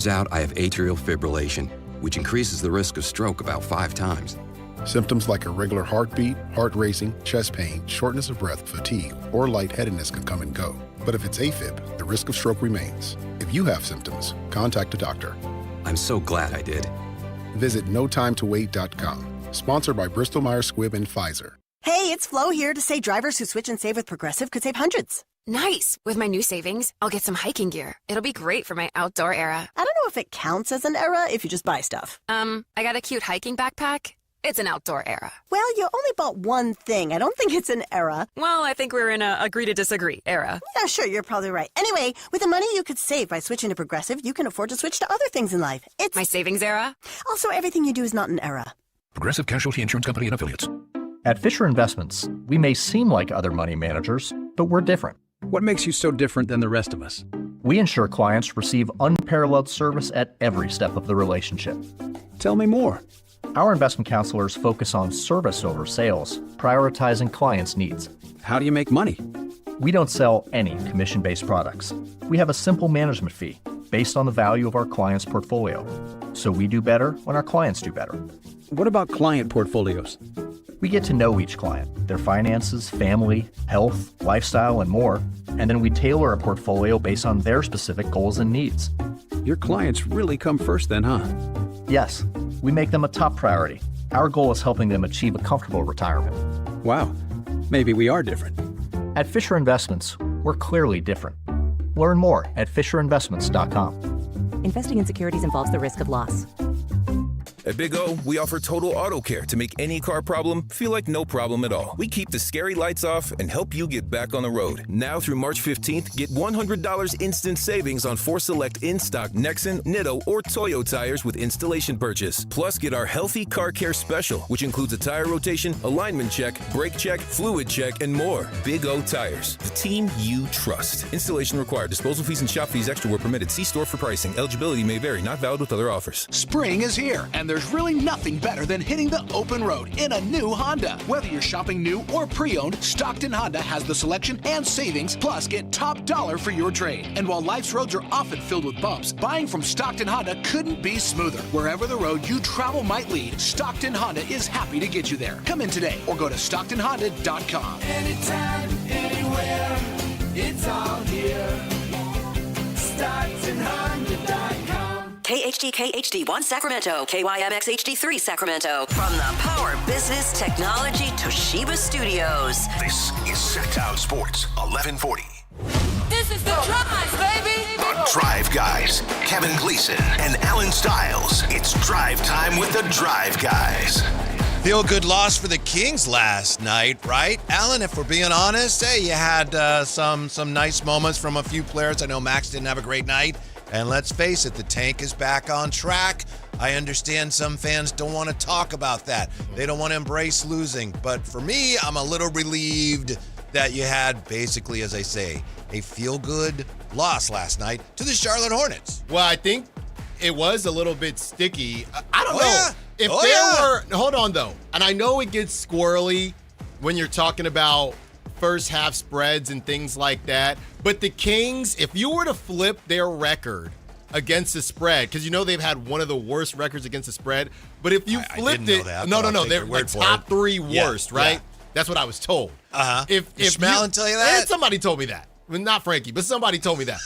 Turns out I have atrial fibrillation, which increases the risk of stroke about 5 times. Symptoms like irregular heartbeat, heart racing, chest pain, shortness of breath, fatigue, or lightheadedness can come and go. But if it's AFib, the risk of stroke remains. If you have symptoms, contact a doctor. I'm so glad I did. Visit notimetowait.com. Sponsored by Bristol-Myers Squibb and Pfizer. Hey, it's Flo here to say drivers who switch and save with Progressive could save hundreds. Nice! With my new savings, I'll get some hiking gear. It'll be great for my outdoor era. I don't know if it counts as an era if you just buy stuff. I got a cute hiking backpack. It's an outdoor era. Well, you only bought one thing. I don't think it's an era. Well, I think we're in a agree to disagree era. Yeah, sure, you're probably right. Anyway, with the money you could save by switching to Progressive, you can afford to switch to other things in life. It's my savings era. Also, everything you do is not an era. Progressive Casualty Insurance Company and Affiliates. At Fisher Investments, we may seem like other money managers, but we're different. What makes you so different than the rest of us? We ensure clients receive unparalleled service at every step of the relationship. Tell me more. Our investment counselors focus on service over sales, prioritizing clients' needs. How do you make money? We don't sell any commission-based products. We have a simple management fee based on the value of our client's portfolio. So we do better when our clients do better. What about client portfolios? We get to know each client, their finances, family, health, lifestyle, and more, and then we tailor a portfolio based on their specific goals and needs. Your clients really come first then, huh? Yes, we make them a top priority. Our goal is helping them achieve a comfortable retirement. Wow, maybe we are different. At Fisher Investments, we're clearly different. Learn more at FisherInvestments.com. Investing in securities involves the risk of loss. At Big O, we offer total auto care to make any car problem feel like no problem at all. We keep the scary lights off and help you get back on the road. Now through March 15th, get $100 instant savings on 4 select in-stock Nexen, Nitto, or Toyo tires with installation purchase. Plus, get our Healthy Car Care Special, which includes a tire rotation, alignment check, brake check, fluid check, and more. Big O Tires, the team you trust. Installation required. Disposal fees and shop fees extra where permitted. See store for pricing. Eligibility may vary. Not valid with other offers. Spring is here, and there's really nothing better than hitting the open road in a new Honda. Whether you're shopping new or pre-owned, Stockton Honda has the selection and savings, plus get top dollar for your trade. And while life's roads are often filled with bumps, buying from Stockton Honda couldn't be smoother. Wherever the road you travel might lead, Stockton Honda is happy to get you there. Come in today or go to StocktonHonda.com. Anytime, anywhere, it's all here. StocktonHonda.com. KHD HD1 Sacramento, KYMX HD3 Sacramento. From the Power Business Technology Toshiba Studios. This is Sactown Sports 1140. This is the Drive, baby. The Drive Guys, Kevin Gleason and Alan Stiles. It's drive time with the Drive Guys. Feel-good loss for the Kings last night, right? Alan, if we're being honest, hey, you had some nice moments from a few players. I know Max didn't have a great night. And let's face it, the tank is back on track. I understand some fans don't want to talk about that. They don't want to embrace losing. But for me, I'm a little relieved that you had basically, as I say, a feel-good loss last night to the Charlotte Hornets. Well, I think it was a little bit sticky. I don't know. Yeah. If hold on though, and I know it gets squirrely when you're talking about first half spreads and things like that, but the Kings, if you were to flip their record against the spread, because you know they've had one of the worst records against the spread, but if you flipped it, no, they're like top 3 worst, right? Yeah. That's what I was told. If Schmallen tell you that? Somebody told me that. Well, not Frankie, but somebody told me that.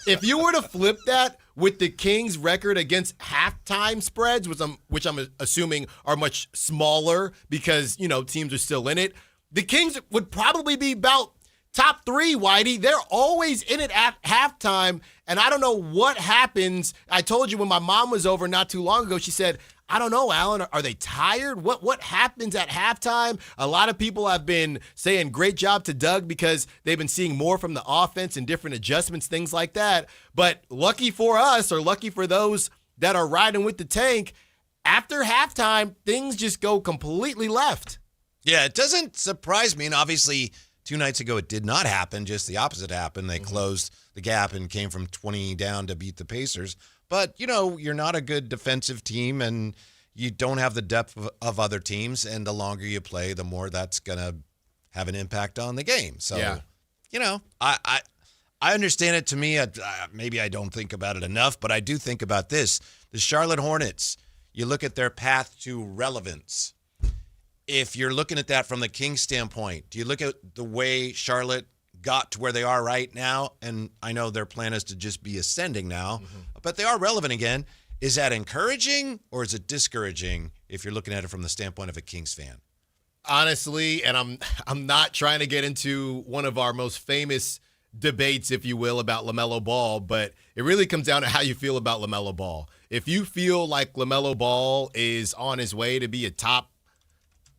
If you were to flip that with the Kings' record against halftime spreads, which I'm assuming are much smaller because, you know, teams are still in it, the Kings would probably be about top 3, Whitey. They're always in it at halftime, and I don't know what happens. I told you when my mom was over not too long ago, she said, I don't know, Alan, are they tired? What happens at halftime? A lot of people have been saying great job to Doug because they've been seeing more from the offense and different adjustments, things like that. But lucky for us, or lucky for those that are riding with the tank, after halftime, things just go completely left. Yeah, it doesn't surprise me. And obviously, 2 nights ago, it did not happen. Just the opposite happened. They closed the gap and came from 20 down to beat the Pacers. But, you know, you're not a good defensive team, and you don't have the depth of other teams. And the longer you play, the more that's going to have an impact on the game. So, you know, I understand it. To me, maybe I don't think about it enough, but I do think about this. The Charlotte Hornets, you look at their path to relevance. If you're looking at that from the Kings standpoint, do you look at the way Charlotte got to where they are right now? And I know their plan is to just be ascending now, but they are relevant again. Is that encouraging or is it discouraging if you're looking at it from the standpoint of a Kings fan? Honestly, and I'm not trying to get into one of our most famous debates, if you will, about LaMelo Ball, but it really comes down to how you feel about LaMelo Ball. If you feel like LaMelo Ball is on his way to be a top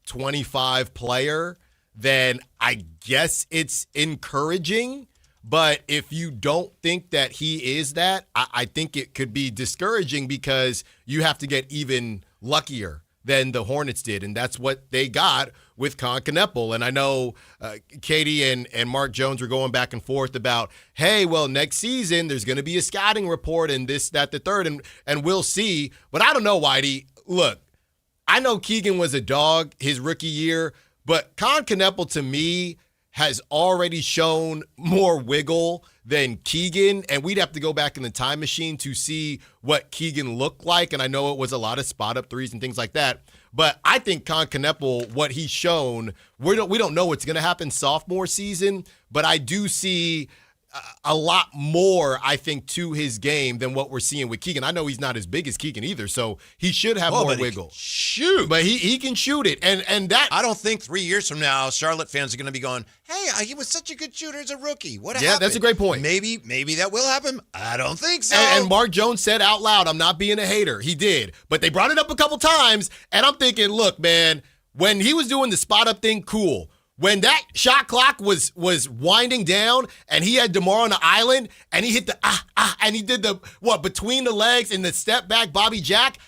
25 player, then I guess it's encouraging. But if you don't think that he is that, I think it could be discouraging because you have to get even luckier than the Hornets did. And that's what they got with Tankathon. And I know Katie and Mark Jones were going back and forth about, hey, well, next season there's going to be a scouting report and this, that, the third, and we'll see. But I don't know, Whitey. Look, I know Keegan was a dog his rookie year, but Tankathon to me has already shown more wiggle than Keegan, and we'd have to go back in the time machine to see what Keegan looked like, and I know it was a lot of spot-up threes and things like that, but I think Tankathon, what he's shown, we don't know what's going to happen sophomore season, but I do see a lot more, I think, to his game than what we're seeing with Keegan. I know he's not as big as Keegan either, so he should have more wiggle. Shoot. But he can shoot it. And that, I don't think 3 years from now, Charlotte fans are going to be going, hey, he was such a good shooter as a rookie. What happened? Yeah, that's a great point. Maybe that will happen. I don't think so. And Mark Jones said out loud, I'm not being a hater. He did. But they brought it up a couple times, and I'm thinking, look, man, when he was doing the spot-up thing, cool. When that shot clock was winding down and he had DeMar on the island and he hit the and he did the between the legs and the step back Bobby Jack,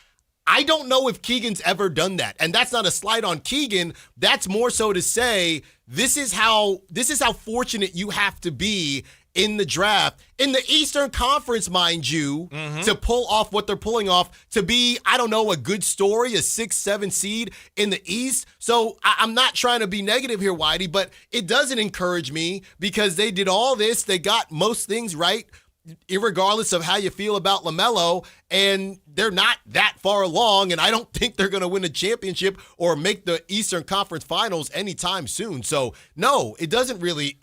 I don't know if Keegan's ever done that. And that's not a slight on Keegan. That's more so to say this is how fortunate you have to be in the draft, in the Eastern Conference, mind you, to pull off what they're pulling off, to be, I don't know, a good story, a 6-7 seed in the East. So I'm not trying to be negative here, Whitey, but it doesn't encourage me because they did all this. They got most things right, irregardless of how you feel about LaMelo, and they're not that far along, and I don't think they're going to win a championship or make the Eastern Conference Finals anytime soon. So, no, it doesn't really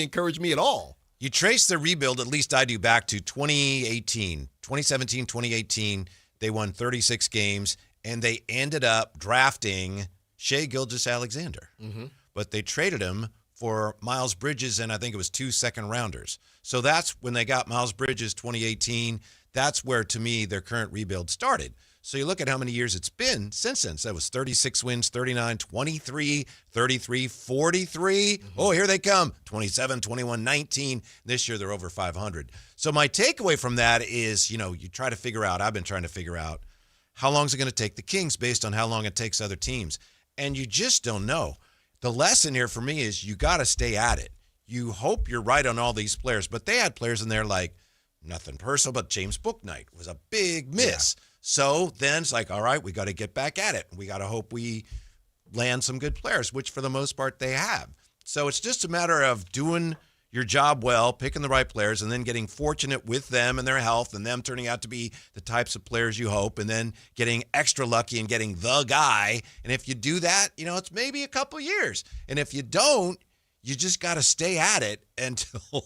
encourage me at all. You trace the rebuild, at least I do, back to 2017, 2018. They won 36 games, and they ended up drafting Shai Gilgeous-Alexander. But they traded him for Miles Bridges, and I think it was 2 second-rounders. So that's when they got Miles Bridges, 2018. That's where, to me, their current rebuild started. So you look at how many years it's been since then. So that was 36 wins, 39, 23, 33, 43. Oh, here they come. 27, 21, 19. This year they're over 500. So my takeaway from that is, you try to figure out, I've been trying to figure out, how long is it going to take the Kings based on how long it takes other teams? And you just don't know. The lesson here for me is you got to stay at it. You hope you're right on all these players, but they had players in there like, nothing personal, but James Bouknight was a big miss. Yeah. So then it's like, all right, we got to get back at it. We got to hope we land some good players, which for the most part they have. So it's just a matter of doing your job well, picking the right players, and then getting fortunate with them and their health and them turning out to be the types of players you hope, and then getting extra lucky and getting the guy. And if you do that, it's maybe a couple years. And if you don't, you just got to stay at it until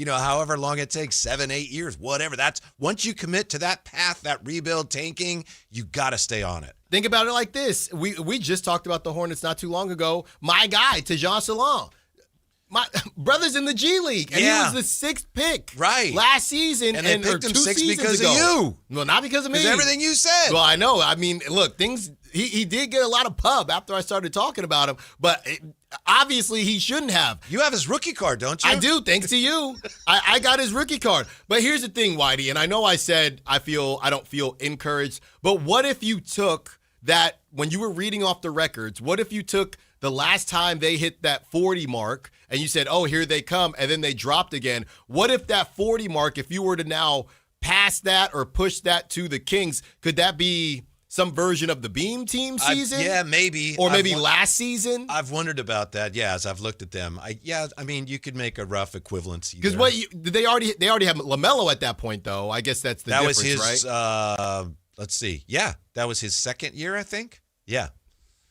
however long it takes, 7, 8 years, whatever. That's once you commit to that path, that rebuild, tanking, you got to stay on it. Think about it like this. We just talked about the Hornets not too long ago. My guy, Tajon Salam. My brother's in the G League, and he was the 6th pick last season. And they picked him 6 because ago. of you. Well, not because of me. Because everything you said. Well, I know. I mean, look, he did get a lot of pub after I started talking about him, but obviously he shouldn't have. You have his rookie card, don't you? I do, thanks to you. I got his rookie card. But here's the thing, Whitey, and I know I said I don't feel encouraged, but what if you took that, when you were reading off the records, what if you took the last time they hit that 40 mark and you said, oh, here they come, and then they dropped again? What if that 40 mark, if you were to now pass that or push that to the Kings, could that be some version of the Beam Team season? Yeah, maybe. Or maybe last season? I've wondered about that, yeah, as I've looked at them. I mean, you could make a rough equivalency. Because they already have LaMelo at that point, though. I guess that's the difference, right? That was his, right? Let's see. Yeah, that was his second year, I think. Yeah.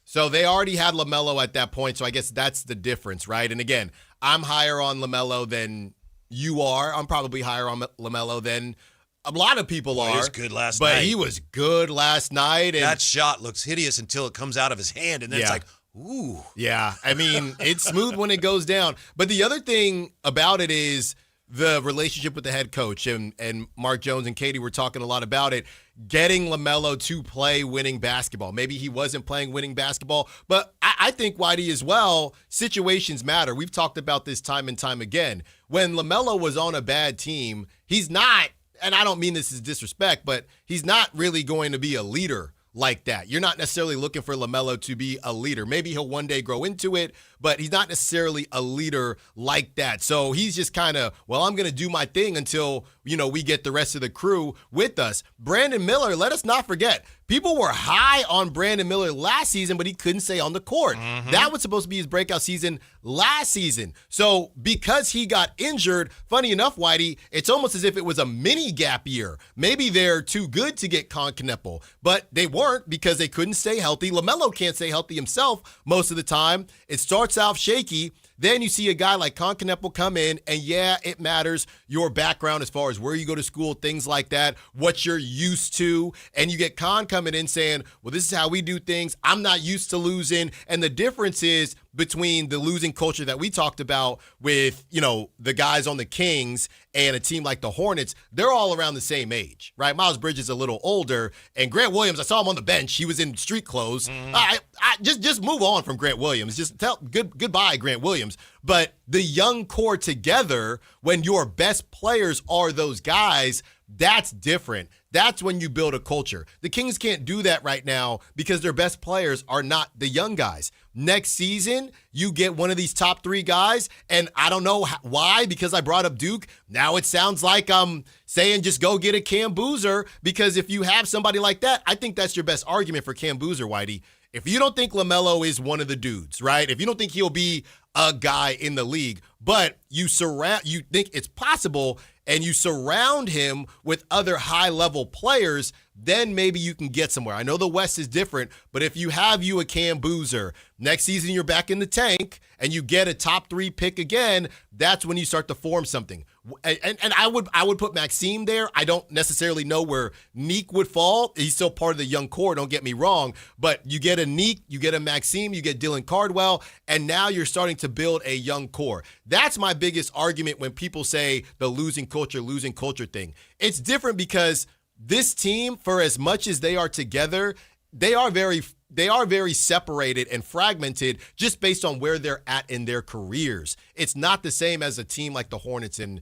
So they already had LaMelo at that point, so I guess that's the difference, right? And again, I'm higher on LaMelo than you are. I'm probably higher on LaMelo than a lot of people are. He was good last but night. He was good last night. And that shot looks hideous until it comes out of his hand, and then it's like, ooh. Yeah, I mean, it's smooth when it goes down. But the other thing about it is the relationship with the head coach, and Mark Jones and Katie were talking a lot about it, getting LaMelo to play winning basketball. Maybe he wasn't playing winning basketball, but I think, Whitey, as well, situations matter. We've talked about this time and time again. When LaMelo was on a bad team, he's not, and I don't mean this as disrespect, but he's not really going to be a leader like that. You're not necessarily looking for LaMelo to be a leader. Maybe he'll one day grow into it, but he's not necessarily a leader like that. So he's just kind of, well, I'm going to do my thing until, we get the rest of the crew with us. Brandon Miller, let us not forget, people were high on Brandon Miller last season, but he couldn't stay on the court. Mm-hmm. That was supposed to be his breakout season last season. So because he got injured, funny enough, Whitey, it's almost as if it was a mini gap year. Maybe they're too good to get Kneppel, but they weren't because they couldn't stay healthy. LaMelo can't stay healthy himself most of the time. It starts out shaky. Then you see a guy like Kneppel come in, and yeah, it matters, your background as far as where you go to school, things like that, what you're used to. And you get coming in saying, well, this is how we do things. I'm not used to losing. And the difference is between the losing culture that we talked about with, the guys on the Kings and a team like the Hornets, they're all around the same age, right? Miles Bridges is a little older, and Grant Williams, I saw him on the bench. He was in street clothes. I just move on from Grant Williams. Just tell goodbye, Grant Williams. But the young core together, when your best players are those guys, that's different. That's when you build a culture. The Kings can't do that right now because their best players are not the young guys. Next season, you get one of these top 3 guys, and I don't know why, because I brought up Duke. Now it sounds like I'm saying just go get a Cam Boozer, because if you have somebody like that, I think that's your best argument for Cam Boozer, Whitey. If you don't think LaMelo is one of the dudes, right? If you don't think he'll be a guy in the league, but you think it's possible, and you surround him with other high-level players, then maybe you can get somewhere. I know the West is different, but if you have a Cam Boozer, next season you're back in the tank, and you get a top 3 pick again, that's when you start to form something. And I would put Maxime there. I don't necessarily know where Neek would fall. He's still part of the young core, don't get me wrong. But you get a Neek, you get a Maxime, you get Dylan Cardwell, and now you're starting to build a young core. That's my biggest argument when people say the losing culture thing. It's different because this team, for as much as they are together, they are very separated and fragmented just based on where they're at in their careers. It's not the same as a team like the Hornets and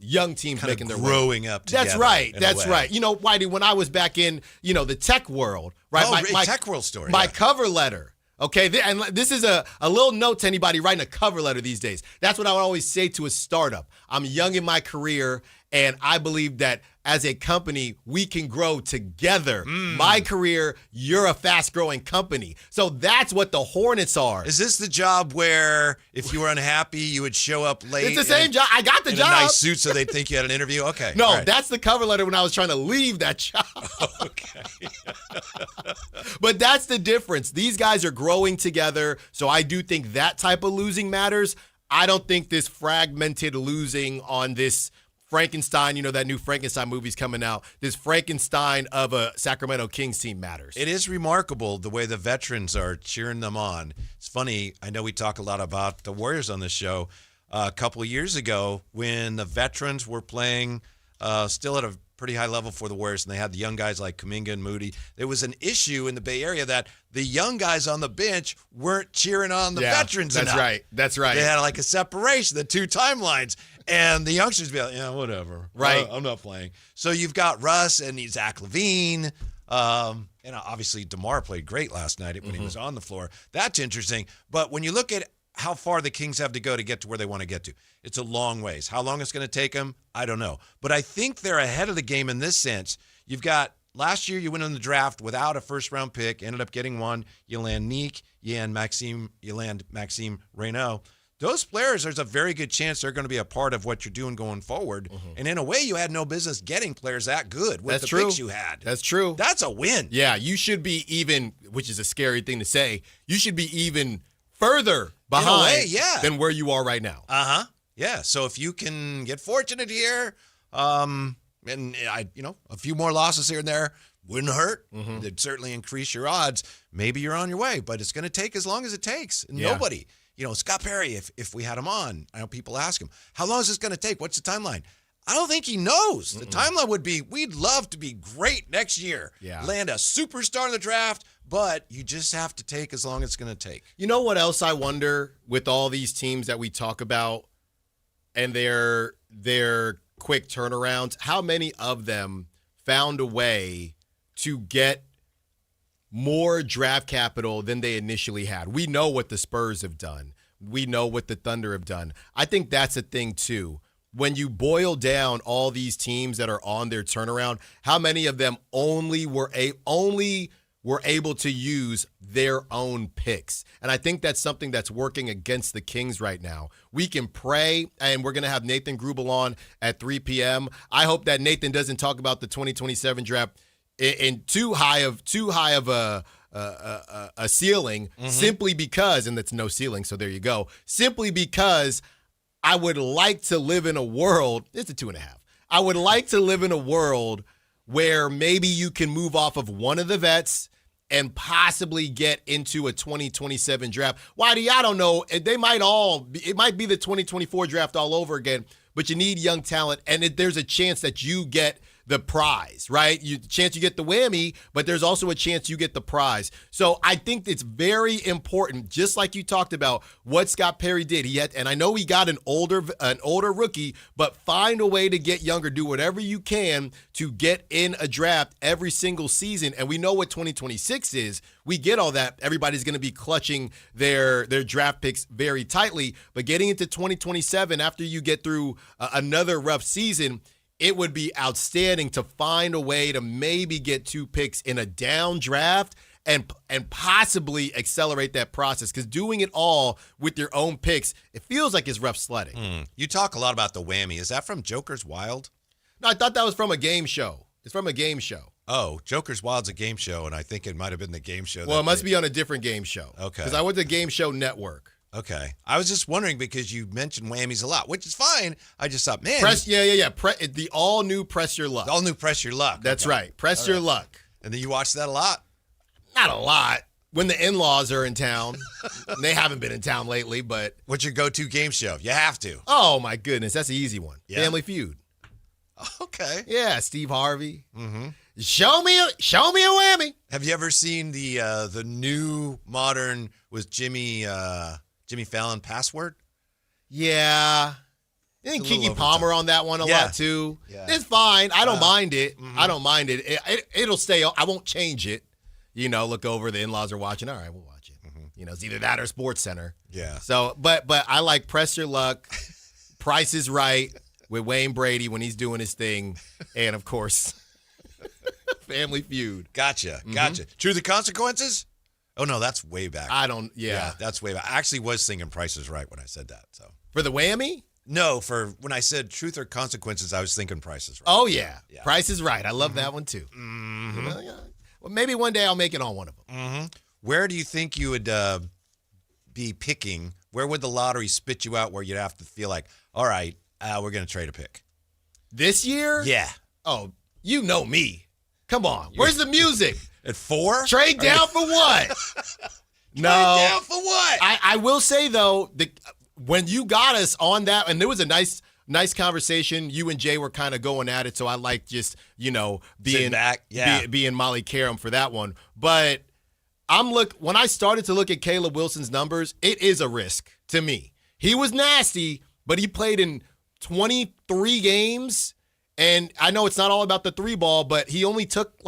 young teams kind making their growing up together. That's right. That's right. Whitey, when I was back in, the tech world, right? My tech world story. My cover letter. Okay, and this is a little note to anybody writing a cover letter these days. That's what I would always say to a startup. I'm young in my career, and I believe that as a company, we can grow together. My career, you're a fast-growing company. So that's what the Hornets are. Is this the job where if you were unhappy, you would show up late? It's the same job. I got the job. In a nice suit so they'd think you had an interview? Okay. No, right. That's the cover letter when I was trying to leave that job. Okay. But that's the difference. These guys are growing together, so I do think that type of losing matters. I don't think this fragmented losing on this Frankenstein, that new Frankenstein movie's coming out, this Frankenstein of a Sacramento Kings team matters. It is remarkable the way the veterans are cheering them on. It's funny, I know we talk a lot about the Warriors on this show. A couple of years ago when the veterans were playing still at a pretty high level for the Warriors, and they had the young guys like Kuminga and Moody, there was an issue in the Bay Area that the young guys on the bench weren't cheering on the veterans enough. That's right. They had like a separation, the 2 timelines. And the youngsters be like, yeah, whatever. Right. I'm not playing. So you've got Russ and Zach LaVine. And obviously DeMar played great last night when he was on the floor. That's interesting. But when you look at how far the Kings have to go to get to where they want to get to, it's a long ways. How long it's going to take them, I don't know. But I think they're ahead of the game in this sense. You've got last year you went in the draft without a first-round pick, ended up getting one. You land Neek, you land Maxime Reynaud. Those players, there's a very good chance they're going to be a part of what you're doing going forward. And in a way, you had no business getting players that good with the picks you had. That's true. That's a win. Yeah, you should be even, which is a scary thing to say, you should be even further behind than where you are right now. Yeah, so if you can get fortunate here, and a few more losses here and there wouldn't hurt. It'd certainly increase your odds. Maybe you're on your way, but it's going to take as long as it takes. Nobody. Scott Perry, if we had him on, I know people ask him, how long is this going to take? What's the timeline? I don't think he knows. The timeline would be, we'd love to be great next year. Land a superstar in the draft, but you just have to take as long as it's going to take. You know what else I wonder with all these teams that we talk about and their quick turnarounds? How many of them found a way to get more draft capital than they initially had? We know what the Spurs have done. We know what the Thunder have done. I think that's a thing too. When you boil down all these teams that are on their turnaround, how many of them only were able to use their own picks? And I think that's something that's working against the Kings right now. We can pray, and we're going to have Nathan Grubel on at 3 p.m. I hope that Nathan doesn't talk about the 2027 draft in too high of a ceiling, simply because, and that's no ceiling, so there you go, simply because I would like to live in a world, it's a 2.5. I would like to live in a world where maybe you can move off of one of the vets and possibly get into a 2027 draft. Whitey, I don't know. It might be the 2024 draft all over again, but you need young talent, and there's a chance that you get the prize, right? Chance you get the whammy, but there's also a chance you get the prize. So I think it's very important, just like you talked about what Scott Perry did. And I know he got an older rookie, but find a way to get younger. Do whatever you can to get in a draft every single season. And we know what 2026 is. We get all that. Everybody's going to be clutching their draft picks very tightly. But getting into 2027, after you get through another rough season, it would be outstanding to find a way to maybe get 2 picks in a down draft and possibly accelerate that process, because doing it all with your own picks, it feels like it's rough sledding. You talk a lot about the whammy. Is that from Joker's Wild? No, I thought that was from a game show. It's from a game show. Oh, Joker's Wild's a game show, and I think it might have been the game show. Well, it must be on a different game show. Okay. Because I went to Game Show Network. Okay. I was just wondering because you mentioned whammies a lot, which is fine. I just thought, man. The all-new Press Your Luck. All-new Press Your Luck. That's right. Press Your Luck. And then you watch that a lot? Not a lot. When the in-laws are in town. They haven't been in town lately, but. What's your go-to game show? You have to. Oh, my goodness. That's an easy one. Yeah. Family Feud. Okay. Yeah, Steve Harvey. Show me a whammy. Have you ever seen the new modern with Jimmy Fallon Password? Yeah. I think Keke Palmer on that one a lot too. Yeah. It's fine. I don't mind it. I don't mind it. It'll stay. I won't change it. Look over, the in-laws are watching. All right, we'll watch it. It's either that or Sports Center. Yeah. So, but I like Press Your Luck, Price is Right with Wayne Brady when he's doing his thing, and of course, Family Feud. Gotcha. Truth or Consequences? Oh, no, that's way back. Yeah, that's way back. I actually was singing Price is Right when I said that. So for the whammy? No, for when I said Truth or Consequences, I was thinking Price is Right. Oh, yeah. Price is Right. I love that one, too. Well, maybe one day I'll make it on one of them. Where do you think you would be picking? Where would the lottery spit you out where you'd have to feel like, all right, we're going to trade a pick? This year? Yeah. Oh, you know me. Come on. Where's the music? At 4? Trade down for what? Trade down for what? I will say, though, when you got us on that, and there was a nice conversation. You and Jay were kind of going at it, so I like just, being back. being Molly Karam for that one. But when I started to look at Caleb Wilson's numbers, it is a risk to me. He was nasty, but he played in 23 games, and I know it's not all about the 3-ball, but he only took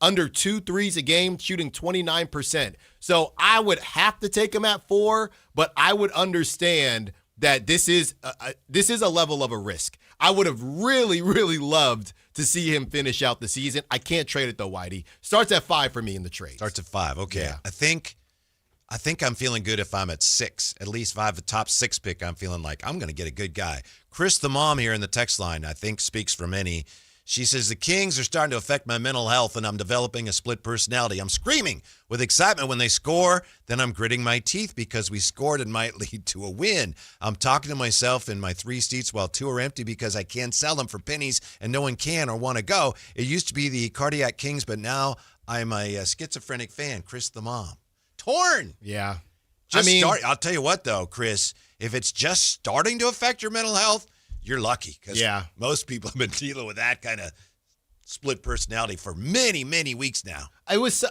under 2 threes a game, shooting 29%. So I would have to take him at 4, but I would understand that this is a level of a risk. I would have really, really loved to see him finish out the season. I can't trade it though, Whitey. Starts at 5 for me in the trade. Starts at 5. Okay. Yeah. I think I'm feeling good if I'm at 6. At least if I have a top 6 pick, I'm feeling like I'm going to get a good guy. Chris, the mom here in the text line, I think speaks for many. She says, the Kings are starting to affect my mental health, and I'm developing a split personality. I'm screaming with excitement when they score. Then I'm gritting my teeth because we scored and might lead to a win. I'm talking to myself in my 3 seats while 2 are empty because I can't sell them for pennies and no one can or want to go. It used to be the Cardiac Kings, but now I'm a schizophrenic fan. Chris, the mom. Torn. Yeah. I'll tell you what, though, Chris, if it's just starting to affect your mental health, you're lucky because most people have been dealing with that kind of split personality for many, many weeks now. I was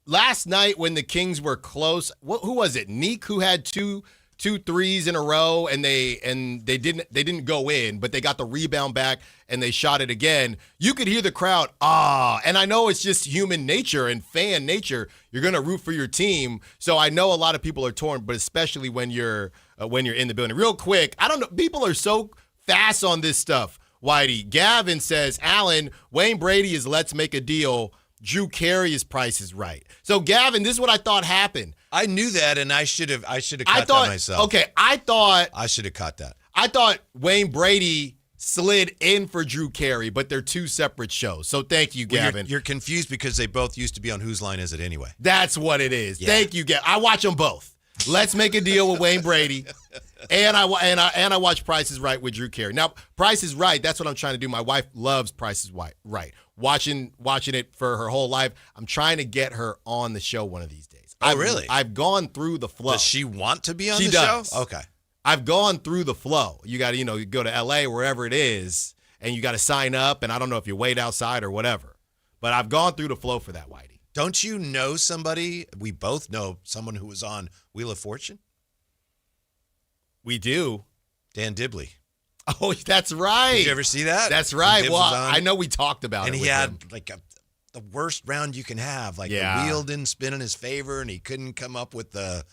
last night when the Kings were close. Who was it? Neek, who had two threes in a row, and they didn't go in, but they got the rebound back and they shot it again. You could hear the crowd, and I know it's just human nature and fan nature. You're gonna root for your team, so I know a lot of people are torn, but especially when you're in the building. Real quick, I don't know. People are so fast on this stuff, Whitey. Gavin says, Alan, Wayne Brady is let's make a deal. Drew Carey is Price is Right. So, Gavin, this is what I thought happened. I knew that, and I should have caught that myself. Okay, I should have caught that. I thought Wayne Brady slid in for Drew Carey, but they're 2 separate shows. So thank you, Gavin. You're confused because they both used to be on Whose Line Is It Anyway? That's what it is. Yeah. Thank you, Gavin. I watch them both. Let's make a deal with Wayne Brady, and I watch Price is Right with Drew Carey. Now, Price is Right. That's what I'm trying to do. My wife loves Price is Right. Watching it for her whole life. I'm trying to get her on the show one of these days. Really? I've gone through the flow. Does she want to be on the show? Okay. I've gone through the flow. You got to, you go to L.A., wherever it is, and you got to sign up, and I don't know if you wait outside or whatever. But I've gone through the flow for that, Whitey. Don't you know somebody? We both know someone who was on Wheel of Fortune. We do. Dan Dibley. Oh, that's right. Did you ever see that? That's right. Well, I know we talked about it. And he had the worst round you can have. The wheel didn't spin in his favor, and he couldn't come up with the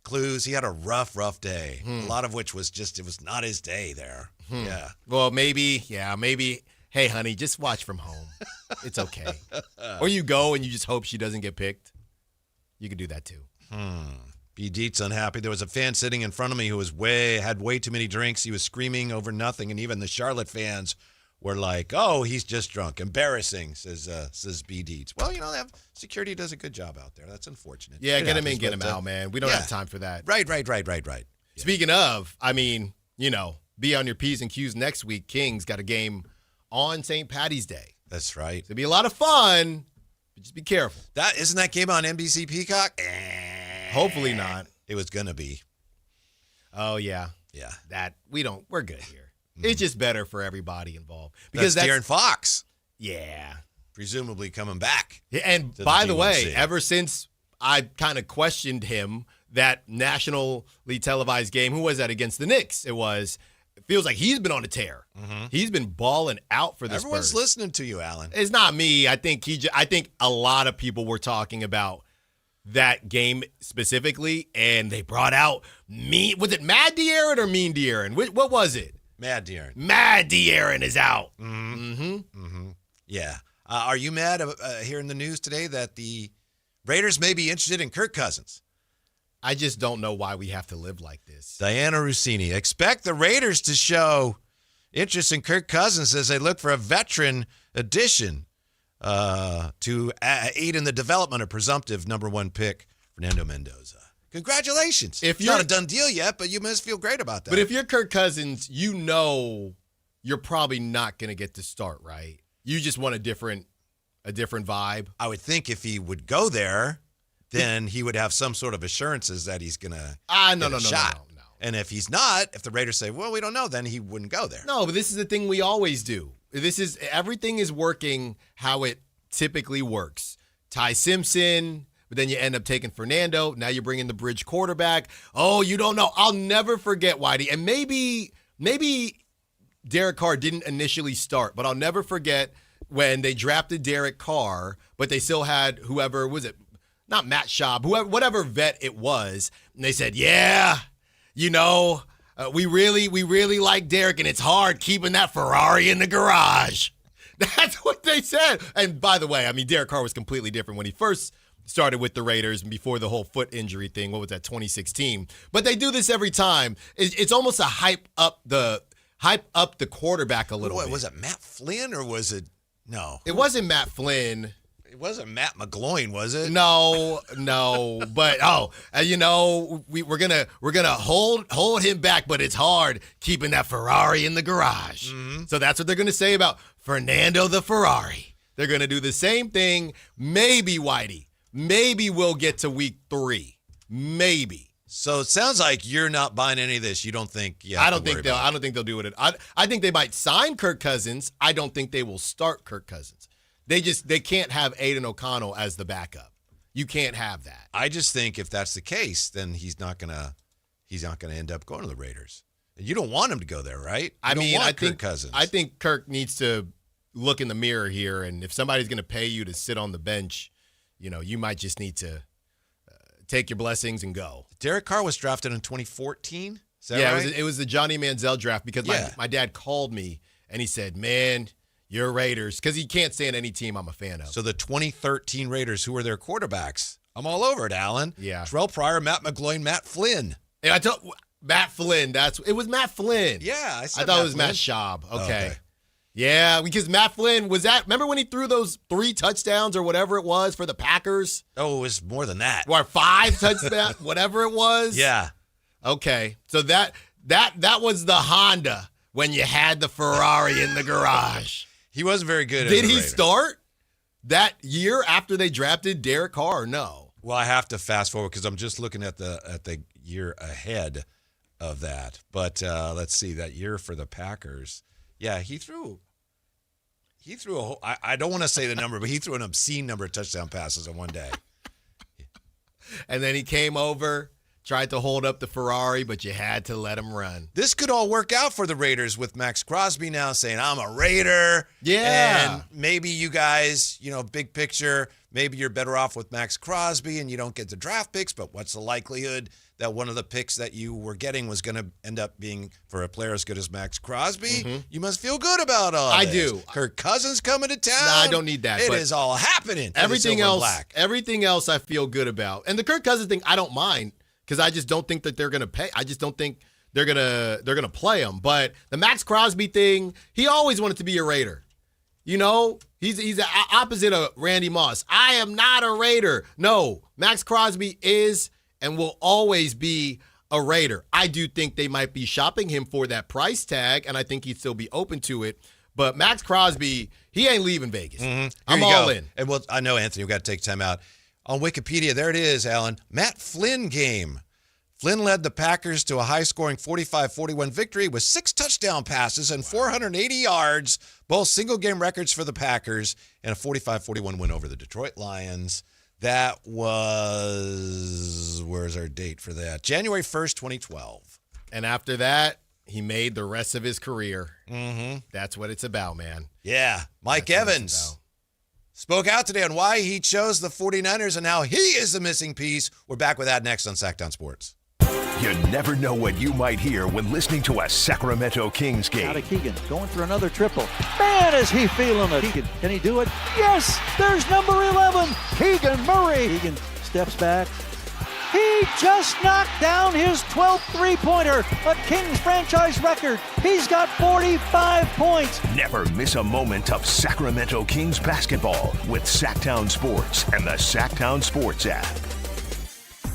clues. He had a rough day. A lot of which was it was not his day there. Yeah. Well, maybe. Hey, honey, just watch from home. It's okay. Or you go and you just hope she doesn't get picked. You could do that too. B. Dietz unhappy. There was a fan sitting in front of me who had way too many drinks. He was screaming over nothing, and even the Charlotte fans were like, "Oh, he's just drunk." Embarrassing, says B. Dietz. Well, security does a good job out there. That's unfortunate. Yeah, get him in, get him out, man. We don't have time for that. Right. Yeah. Speaking of, be on your P's and Q's next week. Kings got a game on St. Patty's Day. That's right. It'll be a lot of fun, but just be careful. Isn't that game on NBC Peacock? Hopefully not. It was gonna be. Oh yeah. We're good here. It's just better for everybody involved. Because that's De'Aaron Fox. Yeah. Presumably coming back. Yeah, and by the way, ever since I kind of questioned him, that nationally televised game, who was that against the Knicks? It feels like he's been on a tear. Mm-hmm. He's been balling out for the Everyone's Spurs. listening to you, Alan. It's not me. I think a lot of people were talking about that game specifically, and they brought out was it Mad De'Aaron or Mean De'Aaron? What was it? Mad De'Aaron. Mad De'Aaron is out. Yeah. Are you mad hearing the news today that the Raiders may be interested in Kirk Cousins? I just don't know why we have to live like this. Diana Rossini. Expect the Raiders to show interest in Kirk Cousins as they look for a veteran addition to aid in the development of presumptive number 1 pick, Fernando Mendoza. Congratulations. It's not a done deal yet, but you must feel great about that. But if you're Kirk Cousins, you're probably not going to get to start, right? You just want a different vibe. I would think if he would go there, then he would have some sort of assurances that he's going to get a shot. No. And if he's not, if the Raiders say, well, we don't know, then he wouldn't go there. No, but this is the thing we always do. Everything is working how it typically works. Ty Simpson, but then you end up taking Fernando. Now you're bringing the bridge quarterback. Oh, you don't know. I'll never forget, Whitey. And maybe Derek Carr didn't initially start, but I'll never forget when they drafted Derek Carr, but they still had whoever, was it? Not Matt Schaub, whatever vet it was. And they said, we really like Derek, and it's hard keeping that Ferrari in the garage. That's what they said. And by the way, I mean, Derek Carr was completely different when he first started with the Raiders before the whole foot injury thing. What was that, 2016? But they do this every time. It's almost a hype up the quarterback a little bit. Was it Matt Flynn or was it? No. It wasn't Matt Flynn. It wasn't Matt McGloin, was it? No. But we're gonna hold him back, but it's hard keeping that Ferrari in the garage. Mm-hmm. So that's what they're gonna say about Fernando the Ferrari. They're gonna do the same thing. Maybe Whitey. Maybe we'll get to week 3. Maybe. So it sounds like you're not buying any of this. You don't think? I don't think they'll do it. I think they might sign Kirk Cousins. I don't think they will start Kirk Cousins. They can't have Aiden O'Connell as the backup. You can't have that. I just think if that's the case, then he's not gonna end up going to the Raiders. You don't want him to go there, right? I think Kirk Cousins. I think Kirk needs to look in the mirror here, and if somebody's going to pay you to sit on the bench, you might just need to take your blessings and go. Derek Carr was drafted in 2014. Is that right? It was the Johnny Manziel draft because my dad called me and he said, "Man, you're Raiders," because he can't stand any team I'm a fan of. So the 2013 Raiders, who were their quarterbacks? I'm all over it, Alan. Yeah. Terrell Pryor, Matt McGloin, Matt Flynn. And I told Matt Flynn. It was Matt Flynn. Yeah, I thought it was Matt Schaub. Okay. Yeah, because Matt Flynn was that. Remember when he threw those 3 touchdowns or whatever it was for the Packers? Oh, it was more than that. Or 5 touchdowns, whatever it was. Yeah. Okay, so that was the Honda when you had the Ferrari in the garage. He wasn't very good. Did he start that year after they drafted Derek Carr? No. Well, I have to fast forward because I'm just looking at the year ahead of that. But let's see, that year for the Packers. Yeah, he threw a whole, I don't want to say the number, but he threw an obscene number of touchdown passes in one day. And then he came over, tried to hold up the Ferrari, but you had to let him run. This could all work out for the Raiders with Max Crosby now saying, I'm a Raider. Yeah. And maybe you guys, big picture, maybe you're better off with Max Crosby and you don't get the draft picks, but what's the likelihood that one of the picks that you were getting was going to end up being for a player as good as Max Crosby? Mm-hmm. You must feel good about all this. I do. Kirk Cousins coming to town. No, I don't need that. It is all happening. Everything else I feel good about. And the Kirk Cousins thing, I don't mind because I just don't think that they're going to pay. I just don't think they're going to play him. But the Max Crosby thing, he always wanted to be a Raider. He's the opposite of Randy Moss. I am not a Raider. No, Max Crosby is and will always be a Raider. I do think they might be shopping him for that price tag, and I think he'd still be open to it. But Max Crosby, he ain't leaving Vegas. Mm-hmm. I'm all in. And I know, Anthony, we've got to take time out. On Wikipedia, there it is, Alan. Matt Flynn game. Flynn led the Packers to a high-scoring 45-41 victory with 6 touchdown passes and 480 yards, both single-game records for the Packers, and a 45-41 win over the Detroit Lions. That was, where's our date for that? January 1st, 2012. And after that, he made the rest of his career. Mm-hmm. That's what it's about, man. Yeah. Mike Evans spoke out today on why he chose the 49ers and how he is the missing piece. We're back with that next on Sactown Sports. You never know what you might hear when listening to a Sacramento Kings game. Out of Keegan, going for another triple. Man, is he feeling it. Keegan, can he do it? Yes, there's number 11, Keegan Murray. Keegan steps back. He just knocked down his 12th three-pointer, a Kings franchise record. He's got 45 points. Never miss a moment of Sacramento Kings basketball with Sactown Sports and the Sactown Sports app.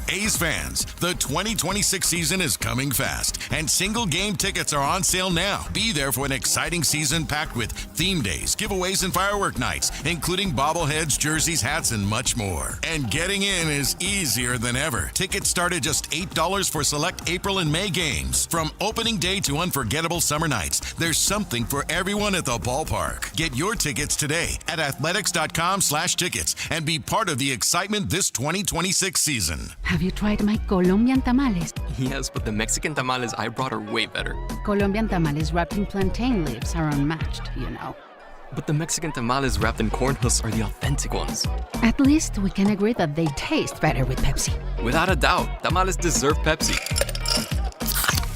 A's fans, the 2026 season is coming fast, and single game tickets are on sale now. Be there for an exciting season packed with theme days, giveaways, and firework nights, including bobbleheads, jerseys, hats, and much more. And getting in is easier than ever. Tickets start at just $8 for select April and May games. From opening day to unforgettable summer nights, there's something for everyone at the ballpark. Get your tickets today at athletics.com/tickets and be part of the excitement this 2026 season. Have you tried my Colombian tamales? Yes, but the Mexican tamales I brought are way better. Colombian tamales wrapped in plantain leaves are unmatched, you know. But the Mexican tamales wrapped in corn husks are the authentic ones. At least we can agree that they taste better with Pepsi. Without a doubt, tamales deserve Pepsi.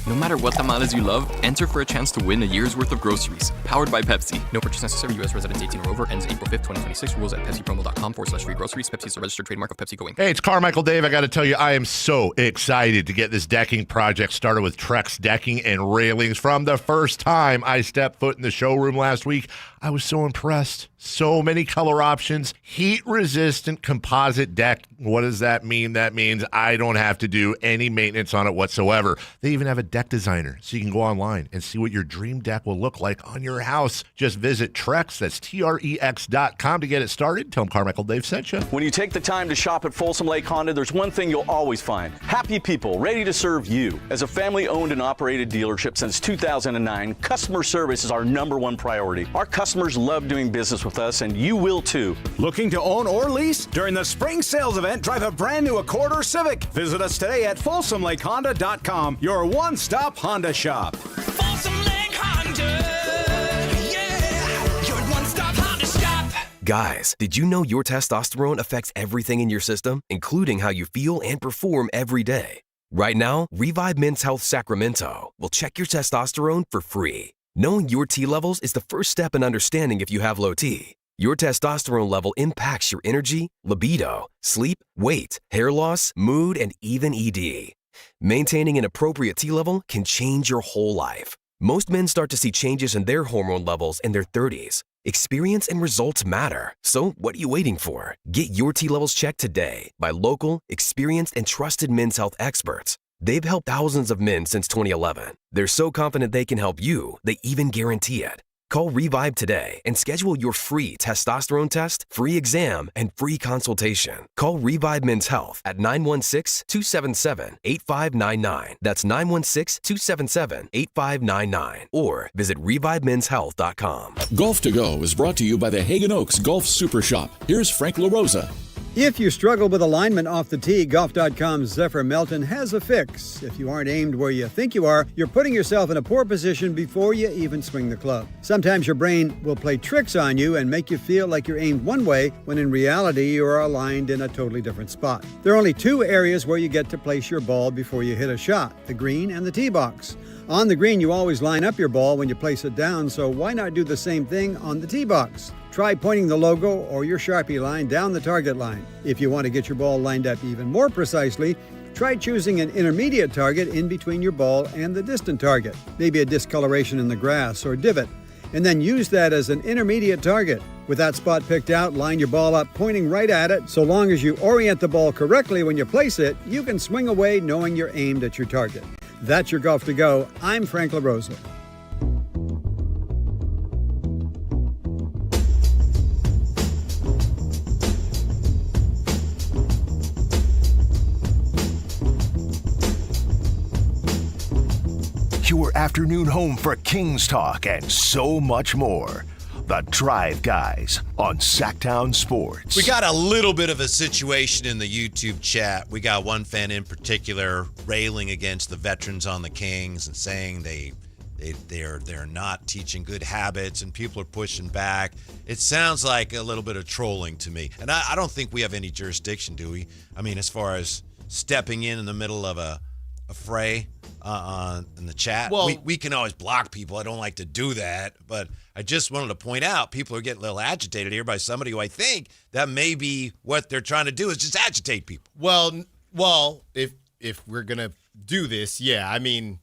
No matter what tamales you love, enter for a chance to win a year's worth of groceries. Powered by Pepsi. No purchase necessary. U.S. residents 18 or over. Ends April 5th, 2026. Rules at pepsipromo.com/free groceries. Pepsi is a registered trademark of Pepsi Going. Hey, it's Carmichael Dave. I got to tell you, I am so excited to get this decking project started with Trex Decking and Railings. From the first time I stepped foot in the showroom last week, I was so impressed. So many color options, heat-resistant composite deck. What does that mean? That means I don't have to do any maintenance on it whatsoever. They even have a deck designer, so you can go online and see what your dream deck will look like on your house. Just visit Trex, that's Trex.com to get it started. Tell them Carmichael Dave sent you. When you take the time to shop at Folsom Lake Honda, there's one thing you'll always find. Happy people ready to serve you. As a family-owned and operated dealership since 2009, customer service is our #1 priority. Our customers love doing business with us, and you will too. Looking to own or lease? During the spring sales event, drive a brand new Accord or Civic. Visit us today at FolsomLakeHonda.com, your one-stop Honda shop. Folsom Lake Honda, yeah, your one-stop Honda shop. Guys, did you know your testosterone affects everything in your system, including how you feel and perform every day? Right now, Revive Men's Health Sacramento will check your testosterone for free. Knowing your T levels is the first step in understanding if you have low T. Your testosterone level impacts your energy, libido, sleep, weight, hair loss, mood, and even ED. Maintaining an appropriate T level can change your whole life. Most men start to see changes in their hormone levels in their 30s. Experience and results matter. So what are you waiting for? Get your T levels checked today by local, experienced, and trusted men's health experts. They've helped thousands of men since 2011. They're so confident they can help you, they even guarantee it. Call Revive today and schedule your free testosterone test, free exam, and free consultation. Call Revive Men's Health at 916-277-8599. That's 916-277-8599. Or visit ReviveMen'sHealth.com. Golf to Go is brought to you by the Hagen Oaks Golf Super Shop. Here's Frank LaRosa. If you struggle with alignment off the tee, Golf.com's Zephyr Melton has a fix. If you aren't aimed where you think you are, you're putting yourself in a poor position before you even swing the club. Sometimes your brain will play tricks on you and make you feel like you're aimed one way when in reality you are aligned in a totally different spot. There are only two areas where you get to place your ball before you hit a shot, the green and the tee box. On the green, you always line up your ball when you place it down, so why not do the same thing on the tee box? Try pointing the logo or your Sharpie line down the target line. If you want to get your ball lined up even more precisely, try choosing an intermediate target in between your ball and the distant target, maybe a discoloration in the grass or divot, and then use that as an intermediate target. With that spot picked out, line your ball up pointing right at it. So long as you orient the ball correctly when you place it, you can swing away knowing you're aimed at your target. That's your Golf to Go. I'm Frank LaRosa. Your afternoon home for Kings talk and so much more. The Drive Guys on Sactown Sports. We got a little bit of a situation in the YouTube chat. We got one fan in particular railing against the veterans on the Kings and saying they're not teaching good habits, and people are pushing back. It sounds like a little bit of trolling to me. And I don't think we have any jurisdiction, do we? I mean, as far as stepping in the middle of a fray in the chat. Well, we can always block people. I don't like to do that, but I just wanted to point out people are getting a little agitated here by somebody who I think that may be what they're trying to do is just agitate people. Well, if we're gonna do this, yeah, I mean,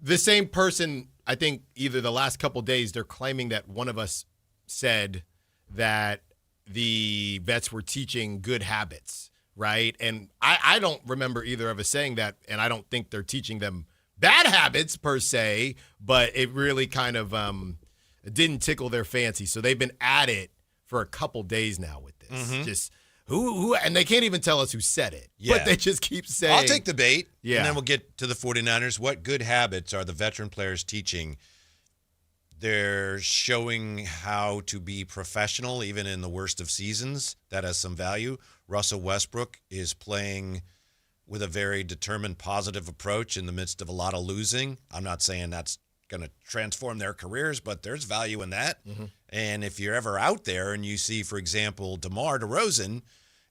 the same person. I think either the last couple days they're claiming that one of us said that the vets were teaching good habits. Right. And I don't remember either of us saying that. And I don't think they're teaching them bad habits per se, but it really kind of didn't tickle their fancy. So they've been at it for a couple days now with this. Mm-hmm. Just who, and they can't even tell us who said it, but they just keep saying. I'll take the bait. Yeah. And then we'll get to the 49ers. What good habits are the veteran players teaching? They're showing how to be professional even in the worst of seasons. That has some value. Russell Westbrook is playing with a very determined, positive approach in the midst of a lot of losing. I'm not saying that's going to transform their careers, but there's value in that. Mm-hmm. And if you're ever out there and you see, for example, DeMar DeRozan,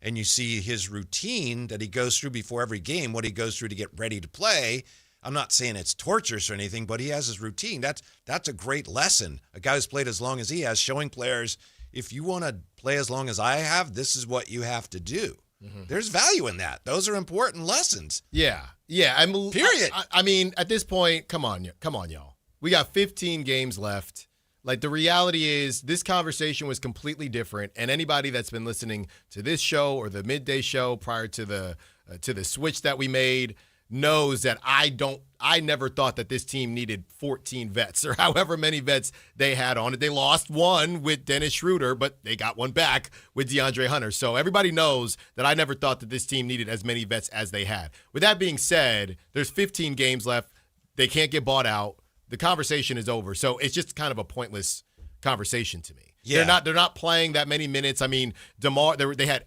and you see his routine that he goes through before every game, what he goes through to get ready to play, I'm not saying it's torturous or anything, but he has his routine. That's a great lesson. A guy who's played as long as he has, showing players, if you want to play as long as I have, this is what you have to do. Mm-hmm. There's value in that. Those are important lessons. Yeah. Period. I mean, at this point, come on, y'all. We got 15 games left. Like, the reality is this conversation was completely different, and anybody that's been listening to this show or the midday show prior to the switch that we made knows that I never thought that this team needed 14 vets or however many vets they had on it. They lost one with Dennis Schroeder, but they got one back with DeAndre Hunter. So everybody knows that I never thought that this team needed as many vets as they had. With that being said, there's 15 games left. They can't get bought out. The conversation is over. So it's just kind of a pointless conversation to me. Yeah. They're not playing that many minutes. I mean, DeMar, they had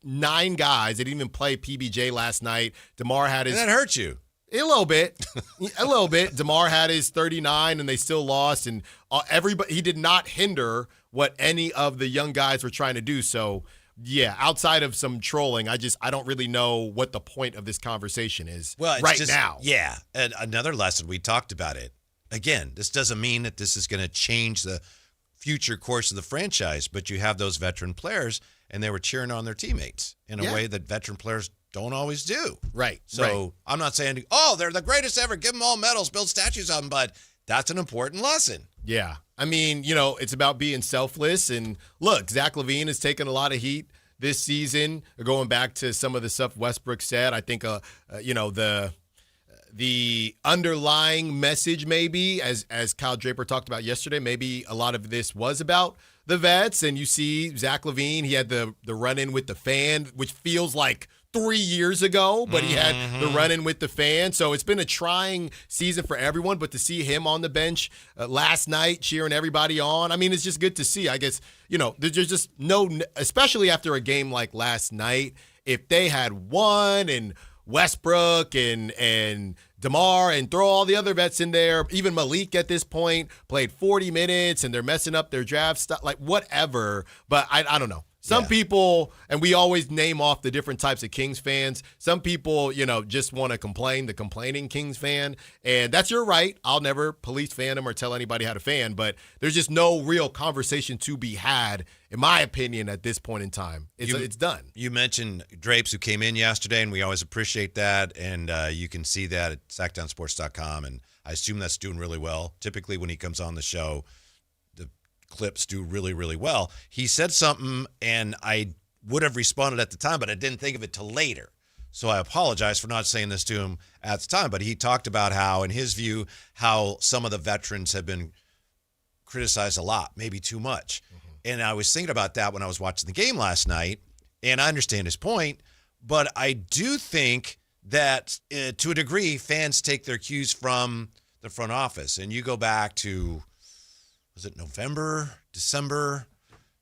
9 guys. They didn't even play PBJ last night. DeMar had his. And that hurt you. A little bit. A little bit. DeMar had his 39 and they still lost. And he did not hinder what any of the young guys were trying to do. So, yeah, outside of some trolling, I don't really know what the point of this conversation is now. Yeah. And another lesson, we talked about it. Again, this doesn't mean that this is going to change the future course of the franchise, but you have those veteran players, and they were cheering on their teammates in a way that veteran players don't always do. Right. So I'm not saying, they're the greatest ever, give them all medals, build statues of them, but that's an important lesson. Yeah. I mean, it's about being selfless. And look, Zach LaVine has taken a lot of heat this season, going back to some of the stuff Westbrook said. I think, the underlying message maybe, as Kyle Draper talked about yesterday, maybe a lot of this was about the vets. And you see Zach LaVine, he had the run-in with the fan, which feels like 3 years ago, but he had the run-in with the fan. So it's been a trying season for everyone, but to see him on the bench last night cheering everybody on, I mean, it's just good to see. I guess, there's just especially after a game like last night, if they had won and Westbrook and DeMar and throw all the other vets in there. Even Malik at this point played 40 minutes and they're messing up their draft stuff, like whatever. But I don't know. Some people, and we always name off the different types of Kings fans. Some people, just want to complain, the complaining Kings fan. And that's your right. I'll never police fandom or tell anybody how to fan, but there's just no real conversation to be had, in my opinion, at this point in time. It's done. You mentioned Drapes, who came in yesterday, and we always appreciate that. And you can see that at SactownSports.com, and I assume that's doing really well. Typically when he comes on the show, clips do really, really well. He said something, and I would have responded at the time, but I didn't think of it till later. So I apologize for not saying this to him at the time. But he talked about how, in his view, how some of the veterans have been criticized a lot, maybe too much. Mm-hmm. And I was thinking about that when I was watching the game last night, and I understand his point, but I do think that to a degree, fans take their cues from the front office. And you go back to, was it November, December?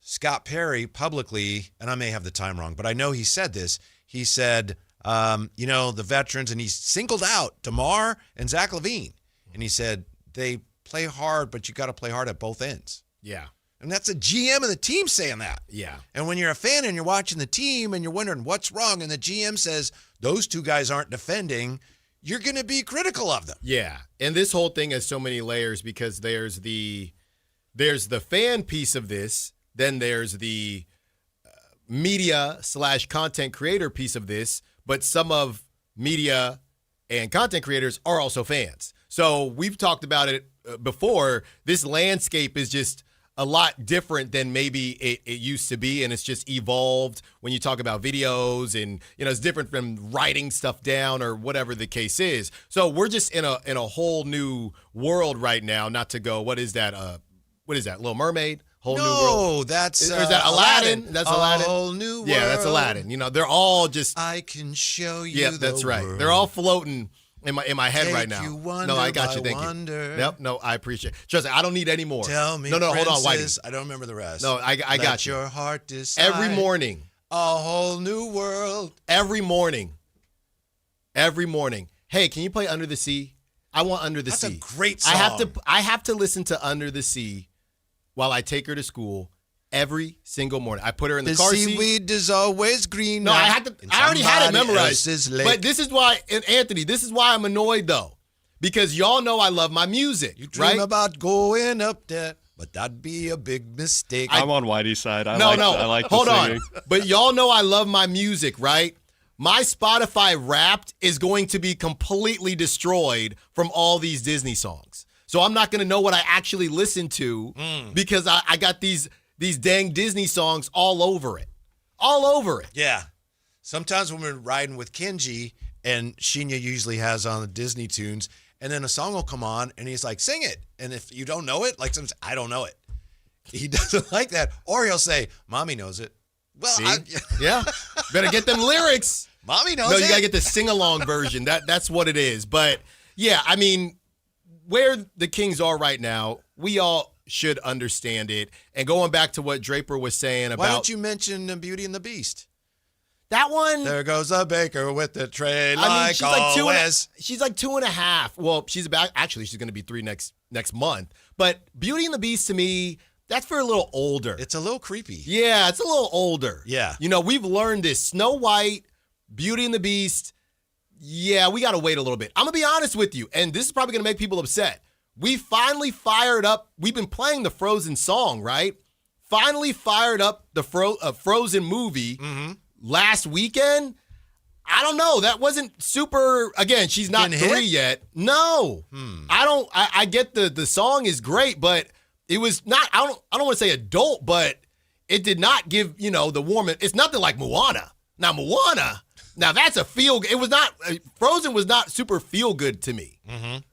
Scott Perry publicly, and I may have the time wrong, but I know he said this. He said, the veterans, and he singled out DeMar and Zach LaVine. And he said, they play hard, but you got to play hard at both ends. Yeah. And that's a GM of the team saying that. Yeah. And when you're a fan and you're watching the team and you're wondering what's wrong, and the GM says those two guys aren't defending, you're going to be critical of them. Yeah. And this whole thing has so many layers, because there's the fan piece of this, then there's the media/content creator piece of this, but some of media and content creators are also fans. So we've talked about it before. This landscape is just a lot different than maybe it used to be, and it's just evolved when you talk about videos, and it's different from writing stuff down or whatever the case is. So we're just in a whole new world right now. Not to go, what is that? Little Mermaid? Whole new world. That's is that Aladdin? That's Aladdin. A whole new world. Yeah, that's Aladdin. They're all just. I can show you. Yeah, that's right. World. They're all floating in my head Take right now. You wonder, no, I got you. Thank wonder. you. Yep. No, I appreciate it. Trust me, I don't need any more. Tell me, no, hold on, Whitey. I don't remember the rest. No, I got you. Let your heart decide. Every morning. A whole new world. Every morning. Hey, can you play Under the Sea? I want Under the Sea. That's a great song. I have to listen to Under the Sea while I take her to school every single morning. I put her in the car seat. The seaweed is always green. No, I already had it memorized. But this is why, and Anthony, this is why I'm annoyed though. because y'all know I love my music. You dream right? about going up there, but that'd be a big mistake. I'm on Whitey's side. I like Hold the on. singing. But y'all know I love my music, right? My Spotify Wrapped is going to be completely destroyed from all these Disney songs. So I'm not going to know what I actually listen to because I got these dang Disney songs all over it. All over it. Yeah. Sometimes when we're riding with Kenji, and Shinya usually has on the Disney tunes, and then a song will come on, and he's like, sing it. And if you don't know it, like sometimes I don't know it. He doesn't like that. Or he'll say, Mommy knows it. Well, yeah. Better get them lyrics. Mommy knows No, it. you got to get the sing-along version. That's what it is. But, yeah, I mean, where the Kings are right now, we all should understand it. And going back to what Draper was saying about... Why don't you mention Beauty and the Beast? That one... There goes a baker with the tray she's always. She's like 2.5. Well, she's about... Actually, she's going to be 3 next month. But Beauty and the Beast, to me... That's for a little older. It's a little creepy. Yeah, it's a little older. Yeah. You know, we've learned this. Snow White, Beauty and the Beast, yeah, we got to wait a little bit. I'm going to be honest with you, and this is probably going to make people upset. We finally fired up. We've been playing the Frozen song, right? Finally fired up the Frozen movie last weekend. I don't know. That wasn't super. Again, she's not 3 yet. No. I get the song is great, but it was not, I don't want to say adult, but it did not give, the warm. It's nothing like Moana. Now, Moana, that's a feel. It was not, Frozen was not super feel good to me. And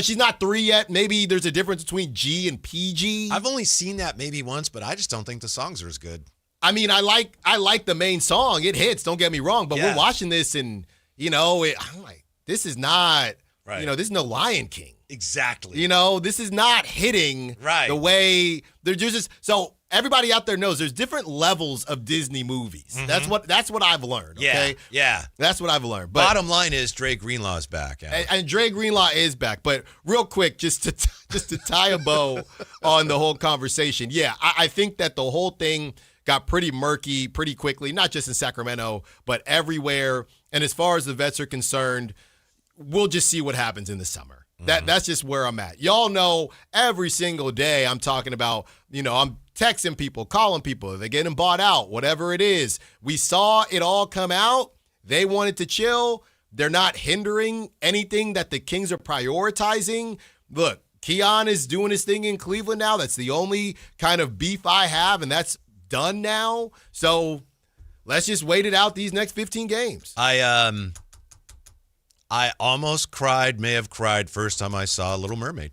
she's not 3 yet. Maybe there's a difference between G and PG. I've only seen that maybe once, but I just don't think the songs are as good. I mean, I like the main song. It hits, don't get me wrong, but we're watching this and, I'm like, this is not, this is no Lion King. Exactly. This is not hitting the way they're just so everybody out there knows there's different levels of Disney movies. That's what I've learned. Okay? Yeah. That's what I've learned. But bottom line is Dre Greenlaw is back. And Dre Greenlaw is back. But real quick, just to tie a bow on the whole conversation. Yeah, I think that the whole thing got pretty murky pretty quickly, not just in Sacramento, but everywhere. And as far as the vets are concerned, we'll just see what happens in the summer. That's just where I'm at. Y'all know every single day I'm talking about, I'm texting people, calling people. They're getting bought out, whatever it is. We saw it all come out. They wanted to chill. They're not hindering anything that the Kings are prioritizing. Look, Keon is doing his thing in Cleveland now. That's the only kind of beef I have, and that's done now. So let's just wait it out these next 15 games. I almost may have cried first time I saw Little Mermaid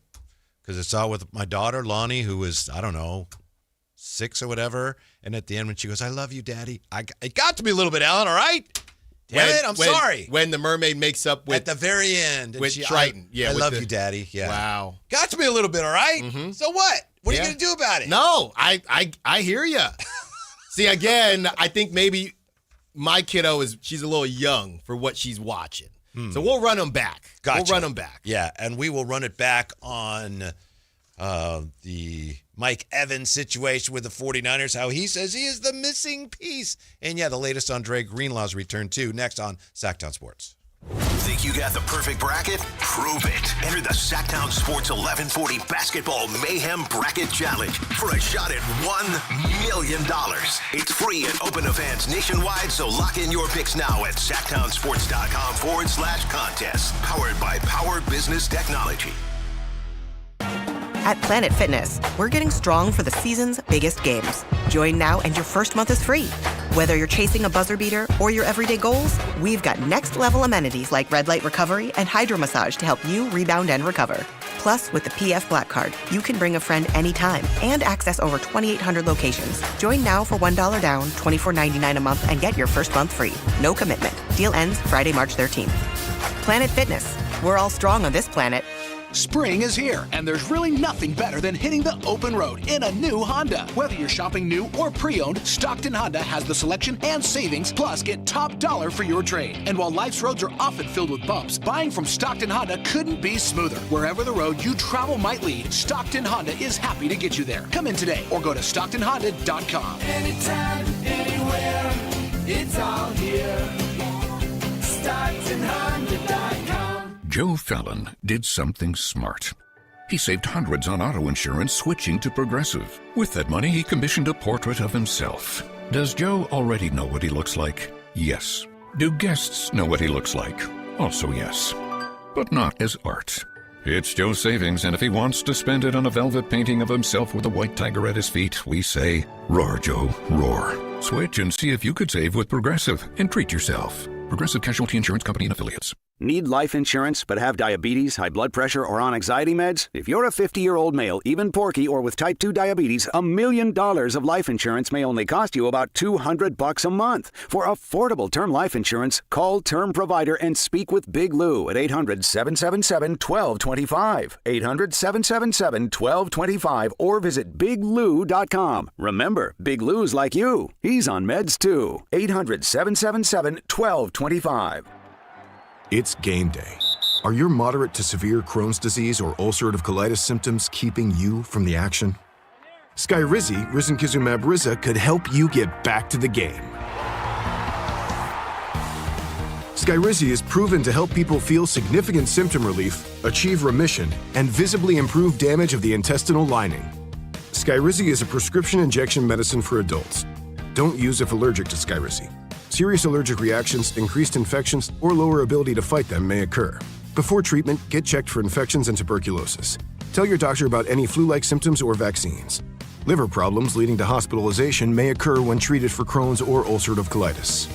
because I saw it with my daughter, Lonnie, who was, 6 or whatever. And at the end when she goes, I love you, Daddy. It got to me a little bit, Alan, all right? Damn it, I'm sorry. When the mermaid makes up with... At the very end. With Triton. I love you, Daddy. Yeah. Wow. Got to me a little bit, all right? So what? What are you going to do about it? No, I hear you. See, again, I think maybe my kiddo she's a little young for what she's watching. So we'll run them back. Gotcha. We'll run them back. Yeah, and we will run it back on the Mike Evans situation with the 49ers, how he says he is the missing piece. And, the latest on Dre Greenlaw's return, too, next on Sactown Sports. Think you got the perfect bracket? Prove it. Enter the Sactown Sports 1140 Basketball Mayhem Bracket Challenge for a shot at $1 million. It's free and open to fans nationwide, so lock in your picks now at SactownSports.com/contest. Powered by Power Business Technology. At Planet Fitness, we're getting strong for the season's biggest games. Join now and your first month is free. Whether you're chasing a buzzer beater or your everyday goals, we've got next-level amenities like red light recovery and hydro massage to help you rebound and recover. Plus, with the PF Black Card, you can bring a friend anytime and access over 2,800 locations. Join now for $1 down, $24.99 a month, and get your first month free. No commitment. Deal ends Friday, March 13th. Planet Fitness. We're all strong on this planet. Spring is here, and there's really nothing better than hitting the open road in a new Honda. Whether you're shopping new or pre-owned, Stockton Honda has the selection and savings, plus get top dollar for your trade. And while life's roads are often filled with bumps, buying from Stockton Honda couldn't be smoother. Wherever the road you travel might lead, Stockton Honda is happy to get you there. Come in today or go to StocktonHonda.com. Anytime, anywhere, it's all here. StocktonHonda.com. Joe Fallon did something smart. He saved hundreds on auto insurance switching to Progressive. With that money, he commissioned a portrait of himself. Does Joe already know what he looks like? Yes. Do guests know what he looks like? Also yes. But not as art. It's Joe's savings, and if he wants to spend it on a velvet painting of himself with a white tiger at his feet, we say, roar, Joe, roar. Switch and see if you could save with Progressive and treat yourself. Progressive Casualty Insurance Company and Affiliates. Need life insurance but have diabetes, high blood pressure, or on anxiety meds? If you're a 50-year-old male, even porky, or with type 2 diabetes, $1 million of life insurance may only cost you about $200 a month. For affordable term life insurance, call Term Provider and speak with Big Lou at 800-777-1225. 800-777-1225 or visit biglou.com. Remember, Big Lou's like you. He's on meds too. 800-777-1225. It's game day. Are your moderate to severe Crohn's disease or ulcerative colitis symptoms keeping you from the action? Skyrizi, risankizumab Riza, could help you get back to the game. Skyrizi is proven to help people feel significant symptom relief, achieve remission, and visibly improve damage of the intestinal lining. Skyrizi is a prescription injection medicine for adults. Don't use if allergic to Skyrizi. Serious allergic reactions, increased infections, or lower ability to fight them may occur. Before treatment, get checked for infections and tuberculosis. Tell your doctor about any flu-like symptoms or vaccines. Liver problems leading to hospitalization may occur when treated for Crohn's or ulcerative colitis.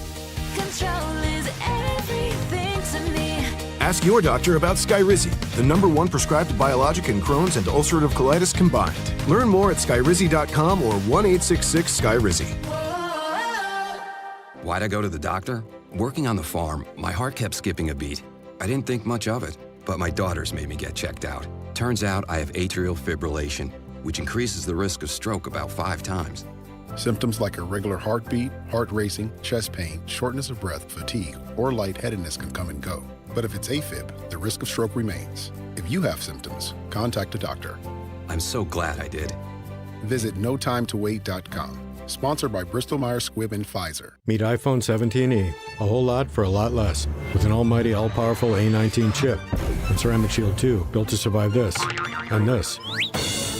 Control is everything to me. Ask your doctor about Skyrizi, the #1 prescribed biologic in Crohn's and ulcerative colitis combined. Learn more at skyrizi.com or 1-866-SKYRIZI. Why'd I go to the doctor? Working on the farm, my heart kept skipping a beat. I didn't think much of it, but my daughters made me get checked out. Turns out I have atrial fibrillation, which increases the risk of stroke about 5 times. Symptoms like irregular heartbeat, heart racing, chest pain, shortness of breath, fatigue, or lightheadedness can come and go. But if it's AFib, the risk of stroke remains. If you have symptoms, contact a doctor. I'm so glad I did. Visit notimetowait.com. Sponsored by Bristol-Myers Squibb and Pfizer. Meet iPhone 17e. A whole lot for a lot less. With an almighty, all-powerful A19 chip. And Ceramic Shield 2, built to survive this. And this.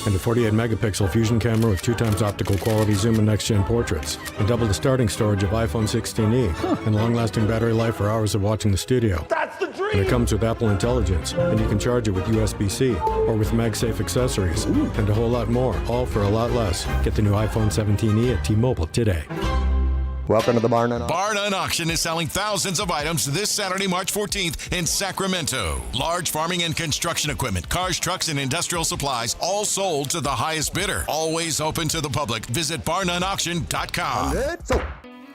And a 48-megapixel fusion camera with 2x optical quality zoom and next-gen portraits. And double the starting storage of iPhone 16e. And long-lasting battery life for hours of watching the studio. That's the dream! And it comes with Apple Intelligence. And you can charge it with USB-C. Or with MagSafe accessories. And a whole lot more. All for a lot less. Get the new iPhone 17e at T-Mobile today. Welcome to the Bar None Auction. Bar None Auction is selling thousands of items this Saturday, March 14th in Sacramento. Large farming and construction equipment, cars, trucks, and industrial supplies, all sold to the highest bidder. Always open to the public. Visit barnoneauction.com.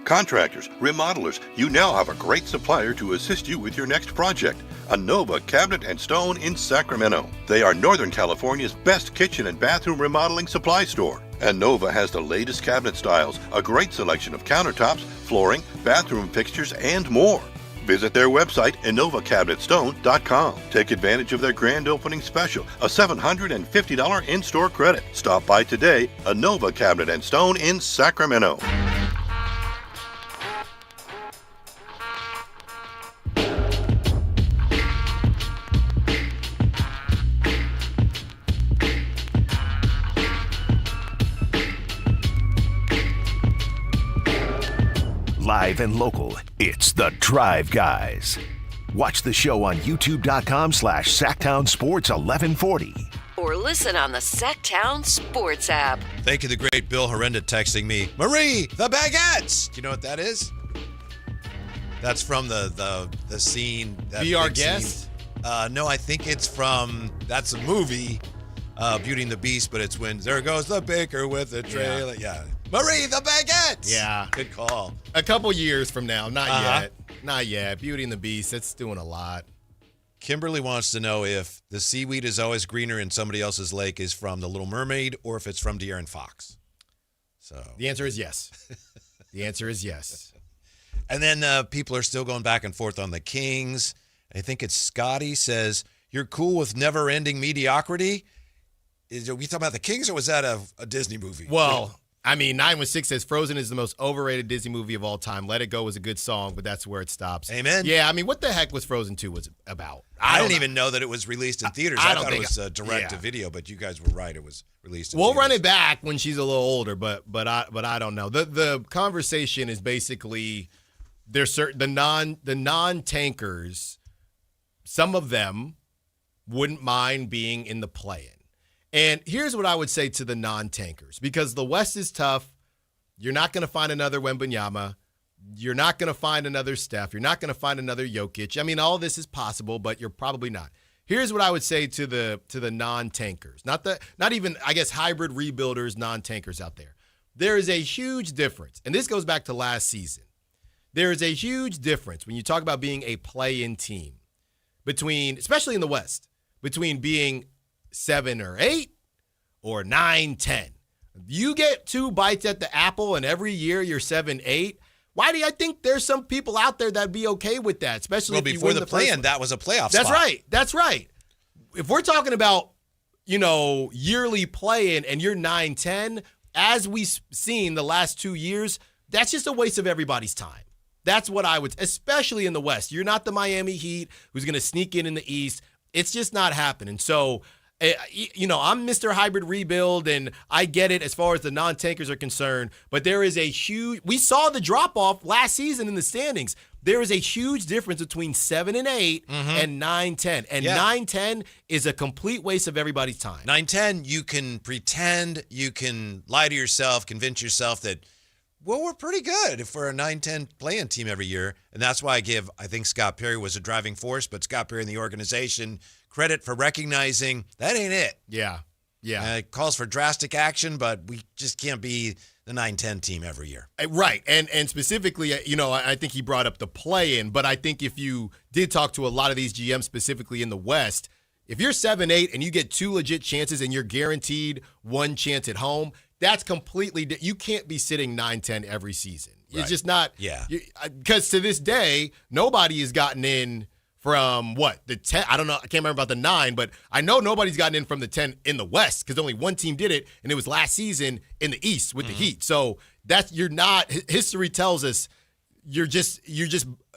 Contractors, remodelers, you now have a great supplier to assist you with your next project. Anova Cabinet and Stone in Sacramento. They are Northern California's best kitchen and bathroom remodeling supply store. Anova has the latest cabinet styles, a great selection of countertops, flooring, bathroom fixtures, and more. Visit their website, InnovaCabinetStone.com. Take advantage of their grand opening special, a $750 in-store credit. Stop by today, Anova Cabinet and Stone in Sacramento. Live and local, it's The Drive Guys. Watch the show on youtube.com/Sactown Sports 1140. Or listen on the Sactown Sports app. Thank you, the great Bill Horrenda, texting me, Marie, the baguettes. Do you know what that is? That's from the scene. That Be Our big Guest? Scene. No, I think it's from, that's a movie, Beauty and the Beast, but it's when there goes the baker with the tray. Yeah. Marie, the baguettes! Yeah. Good call. A couple years from now. Not yet. Not yet. Beauty and the Beast, it's doing a lot. Kimberly wants to know if the seaweed is always greener in somebody else's lake is from The Little Mermaid or if it's from De'Aaron Fox. So the answer is yes. The answer is yes. And then people are still going back and forth on the Kings. I think it's Scotty says, you're cool with never-ending mediocrity? Are we talking about the Kings or was that a Disney movie? Well, I mean, 916 says Frozen is the most overrated Disney movie of all time. Let It Go was a good song, but that's where it stops. Amen. Yeah, I mean, what the heck was Frozen 2 was about? I didn't even know that it was released in theaters. I thought it was direct to video, but you guys were right. It was released in We'll theaters. run it back when she's a little older, but I don't know. The conversation is basically there's the non-tankers, some of them wouldn't mind being in the play-in. And here's what I would say to the non-tankers, because the West is tough. You're not going to find another Wembanyama. You're not going to find another Steph. You're not going to find another Jokic. I mean, all this is possible, but you're probably not. Here's what I would say to the non-tankers, not even, I guess, hybrid rebuilders, non-tankers out there. There is a huge difference, and this goes back to last season. There is a huge difference when you talk about being a play-in team between, especially in the West, between being 7 or 8 or 9, 10. You get 2 bites at the apple and every year you're 7, 8. Why do I think there's some people out there that'd be okay with that, especially if you before win the play-in, that was a playoff That's spot. right. That's right. If we're talking about, yearly play-in and you're 9, 10, as we've seen the last 2 years, that's just a waste of everybody's time. That's what I would, especially in the West. You're not the Miami Heat who's going to sneak in the East. It's just not happening. So, I'm Mr. Hybrid Rebuild, and I get it as far as the non-tankers are concerned, but there is a huge – we saw the drop-off last season in the standings. There is a huge difference between 7 and 8 and 9, 10. And 9, 10 is a complete waste of everybody's time. 9, 10, you can pretend, you can lie to yourself, convince yourself that, well, we're pretty good if we're a 9-10 play-in team every year. And that's why I think Scott Perry was a driving force, but Scott Perry and the organization – credit for recognizing that ain't it. Yeah. It calls for drastic action, but we just can't be the 9-10 team every year. Right. And specifically, I think he brought up the play-in, but I think if you did talk to a lot of these GMs specifically in the West, if you're 7-8 and you get 2 legit chances and you're guaranteed 1 chance at home, that's completely – you can't be sitting 9-10 every season. It's Right. just not – Yeah. Because to this day, nobody has gotten in – from the 10, I don't know, I can't remember about the 9, but I know nobody's gotten in from the 10 in the West because only one team did it, and it was last season in the East with the Heat. So history tells us you're just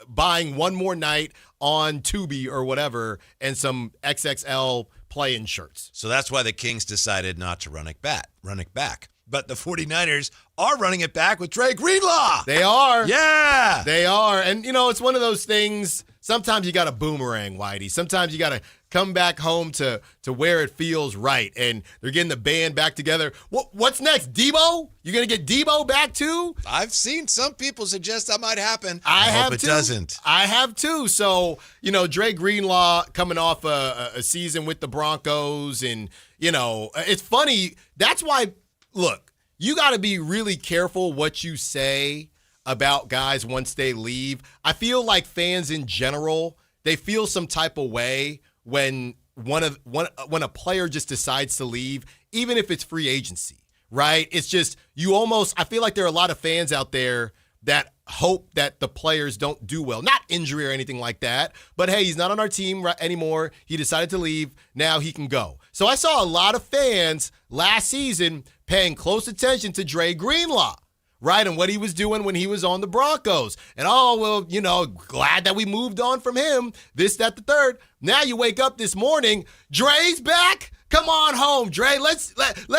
buying one more night on Tubi or whatever and some XXL play-in shirts. So that's why the Kings decided not to run it back. But the 49ers are running it back with Dre Greenlaw. They are. Yeah. They are. And, it's one of those things, sometimes you got to boomerang, Whitey. Sometimes you got to come back home to where it feels right. And they're getting the band back together. What's next, Debo? You going to get Debo back too? I've seen some people suggest that might happen. I hope it doesn't. I have too. So, Dre Greenlaw coming off a season with the Broncos. And, it's funny. That's why, look, you got to be really careful what you say about guys once they leave. I feel like fans in general, they feel some type of way when when a player just decides to leave, even if it's free agency, right? It's just I feel like there are a lot of fans out there that hope that the players don't do well. Not injury or anything like that, but hey, he's not on our team anymore. He decided to leave. Now he can go. So I saw a lot of fans last season paying close attention to Dre Greenlaw, right, and what he was doing when he was on the Broncos. And, glad that we moved on from him, this, that, the third. Now you wake up this morning, Dre's back? Come on home, Dre. Let's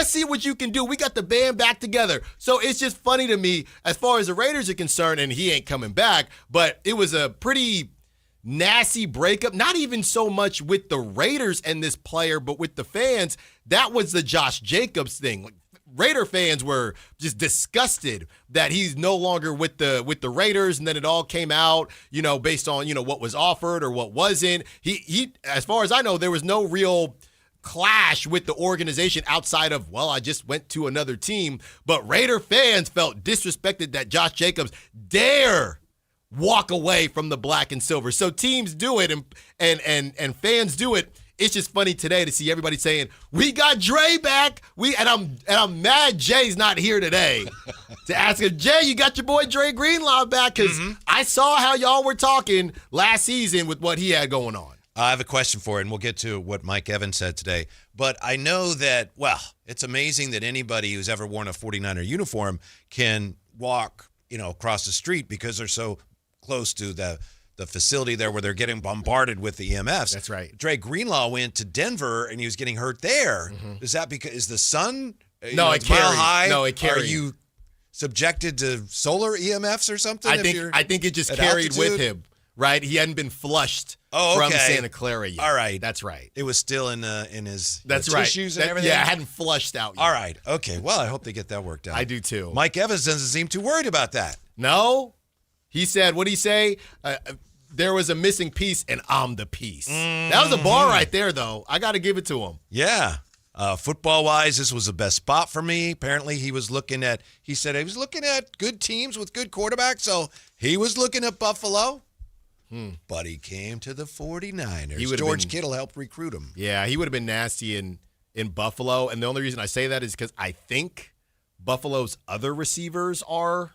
see what you can do. We got the band back together. So it's just funny to me as far as the Raiders are concerned, and he ain't coming back, but it was a pretty nasty breakup, not even so much with the Raiders and this player, but with the fans. That was the Josh Jacobs thing. Raider fans were just disgusted that he's no longer with the Raiders, and then it all came out, based on, what was offered or what wasn't. He as far as I know, there was no real clash with the organization outside of, I just went to another team. But Raider fans felt disrespected that Josh Jacobs dare walk away from the black and silver. So teams do it and fans do it. It's just funny today to see everybody saying, we got Dre back. And I'm mad Jay's not here today to ask him, Jay, you got your boy Dre Greenlaw back? Because I saw how y'all were talking last season with what he had going on. I have a question for you, and we'll get to what Mike Evans said today. But I know that, it's amazing that anybody who's ever worn a 49er uniform can walk, across the street because they're so close to the facility there where they're getting bombarded with the EMFs. That's right. Dre Greenlaw went to Denver, and he was getting hurt there. Mm-hmm. Is that because is the sun it mile high? No, it carried. Are you subjected to solar EMFs or something? I think it just carried with him, right? He hadn't been flushed from Santa Clara yet. All right. That's right. It was still in his tissues and everything? Yeah, it hadn't flushed out yet. All right. Okay. Well, I hope they get that worked out. I do too. Mike Evans doesn't seem too worried about that. No. He said, what'd he say? There was a missing piece, and I'm the piece. That was a bar right there, though. I got to give it to him. Yeah. Football-wise, this was the best spot for me. Apparently, he said he was looking at good teams with good quarterbacks, so he was looking at Buffalo. But he came to the 49ers. George Kittle helped recruit him. Yeah, he would have been nasty in Buffalo, and the only reason I say that is because I think Buffalo's other receivers are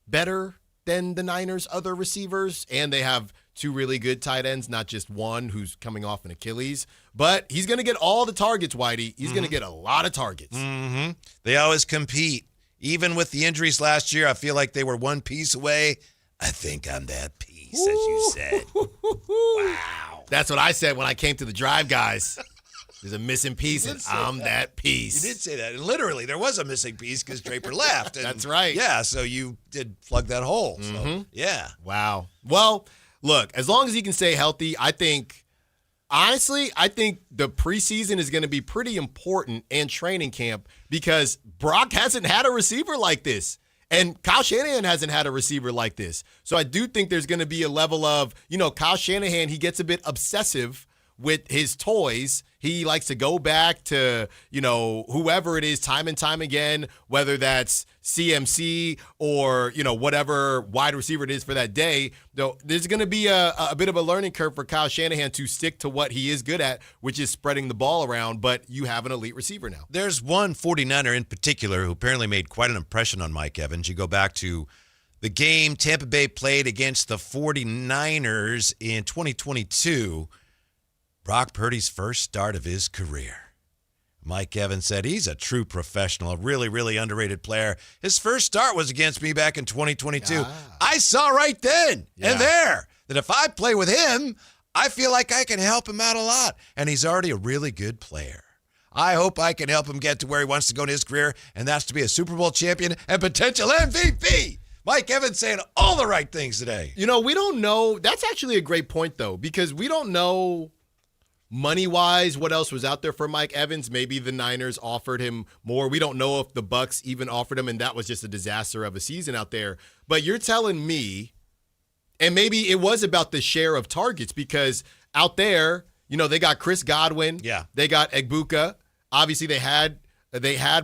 better than the Niners' other receivers, and they have two really good tight ends, not just one who's coming off an Achilles. But he's going to get all the targets, Whitey. He's going to get a lot of targets. Mm-hmm. They always compete. Even with the injuries last year, I feel like they were one piece away. I think I'm that piece, as you said. Wow. That's what I said when I came to the drive, guys. There's a missing piece, and I'm that piece. You did say that. And literally, there was a missing piece because Draper left. And that's right. Yeah, so you did plug that hole. So, yeah. Wow. Well, look, as long as he can stay healthy, I think the preseason is going to be pretty important and training camp because Brock hasn't had a receiver like this. And Kyle Shanahan hasn't had a receiver like this. So I do think there's going to be a level of, Kyle Shanahan, he gets a bit obsessive with his toys. He likes to go back to, whoever it is time and time again, whether that's CMC or, whatever wide receiver it is for that day. Though there's going to be a bit of a learning curve for Kyle Shanahan to stick to what he is good at, which is spreading the ball around, but you have an elite receiver now. There's one 49er in particular who apparently made quite an impression on Mike Evans. You go back to the game Tampa Bay played against the 49ers in 2022. Brock Purdy's first start of his career. Mike Evans said he's a true professional, a really, really underrated player. His first start was against me back in 2022. I saw right then and there that if I play with him, I feel like I can help him out a lot. And he's already a really good player. I hope I can help him get to where he wants to go in his career, and that's to be a Super Bowl champion and potential MVP. Mike Evans saying all the right things today. We don't know. That's actually a great point, though, because we don't know money-wise, what else was out there for Mike Evans? Maybe the Niners offered him more. We don't know if the Bucs even offered him, and that was just a disaster of a season out there. But you're telling me, and maybe it was about the share of targets, because out there, they got Chris Godwin. Yeah. They got Egbuka. Obviously, they had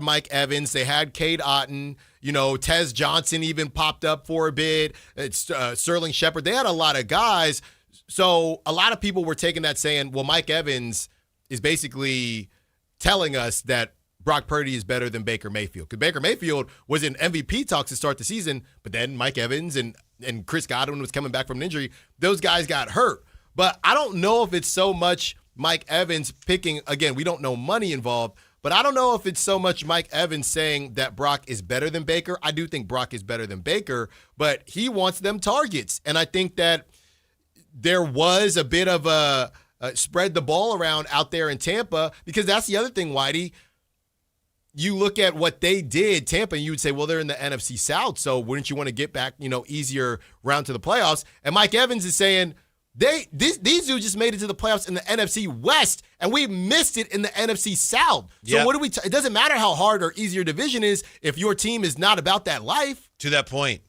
Mike Evans. They had Cade Otton. Tez Johnson even popped up for a bit. It's Sterling Shepard. They had a lot of guys. So a lot of people were taking that saying, well, Mike Evans is basically telling us that Brock Purdy is better than Baker Mayfield. Because Baker Mayfield was in MVP talks to start the season, but then Mike Evans and Chris Godwin was coming back from an injury. Those guys got hurt. But I don't know if it's so much Mike Evans picking, again, we don't know money involved, but I don't know if it's so much Mike Evans saying that Brock is better than Baker. I do think Brock is better than Baker, but he wants them targets. And I think that there was a bit of a spread the ball around out there in Tampa, because that's the other thing, Whitey. You look at what they did, Tampa, and you would say, well, they're in the NFC South, so wouldn't you want to get back, easier round to the playoffs? And Mike Evans is saying, these dudes just made it to the playoffs in the NFC West, and we missed it in the NFC South. So what do it doesn't matter how hard or easy your division is if your team is not about that life. To that point,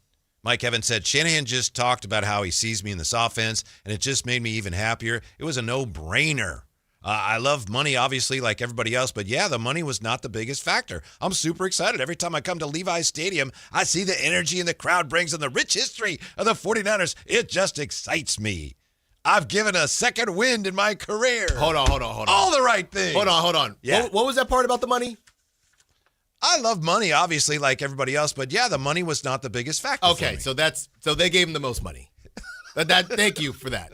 Mike Evans said, Shanahan just talked about how he sees me in this offense, and it just made me even happier. It was a no-brainer. I love money, obviously, like everybody else, but the money was not the biggest factor. I'm super excited. Every time I come to Levi's Stadium, I see the energy and the crowd brings and the rich history of the 49ers. It just excites me. I've given a second wind in my career. Hold on. All the right things. Hold on. Yeah. What was that part about the money? I love money, obviously, like everybody else, but the money was not the biggest factor. Okay, so they gave him the most money. Thank you for that.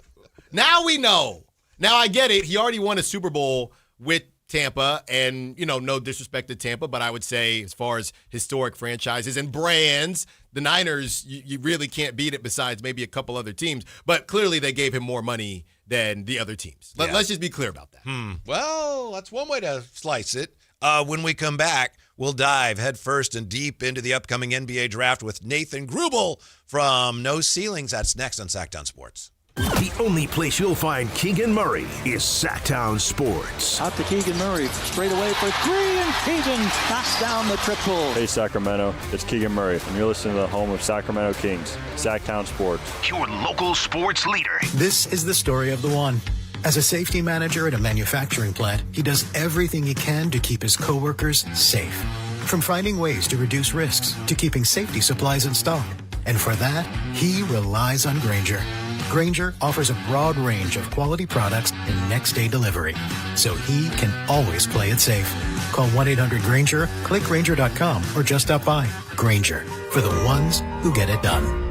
Now we know Now, I get it. He already won a Super Bowl with Tampa, and, no disrespect to Tampa, but I would say as far as historic franchises and brands, the Niners, you really can't beat it besides maybe a couple other teams. But clearly they gave him more money than the other teams. Let's just be clear about that. Well, that's one way to slice it. When we come back, we'll dive headfirst and deep into the upcoming NBA draft with Nathan Grubel from No Ceilings. That's next on Sactown Sports. The only place you'll find Keegan Murray is Sactown Sports. Out to Keegan Murray, straight away for three, and Keegan knocks down the triple. Hey Sacramento, it's Keegan Murray, and you're listening to the home of Sacramento Kings, Sactown Sports. Your local sports leader. This is the story of the one. As a safety manager at a manufacturing plant, he does everything he can to keep his coworkers safe. From finding ways to reduce risks to keeping safety supplies in stock. And for that, he relies on Grainger. Grainger offers a broad range of quality products and next-day delivery, so he can always play it safe. Call 1-800-GRAINGER, click Grainger.com, or just stop by. Grainger, for the ones who get it done.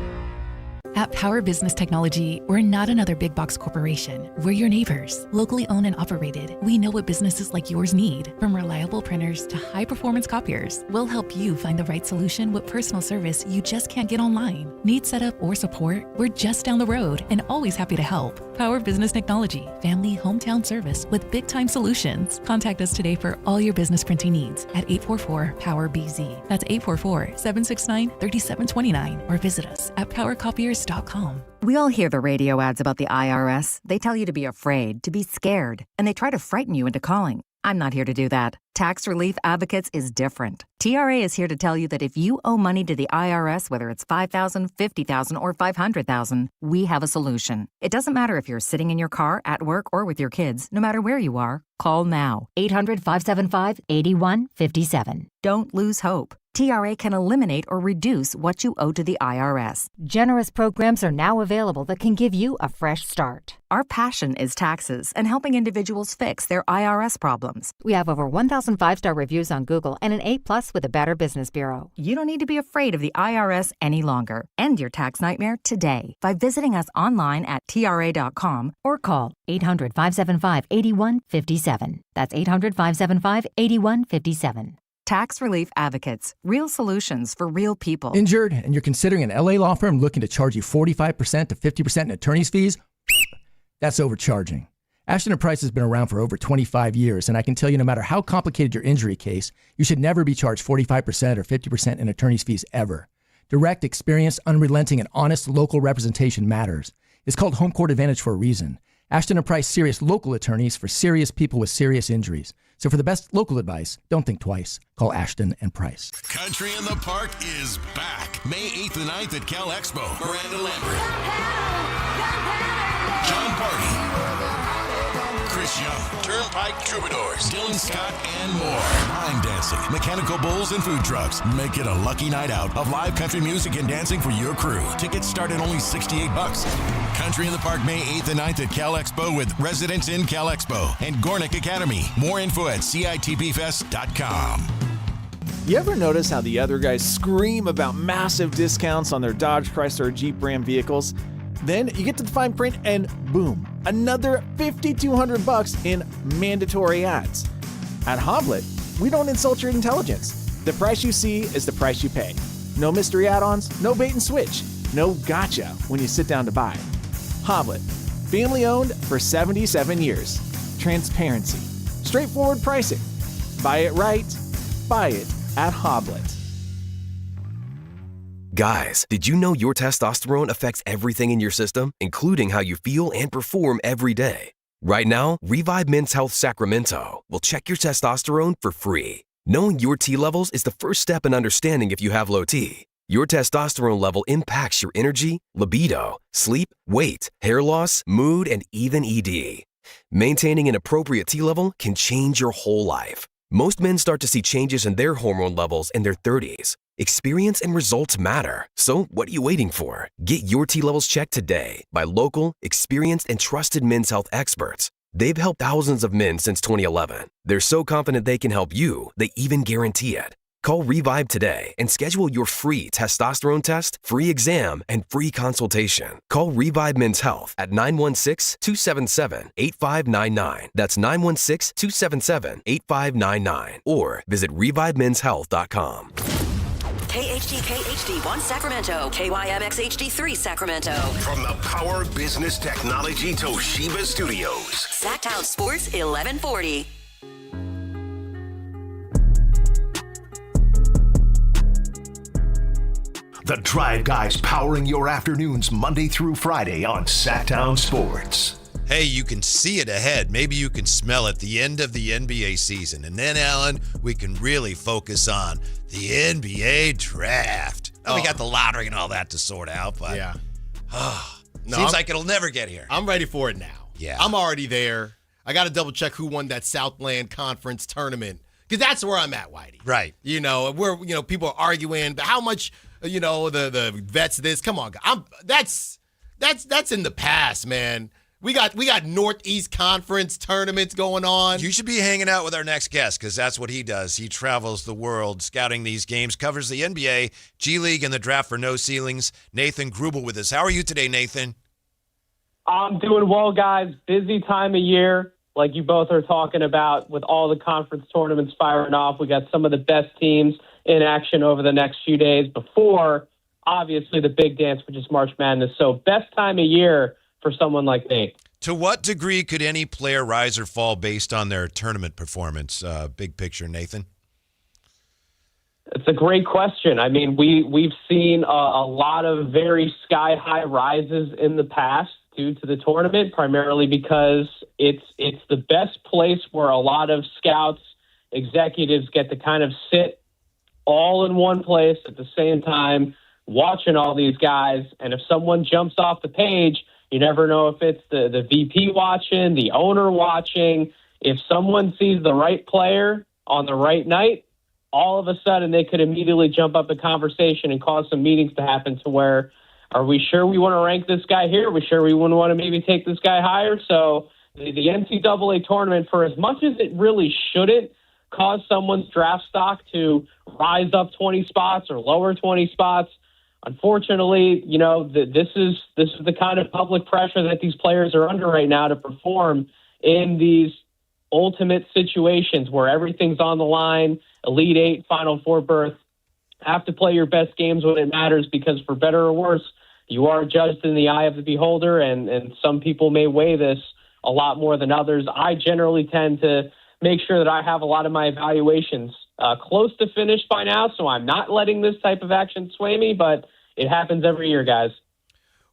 At Power Business Technology, we're not another big box corporation. We're your neighbors, locally owned and operated. We know what businesses like yours need, from reliable printers to high-performance copiers. We'll help you find the right solution with personal service you just can't get online. Need setup or support? We're just down the road and always happy to help. Power Business Technology, family hometown service with big-time solutions. Contact us today for all your business printing needs at 844-POWER-BZ. That's 844-769-3729, or visit us at powercopiers.com. We all hear the radio ads about the IRS. They tell you to be afraid, to be scared, and they try to frighten you into calling. I'm not here to do that. Tax Relief Advocates is different. TRA is here to tell you that if you owe money to the IRS, whether it's $5,000, $50,000, or $500,000, we have a solution. It doesn't matter if you're sitting in your car, at work, or with your kids. No matter where you are, call now. 800-575-8157. Don't lose hope. TRA can eliminate or reduce what you owe to the IRS. Generous programs are now available that can give you a fresh start. Our passion is taxes and helping individuals fix their IRS problems. We have over 1,000 5-star reviews on Google and an A+ with the Better Business Bureau. You don't need to be afraid of the IRS any longer. End your tax nightmare today by visiting us online at TRA.com or call 800-575-8157. That's 800-575-8157. Tax Relief Advocates. Real solutions for real people. Injured and you're considering an LA law firm looking to charge you 45% to 50% in attorney's fees? That's overcharging. Ashton & Price has been around for over 25 years, and I can tell you no matter how complicated your injury case, you should never be charged 45% or 50% in attorney's fees ever. Direct, experienced, unrelenting, and honest local representation matters. It's called Home Court Advantage for a reason. Ashton & Price serious local attorneys for serious people with serious injuries. So for the best local advice, don't think twice. Call Ashton & Price. Country in the Park is back. May 8th and 9th at Cal Expo. Miranda Lambert. John Party. Chris Young. Turnpike Troubadours. Dylan Scott and more. Line dancing, mechanical bulls, and food trucks. Make it a lucky night out of live country music and dancing for your crew. Tickets start at only $68. Country in the Park, May 8th and 9th at Cal Expo with Residents in Cal Expo and Gornick Academy. More info at CITBfest.com. You ever notice how the other guys scream about massive discounts on their Dodge, Chrysler, or Jeep Ram vehicles? Then you get to the fine print and boom, another $5,200 in mandatory ads. At Hoblet, we don't insult your intelligence. The price you see is the price you pay. No mystery add-ons, no bait and switch, no gotcha when you sit down to buy. Hoblet, family owned for 77 years. Transparency, straightforward pricing. Buy it right, buy it at Hoblet. Guys, did you know your testosterone affects everything in your system, including how you feel and perform every day? Right now, Revive Men's Health Sacramento will check your testosterone for free. Knowing your T levels is the first step in understanding if you have low T. Your testosterone level impacts your energy, libido, sleep, weight, hair loss, mood, and even ED. Maintaining an appropriate T level can change your whole life. Most men start to see changes in their hormone levels in their 30s. Experience and results matter. So what are you waiting for? Get your T levels checked today by local, experienced, and trusted men's health experts. They've helped thousands of men since 2011. They're so confident they can help you, they even guarantee it. Call Revive today and schedule your free testosterone test, free exam, and free consultation. Call Revive Men's Health at 916-277-8599. That's 916-277-8599. Or visit ReviveMen'sHealth.com. KHD1 Sacramento, KYMX HD3 Sacramento. From the Power Business Technology Toshiba Studios. Sactown Sports 1140. The Drive Guys powering your afternoons Monday through Friday on Sactown Sports. Hey, you can see it ahead. Maybe you can smell it, the end of the NBA season. And then, Alan, we can really focus on the NBA draft. Oh, we got the lottery and all that to sort out, but yeah. Seems like it'll never get here. I'm ready for it now. Yeah. I'm already there. I got to double check who won that Southland Conference tournament, because that's where I'm at, Whitey. Right. People are arguing about how much, the vets this. Come on, that's in the past, man. We got Northeast Conference tournaments going on. You should be hanging out with our next guest, because that's what he does. He travels the world scouting these games, covers the NBA, G League, and the draft for No Ceilings. Nathan Grubel with us. How are you today, Nathan? I'm doing well, guys. Busy time of year, like you both are talking about, with all the conference tournaments firing off. We got some of the best teams in action over the next few days before, obviously, the big dance, which is March Madness. So best time of year for someone like me. To what degree could any player rise or fall based on their tournament performance? Big picture, Nathan. It's a great question. I mean, we've seen a lot of very sky-high rises in the past due to the tournament, primarily because it's the best place where a lot of scouts, executives get to kind of sit all in one place at the same time, watching all these guys. And if someone jumps off the page, you never know if it's the VP watching, the owner watching. If someone sees the right player on the right night, all of a sudden they could immediately jump up the conversation and cause some meetings to happen to where, are we sure we want to rank this guy here? Are we sure we wouldn't want to maybe take this guy higher? So the NCAA tournament, for as much as it really shouldn't cause someone's draft stock to rise up 20 spots or lower 20 spots, unfortunately, this is the kind of public pressure that these players are under right now to perform in these ultimate situations where everything's on the line, Elite Eight, Final Four berth. Have to play your best games when it matters, because for better or worse, you are judged in the eye of the beholder, and some people may weigh this a lot more than others. I generally tend to make sure that I have a lot of my evaluations close to finished by now, so I'm not letting this type of action sway me, but it happens every year, guys.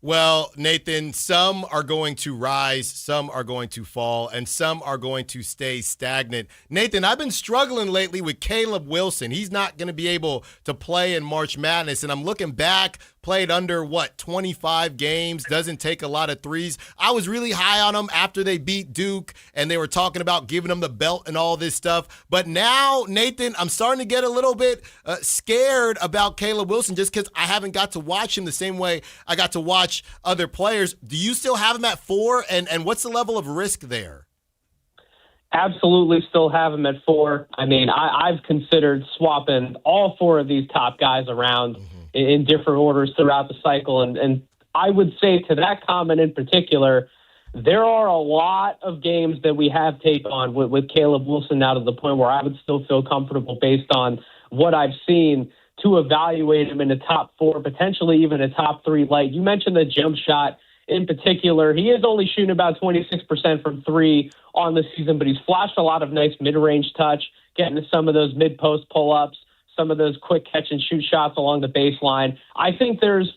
Well, Nathan, some are going to rise, some are going to fall, and some are going to stay stagnant. Nathan, I've been struggling lately with Caleb Wilson. He's not going to be able to play in March Madness, and I'm looking back, played under, 25 games, doesn't take a lot of threes. I was really high on him after they beat Duke, and they were talking about giving him the belt and all this stuff. But now, Nathan, I'm starting to get a little bit scared about Caleb Wilson, just because I haven't got to watch him the same way I got to watch other players. Do you still have him at 4, and what's the level of risk there? Absolutely still have him at 4. I mean, I've considered swapping all 4 of these top guys around in different orders throughout the cycle. And I would say to that comment in particular, there are a lot of games that we have tape on with Caleb Wilson now, to the point where I would still feel comfortable based on what I've seen to evaluate him in the top 4, potentially even a top 3 light. You mentioned the jump shot in particular. He is only shooting about 26% from 3 on the season, but he's flashed a lot of nice mid-range touch, getting to some of those mid-post pull-ups, some of those quick catch-and-shoot shots along the baseline. I think there's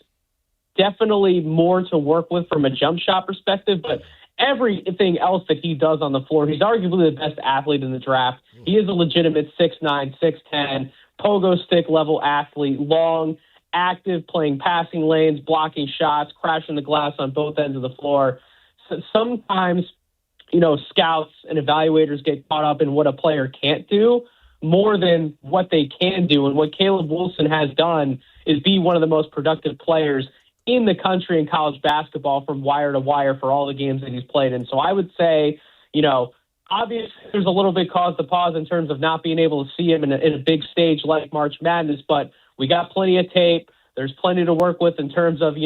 definitely more to work with from a jump shot perspective, but everything else that he does on the floor, he's arguably the best athlete in the draft. He is a legitimate 6'9", 6'10", pogo stick level athlete, long, active, playing passing lanes, blocking shots, crashing the glass on both ends of the floor. So sometimes, scouts and evaluators get caught up in what a player can't do more than what they can do. And what Caleb Wilson has done is be one of the most productive players in the country in college basketball from wire to wire for all the games that he's played in. So I would say, obviously there's a little bit cause to pause in terms of not being able to see him in a big stage like March Madness, but we got plenty of tape. There's plenty to work with in terms of,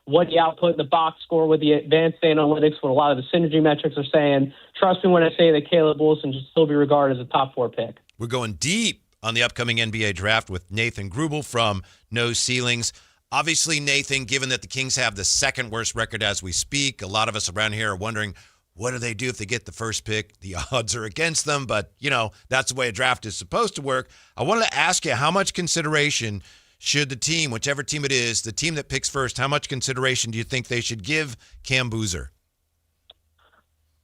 what he output in the box score with the advanced analytics, what a lot of the synergy metrics are saying. Trust me when I say that Caleb Wilson should still be regarded as a top 4 pick. We're going deep on the upcoming NBA draft with Nathan Grubel from No Ceilings. Obviously, Nathan, given that the Kings have the second worst record as we speak, a lot of us around here are wondering, what do they do if they get the first pick? The odds are against them, but, that's the way a draft is supposed to work. I wanted to ask you, how much consideration should the team, whichever team it is, the team that picks first, how much consideration do you think they should give Cam Boozer?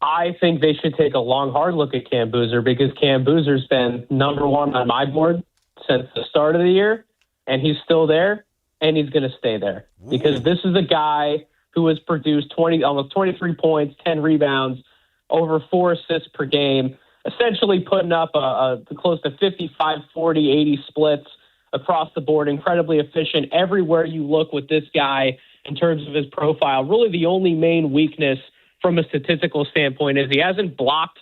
I think they should take a long, hard look at Cam Boozer because Cam Boozer's been number 1 on my board since the start of the year, and he's still there, and he's going to stay there. Ooh. Because this is a guy who has produced almost 23 points, 10 rebounds, over 4 assists per game, essentially putting up close to 55, 40, 80 splits across the board, incredibly efficient everywhere you look with this guy in terms of his profile. Really the only main weakness from a statistical standpoint is he hasn't blocked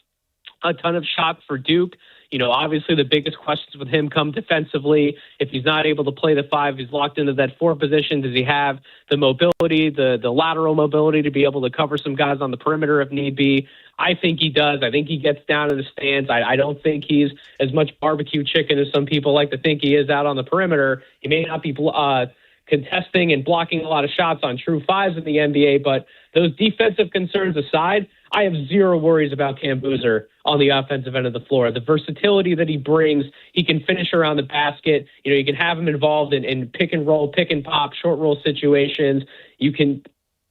a ton of shots for Duke. Obviously the biggest questions with him come defensively. If he's not able to play the 5, he's locked into that 4 position. Does he have the mobility, the lateral mobility to be able to cover some guys on the perimeter if need be? I think he does. I think he gets down to the stands. I don't think he's as much barbecue chicken as some people like to think he is out on the perimeter. He may not be contesting and blocking a lot of shots on true 5s in the NBA, but those defensive concerns aside, I have zero worries about Cam Boozer on the offensive end of the floor. The versatility that he brings, he can finish around the basket. You can have him involved in pick and roll, pick and pop, short roll situations. You can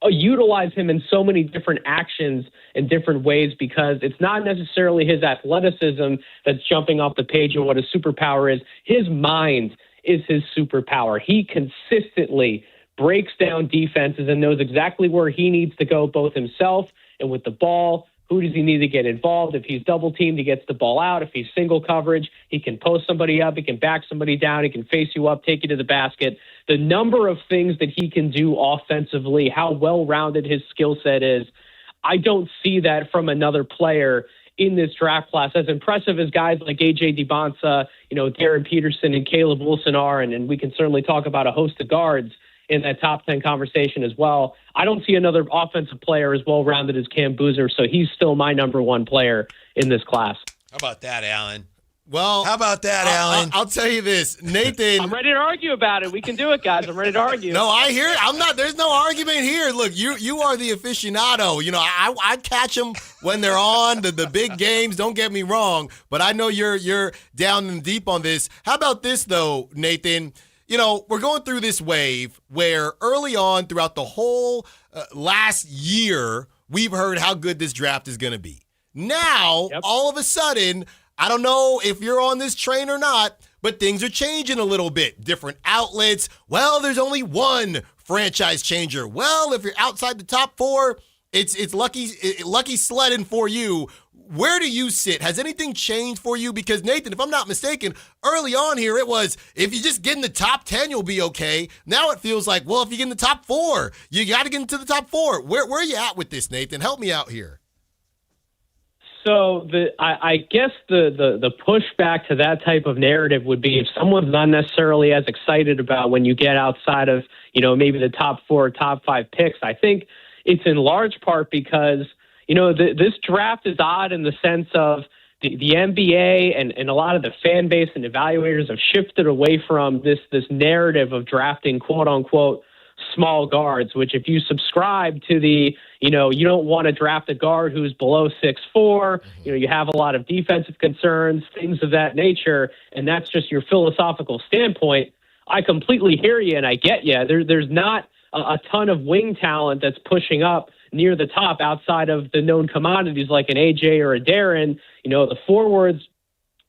utilize him in so many different actions in different ways because it's not necessarily his athleticism that's jumping off the page of what his superpower is. His mind is his superpower. He consistently breaks down defenses and knows exactly where he needs to go, both himself and with the ball. Who does he need to get involved? If he's double teamed, he gets the ball out. If he's single coverage, he can post somebody up. He can back somebody down. He can face you up, take you to the basket. The number of things that he can do offensively, how well-rounded his skill set is, I don't see that from another player in this draft class. As impressive as guys like A.J. DeBonsa, Darren Peterson and Caleb Wilson are, and we can certainly talk about a host of guards in that top 10 conversation as well. I don't see another offensive player as well-rounded as Cam Boozer, so he's still my number 1 player in this class. How about that, Alan? Well, how about that, Alan? I'll tell you this, Nathan. I'm ready to argue about it. We can do it, guys. I'm ready to argue. No, I hear it. I'm not. There's no argument here. Look, you are the aficionado. I catch them when they're on the big games. Don't get me wrong, but I know you're down and deep on this. How about this though, Nathan? We're going through this wave where early on throughout the whole last year, we've heard how good this draft is going to be. Now, all of a sudden, I don't know if you're on this train or not, but things are changing a little bit. Different outlets. Well, there's only one franchise changer. Well, if you're outside the top 4, it's lucky sledding for you. Where do you sit? Has anything changed for you? Because, Nathan, if I'm not mistaken, early on here it was, if you just get in the top 10, you'll be okay. Now it feels like, well, if you get in the top 4, you got to get into the top 4. Where are you at with this, Nathan? Help me out here. So I guess the pushback to that type of narrative would be if someone's not necessarily as excited about when you get outside of, maybe the top 4 or top 5 picks. I think it's in large part because this draft is odd in the sense of the NBA and a lot of the fan base and evaluators have shifted away from this narrative of drafting quote unquote small guards, which if you subscribe to the, you don't want to draft a guard who's below 6'4", you have a lot of defensive concerns, things of that nature, and that's just your philosophical standpoint. I completely hear you and I get you. There's not a ton of wing talent that's pushing up near the top outside of the known commodities like an AJ or a Darren. The forwards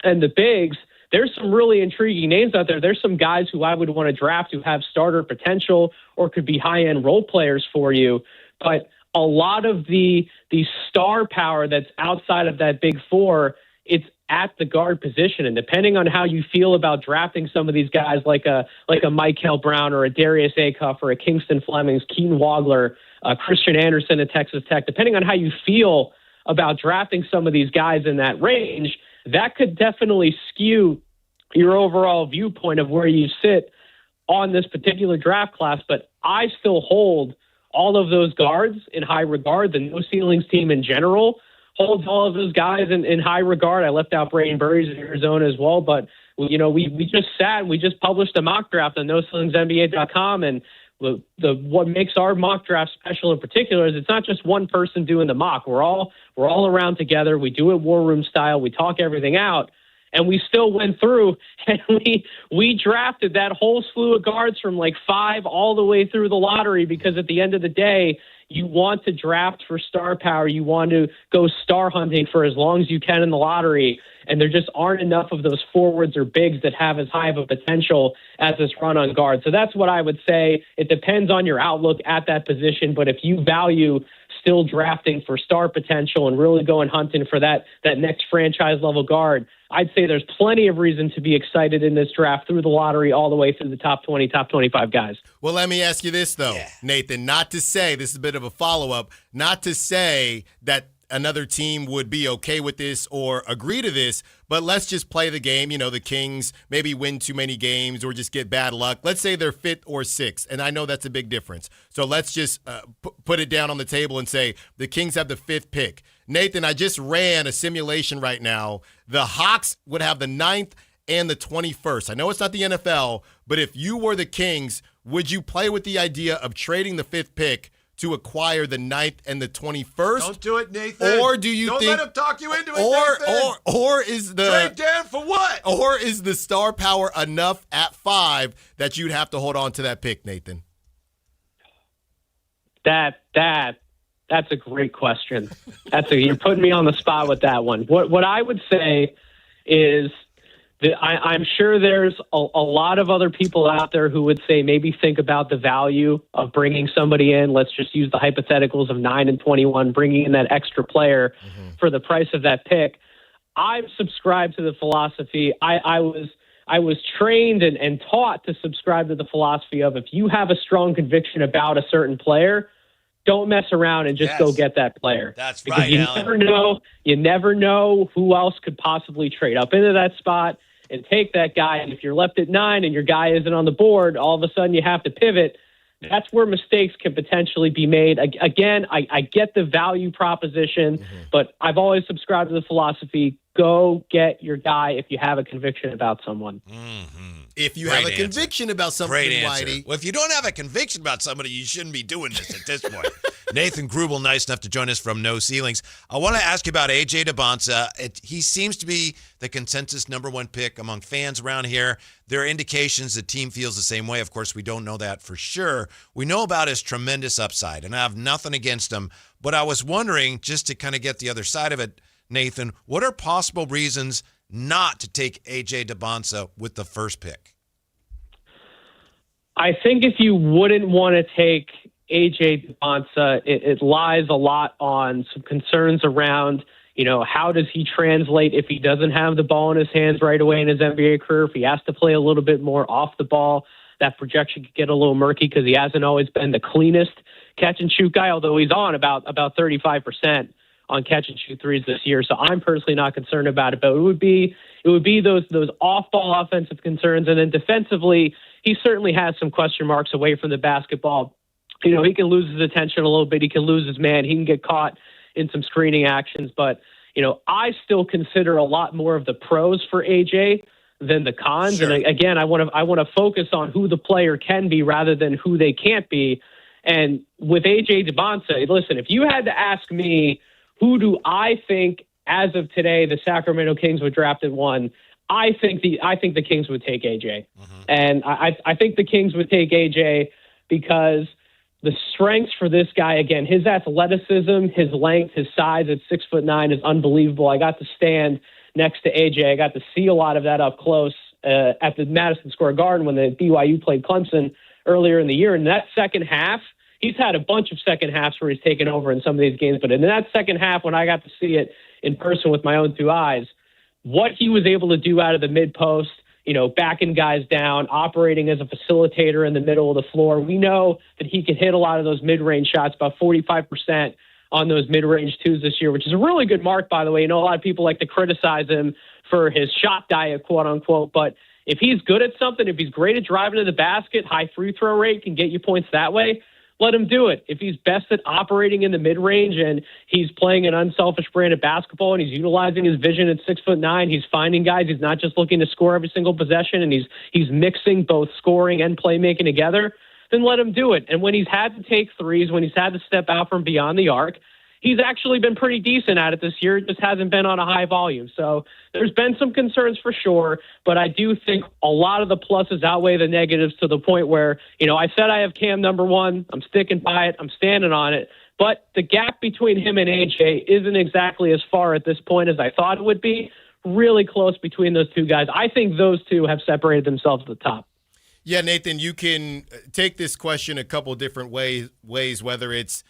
and the bigs, there's some really intriguing names out there. There's some guys who I would want to draft who have starter potential or could be high-end role players for you. But a lot of the star power that's outside of that big 4, it's at the guard position. And depending on how you feel about drafting some of these guys like a Michael Brown or a Darius Acuff or a Kingston Flemings, Keaton Wagler, Christian Anderson at Texas Tech, depending on how you feel about drafting some of these guys in that range, that could definitely skew your overall viewpoint of where you sit on this particular draft class. But I still hold all of those guards in high regard. The No Ceilings team in general holds all of those guys in high regard. I left out Braden Burries in Arizona as well, but we just sat and we just published a mock draft on NoCeilingsNBA.com, and what makes our mock draft special in particular is it's not just one person doing the mock. We're all around together. We do it war room style. We talk everything out, and we still went through and we drafted that whole slew of guards from like 5 all the way through the lottery, because at the end of the day, you want to draft for star power. You want to go star hunting for as long as you can in the lottery. And there just aren't enough of those forwards or bigs that have as high of a potential as this run on guard. So that's what I would say. It depends on your outlook at that position. But if you value still drafting for star potential and really going hunting for that next franchise level guard, I'd say there's plenty of reason to be excited in this draft through the lottery all the way through the top 20, top 25 guys. Well, let me ask you this, though, Nathan, not to say, this is a bit of a follow-up, not to say that another team would be okay with this or agree to this, but let's just play the game. The Kings maybe win too many games or just get bad luck. Let's say they're 5th or 6th, and I know that's a big difference. So let's just put it down on the table and say the Kings have the 5th pick. Nathan, I just ran a simulation right now. The Hawks would have the 9th and the 21st. I know it's not the NFL, but if you were the Kings, would you play with the idea of trading the 5th pick to acquire the 9th and the 21st? Don't do it, Nathan. Or do you Don't think, let him talk you into it, Nathan. Or is the trade Dan for what? Or is the star power enough at 5 that you'd have to hold on to that pick, Nathan? That's a great question. You're putting me on the spot with that one. What I would say is that I'm sure there's a lot of other people out there who would say maybe think about the value of bringing somebody in. Let's just use the hypotheticals of 9 and 21, bringing in that extra player for the price of that pick. I've subscribed to the philosophy. I was trained and taught to subscribe to the philosophy of, if you have a strong conviction about a certain player, don't mess around and just go get that player. That's because right, Alan. You never know who else could possibly trade up into that spot and take that guy. And if you're left at 9 and your guy isn't on the board, all of a sudden you have to pivot. That's where mistakes can potentially be made. Again, I get the value proposition, but I've always subscribed to the philosophy, go get your guy if you have a conviction about someone. If you have a conviction about something, Whitey. Well, if you don't have a conviction about somebody, you shouldn't be doing this at this point. Nathan Grubel, nice enough to join us from No Ceilings. I want to ask you about A.J. DeBonsa. He seems to be the consensus number 1 pick among fans around here. There are indications the team feels the same way. Of course, we don't know that for sure. We know about his tremendous upside, and I have nothing against him. But I was wondering, just to kind of get the other side of it, Nathan, what are possible reasons not to take A.J. DeBonsa with the first pick? I think if you wouldn't want to take A.J. DeBonsa, it lies a lot on some concerns around, how does he translate if he doesn't have the ball in his hands right away in his NBA career? If he has to play a little bit more off the ball, that projection could get a little murky because he hasn't always been the cleanest catch and shoot guy, although he's on about 35% on catch and shoot threes this year. So I'm personally not concerned about it, but it would be those off ball offensive concerns. And then defensively, he certainly has some question marks away from the basketball. He can lose his attention a little bit. He can lose his man. He can get caught in some screening actions. But, I still consider a lot more of the pros for AJ than the cons. Sure. And again, I want to focus on who the player can be rather than who they can't be. And with A.J. DeBonsa, listen, if you had to ask me, who do I think as of today the Sacramento Kings would draft at 1, I think the Kings would take A.J. And I think the Kings would take A.J. because the strengths for this guy, again, his athleticism, his length, his size at 6'9" is unbelievable. I got to stand next to A.J. I got to see a lot of that up close at the Madison Square Garden when the BYU played Clemson earlier in the year. And that second half, he's had a bunch of second halves where he's taken over in some of these games. But in that second half, when I got to see it in person with my own 2 eyes, what he was able to do out of the mid-post, backing guys down, operating as a facilitator in the middle of the floor. We know that he can hit a lot of those mid-range shots, about 45% on those mid-range twos this year, which is a really good mark, by the way. You know, a lot of people like to criticize him for his shot diet, quote unquote, but if he's good at something, if he's great at driving to the basket, high free throw rate, can get you points that way, let him do it. If he's best at operating in the mid-range and he's playing an unselfish brand of basketball and he's utilizing his vision at 6'9", he's finding guys, he's not just looking to score every single possession, and he's mixing both scoring and playmaking together, then let him do it. And when he's had to take threes, when he's had to step out from beyond the arc, he's actually been pretty decent at it this year. It just hasn't been on a high volume. So there's been some concerns for sure, but I do think a lot of the pluses outweigh the negatives to the point where, you know, I said I have Cam number one. I'm sticking by it. I'm standing on it. But the gap between him and AJ isn't exactly as far at this point as I thought it would be. Really close between those two guys. I think those two have separated themselves at the top. Yeah, Nathan, you can take this question a couple different ways, whether it's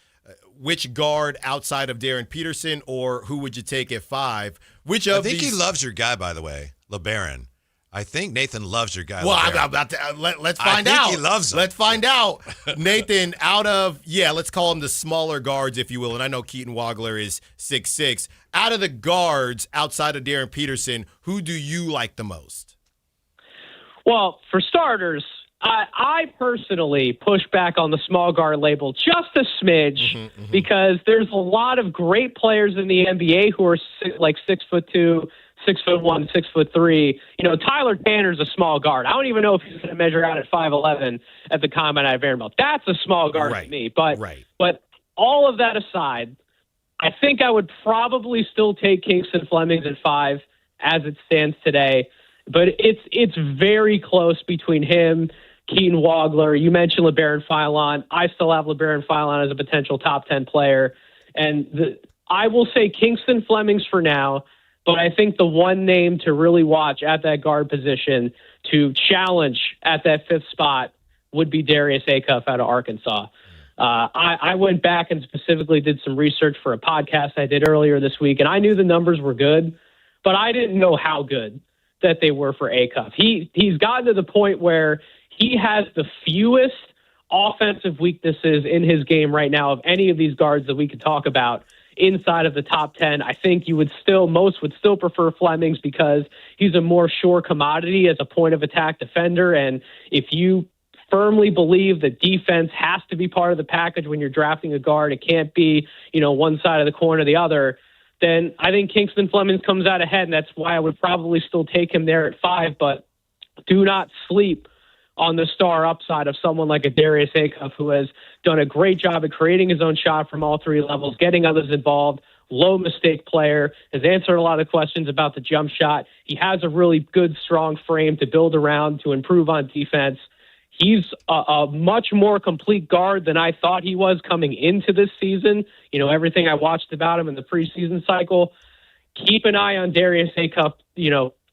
which guard outside of Darren Peterson or who would you take at 5? Which of I think these... he loves your guy, by the way, LeBaron. I think Nathan loves your guy. Well, LeBaron. I'm about to, let's find out. I think he loves him. Let's find out. Nathan, out of, let's call him the smaller guards, if you will, and I know Keaton Wagler is 6'6". Out of the guards outside of Darren Peterson, who do you like the most? Well, for starters, I personally push back on the small guard label just a smidge because there's a lot of great players in the NBA who are like 6'2", 6'1", 6'3". You know, Tyler Tanner's a small guard. I don't even know if he's going to measure out at 5'11" at the Combine at Vanderbilt. That's a small guard to me. But all of that aside, I think I would probably still take Kingston Flemings at 5 as it stands today. But it's very close between him, Keaton Wagler. You mentioned LeBaron Philon. I still have LeBaron Philon as a potential top 10 player. And I will say Kingston Flemings for now, but I think the one name to really watch at that guard position to challenge at that 5th spot would be Darius Acuff out of Arkansas. I went back and specifically did some research for a podcast I did earlier this week, and I knew the numbers were good, but I didn't know how good that they were for Acuff. He's gotten to the point where he has the fewest offensive weaknesses in his game right now of any of these guards that we could talk about inside of the top 10. I think most would still prefer Flemings because he's a more sure commodity as a point of attack defender. And if you firmly believe that defense has to be part of the package when you're drafting a guard, it can't be, one side of the coin or the other, then I think Kingston Flemings comes out ahead, and that's why I would probably still take him there at 5. But do not sleep on the star upside of someone like a Darius Acuff, who has done a great job at creating his own shot from all 3 levels, getting others involved, low mistake player, has answered a lot of questions about the jump shot. He has a really good, strong frame to build around, to improve on defense. He's a much more complete guard than I thought he was coming into this season. Everything I watched about him in the preseason cycle. Keep an eye on Darius Acuff,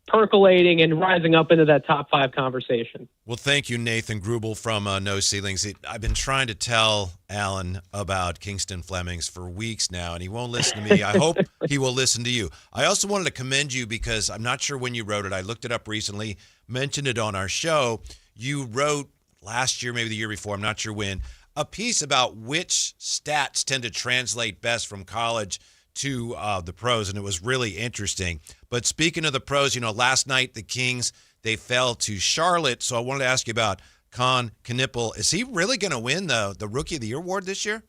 percolating and rising up into that top 5 conversation. Well, thank you, Nathan Grubel from No Ceilings. I've been trying to tell Alan about Kingston Flemings for weeks now, and he won't listen to me. I hope he will listen to you. I also wanted to commend you because I'm not sure when you wrote it. I looked it up recently, mentioned it on our show. You wrote last year, maybe the year before, I'm not sure when, a piece about which stats tend to translate best from college to the pros, and it was really interesting. But speaking of the pros, last night the Kings, they fell to Charlotte, so I wanted to ask you about Con Knippel. Is he really going to win the Rookie of the Year award this year?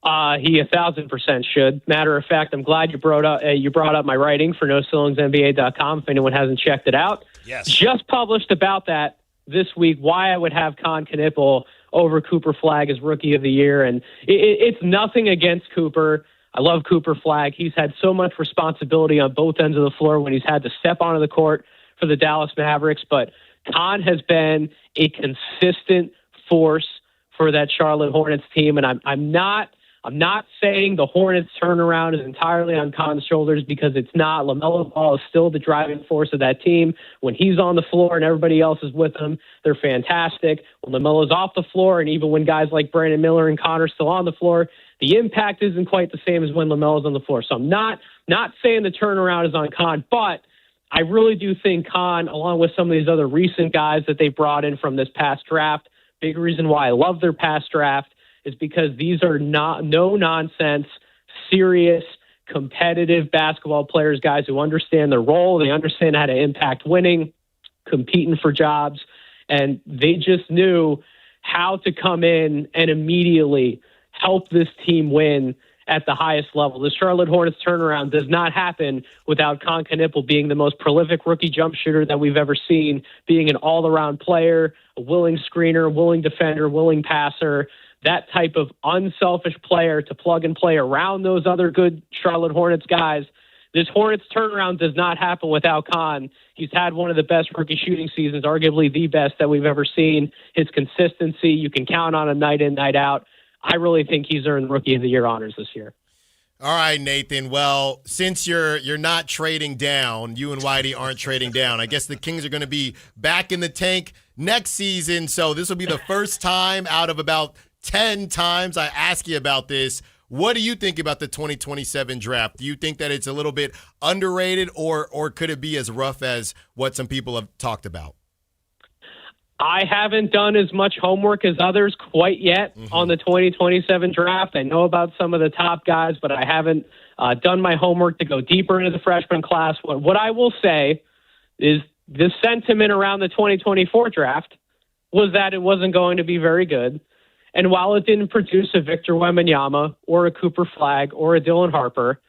He 1,000% should. Matter of fact, I'm glad you brought up my writing for NoCeilingsNBA.com if anyone hasn't checked it out. Yes. Just published about that this week, why I would have Con Knippel over Cooper Flagg as Rookie of the Year. And it's nothing against Cooper. I love Cooper Flagg. He's had so much responsibility on both ends of the floor when he's had to step onto the court for the Dallas Mavericks. But Con has been a consistent force for that Charlotte Hornets team. And I'm not saying the Hornets turnaround is entirely on Con's shoulders, because it's not. LaMelo Ball is still the driving force of that team. When he's on the floor and everybody else is with him, they're fantastic. When LaMelo's off the floor, and even when guys like Brandon Miller and Connor are still on the floor, the impact isn't quite the same as when LaMelo's on the floor. So I'm not saying the turnaround is on Con, but I really do think Con, along with some of these other recent guys that they brought in from this past draft, big reason why I love their past draft, is because these are no-nonsense serious, competitive basketball players, guys who understand their role, they understand how to impact winning, competing for jobs, and they just knew how to come in and immediately help this team win at the highest level. The Charlotte Hornets turnaround does not happen without Con Knippel being the most prolific rookie jump shooter that we've ever seen, being an all-around player, a willing screener, willing defender, willing passer, that type of unselfish player to plug and play around those other good Charlotte Hornets guys. This Hornets turnaround does not happen without Con. He's had one of the best rookie shooting seasons, arguably the best that we've ever seen. His consistency, you can count on him night in, night out. I really think he's earned Rookie of the Year honors this year. All right, Nathan. Well, since you're not trading down, you and Whitey aren't trading down. I guess the Kings are going to be back in the tank next season. So this will be the first time out of about 10 times I ask you about this. What do you think about the 2027 draft? Do you think that it's a little bit underrated, or could it be as rough as what some people have talked about? I haven't done as much homework as others quite yet on the 2027 draft. I know about some of the top guys, but I haven't done my homework to go deeper into the freshman class. What I will say is the sentiment around the 2024 draft was that it wasn't going to be very good. And while it didn't produce a Victor Wembanyama or a Cooper Flagg or a Dylan Harper,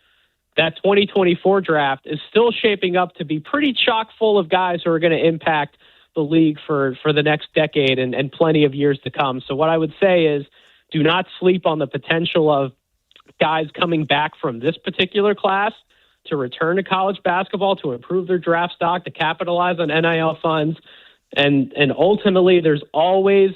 that 2024 draft is still shaping up to be pretty chock full of guys who are going to impact the league for the next decade and plenty of years to come. So what I would say is do not sleep on the potential of guys coming back from this particular class to return to college basketball, to improve their draft stock, to capitalize on NIL funds. And ultimately, there's always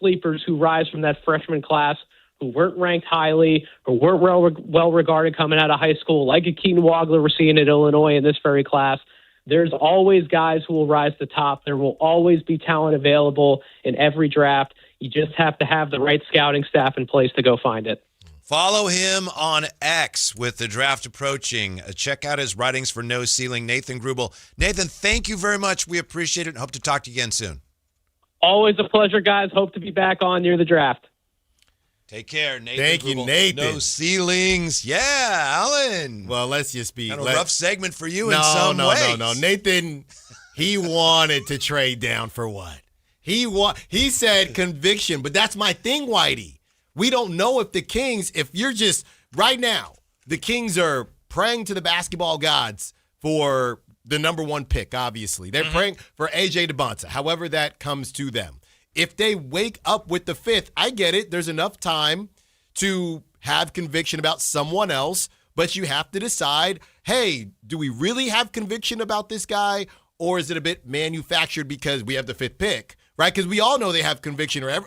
sleepers who rise from that freshman class who weren't ranked highly or weren't well regarded coming out of high school, like a Keaton Wagler we're seeing at Illinois in this very class. There's always guys who will rise to the top. There will always be talent available in every draft. You just have to have the right scouting staff in place to go find it. Follow him on X with the draft approaching. Check out his writings for No Ceiling, Nathan Grubel. Nathan, thank you very much. We appreciate it and hope to talk to you again soon. Always a pleasure, guys. Hope to be back on near the draft. Take care, Nathan. Thank you, Nathan. No ceilings. Yeah, Alan. Well, let's just be... Kind of a rough segment for you in some ways. No. Nathan, he wanted to trade down for what? He said conviction, but that's my thing, Whitey. We don't know if the Kings, if you're just... Right now, the Kings are praying to the basketball gods for the number one pick, obviously. They're praying for A.J. DeBonta, however that comes to them. If they wake up with the fifth, I get it. There's enough time to have conviction about someone else, but you have to decide, hey, do we really have conviction about this guy, or is it a bit manufactured because we have the fifth pick, right? Because we all know they have conviction, or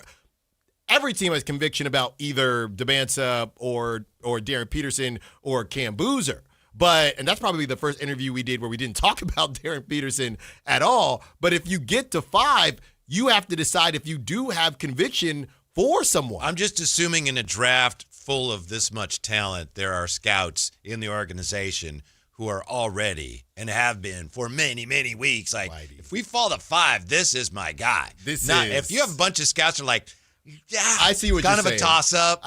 every team has conviction about either DeBonta or Darren Peterson or Cam Boozer. And that's probably the first interview we did where we didn't talk about Darren Peterson at all. But if you get to 5, you have to decide if you do have conviction for someone. I'm just assuming in a draft full of this much talent, there are scouts in the organization who are already and have been for many, many weeks. Like, if we fall to 5, this is my guy. If you have a bunch of scouts who are like, yeah, I see what kind you're of saying. a toss-up.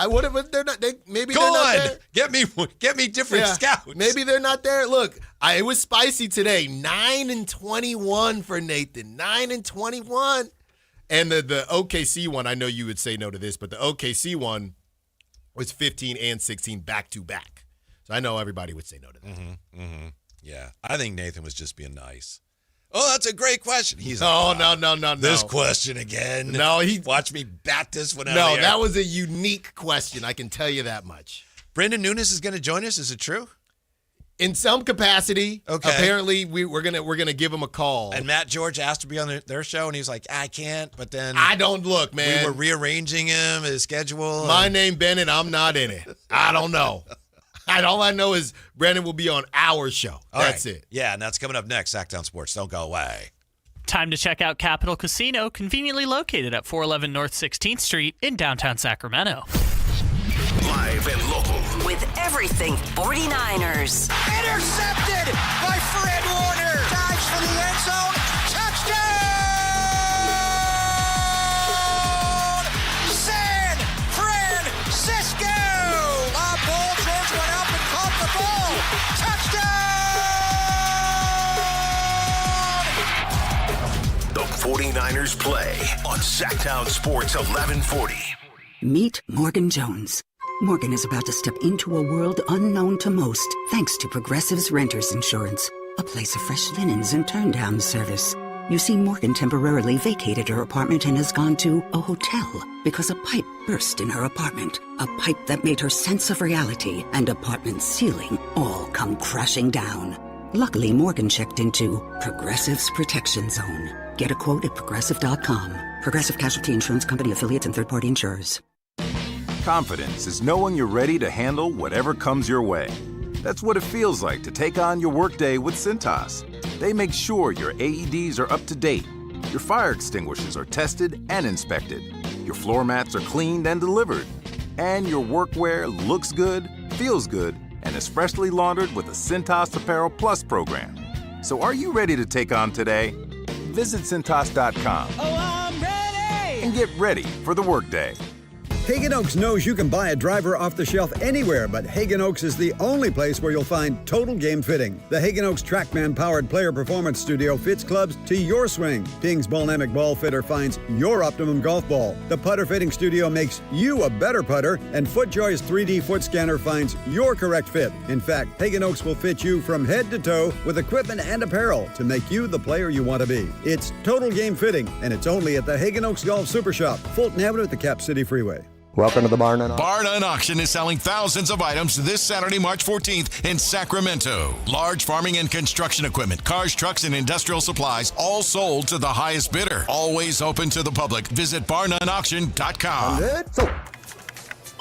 They're not. Maybe they're not there. Get me different scouts. Maybe they're not there. Look, it was spicy today. 9-21 for Nathan. 9-21, and the OKC one. I know you would say no to this, but the OKC one was 15 and 16 back to back. So I know everybody would say no to that. Yeah, I think Nathan was just being nice. Oh, that's a great question. He's no. This question again. No, watch me bat this one out. No, of the air. That was a unique question. I can tell you that much. Brendan Nunes is going to join us. Is it true? In some capacity. Okay. Apparently, we're gonna give him a call. And Matt George asked to be on their show, and he was like, "I can't." But then I don't look, man. We were rearranging his schedule. My name Bennett. I'm not in it. I don't know. All I know is Brandon will be on our show. That's it. Yeah, and that's coming up next. Sactown Sports. Don't go away. Time to check out Capital Casino, conveniently located at 411 North 16th Street in downtown Sacramento. Live and local. With everything 49ers. Intercepted by Fred Warner. Dives for the end zone. Touchdown! San Francisco! A bold 49ers play on Sactown Sports 1140. Meet Morgan Jones. Morgan is about to step into a world unknown to most, thanks to Progressive's Renters Insurance, a place of fresh linens and turn-down service. You see, Morgan temporarily vacated her apartment and has gone to a hotel because a pipe burst in her apartment. A pipe that made her sense of reality and apartment ceiling all come crashing down. Luckily, Morgan checked into Progressive's Protection Zone. Get a quote at Progressive.com. Progressive Casualty Insurance Company affiliates and third-party insurers. Confidence is knowing you're ready to handle whatever comes your way. That's what it feels like to take on your workday with Cintas. They make sure your AEDs are up to date, your fire extinguishers are tested and inspected, your floor mats are cleaned and delivered, and your workwear looks good, feels good, and is freshly laundered with the Cintas Apparel Plus program. So are you ready to take on today? Visit Cintas.com and get ready for the workday. Hagen Oaks knows you can buy a driver off the shelf anywhere, but Hagen Oaks is the only place where you'll find total game fitting. The Hagen Oaks TrackMan-powered player performance studio fits clubs to your swing. Ping's Ballnamic Ball Fitter finds your optimum golf ball. The putter fitting studio makes you a better putter, and FootJoy's 3D foot scanner finds your correct fit. In fact, Hagen Oaks will fit you from head to toe with equipment and apparel to make you the player you want to be. It's total game fitting, and it's only at the Hagen Oaks Golf Super Shop, Fulton Avenue at the Cap City Freeway. Welcome to the Barn and Barn and Auction is selling thousands of items this Saturday, March 14th in Sacramento. Large farming and construction equipment, cars, trucks, and industrial supplies, all sold to the highest bidder. Always open to the public. Visit barnandauction.com.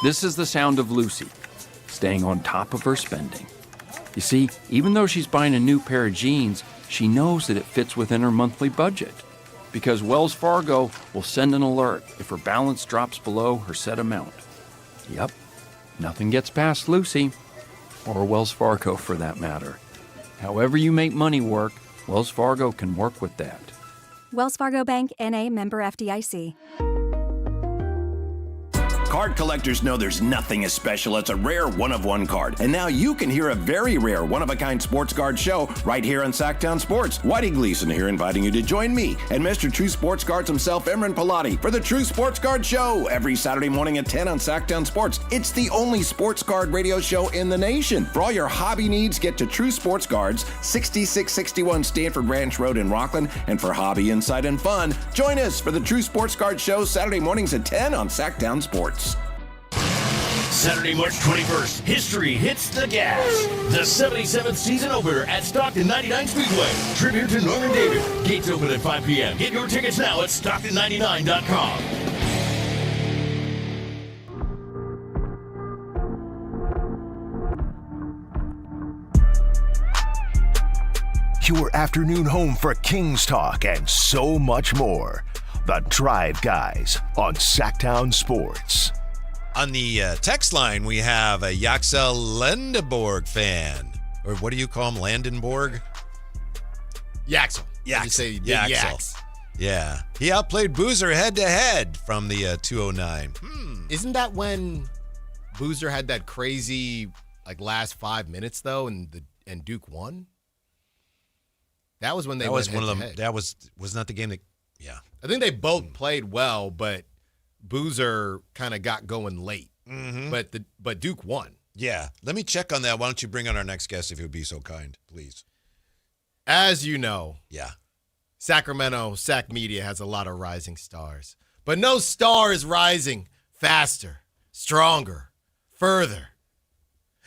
This is the sound of Lucy, staying on top of her spending. You see, even though she's buying a new pair of jeans, she knows that it fits within her monthly budget. Because Wells Fargo will send an alert if her balance drops below her set amount. Yep, nothing gets past Lucy, or Wells Fargo for that matter. However you make money work, Wells Fargo can work with that. Wells Fargo Bank, N.A., member FDIC. Card collectors know there's nothing as special as a rare one-of-one card. And now you can hear a very rare one-of-a-kind sports card show right here on Sactown Sports. Whitey Gleason here inviting you to join me and Mr. True Sports Cards himself, Emran Pilati, for the True Sports Card Show every Saturday morning at 10 on Sactown Sports. It's the only sports card radio show in the nation. For all your hobby needs, get to True Sports Cards, 6661 Stanford Ranch Road in Rockland. And for hobby, insight, and fun, join us for the True Sports Card Show Saturday mornings at 10 on Sactown Sports. Saturday, March 21st, history hits the gas. The 77th season opener at Stockton 99 Speedway. Tribute to Norman David. Gates open at 5 p.m. Get your tickets now at Stockton99.com. Your afternoon home for Kings talk and so much more. The Drive Guys on Sactown Sports. On the text line, we have a Yaxel Lendeborg fan. Or what do you call him, Landenborg? Yaxel. Yaxel. Say Yaxel. Yeah. He outplayed Boozer head-to-head from the 209. Isn't that when Boozer had that crazy last 5 minutes, though, and Duke won? That was when they went head-to-head. That was not the game that, yeah. I think they both played well, but Boozer kind of got going late. Mm-hmm. But Duke won. Yeah. Let me check on that. Why don't you bring on our next guest if you would be so kind, please? As you know, yeah, Sacramento Sac Media has a lot of rising stars. But no star is rising faster, stronger, further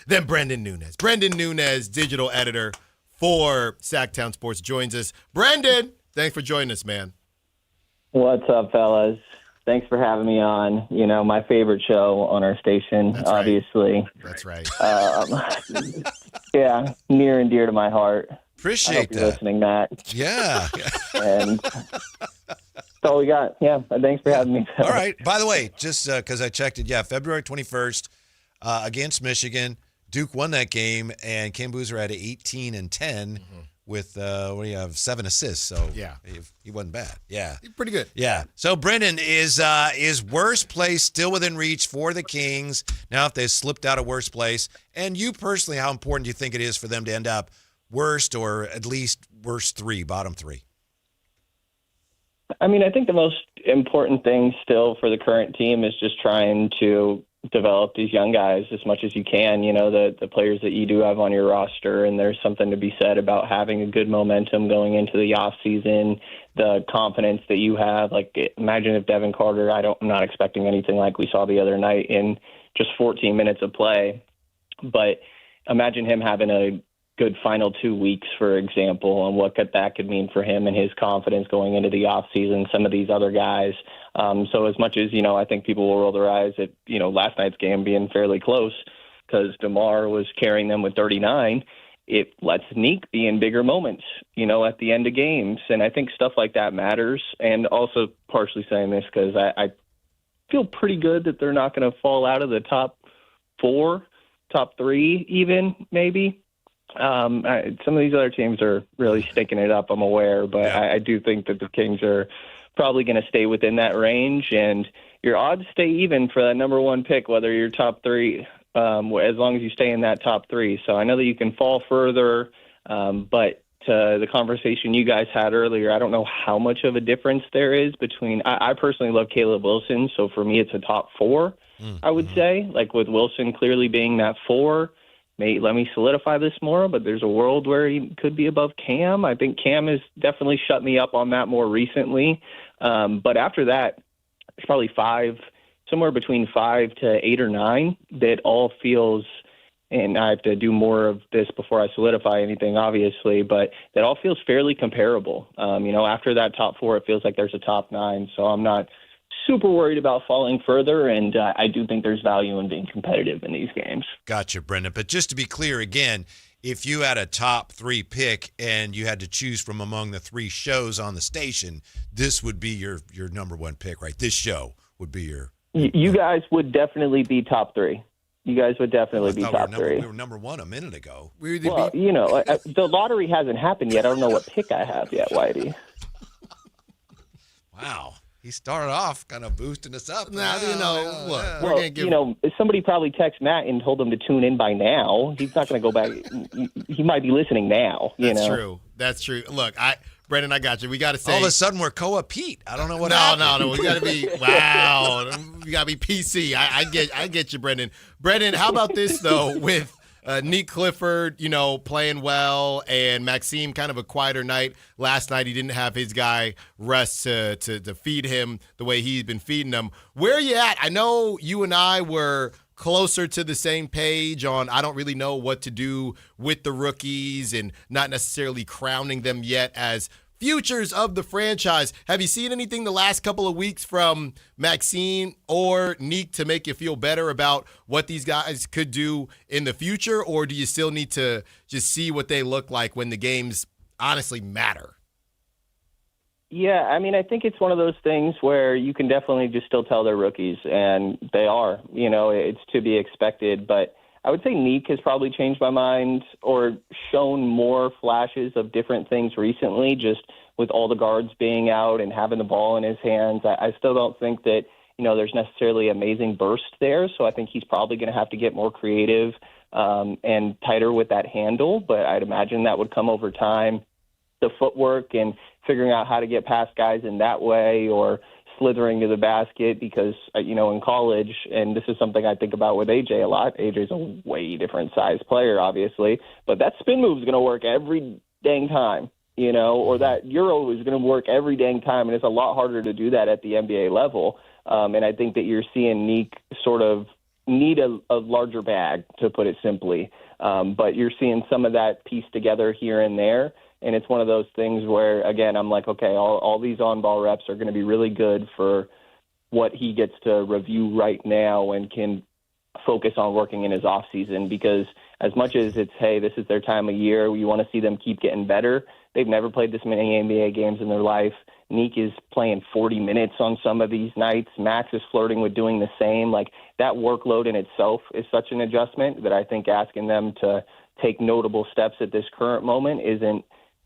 than Brendan Nunez. Brendan Nunez, digital editor for Sactown Sports, joins us. Brendan, thanks for joining us, man. What's up, fellas? Thanks for having me on. You know, my favorite show on our station, That's obviously. Right. That's right. Yeah, near and dear to my heart. Appreciate I hope that. you're listening, Matt. Yeah. And that's all we got. Yeah, thanks for having me. All right. By the way, just because I checked it, February 21st against Michigan. Duke won that game, and Ken Boozer had 18-10 with, 7 assists. So yeah, he wasn't bad. Yeah. Pretty good. Yeah. So, Brendan, is worst place still within reach for the Kings now if they've slipped out of worst place? And you personally, how important do you think it is for them to end up worst or at least worst three, bottom three? I mean, I think the most important thing still for the current team is just trying to develop these young guys as much as you can, the players that you do have on your roster. And there's something to be said about having a good momentum going into the off season, the confidence that you have. Like, imagine if Devin Carter, I'm not expecting anything like we saw the other night in just 14 minutes of play, but imagine him having a good final 2 weeks, for example, and what that could mean for him and his confidence going into the off season, some of these other guys. So as much as, I think people will roll their eyes at, last night's game being fairly close because DeMar was carrying them with 39, it lets Neek be in bigger moments, at the end of games. And I think stuff like that matters. And also partially saying this because I feel pretty good that they're not going to fall out of the top 4, top 3 even, maybe. Some of these other teams are really stinking it up, I'm aware, but I do think that the Kings are probably going to stay within that range, and your odds stay even for that number 1 pick, whether you're top 3, as long as you stay in that top 3. So I know that you can fall further, but to the conversation you guys had earlier, I don't know how much of a difference there is between – I personally love Caleb Wilson, so for me it's a top 4, I would say, like with Wilson clearly being that 4. Let me solidify this more, but there's a world where he could be above Cam. I think Cam has definitely shut me up on that more recently. But after that, it's probably 5, somewhere between 5 to 8 or 9 that all feels, and I have to do more of this before I solidify anything, obviously, but that all feels fairly comparable. After that top 4, it feels like there's a top 9. So I'm not super worried about falling further, and I do think there's value in being competitive in these games. Gotcha, Brendan. But just to be clear again, if you had a top 3 pick and you had to choose from among the 3 shows on the station, this would be your number 1 pick, right? This show would be your... You guys would definitely be top 3. You guys would definitely be top 3. We were number 1 a minute ago. The lottery hasn't happened yet. I don't know what pick I have yet, Whitey. Wow. He started off kind of boosting us up. Look, we're going to give... somebody probably texted Matt and told him to tune in by now. He's not going to go back. He might be listening now. That's true. Look, Brendan, I got you. We got to say... All of a sudden, we're Koa Pete. I don't know what happened. No. We got to be... Wow. We got to be PC. I get you, Brendan. Brendan, how about this, though, with... Nick Clifford, playing well, and Maxime kind of a quieter night. Last night he didn't have his guy rest to feed him the way he's been feeding him. Where are you at? I know you and I were closer to the same page on I don't really know what to do with the rookies and not necessarily crowning them yet as futures of the franchise. Have you seen anything the last couple of weeks from Maxine or Neek to make you feel better about what these guys could do in the future, or do you still need to just see what they look like when the games honestly matter? Yeah, I mean, I think it's one of those things where you can definitely just still tell they're rookies, and they are. It's to be expected, but I would say Neek has probably changed my mind or shown more flashes of different things recently, just with all the guards being out and having the ball in his hands. I still don't think that, there's necessarily amazing burst there. So I think he's probably going to have to get more creative and tighter with that handle. But I'd imagine that would come over time. The footwork and figuring out how to get past guys in that way, or slithering to the basket, because, in college, and this is something I think about with AJ a lot, AJ's a way different size player, obviously, but that spin move is going to work every dang time, or that Euro is going to work every dang time, and it's a lot harder to do that at the NBA level. And I think that you're seeing Neek sort of need a larger bag, to put it simply. But you're seeing some of that pieced together here and there. And it's one of those things where, again, I'm like, okay, all these on-ball reps are going to be really good for what he gets to review right now and can focus on working in his off season. Because as much as it's, hey, this is their time of year, you want to see them keep getting better. They've never played this many NBA games in their life. Neek is playing 40 minutes on some of these nights. Max is flirting with doing the same. Like, that workload in itself is such an adjustment that I think asking them to take notable steps at this current moment isn't.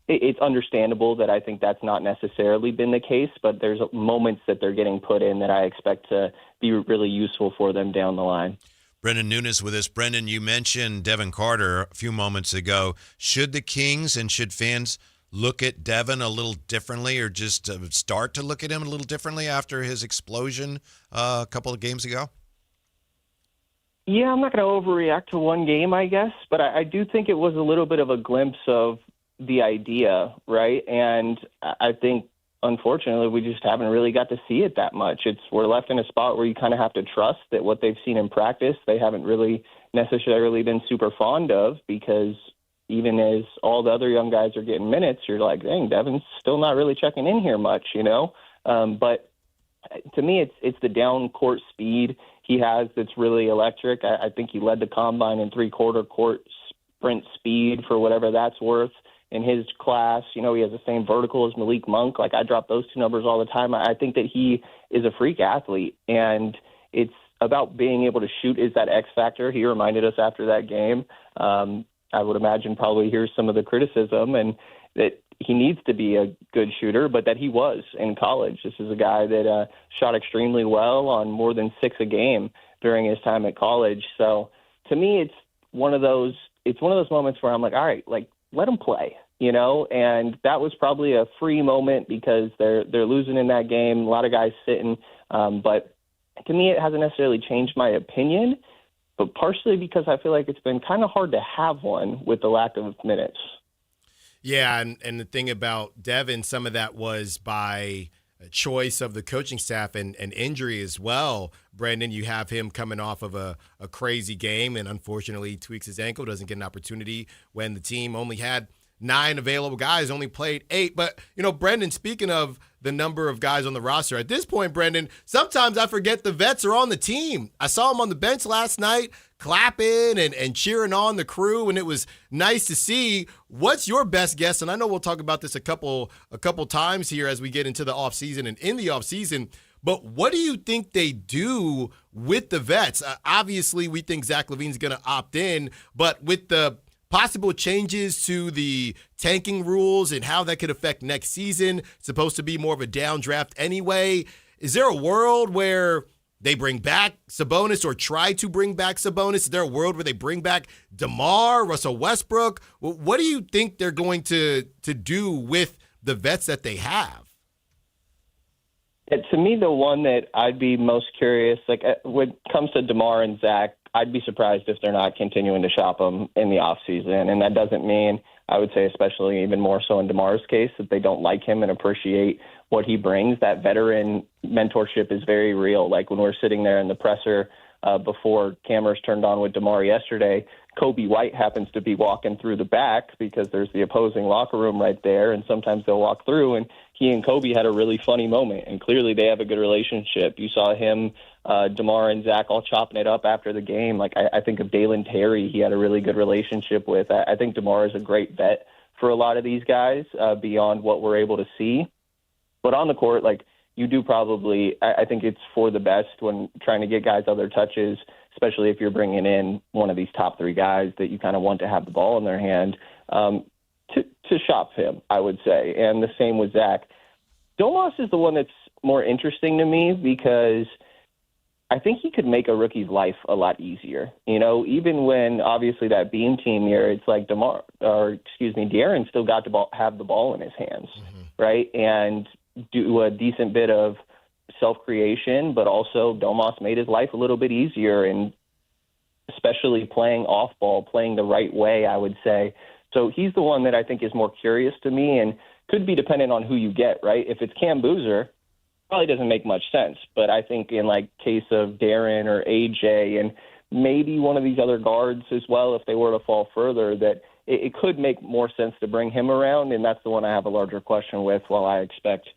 It's understandable that I think that's not necessarily been the case, but there's moments that they're getting put in that I expect to be really useful for them down the line. Brendan Nunes with us. Brendan, you mentioned Devin Carter a few moments ago. Should the Kings and should fans look at Devin a little differently, or just start to look at him a little differently after his explosion a couple of games ago? Yeah, I'm not going to overreact to one game, I guess, but I do think it was a little bit of a glimpse of the idea, right? And I think, unfortunately, we just haven't really got to see it that much. We're left in a spot where you kind of have to trust that what they've seen in practice, they haven't really necessarily been super fond of, because even as all the other young guys are getting minutes, you're like, dang, Devin's still not really checking in here much, you know? But to me, it's the down court speed he has that's really electric. I think he led the combine in three-quarter court sprint speed, for whatever that's worth, in his class. You know, he has the same vertical as Malik Monk. Like, I drop those two numbers all the time. I think that he is a freak athlete, and it's about being able to shoot is that X factor. He reminded us after that game. I would imagine probably here's some of the criticism, and that he needs to be a good shooter, but that he was in college. This is a guy that shot extremely well on more than 6 a game during his time at college. So to me, it's one of those moments where I'm like, all right, like, let him play, you know? And that was probably a free moment because they're losing in that game. A lot of guys sitting, but to me, it hasn't necessarily changed my opinion, but partially because I feel like it's been kind of hard to have one with the lack of minutes. Yeah, and the thing about Devin, some of that was by choice of the coaching staff and injury as well. Brandon, you have him coming off of a crazy game, and unfortunately he tweaks his ankle, doesn't get an opportunity when the team only had 9 available guys, only played 8. But, you know, Brendan, speaking of the number of guys on the roster, at this point, Brendan, sometimes I forget the vets are on the team. I saw him on the bench last night clapping and cheering on the crew, and it was nice to see. What's your best guess? And I know we'll talk about this a couple times here as we get into the offseason and in the offseason, but what do you think they do with the vets? Obviously, we think Zach LaVine's going to opt in, but with the possible changes to the tanking rules and how that could affect next season, it's supposed to be more of a down draft anyway. Is there a world where they bring back Sabonis or try to bring back Sabonis? Is there a world where they bring back DeMar, Russell Westbrook? What do you think they're going to do with the vets that they have? To me, the one that I'd be most curious, like when it comes to DeMar and Zach, I'd be surprised if they're not continuing to shop them in the offseason. And that doesn't mean, I would say especially even more so in DeMar's case, that they don't like him and appreciate what he brings. That veteran mentorship is very real. Like when we're sitting there in the presser before cameras turned on with DeMar yesterday, Kobe White happens to be walking through the back because there's the opposing locker room right there, and sometimes they'll walk through, and he and Kobe had a really funny moment, and clearly they have a good relationship. You saw him, DeMar and Zach all chopping it up after the game. Like I think of Dalen Terry, he had a really good relationship with. I think DeMar is a great bet for a lot of these guys beyond what we're able to see. But on the court, like you do probably, I think it's for the best when trying to get guys other touches, especially if you're bringing in one of these top 3 guys that you kind of want to have the ball in their hand, to shop him, I would say. And the same with Zach. Domas is the one that's more interesting to me because I think he could make a rookie's life a lot easier. You know, even when obviously that Beam team year, it's like De'Aaron still got to have the ball in his hands, right? And do a decent bit of self-creation, but also Domas made his life a little bit easier, and especially playing off ball, playing the right way, I would say. So he's the one that I think is more curious to me and could be dependent on who you get, right? If it's Cam Boozer, probably doesn't make much sense. But I think in like case of Darren or AJ and maybe one of these other guards as well, if they were to fall further, that it could make more sense to bring him around. And that's the one I have a larger question with, while I expect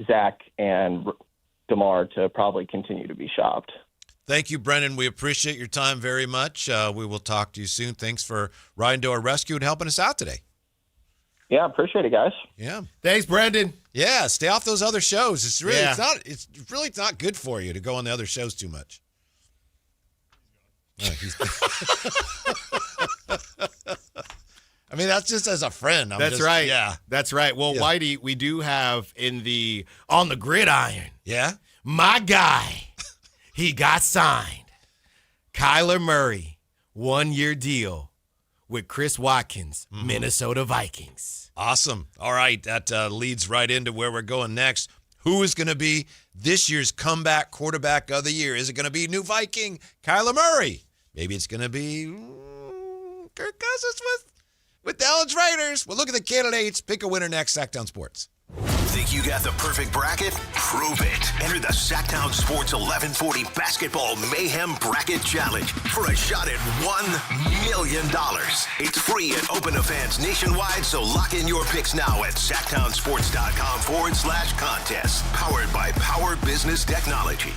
Zach and DeMar to probably continue to be shopped. Thank you, Brendan. We appreciate your time very much. We will talk to you soon. Thanks for riding to our rescue and helping us out today. Yeah, appreciate it, guys. Yeah. Thanks, Brendan. Yeah, stay off those other shows. It's really not good for you to go on the other shows too much. I mean, that's just as a friend. That's right. Yeah. That's right. Well, yeah. Whitey, we do have on the gridiron. Yeah. My guy, he got signed. Kyler Murray, 1-year deal with Chris Watkins, Minnesota Vikings. Awesome. All right, that leads right into where we're going next. Who is going to be this year's comeback quarterback of the year? Is it going to be new Viking Kyler Murray? Maybe it's going to be Kirk Cousins with Dallas Raiders. We'll look at the candidates. Pick a winner next. Sactown Sports. Think you got the perfect bracket? Prove it. Enter the Sactown Sports 1140 Basketball Mayhem Bracket Challenge for a shot at $1 million. It's free and open to fans nationwide, so lock in your picks now at SactownSports.com/contest. Powered by Power Business Technology.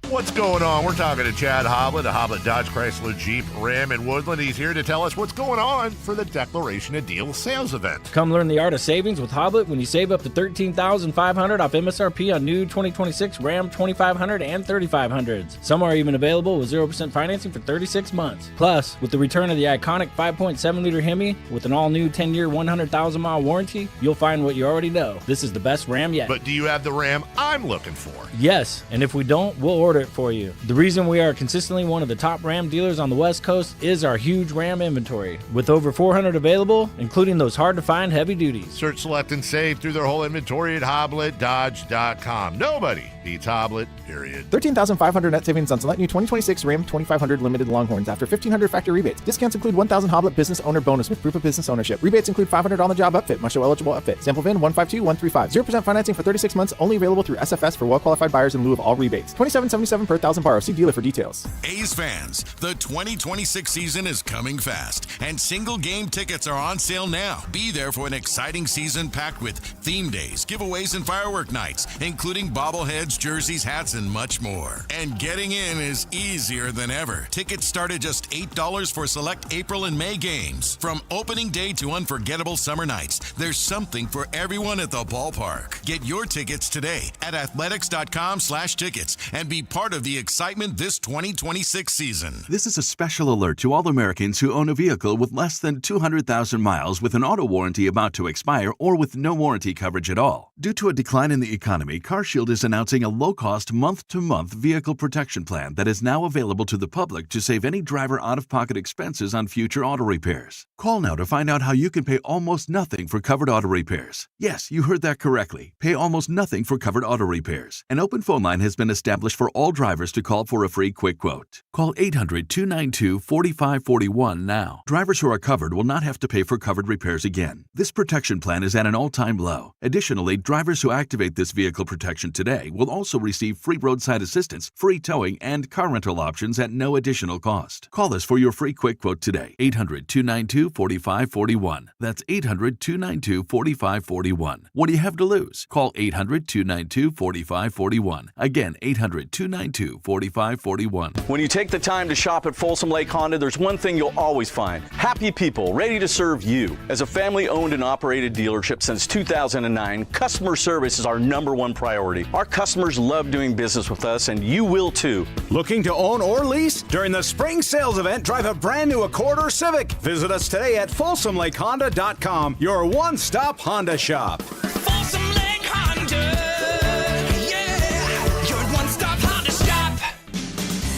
What's going on? We're talking to Chad Hoblet of Hoblet Dodge Chrysler Jeep Ram in Woodland. He's here to tell us what's going on for the Declaration of Deal sales event. Come learn the art of savings with Hoblet when you save up to $13,500 off MSRP on new 2026 Ram 2500 and 3500s. Some are even available with 0% financing for 36 months. Plus, with the return of the iconic 5.7-liter Hemi with an all-new 10-year, 100,000-mile warranty, you'll find what you already know. This is the best Ram yet. But do you have the Ram I'm looking for? Yes, and if we don't, we'll order it for you. The reason we are consistently one of the top Ram dealers on the West Coast is our huge Ram inventory, with over 400 available, including those hard-to-find heavy duties. Search, select, and save through their whole inventory at HobletDodge.com. Nobody beats Hoblet, period. $13,500 net savings on select new 2026 Ram 2500 Limited Longhorns after $1,500 factory rebates. Discounts include $1,000 Hoblet business owner bonus with proof of business ownership. Rebates include $500 on-the-job upfit, must show eligible upfit. Sample VIN 152135. 0% financing for 36 months, only available through SFS for well-qualified buyers in lieu of all rebates. $27.77 per $1,000 borrow. See dealer for details. A's fans, the 2026 season is coming fast, and single game tickets are on sale now. Be there for an exciting season packed with theme days, giveaways, and firework nights, including bobbleheads, jerseys, hats, and much more. And getting in is easier than ever. Tickets start at just $8 for select April and May games. From opening day to unforgettable summer nights, there's something for everyone at the ballpark. Get your tickets today at athletics.com/tickets and be part of the excitement this 2026 season. This is a special alert to all Americans who own a vehicle with less than 200,000 miles with an auto warranty about to expire or with no warranty coverage at all. Due to a decline in the economy, CarShield is announcing a low-cost month-to-month vehicle protection plan that is now available to the public to save any driver out-of-pocket expenses on future auto repairs. Call now to find out how you can pay almost nothing for covered auto repairs. Yes, you heard that correctly. Pay almost nothing for covered auto repairs. An open phone line has been established for all drivers to call for a free quick quote. Call 800-292-4541 now. Drivers who are covered will not have to pay for covered repairs again. This protection plan is at an all-time low. Additionally, drivers who activate this vehicle protection today will also receive free roadside assistance, free towing, and car rental options at no additional cost. Call us for your free quick quote today. 800-292-4541. That's 800-292-4541. What do you have to lose? Call 800-292-4541. Again, 800-292-4541. When you take the time to shop at Folsom Lake Honda, there's one thing you'll always find. Happy people ready to serve you. As a family-owned and operated dealership since 2009, customer service is our #1 priority. Our customers love doing business with us, and you will too. Looking to own or lease? During the spring sales event, drive a brand new Accord or Civic. Visit us today at FolsomLakeHonda.com, your one-stop Honda shop. Folsom Lake Honda, yeah, your one-stop Honda shop.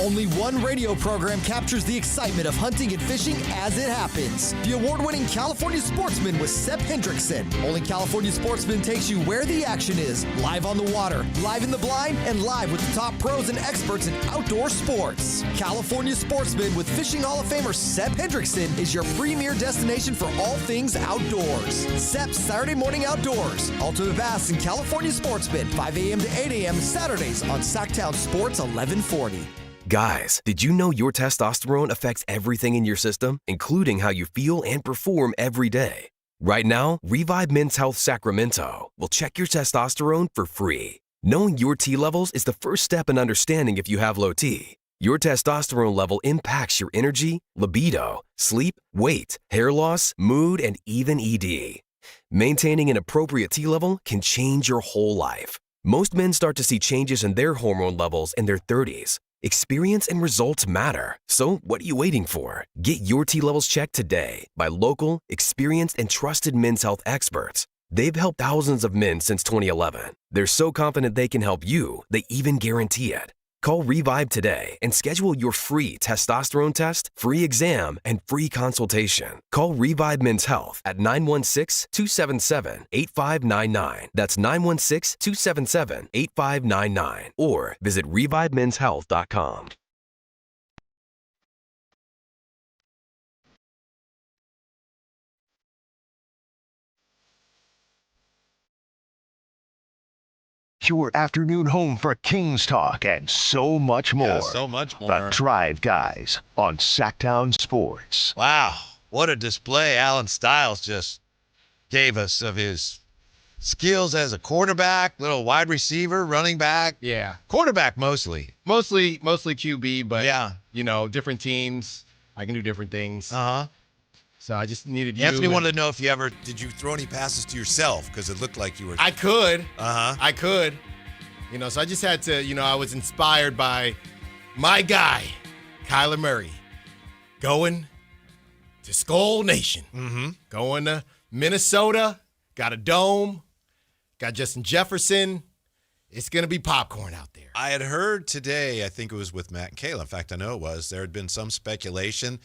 Only one radio program captures the excitement of hunting and fishing as it happens. The award-winning California Sportsman with Sep Hendrickson. Only California Sportsman takes you where the action is. Live on the water, live in the blind, and live with the top pros and experts in outdoor sports. California Sportsman with Fishing Hall of Famer Sep Hendrickson is your premier destination for all things outdoors. Sep's Saturday Morning Outdoors. Ultimate Bass and California Sportsman, 5 a.m. to 8 a.m. Saturdays on Sactown Sports 1140. Guys, did you know your testosterone affects everything in your system, including how you feel and perform every day? Right now, Revive Men's Health Sacramento will check your testosterone for free. Knowing your T levels is the first step in understanding if you have low T. Your testosterone level impacts your energy, libido, sleep, weight, hair loss, mood, and even ED. Maintaining an appropriate T level can change your whole life. Most men start to see changes in their hormone levels in their 30s. Experience and results matter. So what are you waiting for? Get your T levels checked today by local, experienced, and trusted men's health experts. They've helped thousands of men since 2011. They're so confident they can help you, they even guarantee it. Call Revive today and schedule your free testosterone test, free exam, and free consultation. Call Revive Men's Health at 916-277-8599. That's 916-277-8599. Or visit revivemenshealth.com. Your afternoon home for Kings talk and so much more. Yeah, so much more. The Drive Guys on Sactown Sports. Wow, what a display Alan Stiles just gave us of his skills as a quarterback, little wide receiver, running back. Yeah. Quarterback mostly. Mostly QB, but yeah, different teams. I can do different things. Uh-huh. So I just needed you. Anthony wanted to know if did you throw any passes to yourself? Because it looked like you were. I could. Uh-huh. I could. So I just had to, I was inspired by my guy, Kyler Murray, going to Skull Nation. Mm-hmm. Going to Minnesota, got a dome, got Justin Jefferson. It's going to be popcorn out there. I had heard today, I think it was with Matt and Kayla. In fact, I know it was. There had been some speculation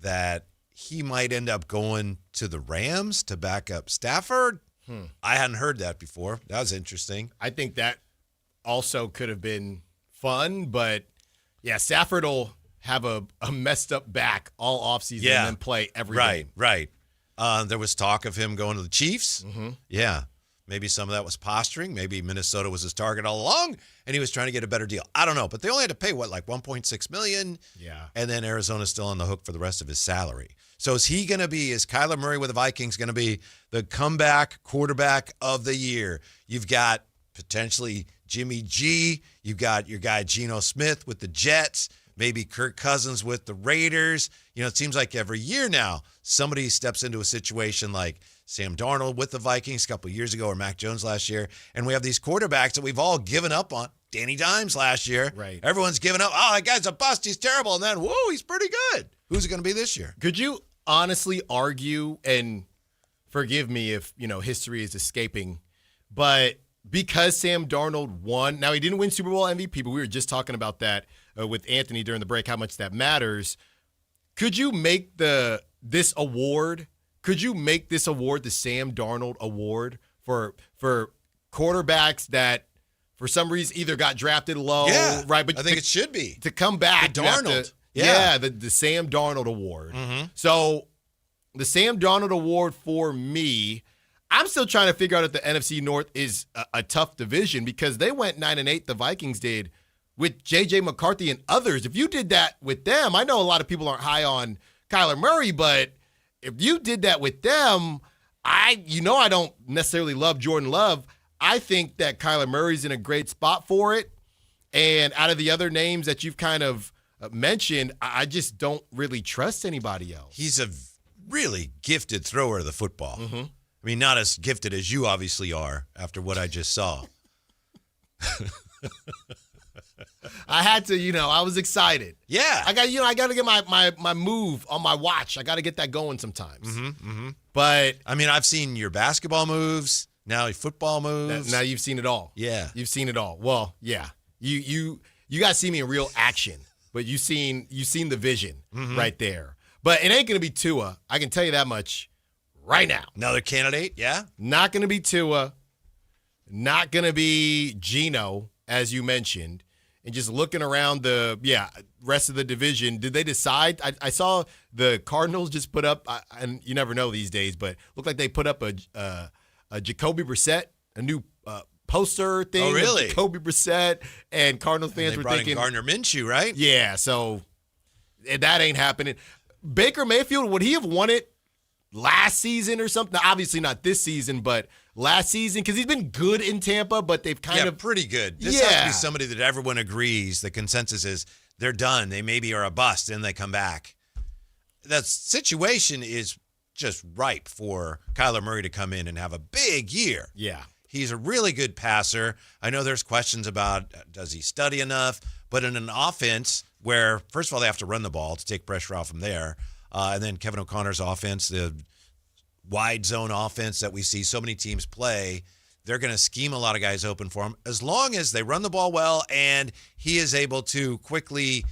that he might end up going to the Rams to back up Stafford. I hadn't heard that before. That was interesting. I think that also could have been fun, but yeah, Stafford will have a messed up back all offseason and then play every game. Right. There was talk of him going to the Chiefs. Mm-hmm. Yeah. Maybe some of that was posturing. Maybe Minnesota was his target all along, and he was trying to get a better deal. I don't know, but they only had to pay, like $1.6 million? Yeah. And then Arizona's still on the hook for the rest of his salary. So is Kyler Murray with the Vikings going to be the comeback quarterback of the year? You've got potentially Jimmy G. You've got your guy Geno Smith with the Jets. Maybe Kirk Cousins with the Raiders. It seems like every year now somebody steps into a situation like Sam Darnold with the Vikings a couple of years ago or Mac Jones last year. And we have these quarterbacks that we've all given up on. Danny Dimes last year. Right. Everyone's given up. Oh, that guy's a bust. He's terrible. And then, whoa, he's pretty good. Who's it going to be this year? Could you honestly argue, and forgive me if, history is escaping, but because Sam Darnold won, now he didn't win Super Bowl MVP, but we were just talking about that with Anthony during the break, how much that matters. Could you make this award the Sam Darnold Award for quarterbacks that for some reason either got drafted low, right? But I think it should be. To come back. The Darnold. The Sam Darnold Award. Mm-hmm. So the Sam Darnold Award for me, I'm still trying to figure out if the NFC North is a tough division because they went 9-8, the Vikings did, with J.J. McCarthy and others. If you did that with them, I know a lot of people aren't high on Kyler Murray, but if you did that with them, I don't necessarily love Jordan Love. I think that Kyler Murray's in a great spot for it. And out of the other names that you've kind of mentioned, I just don't really trust anybody else. He's a really gifted thrower of the football. Mm-hmm. I mean, not as gifted as you obviously are after what I just saw. I had to, I was excited. Yeah. I got to get my move on my watch. I got to get that going sometimes. Mm-hmm, mm-hmm. But I mean, I've seen your basketball moves, now your football moves. Now you've seen it all. Yeah. You've seen it all. Well, yeah. You got to see me in real action, but you've seen the vision right there. But it ain't going to be Tua. I can tell you that much right now. Another candidate, yeah? Not going to be Tua. Not going to be Geno, as you mentioned. And just looking around the rest of the division, did they decide? I saw the Cardinals just put up, and you never know these days, but looked like they put up a Jacoby Brissett, a new poster thing. Oh, really? Jacoby Brissett, and Cardinals fans were thinking. They brought in Gardner Minshew, right? Yeah, so that ain't happening. Baker Mayfield, would he have won it last season or something? Obviously not this season, but last season, because he's been good in Tampa, but they've kind of pretty good. This has to be somebody that everyone agrees. The consensus is they're done. They maybe are a bust, and they come back. That situation is just ripe for Kyler Murray to come in and have a big year. Yeah. He's a really good passer. I know there's questions about does he study enough, but in an offense where, first of all, they have to run the ball to take pressure off from there, and then Kevin O'Connor's offense, the wide zone offense that we see so many teams play, they're going to scheme a lot of guys open for him as long as they run the ball well and he is able to quickly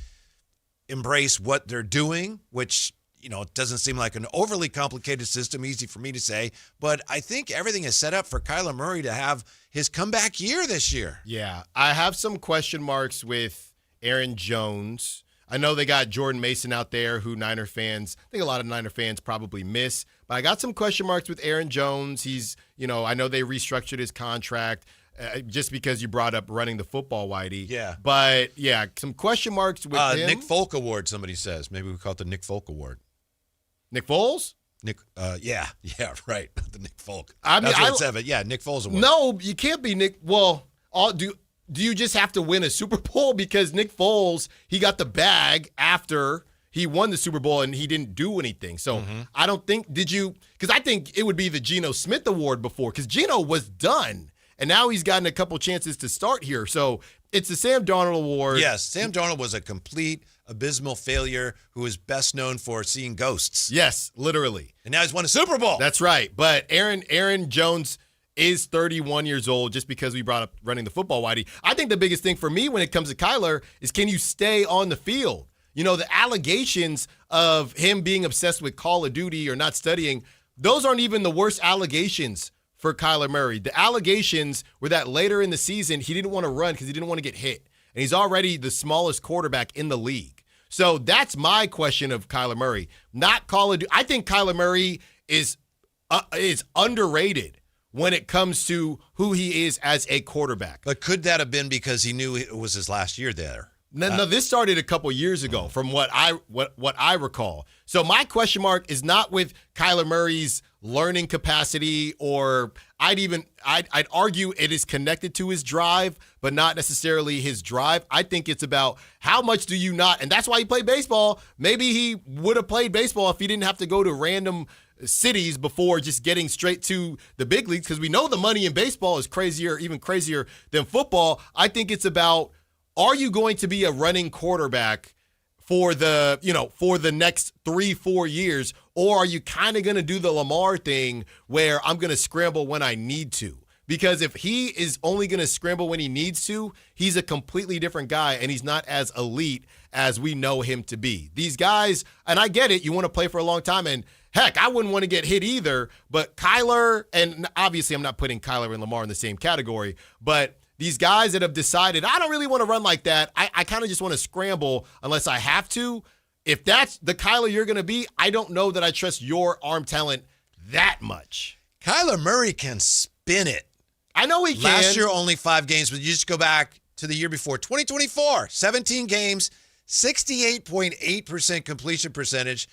embrace what they're doing, which, it doesn't seem like an overly complicated system, easy for me to say, but I think everything is set up for Kyler Murray to have his comeback year this year. Yeah, I have some question marks with Aaron Jones. I know they got Jordan Mason out there who Niner fans, I think a lot of Niner fans probably miss, but I got some question marks with Aaron Jones. He's, I know they restructured his contract just because you brought up running the football, Whitey. Yeah. But, yeah, some question marks with him. Nick Folk Award, somebody says. Maybe we call it the Nick Folk Award. Nick Foles? Yeah, right. The Nick Folk. That's what it said, but yeah, Nick Foles Award. No, you can't be Nick. Well, do you just have to win a Super Bowl? Because Nick Foles, he got the bag after he won the Super Bowl and he didn't do anything. So I don't think, because I think it would be the Geno Smith Award before, because Geno was done. And now he's gotten a couple chances to start here. So it's the Sam Darnold Award. Yes, Sam Darnold was a complete abysmal failure who is best known for seeing ghosts. Yes, literally. And now he's won a Super Bowl. That's right. But Aaron Jones is 31 years old, just because we brought up running the football, Whitey. I think the biggest thing for me when it comes to Kyler is, can you stay on the field? The allegations of him being obsessed with Call of Duty or not studying, those aren't even the worst allegations for Kyler Murray. The allegations were that later in the season, he didn't want to run because he didn't want to get hit. And he's already the smallest quarterback in the league. So that's my question of Kyler Murray. Not Call of Duty. I think Kyler Murray is underrated when it comes to who he is as a quarterback. But could that have been because he knew it was his last year there? No, this started a couple years ago from what I recall. So my question mark is not with Kyler Murray's learning capacity, or I'd argue it is connected to his drive, but not necessarily his drive. I think it's about how much do you not, and that's why he played baseball. Maybe he would have played baseball if he didn't have to go to random cities before just getting straight to the big leagues, because we know the money in baseball is even crazier than football. I think it's about, are you going to be a running quarterback for the next 3-4 years, or are you kind of going to do the Lamar thing where I'm going to scramble when I need to? Because if he is only going to scramble when he needs to, he's a completely different guy, and he's not as elite as we know him to be. These guys, and I get it, you want to play for a long time, and heck, I wouldn't want to get hit either, but Kyler, and obviously I'm not putting Kyler and Lamar in the same category, but these guys that have decided, I don't really want to run like that. I kind of just want to scramble unless I have to. If that's the Kyler you're going to be, I don't know that I trust your arm talent that much. Kyler Murray can spin it. I know he can. Last year, only 5 games, but you just go back to the year before. 2024, 17 games, 68.8% completion percentage,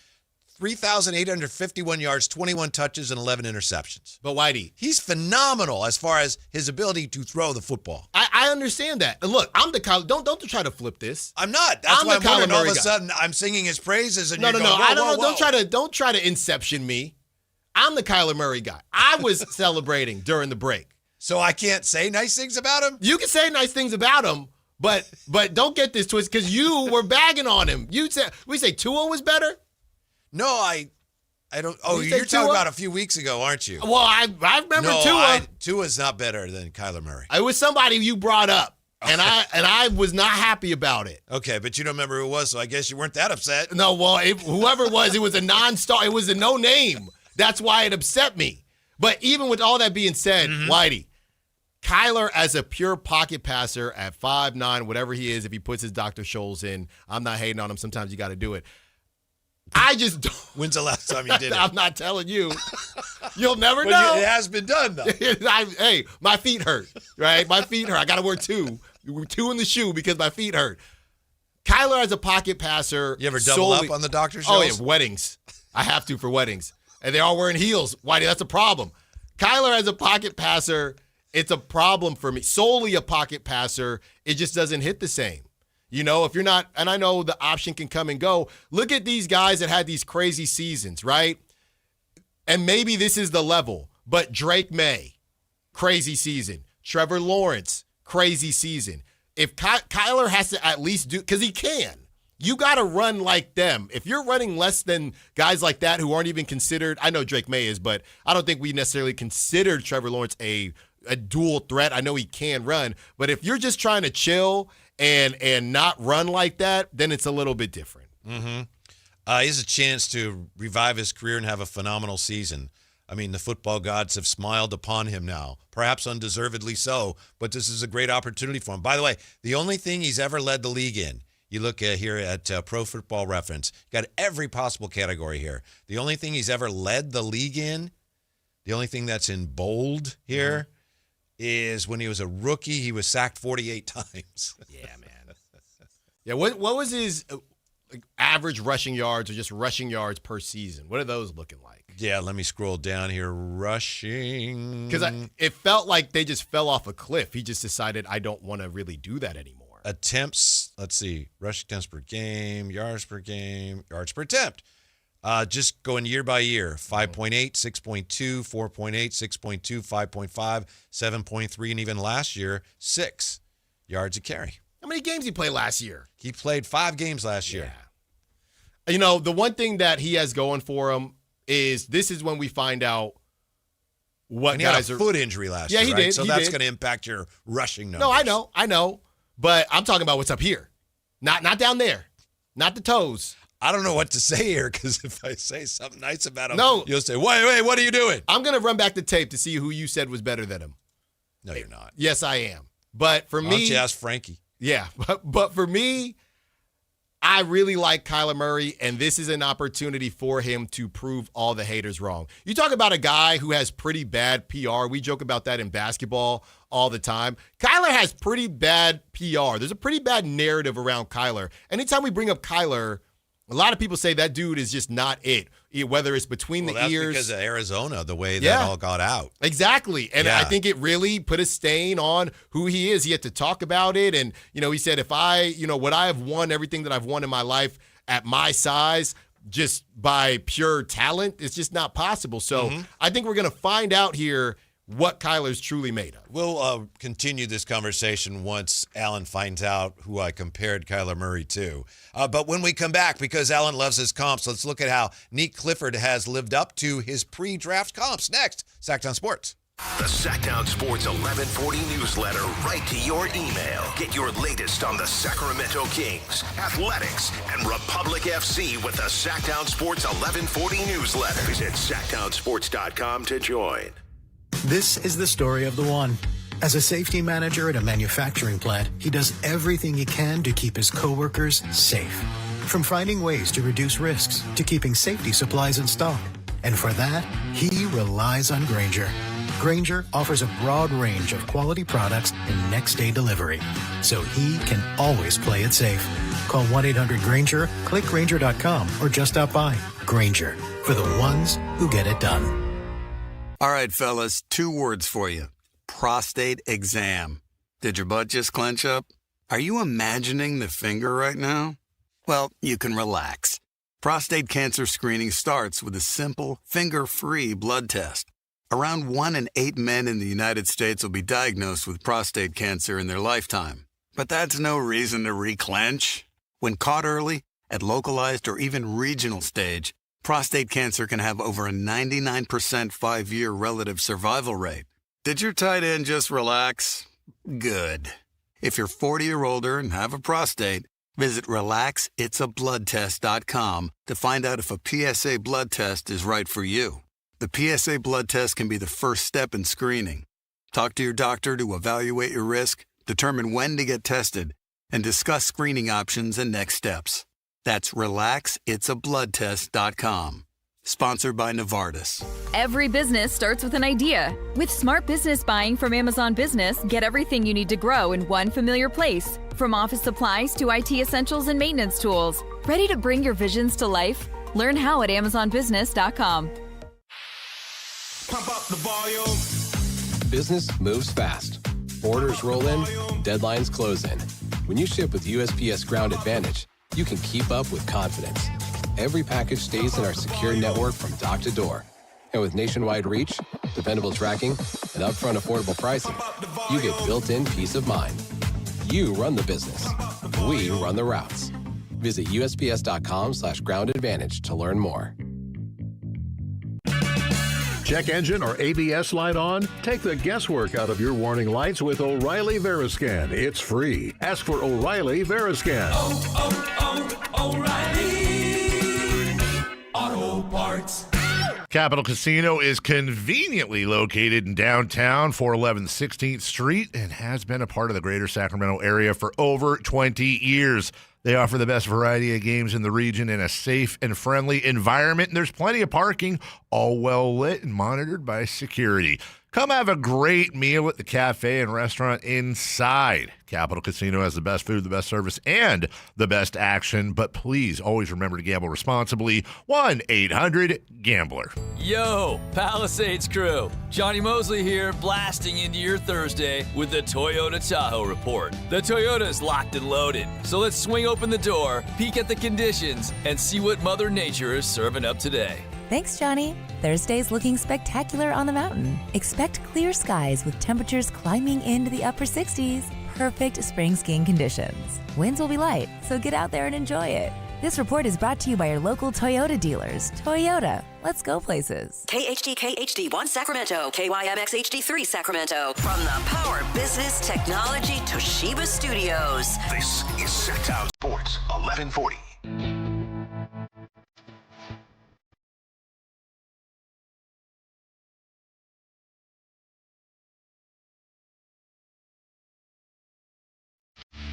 3,851 yards, 21 touches, and 11 interceptions. But Whitey, he's phenomenal as far as his ability to throw the football. I understand that. And look, I'm the Kyler. Don't try to flip this. I'm not. That's why I'm wondering all of a sudden I'm singing his praises and no. Whoa. Don't try to inception me. I'm the Kyler Murray guy. I was celebrating during the break. So I can't say nice things about him? You can say nice things about him, but don't get this twisted, because you were bagging on him. We say Tua was better? No, I don't. Oh, you're talking about a few weeks ago, aren't you? Well, I remember Tua. Tua's not better than Kyler Murray. It was somebody you brought up, and I was not happy about it. Okay, but you don't remember who it was, so I guess you weren't that upset. No, well, whoever it was a non-star. It was a no name. That's why it upset me. But even with all that being said, Whitey, Kyler as a pure pocket passer at 5'9", whatever he is, if he puts his Dr. Scholl's in, I'm not hating on him. Sometimes you got to do it. I just don't. When's the last time you did it? I'm not telling you. You'll never know. It has been done, though. Hey, my feet hurt, right? My feet hurt. I got to wear 2 in the shoe because my feet hurt. Kyler as a pocket passer. You ever double up on the Dr. Scholl's? Oh, yeah, weddings. I have to for weddings. And they're all wearing heels. Whitey, that's a problem. Kyler as a pocket passer, it's a problem for me. Solely a pocket passer, it just doesn't hit the same. If you're not, and I know the option can come and go. Look at these guys that had these crazy seasons, right? And maybe this is the level, but Drake May, crazy season. Trevor Lawrence, crazy season. If Kyler has to at least do, because he can, you got to run like them. If you're running less than guys like that who aren't even considered, I know Drake May is, but I don't think we necessarily considered Trevor Lawrence a a dual threat. I know he can run, but if you're just trying to chill and not run like that, then it's a little bit different. Mm-hmm. He has a chance to revive his career and have a phenomenal season. I mean, the football gods have smiled upon him now, perhaps undeservedly so, but this is a great opportunity for him. By the way, the only thing he's ever led the league in, you look here at Pro Football Reference, got every possible category here. The only thing he's ever led the league in, the only thing that's in bold here is when he was a rookie, he was sacked 48 times. Yeah, man. Yeah, what was his average rushing yards or just rushing yards per season? What are those looking like? Yeah, let me scroll down here. Rushing. Because it felt like they just fell off a cliff. He just decided, I don't want to really do that anymore. Attempts, let's see, rush attempts per game, yards per attempt. Just going year by year, 5.8, 6.2, 4.8, 6.2, 5.5, 7.3, and even last year, 6 yards a carry. How many games did he play last year? He played 5 games last year. You know, the one thing that he has going for him is this is when we find out what and he guys had a are. foot injury last year, he right? did. So that's going to impact your rushing numbers. No, I know. But I'm talking about what's up here. Not down there. Not the toes. I don't know what to say here because if I say something nice about him, no. You'll say, wait, what are you doing? I'm going to run back the tape to see who you said was better than him. No, you're not. Yes, I am. But for me. Why don't you ask Frankie? Yeah. But for me, I really like Kyler Murray, and this is an opportunity for him to prove all the haters wrong. You talk about a guy who has pretty bad PR. We joke about that in basketball all the time. Kyler has pretty bad PR. There's a pretty bad narrative around Kyler. Anytime we bring up Kyler, a lot of people say that dude is just not it, whether it's between the that's ears. Because of Arizona, the way that all got out. Exactly. And I think it really put a stain on who he is. He had to talk about it. And, he said, if would I have won everything that I've won in my life at my size just by pure talent? It's just not possible. So I think we're going to find out here what Kyler's truly made of. We'll continue this conversation once Alan finds out who I compared Kyler Murray to. But when we come back, because Alan loves his comps, let's look at how Nick Clifford has lived up to his pre-draft comps. Next, Sactown Sports. The Sactown Sports 1140 newsletter right to your email. Get your latest on the Sacramento Kings, athletics, and Republic FC with the Sactown Sports 1140 newsletter. Visit SactownSports.com to join. This is the story of the one. As a safety manager at a manufacturing plant, he does everything he can to keep his coworkers safe. From finding ways to reduce risks to keeping safety supplies in stock. And for that, he relies on Grainger. Grainger offers a broad range of quality products and next-day delivery, so he can always play it safe. Call 1-800-GRAINGER, click Grainger.com, or just stop by. Grainger, for the ones who get it done. All right, fellas, 2 words for you. Prostate exam. Did your butt just clench up? Are you imagining the finger right now? Well, you can relax. Prostate cancer screening starts with a simple, finger-free blood test. Around 1 in 8 men in the United States will be diagnosed with prostate cancer in their lifetime. But that's no reason to reclench. When caught early, at localized or even regional stage, prostate cancer can have over a 99% 5-year relative survival rate. Did your tight end just relax? Good. If you're 40 or older and have a prostate, visit RelaxIt'sABloodTest.com to find out if a PSA blood test is right for you. The PSA blood test can be the first step in screening. Talk to your doctor to evaluate your risk, determine when to get tested, and discuss screening options and next steps. That's RelaxIt'sABloodTest.com. Sponsored by Novartis. Every business starts with an idea. With smart business buying from Amazon Business, get everything you need to grow in one familiar place. From office supplies to IT essentials and maintenance tools. Ready to bring your visions to life? Learn how at AmazonBusiness.com. Pump up the volume. Business moves fast. Orders roll in, deadlines close in. When you ship with USPS Ground Advantage, you can keep up with confidence. Every package stays in our secure network from dock to door. And with nationwide reach, dependable tracking, and upfront affordable pricing, you get built-in peace of mind. You run the business. We run the routes. Visit USPS.com/groundadvantage to learn more. check engine or ABS light on? Take the guesswork out of your warning lights with O'Reilly Veriscan. It's free. Ask for O'Reilly Veriscan. O'Reilly Auto Parts. Capital Casino is conveniently located in downtown, 411 16th Street, and has been a part of the greater Sacramento area for over 20 years. They offer the best variety of games in the region in a safe and friendly environment, and there's plenty of parking, all well lit and monitored by security. Come have a great meal at the cafe and restaurant inside. Capital Casino has the best food, the best service, and the best action. But please always remember to gamble responsibly. 1-800-GAMBLER. Yo, Palisades crew. Johnny Mosley here, blasting into your Thursday with the Toyota Tahoe Report. The Toyota's locked and loaded. So let's swing open the door, peek at the conditions, and see what Mother Nature is serving up today. Thanks, Johnny. Thursday's looking spectacular on the mountain. Expect clear skies with temperatures climbing into the upper 60s. Perfect spring skiing conditions. Winds will be light, so get out there and enjoy it. This report is brought to you by your local Toyota dealers. Toyota, let's go places. KHTK HD1 Sacramento, KYMX HD3 Sacramento. From the Power Business Technology Toshiba Studios. This is Sactown Sports 1140.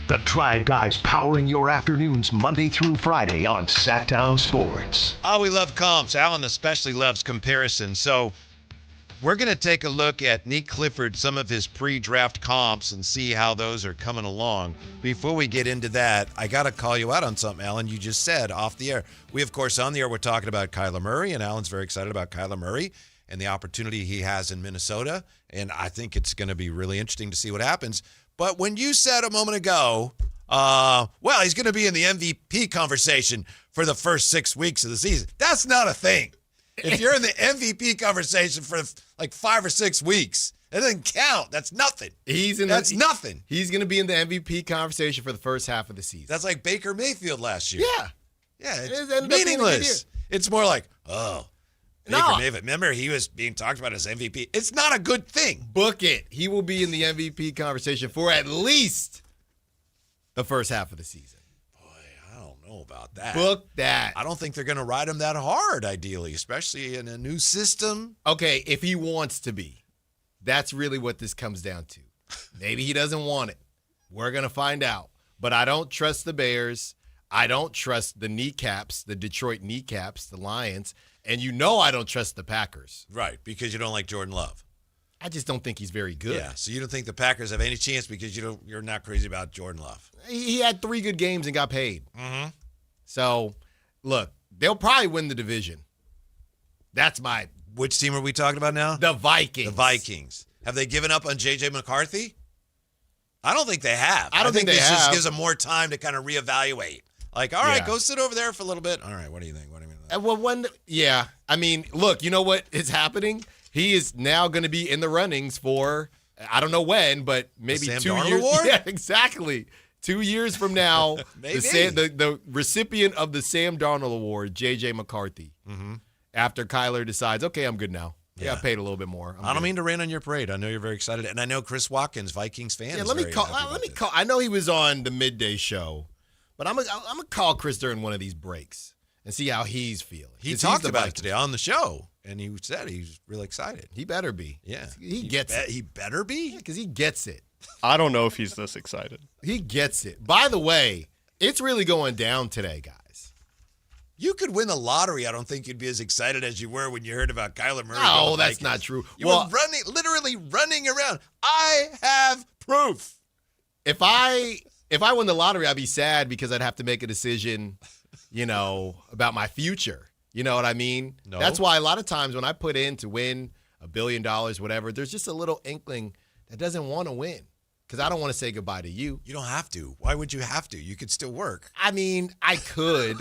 The Tribe Guys powering your afternoons Monday through Friday on Sactown Sports. Oh, we love comps. Alan especially loves comparisons. So we're going to take a look at Nick Clifford, some of his pre-draft comps, and see how those are coming along. Before we get into that, I got to call you out on something, Alan, you just said off the air. We, of course, on the air, we're talking about Kyler Murray, and Alan's very excited about Kyler Murray and the opportunity he has in Minnesota. And I think it's going to be really interesting to see what happens. But when you said a moment ago, well, he's going to be in the MVP conversation for the first 6 weeks of the season, that's not a thing. If you're in the MVP conversation for like 5 or 6 weeks, it doesn't count. That's nothing. That's nothing. He's going to be in the MVP conversation for the first half of the season. That's like Baker Mayfield last year. Yeah. Yeah, it's meaningless. It's more like, Baker Mayfield. Remember, he was being talked about as MVP. It's not a good thing. Book it. He will be in the MVP conversation for at least the first half of the season. Boy, I don't know about that. Book that. I don't think they're going to ride him that hard, ideally, especially in a new system. Okay, if he wants to be. That's really what this comes down to. Maybe he doesn't want it. We're going to find out. But I don't trust the Bears. I don't trust the kneecaps, the Detroit kneecaps, the Lions. And you know I don't trust the Packers. Right, because you don't like Jordan Love. I just don't think he's very good. Yeah, so you don't think the Packers have any chance because you're not crazy about Jordan Love. He had 3 good games and got paid. Mm-hmm. So, look, they'll probably win the division. That's my... Which team are we talking about now? The Vikings. The Vikings. Have they given up on J.J. McCarthy? I don't think they have. I think this have. just gives them more time to kind of reevaluate. Like, all right, go sit over there for a little bit. All right, what do you think? Well, I mean, look, you know what is happening? He is now going to be in the runnings for, I don't know when, but maybe the 2 Sam Darnold years. Award? Yeah, exactly. 2 years from now, Maybe. the recipient of the Sam Darnold Award, J.J. McCarthy, after Kyler decides, okay, I'm good now. Yeah, I paid a little bit more. I don't mean to rain on your parade. I know you're very excited. And I know Chris Watkins, Vikings fan, let me call. I know he was on the midday show, but I'm gonna call Chris during one of these breaks and see how he's feeling. He talked about it today on the show, and he said he's really excited. He better be. Yeah. He gets it. He better be? Because he gets it. I don't know if he's this excited. He gets it. By the way, it's really going down today, guys. You could win the lottery. I don't think you'd be as excited as you were when you heard about Kyler Murray. No, that's not true. You were literally running around. I have proof. If I won the lottery, I'd be sad because I'd have to make a decision, about my future. You know what I mean? No. That's why a lot of times when I put in to win $1 billion, whatever, there's just a little inkling that doesn't want to win because I don't want to say goodbye to you. You don't have to. Why would you have to? You could still work. I mean, I could.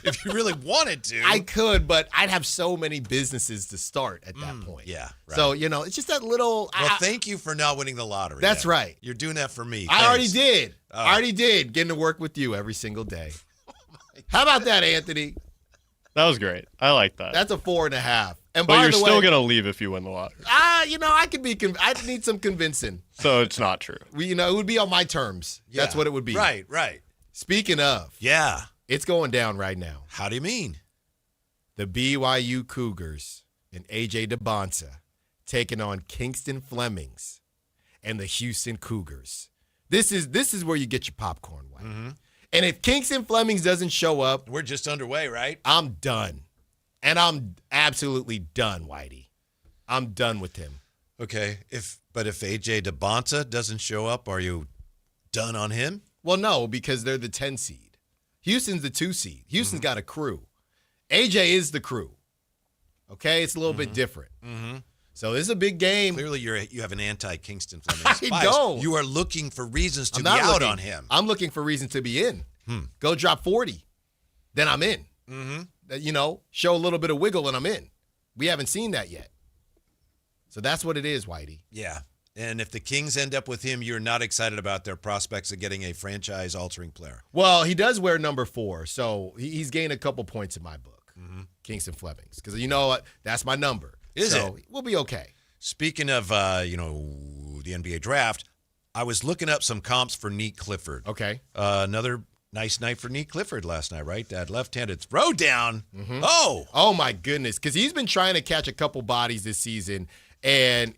If you really wanted to. I could, but I'd have so many businesses to start at that point. Yeah. Right. So, it's just that little. Well, thank you for not winning the lottery. That's right. You're doing that for me. I already did. I already did. Getting to work with you every single day. How about that, Anthony? That was great. I like that. That's a 4.5. And But by you're the still way, going to leave if you win the lottery. I could be. I need some convincing. So it's not true. It would be on my terms. Yeah. That's what it would be. Right. Speaking of, Yeah. it's going down right now. How do you mean? The BYU Cougars and AJ DeBonta taking on Kingston Flemings and the Houston Cougars. This is where you get your popcorn, White. Mm-hmm. And if Kingston Flemings doesn't show up, we're just underway, right? I'm done. And I'm absolutely done, Whitey. I'm done with him. Okay. But if AJ DeBonta doesn't show up, are you done on him? Well, no, because they're the 10 seed. Houston's the 2 seed. Houston's got a crew. AJ is the crew. Okay? It's a little bit different. Mm-hmm. So this is a big game. Clearly, you have an anti-Kingston Flemings I bias. don't. You are looking for reasons to I'm be not out looking. on him. I'm looking for reason to be in. Go drop 40. Then I'm in. Mm-hmm. Show a little bit of wiggle and I'm in. We haven't seen that yet. So that's what it is, Whitey. Yeah. And if the Kings end up with him, you're not excited about their prospects of getting a franchise-altering player. Well, he does wear number 4, so he's gained a couple points in my book, Kingston Flemings, because you know what? That's my number. Is so it? We'll be okay. Speaking of, the NBA draft, I was looking up some comps for Neek Clifford. Okay. Another nice night for Neek Clifford last night, right? That left-handed throw down. Mm-hmm. Oh, my goodness, because he's been trying to catch a couple bodies this season, and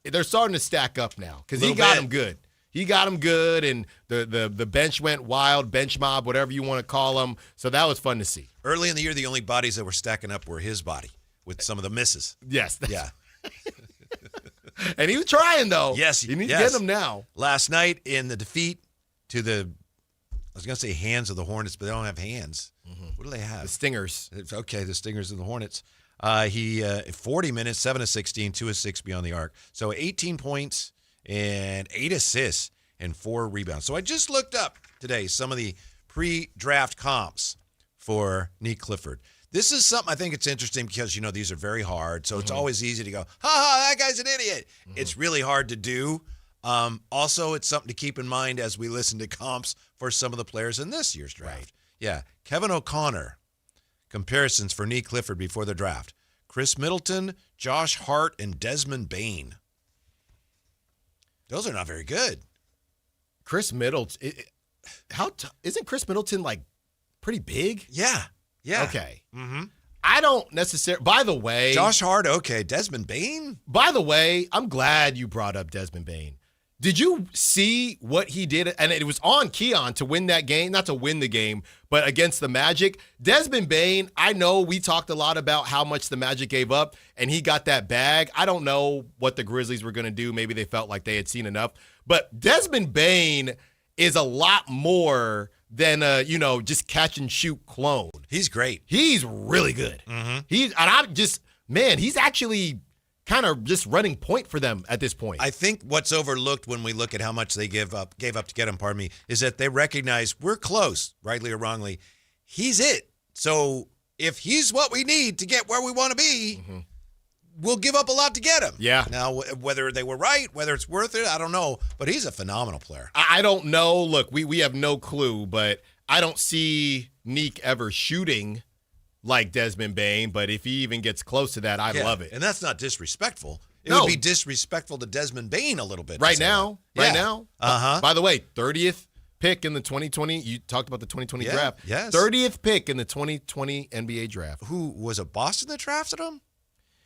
they're starting to stack up now because he got him good. He got him good, and the bench went wild, bench mob, whatever you want to call them. So that was fun to see. Early in the year, the only bodies that were stacking up were his body with some of the misses. Yes. Yeah. And he was trying, though. Yes. You need to get him now. Last night in the defeat to I was going to say hands of the Hornets, but they don't have hands. What do they have? The Stingers. Okay, the Stingers of the Hornets. He 40 minutes, 7 of 16, 2 of 6 beyond the arc. So 18 points and 8 assists and 4 rebounds. So I just looked up today some of the pre-draft comps for Neek Clifford. This is something I think it's interesting because, these are very hard. So it's always easy to go, that guy's an idiot. It's really hard to do. Also, it's something to keep in mind as we listen to comps for some of the players in this year's draft. Right. Yeah. Kevin O'Connor, comparisons for Neek Clifford before the draft. Chris Middleton, Josh Hart, and Desmond Bane. Those are not very good. Chris Middleton, isn't Chris Middleton pretty big? Yeah. Okay. Mm-hmm. I don't necessarily. By the way, Josh Hart. Okay. Desmond Bane. By the way, I'm glad you brought up Desmond Bane. Did you see what he did? And it was on Keon to win that game, not to win the game, but against the Magic. Desmond Bane, I know we talked a lot about how much the Magic gave up, and he got that bag. I don't know what the Grizzlies were going to do. Maybe they felt like they had seen enough. But Desmond Bane is a lot more than just catch and shoot clone. He's great. He's really good. Mm-hmm. He's actually kind of just running point for them at this point. I think what's overlooked when we look at how much they gave up to get him, is that they recognize we're close, rightly or wrongly. He's it. So if he's what we need to get where we want to be, we'll give up a lot to get him. Yeah. Now, whether they were right, whether it's worth it, I don't know. But he's a phenomenal player. I don't know. Look, we have no clue, but I don't see Neek ever shooting like Desmond Bane, but if he even gets close to that, I love it. And that's not disrespectful. It No. would be disrespectful to Desmond Bane a little bit. Right now. Uh-huh. By the way, 30th pick in the 2020, you talked about the 2020 draft. Yes. 30th pick in the 2020 NBA draft. Who was it, Boston that drafted him?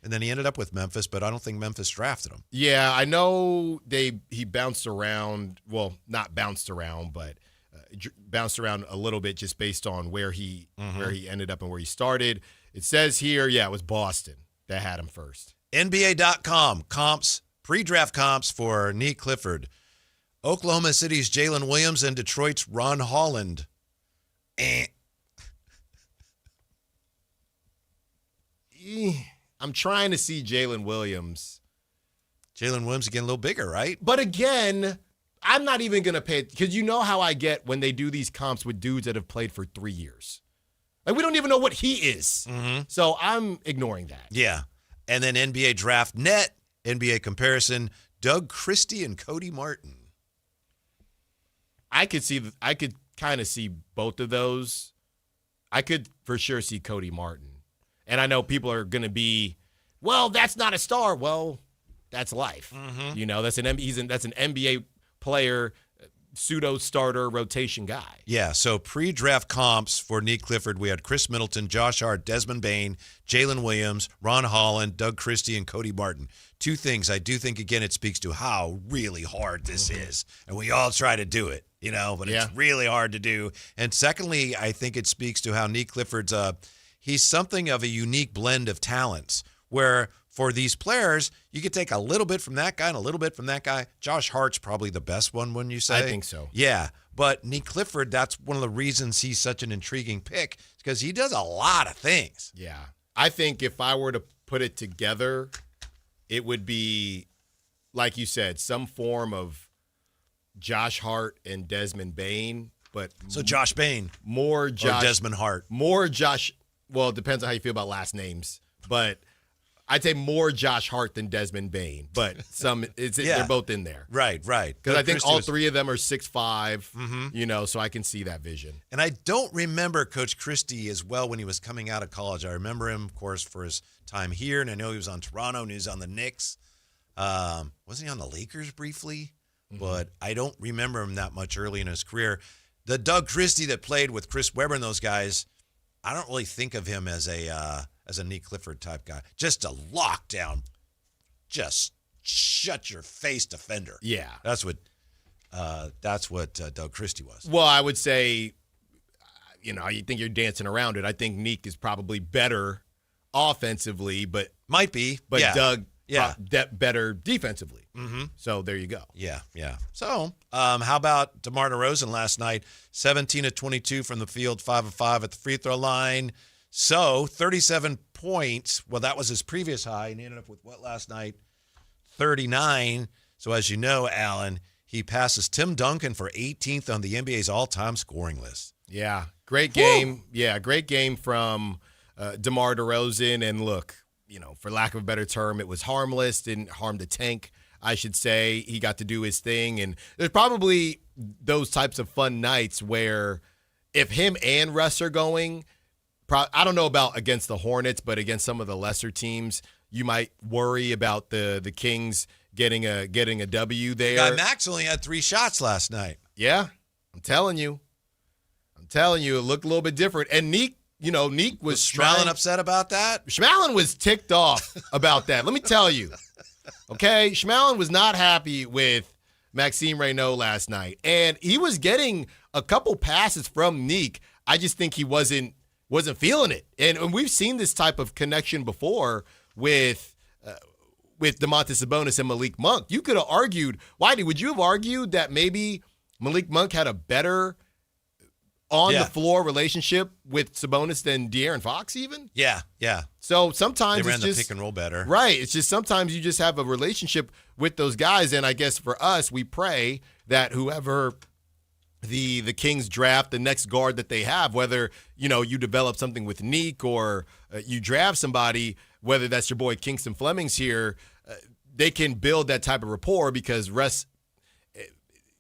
And then he ended up with Memphis, but I don't think Memphis drafted him. Yeah, I know he bounced around. Well, not bounced around, but bounced around a little bit just based on where he ended up and where he started. It says here, it was Boston that had him first. NBA.com comps, pre-draft comps for Neek Clifford. Oklahoma City's Jalen Williams and Detroit's Ron Holland. I'm trying to see Jalen Williams. Jalen Williams again a little bigger, right? But again, I'm not even going to pay it because you know how I get when they do these comps with dudes that have played for 3 years. We don't even know what he is. So I'm ignoring that. Yeah. And then NBA Draft Net, NBA comparison, Doug Christie and Cody Martin. I could kind of see both of those. I could for sure see Cody Martin. And I know people are going to be well, that's not a star. Well, that's life. You know, that's an NBA player, pseudo starter rotation guy. Yeah, so pre-draft comps for Nick Clifford, we had Chris Middleton, Josh Hart, Desmond Bane, Jalen Williams, Ron Holland, Doug Christie, and Cody Martin. Two things. I do think, again, it speaks to how really hard this is. And we all try to do it, you know, but it's really hard to do. And secondly, I think it speaks to how Nick Clifford's he's something of a unique blend of talents where for these players, you could take a little bit from that guy and a little bit from that guy. Josh Hart's probably the best one, wouldn't you say? I think so. Yeah, but Nick Clifford, that's one of the reasons he's such an intriguing pick because he does a lot of things. Yeah. I think if I were to put it together, it would be, like you said, some form of Josh Hart and Desmond Bane. But so Josh Bane. More Josh. Or Desmond Hart. More Josh. Well, it depends on how you feel about last names. But I'd say more Josh Hart than Desmond Bane, but they're both in there. Right. Because I think all three of them are 6'5", you know, so I can see that vision. And I don't remember Coach Christie as well when he was coming out of college. I remember him, of course, for his time here, and I know he was on Toronto and he was on the Knicks. Wasn't he on the Lakers briefly? But I don't remember him that much early in his career. The Doug Christie that played with Chris Webber and those guys, I don't really think of him as a Nick Clifford type guy. Just a lockdown, just shut your face defender. Yeah. That's what Doug Christie was. Well, I would say, you know, you think you're dancing around it. I think Nick is probably better offensively, but might be. But yeah. Doug better defensively. So there you go. Yeah. So how about DeMar DeRozan last night? 17 of 22 from the field, 5 of 5 at the free throw line. So 37 points. Well, that was his previous high, and he ended up with what last night? 39. So as you know, Alan, he passes Tim Duncan for 18th on the NBA's all-time scoring list. Yeah, great game. Woo! Yeah, great game from DeMar DeRozan. And look, you know, for lack of a better term, it was harmless. Didn't harm the tank, I should say. He got to do his thing. And there's probably those types of fun nights where if him and Russ are going – I don't know about against the Hornets, but against some of the lesser teams, you might worry about the Kings getting a W there. Guy Max only had 3 shots last night. Yeah, I'm telling you, it looked a little bit different. And Neek was Schmallen upset about that. Schmallen was ticked off about that. Let me tell you, okay, Schmallen was not happy with Maxime Reynaud last night, and he was getting a couple passes from Neek. I just think he wasn't feeling it. And we've seen this type of connection before with Domantas Sabonis and Malik Monk. You could have argued, Whitey, would you have argued that maybe Malik Monk had a better on-the-floor relationship with Sabonis than De'Aaron Fox even? Yeah. So sometimes they ran the pick and roll better. Right. It's just sometimes you just have a relationship with those guys. And I guess for us, we pray that whoever the Kings draft, the next guard that they have, whether, you know, you develop something with Neek or you draft somebody, whether that's your boy Kingston Fleming's here, they can build that type of rapport because Russ,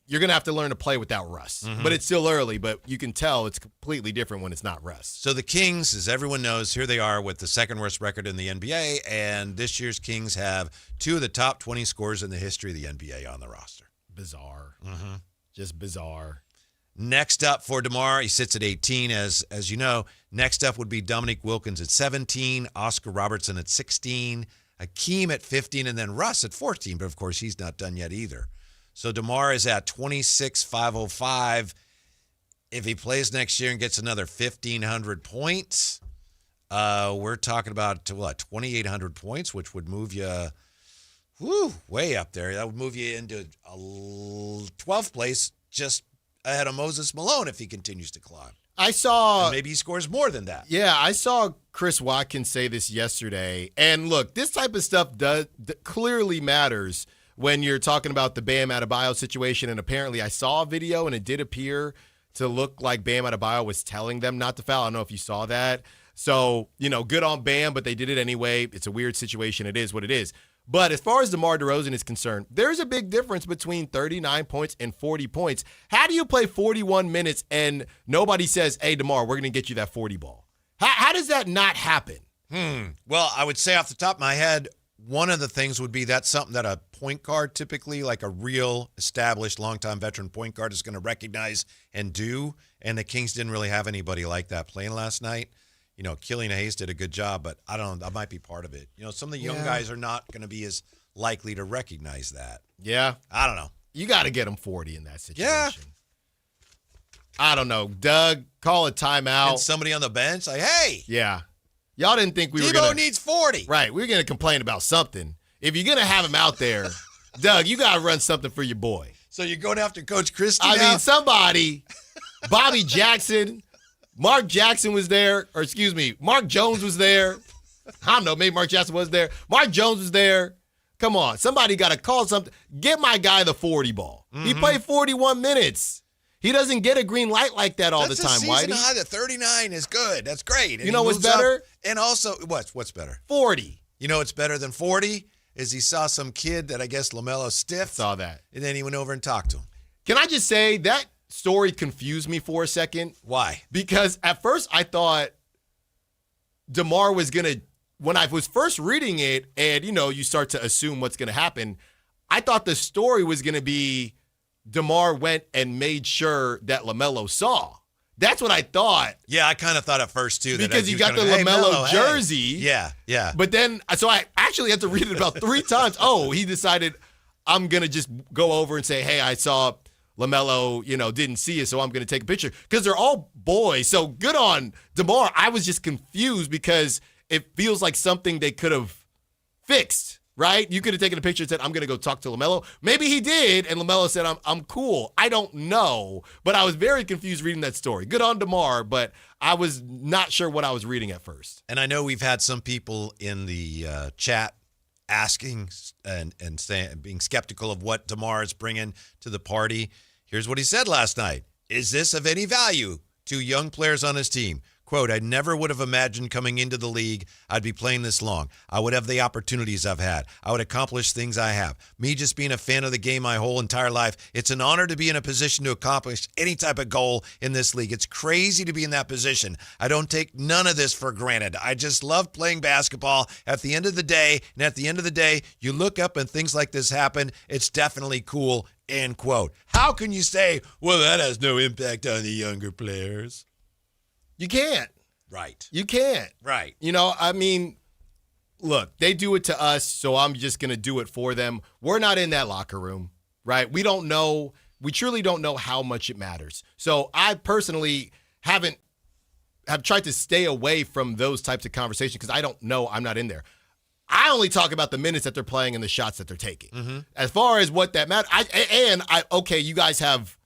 you're going to have to learn to play without Russ. But it's still early, but you can tell it's completely different when it's not Russ. So the Kings, as everyone knows, here they are with the second worst record in the NBA, and this year's Kings have 2 of the top 20 scorers in the history of the NBA on the roster. Bizarre. Just bizarre. Next up for DeMar, he sits at 18, as you know. Next up would be Dominique Wilkins at 17, Oscar Robertson at 16, Hakeem at 15, and then Russ at 14. But, of course, he's not done yet either. So DeMar is at 26,505. If he plays next year and gets another 1,500 points, we're talking about, 2,800 points, which would move you way up there. That would move you into 12th place, just ahead of Moses Malone if he continues to climb. And maybe he scores more than that. Yeah, I saw Chris Watkins say this yesterday. And look, this type of stuff clearly matters when you're talking about the Bam Adebayo situation. And apparently I saw a video and it did appear to look like Bam Adebayo was telling them not to foul. I don't know if you saw that. So, you know, good on Bam, but they did it anyway. It's a weird situation. It is what it is. But as far as DeMar DeRozan is concerned, there's a big difference between 39 points and 40 points. How do you play 41 minutes and nobody says, hey, DeMar, we're going to get you that 40 ball? How does that not happen? Well, I would say off the top of my head, one of the things would be that's something that a point guard typically, like a real established, longtime veteran point guard, is going to recognize and do. And the Kings didn't really have anybody like that playing last night. You know, Killian Hayes did a good job, but I don't know. That might be part of it. You know, some of the young guys are not going to be as likely to recognize that. Yeah. I don't know. You got to get him 40 in that situation. Yeah. I don't know. Doug, call a timeout. And somebody on the bench, like, hey. Yeah. Y'all didn't think we were Debo going to. needs 40. Right. We were going to complain about something. If you're going to have him out there, Doug, you got to run something for your boy. So you're going after Coach Christie I now? mean, somebody, Bobby Jackson, Mark Jackson was there, or excuse me, Mark Jones was there. I don't know, maybe Mark Jackson was there. Mark Jones was there. Come on, somebody got to call something. Get my guy the 40 ball. He played 41 minutes. He doesn't get a green light like that all the time, Whitey. Whitey. High, the 39 is good. That's great. And You know he what's moves up. better? And also, what's better? 40. You know what's better than 40? Is he saw some kid that I guess LaMelo stiffed. Saw that. And then he went over and talked to him. Can I just say that story confused me for a second? Why? Because at first I thought DeMar was going to, when I was first reading it and, you know, you start to assume what's going to happen, I thought the story was going to be DeMar went and made sure that LaMelo saw. That's what I thought. Yeah, I kind of thought at first, too. Because you got the LaMelo jersey. Hey. Yeah. But then, so I actually had to read it about 3 times. Oh, he decided I'm going to just go over and say, hey, I saw LaMelo, you know, didn't see it, so I'm going to take a picture. Because they're all boys. So good on DeMar. I was just confused because it feels like something they could have fixed. Right? You could have taken a picture and said, I'm going to go talk to LaMelo. Maybe he did, and LaMelo said, I'm cool. I don't know. But I was very confused reading that story. Good on DeMar, but I was not sure what I was reading at first. And I know we've had some people in the chat asking and saying, being skeptical of what DeMar is bringing to the party. Here's what he said last night. Is this of any value to young players on his team? Quote, I never would have imagined coming into the league I'd be playing this long. I would have the opportunities I've had. I would accomplish things I have. Me just being a fan of the game my whole entire life, it's an honor to be in a position to accomplish any type of goal in this league. It's crazy to be in that position. I don't take none of this for granted. I just love playing basketball. At the end of the day, you look up and things like this happen. It's definitely cool, end quote. How can you say, well, that has no impact on the younger players? You can't. Right. You can't. Right. You know, I mean, look, they do it to us, so I'm just going to do it for them. We're not in that locker room, right? We don't know. We truly don't know how much it matters. So I personally have tried to stay away from those types of conversations because I don't know. I'm not in there. I only talk about the minutes that they're playing and the shots that they're taking. Mm-hmm. As far as what that matters, okay, you guys have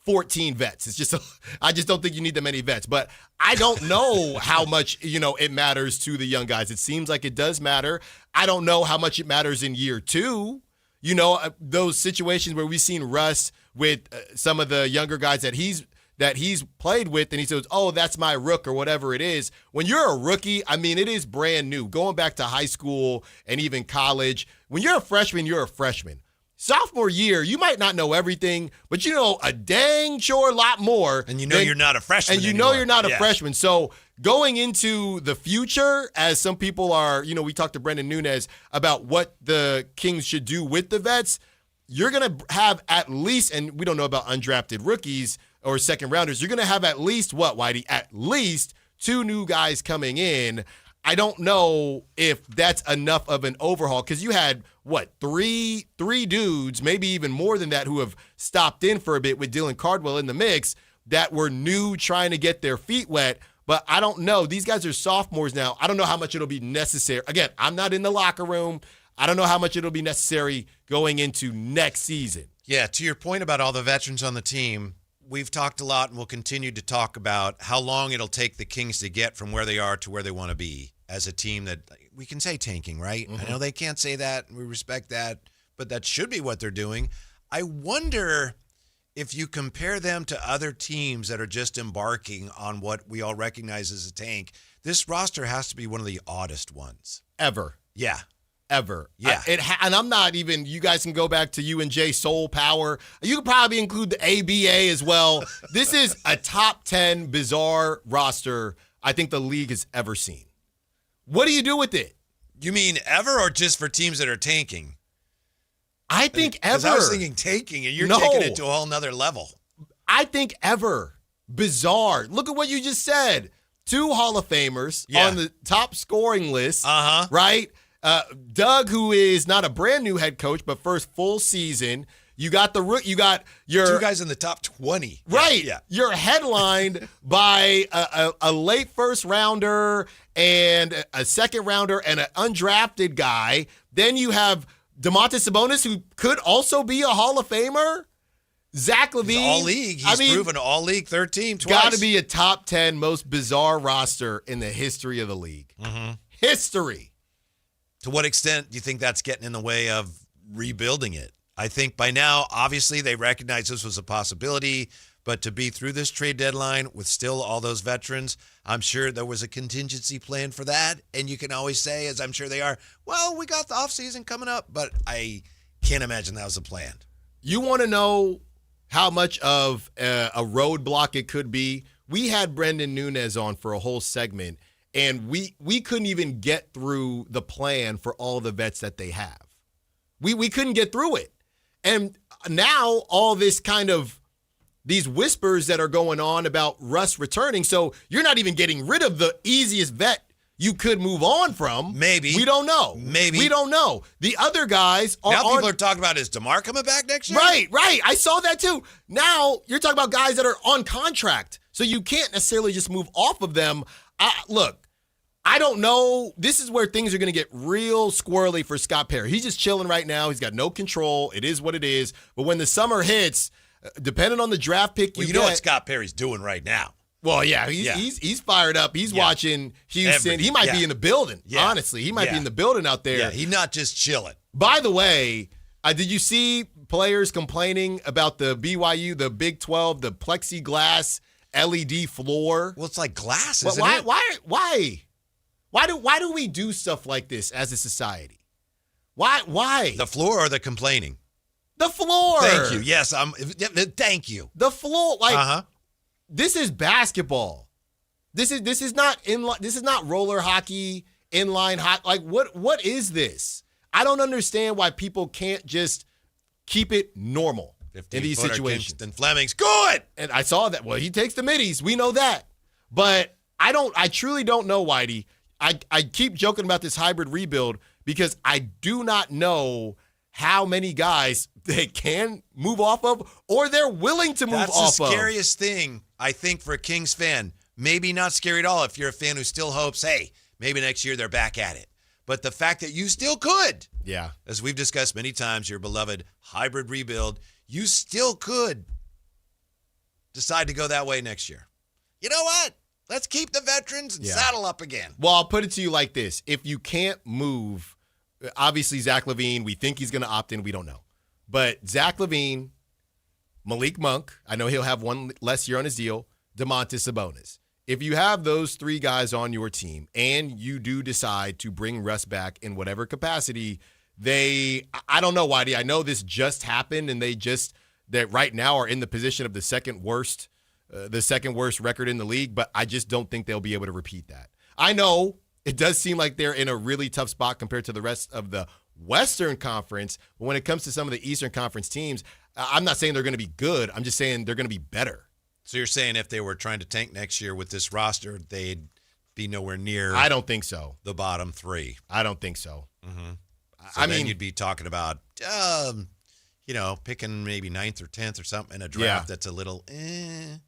14 vets. It's just, I just don't think you need that many vets. But I don't know how much, you know, it matters to the young guys. It seems like it does matter. I don't know how much it matters in year 2. You know, those situations where we've seen Russ with some of the younger guys that he's played with, and he says, oh, that's my rook or whatever it is. When you're a rookie, I mean, it is brand new. Going back to high school and even college, when you're a freshman, you're a freshman. Sophomore year, you might not know everything, but you know a dang sure lot more. And you know you're not a freshman And you anymore. know you're not a freshman. So going into the future, as some people are, you know, we talked to Brendan Nunez about what the Kings should do with the vets. You're going to have at least, and we don't know about undrafted rookies or second rounders, you're going to have at least, what, Whitey? At least 2 new guys coming in. I don't know if that's enough of an overhaul because you had, what, three dudes, maybe even more than that, who have stopped in for a bit with Dylan Cardwell in the mix that were new trying to get their feet wet. But I don't know. These guys are sophomores now. I don't know how much it'll be necessary. Again, I'm not in the locker room. I don't know how much it'll be necessary going into next season. Yeah, to your point about all the veterans on the team, we've talked a lot and we'll continue to talk about how long it'll take the Kings to get from where they are to where they want to be as a team that we can say tanking, right? Mm-hmm. I know they can't say that, and we respect that, but that should be what they're doing. I wonder if you compare them to other teams that are just embarking on what we all recognize as a tank, this roster has to be one of the oddest ones. Ever. Yeah. Ever. Yeah. And I'm not even, you guys can go back to UNJ Soul Power. You could probably include the ABA as well. This is a top 10 bizarre roster I think the league has ever seen. What do you do with it? You mean ever or just for teams that are tanking? I think ever. Because I was thinking tanking, and you're taking it to a whole nother level. I think ever. Bizarre. Look at what you just said. 2 Hall of Famers on the top scoring list, right? Doug, who is not a brand new head coach, but first full season. You got your 2 guys in the top 20. Right. Yeah. You're headlined by a late first rounder and a second rounder and an undrafted guy. Then you have Domantas Sabonis, who could also be a Hall of Famer. Zach LaVine. He's all league. He's proven all league, third team twice. Got to be a top 10 most bizarre roster in the history of the league. History. To what extent do you think that's getting in the way of rebuilding it? I think by now, obviously, they recognize this was a possibility, but to be through this trade deadline with still all those veterans, I'm sure there was a contingency plan for that. And you can always say, as I'm sure they are, well, we got the offseason coming up, but I can't imagine that was the plan. You want to know how much of a roadblock it could be? We had Brendan Nunez on for a whole segment, and we couldn't even get through the plan for all the vets that they have. We couldn't get through it. And now all this kind of these whispers that are going on about Russ returning. So you're not even getting rid of the easiest vet you could move on from. Maybe. We don't know. Maybe. We don't know. The other guys are now people are talking about, is DeMar coming back next year? Right. I saw that too. Now you're talking about guys that are on contract. So you can't necessarily just move off of them. Look, I don't know. This is where things are going to get real squirrely for Scott Perry. He's just chilling right now. He's got no control. It is what it is. But when the summer hits, depending on the draft pick you know what Scott Perry's doing right now. Well, yeah, he's fired up. He's watching Houston. He might be in the building, honestly. He might be in the building out there. Yeah, he's not just chilling. By the way, did you see players complaining about the BYU, the Big 12, the plexiglass LED floor? Well, it's like glass, isn't it? Why? Why do we do stuff like this as a society? Why? The floor or the complaining? The floor. Thank you. Yes, thank you. The floor, this is basketball. This is not roller hockey, inline hockey. Like what is this? I don't understand why people can't just keep it normal in these situations. And Fleming's good. And I saw that. Well, he takes the middies. We know that. But I truly don't know, Whitey. I keep joking about this hybrid rebuild because I do not know how many guys they can move off of or they're willing to move off of. That's the scariest thing, I think, for a Kings fan. Maybe not scary at all if you're a fan who still hopes, hey, maybe next year they're back at it. But the fact that you still could, as we've discussed many times, your beloved hybrid rebuild, you still could decide to go that way next year. You know what? Let's keep the veterans and saddle up again. Well, I'll put it to you like this. If you can't move, obviously Zach LaVine, we think he's going to opt in. We don't know. But Zach LaVine, Malik Monk, I know he'll have one less year on his deal, Domantas Sabonis. If you have those 3 guys on your team and you do decide to bring Russ back in whatever capacity, I don't know, Whitey. I know this just happened and that right now are in the position of the second worst record in the league, but I just don't think they'll be able to repeat that. I know it does seem like they're in a really tough spot compared to the rest of the Western Conference, but when it comes to some of the Eastern Conference teams, I'm not saying they're going to be good. I'm just saying they're going to be better. So you're saying if they were trying to tank next year with this roster, they'd be nowhere near. I don't think so. The bottom 3. I don't think so. Mm-hmm. So then you'd be talking about, picking maybe 9th or 10th or something in a draft that's a little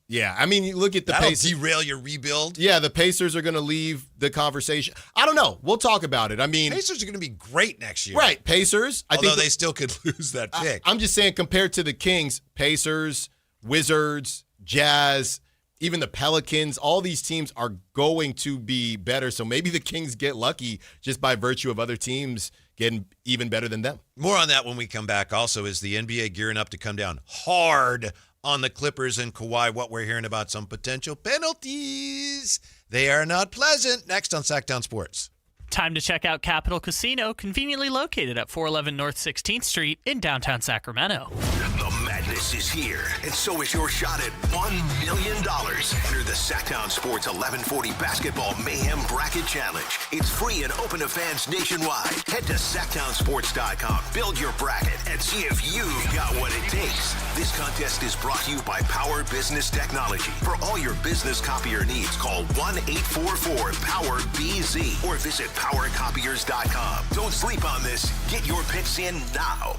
Yeah, I mean, you look at the Pacers. Derail your rebuild. Yeah, the Pacers are going to leave the conversation. I don't know. We'll talk about it. I mean, Pacers are going to be great next year. Right, Pacers. Although they still could lose that pick. I'm just saying, compared to the Kings, Pacers, Wizards, Jazz, even the Pelicans, all these teams are going to be better. So maybe the Kings get lucky just by virtue of other teams getting even better than them. More on that when we come back. Also, is the NBA gearing up to come down hard on the Clippers and Kawhi? What we're hearing about some potential penalties. They are not pleasant. Next on Sactown Sports. Time to check out Capital Casino, conveniently located at 411 North 16th Street in downtown Sacramento. The madness bonus is here, and so is your shot at $1 million. Enter the Sactown Sports 1140 Basketball Mayhem Bracket Challenge. It's free and open to fans nationwide. Head to SactownSports.com, build your bracket, and see if you've got what it takes. This contest is brought to you by Power Business Technology. For all your business copier needs, call 1-844-POWER-BZ or visit PowerCopiers.com. Don't sleep on this. Get your picks in now.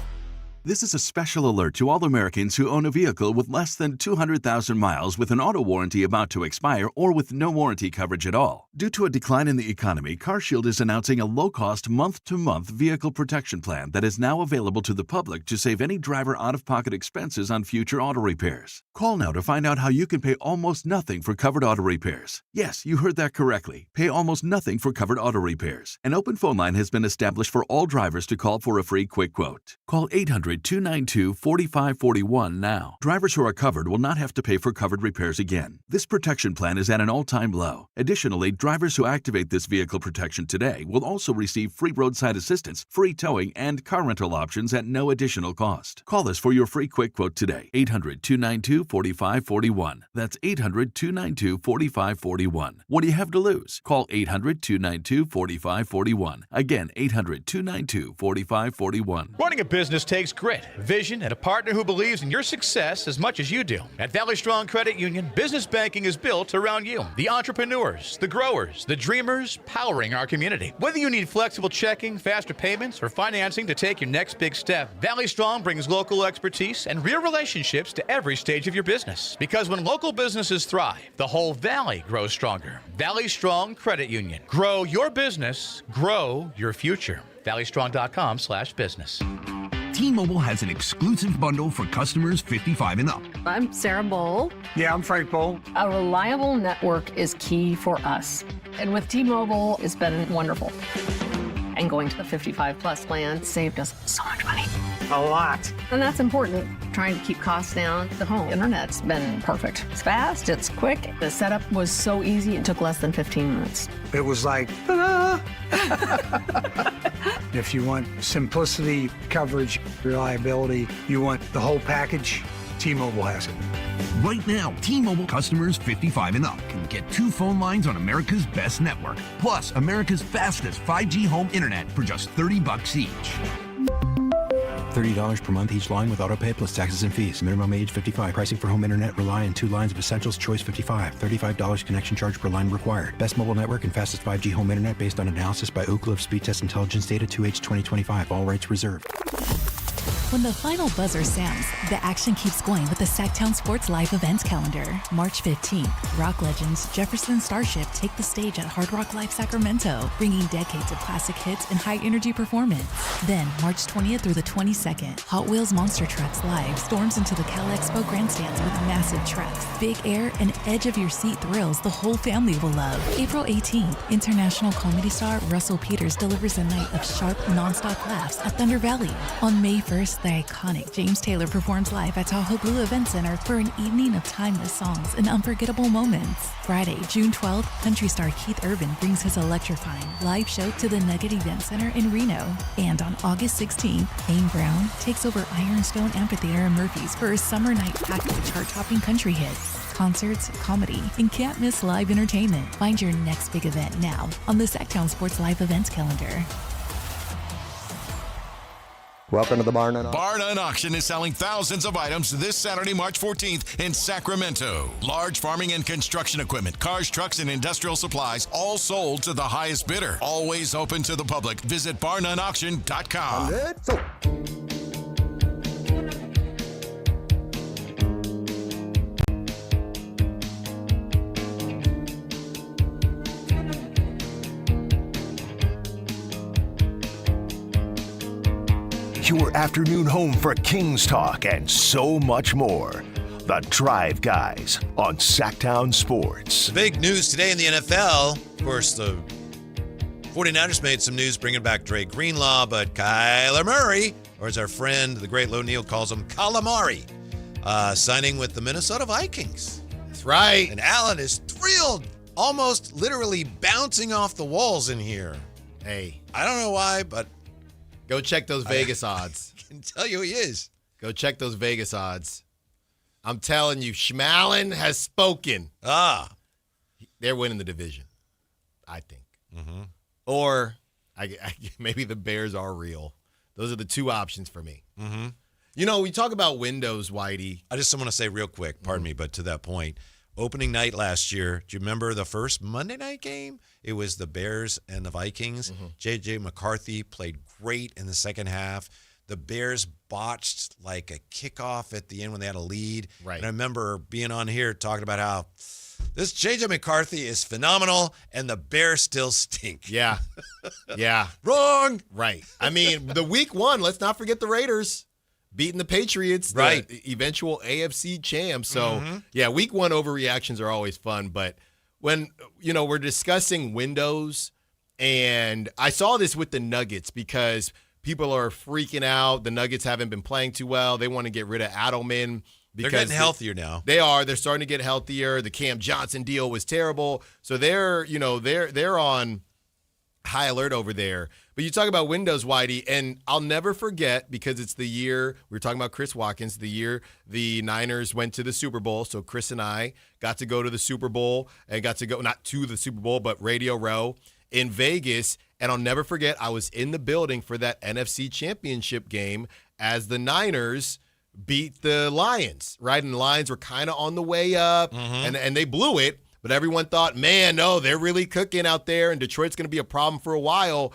This is a special alert to all Americans who own a vehicle with less than 200,000 miles with an auto warranty about to expire or with no warranty coverage at all. Due to a decline in the economy, CarShield is announcing a low-cost month-to-month vehicle protection plan that is now available to the public to save any driver out-of-pocket expenses on future auto repairs. Call now to find out how you can pay almost nothing for covered auto repairs. Yes, you heard that correctly. Pay almost nothing for covered auto repairs. An open phone line has been established for all drivers to call for a free quick quote. Call 800-292-4541 now. Drivers who are covered will not have to pay for covered repairs again. This protection plan is at an all-time low. Additionally, drivers who activate this vehicle protection today will also receive free roadside assistance, free towing, and car rental options at no additional cost. Call us for your free quick quote today. 800-292-4541. That's 800-292-4541. What do you have to lose? Call 800-292-4541. Again, 800-292-4541. Running a business takes grit, vision, and a partner who believes in your success as much as you do. At Valley Strong Credit Union, business banking is built around you. The entrepreneurs, the growers, the dreamers powering our community. Whether you need flexible checking, faster payments, or financing to take your next big step, Valley Strong brings local expertise and real relationships to every stage of your business. Because when local businesses thrive, the whole valley grows stronger. Valley Strong Credit Union. Grow your business, grow your future. ValleyStrong.com/business. T-Mobile has an exclusive bundle for customers 55 and up. I'm Sarah Bowl. Yeah, I'm Frank Bowl. A reliable network is key for us. And with T-Mobile, it's been wonderful. And going to the 55-plus plan saved us so much money. A lot. And that's important, trying to keep costs down. The home internet's been perfect. It's fast, it's quick. The setup was so easy, it took less than 15 minutes. It was like, ta-da! If you want simplicity, coverage, reliability, you want the whole package, T-Mobile has it. Right now, T-Mobile customers 55 and up can get 2 phone lines on America's best network, plus America's fastest 5G home internet for just $30 each. $30 per month each line with autopay plus taxes and fees. Minimum age 55. Pricing for home internet rely on 2 lines of essentials. Choice 55. $35 connection charge per line required. Best mobile network and fastest 5G home internet based on analysis by Ookla of Speed Test Intelligence Data 2H 2025. All rights reserved. When the final buzzer sounds, the action keeps going with the Sactown Sports Live events calendar. March 15th, rock legends Jefferson and Starship take the stage at Hard Rock Live Sacramento, bringing decades of classic hits and high-energy performance. Then, March 20th through the 22nd, Hot Wheels Monster Trucks Live storms into the Cal Expo grandstands with massive trucks, big air, and edge-of-your-seat thrills the whole family will love. April 18th, international comedy star Russell Peters delivers a night of sharp, non-stop laughs at Thunder Valley. On May 1st, the iconic James Taylor performs live at Tahoe Blue Event Center for an evening of timeless songs and unforgettable moments. Friday, June 12th, country star Keith Urban brings his electrifying live show to the Nugget Event Center in Reno. And on August 16th, Aim Brown takes over Ironstone Amphitheater in Murphys for a summer night packed with chart-topping country hits, concerts, comedy, and can't miss live entertainment. Find your next big event now on the Sactown Sports Live events calendar. Welcome to the Bar None Auction. Bar None Auction is selling thousands of items this Saturday, March 14th in Sacramento. Large farming and construction equipment, cars, trucks, and industrial supplies, all sold to the highest bidder. Always open to the public. Visit barnoneauction.com. Your afternoon home for Kings talk and so much more. The Drive Guys on Sactown Sports. The big news today in the NFL, of course, the 49ers made some news bringing back Dre Greenlaw, but Kyler Murray, or as our friend, the great Lo Neal calls him, Calamari, signing with the Minnesota Vikings. That's right. And Alan is thrilled, almost literally bouncing off the walls in here. Hey. I don't know why, but go check those Vegas odds. I can tell you he is. Go check those Vegas odds. I'm telling you, Schmallen has spoken. They're winning the division, I think. Mm-hmm. Or maybe the Bears are real. Those are the two options for me. Mm-hmm. You know, we talk about windows, Whitey. I just want to say real quick, pardon me, but to that point, opening night last year, do you remember the first Monday night game? It was the Bears and the Vikings. J.J. McCarthy played great in the second half. The Bears botched like a kickoff at the end when they had a lead. Right. And I remember being on here talking about how this J.J. McCarthy is phenomenal and the Bears still stink. Yeah. Yeah. Wrong. Right. I mean, the week one, let's not forget the Raiders beating the Patriots, right? The eventual AFC champs. So, yeah, week one overreactions are always fun. But when, we're discussing windows, and I saw this with the Nuggets because people are freaking out. The Nuggets haven't been playing too well. They want to get rid of Adelman. They're getting healthier now. They are. They're starting to get healthier. The Cam Johnson deal was terrible. So they're on high alert over there. But you talk about windows, Whitey, and I'll never forget because it's the year, we were talking about Chris Watkins, the year the Niners went to the Super Bowl. So Chris and I got to go to the Super Bowl and got to go, not to the Super Bowl, but Radio Row in Vegas. And I'll never forget, I was in the building for that NFC Championship game as the Niners beat the Lions, right? And the Lions were kind of on the way up, and they blew it. But everyone thought, man, no, they're really cooking out there, and Detroit's going to be a problem for a while.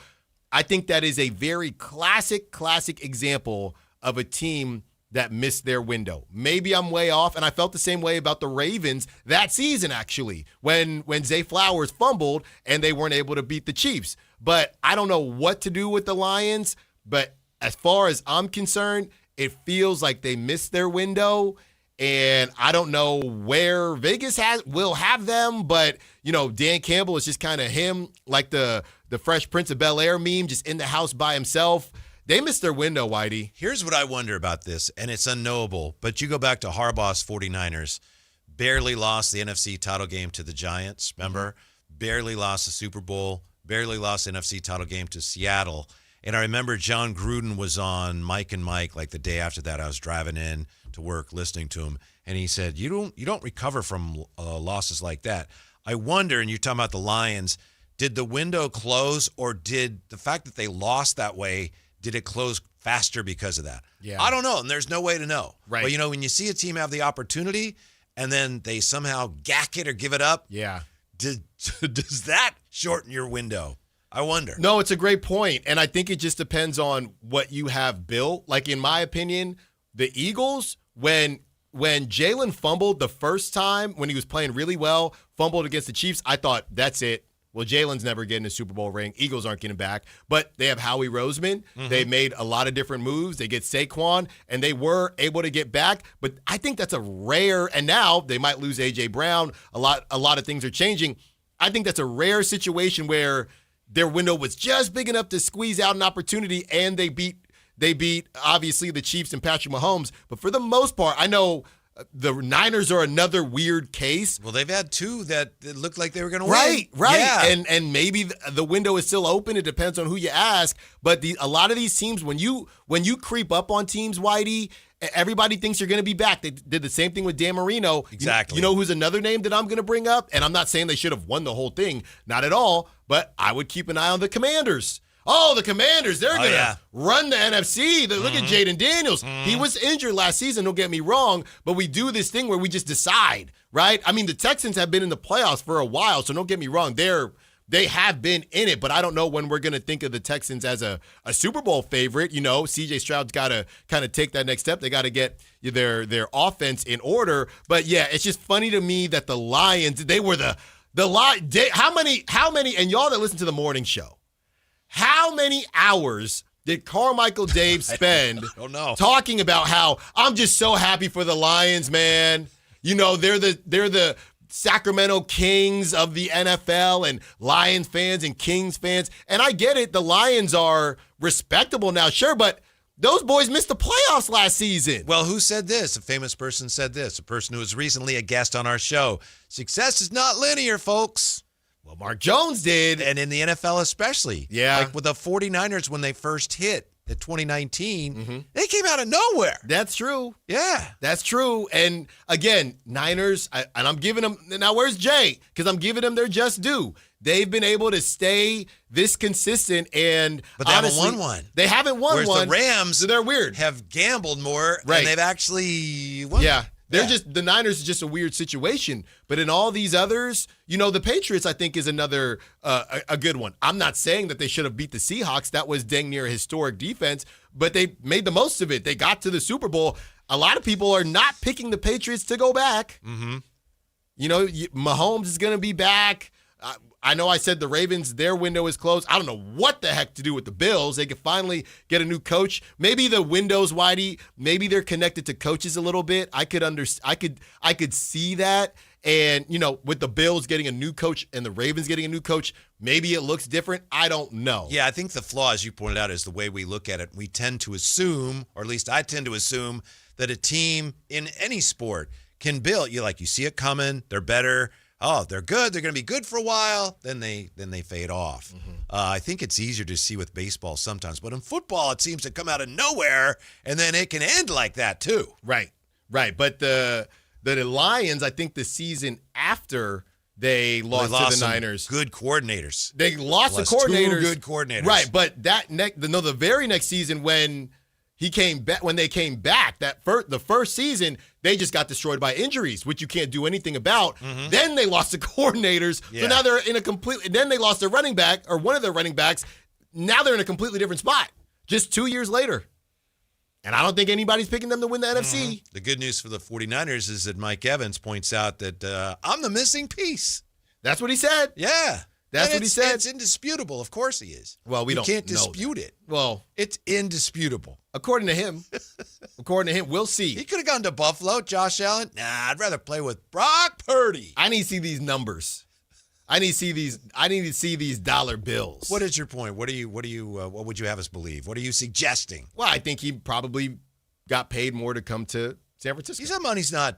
I think that is a very classic example of a team that missed their window. Maybe I'm way off, and I felt the same way about the Ravens that season, actually, when Zay Flowers fumbled and they weren't able to beat the Chiefs. But I don't know what to do with the Lions, but as far as I'm concerned, it feels like they missed their window, and I don't know where Vegas will have them, but, Dan Campbell is just kind of him, like the Fresh Prince of Bel-Air meme, just in the house by himself. They missed their window, Whitey. Here's what I wonder about this, and it's unknowable, but you go back to Harbaugh's 49ers, barely lost the NFC title game to the Giants, remember? Barely lost the Super Bowl, barely lost the NFC title game to Seattle. And I remember John Gruden was on Mike and Mike like the day after that. I was driving in to work listening to him, and he said, you don't recover from losses like that. I wonder, and you're talking about the Lions, did the window close, or did the fact that they lost that way, did it close faster because of that? Yeah. I don't know, and there's no way to know. Right. But, when you see a team have the opportunity and then they somehow gack it or give it up, does that shorten your window? I wonder. No, it's a great point, and I think it just depends on what you have built. Like, in my opinion, the Eagles, when Jalen fumbled the first time, when he was playing really well, fumbled against the Chiefs, I thought, that's it. Well, Jalen's never getting a Super Bowl ring. Eagles aren't getting back. But they have Howie Roseman. They made a lot of different moves. They get Saquon, and they were able to get back. But I think that's a rare, and now they might lose A.J. Brown. A lot of things are changing. I think that's a rare situation where their window was just big enough to squeeze out an opportunity, and they beat obviously the Chiefs and Patrick Mahomes. But for the most part, I know the Niners are another weird case. Well, they've had two that it looked like they were going to win. Right. Yeah. And maybe the window is still open. It depends on who you ask. But a lot of these teams, when you creep up on teams, Whitey, everybody thinks you're going to be back. They did the same thing with Dan Marino. Exactly. You know who's another name that I'm going to bring up? And I'm not saying they should have won the whole thing. Not at all. But I would keep an eye on the Commanders. Oh, the Commanders, they're going to run the NFC. Look at Jaden Daniels. He was injured last season, don't get me wrong, but we do this thing where we just decide, right? I mean, the Texans have been in the playoffs for a while, so don't get me wrong. They have been in it, but I don't know when we're going to think of the Texans as a Super Bowl favorite. C.J. Stroud's got to kind of take that next step. They got to get their offense in order. But, yeah, it's just funny to me that the Lions, they were how many, and y'all that listen to the morning show, how many hours did Carmichael Dave spend talking about how I'm just so happy for the Lions, man? They're the Sacramento Kings of the NFL, and Lions fans and Kings fans. And I get it. The Lions are respectable now, sure, but those boys missed the playoffs last season. Well, who said this? A famous person said this. A person who was recently a guest on our show. Success is not linear, folks. Well, Mark Jones did. And in the NFL especially. Yeah. Like with the 49ers when they first hit, at 2019, they came out of nowhere. That's true. Yeah. That's true. And again, Niners, and I'm giving them, now where's Jay? Because I'm giving them their just due. They've been able to stay this consistent, and but they honestly, haven't won one. They haven't won Whereas one. the Rams, so they're weird. Have gambled more, right. and they've actually won. Yeah. They're just, the Niners is just a weird situation. But in all these others, the Patriots, I think, is another a good one. I'm not saying that they should have beat the Seahawks. That was dang near a historic defense, but they made the most of it. They got to the Super Bowl. A lot of people are not picking the Patriots to go back. Mm-hmm. Mahomes is going to be back. I know I said the Ravens, their window is closed. I don't know what the heck to do with the Bills. They could finally get a new coach. Maybe the window's Whitey. Maybe they're connected to coaches a little bit. I could see that. And, with the Bills getting a new coach and the Ravens getting a new coach, maybe it looks different. I don't know. Yeah, I think the flaw, as you pointed out, is the way we look at it. We tend to assume, or at least I tend to assume, that a team in any sport can build. You see it coming. They're better. Oh, they're good. They're going to be good for a while. Then they fade off. Mm-hmm. I think it's easier to see with baseball sometimes, but in football, it seems to come out of nowhere, and then it can end like that too. Right. But the Lions, I think the season after they lost to the Niners, good coordinators. They lost the coordinators. 2 good coordinators. Right. But the very next season when they came back, the first season, they just got destroyed by injuries, which you can't do anything about. Mm-hmm. Then they lost the coordinators. Yeah. So now they're in then they lost their running back, or one of their running backs. Now they're in a completely different spot just 2 years later. And I don't think anybody's picking them to win the NFC. The good news for the 49ers is that Mike Evans points out that I'm the missing piece. That's what he said. Yeah. That's what he said. It's indisputable. Of course he is. Well, we can't know dispute that. it. Well, it's indisputable. According to him, we'll see. He could have gone to Buffalo, Josh Allen. Nah, I'd rather play with Brock Purdy. I need to see these numbers. I need to see these dollar bills. What is your point? What would you have us believe? What are you suggesting? Well, I think he probably got paid more to come to San Francisco. He said money's not.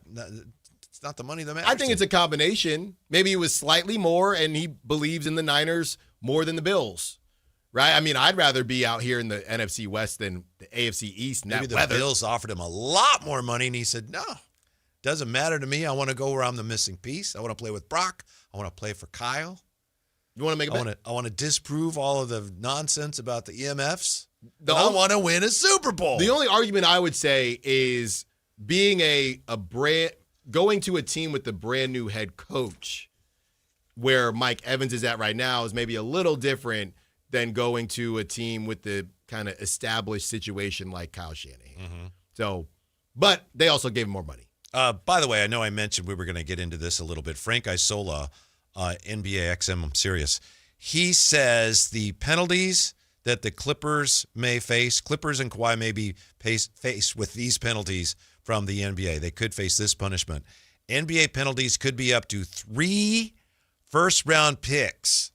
It's not the money that matters. I think it's a combination. Maybe it was slightly more, and he believes in the Niners more than the Bills, right? I mean, I'd rather be out here in the NFC West than the AFC East. Maybe the Bills offered him a lot more money, and he said, no, doesn't matter to me. I want to go where I'm the missing piece. I want to play with Brock. I want to play for Kyle. You want to make a bet? I want to disprove all of the nonsense about the EMFs. I want to win a Super Bowl. The only argument I would say is being going to a team with a brand new head coach where Mike Evans is at right now is maybe a little different than going to a team with the kind of established situation like Kyle Shanahan. Mm-hmm. So, but they also gave him more money. By the way, I know I mentioned we were going to get into this a little bit. Frank Isola, NBA XM, I'm serious. He says the penalties that the Clippers may face, Clippers and Kawhi may be faced with these penalties from the NBA. They could face this punishment. NBA penalties could be up to 3 first-round picks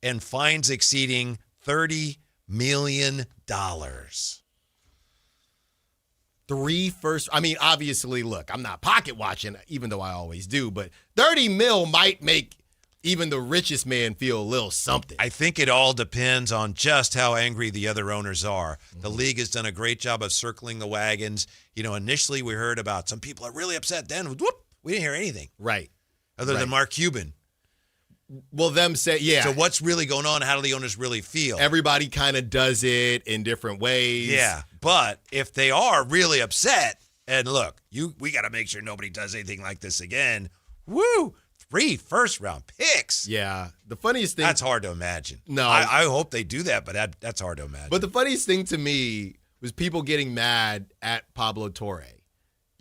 and fines exceeding $30 million. Obviously, look, I'm not pocket watching, even though I always do, but 30 mil might make even the richest man feel a little something. I think it all depends on just how angry the other owners are. The league has done a great job of circling the wagons. Initially we heard about some people are really upset. Then, we didn't hear anything. Right. Other than Mark Cuban. Well, them say, yeah. So what's really going on? How do the owners really feel? Everybody kind of does it in different ways. Yeah, but if they are really upset, and look, we got to make sure nobody does anything like this again. Woo! 3 first-round picks. Yeah. The funniest thing. That's hard to imagine. No. I hope they do that, but that's hard to imagine. But the funniest thing to me was people getting mad at Pablo Torre.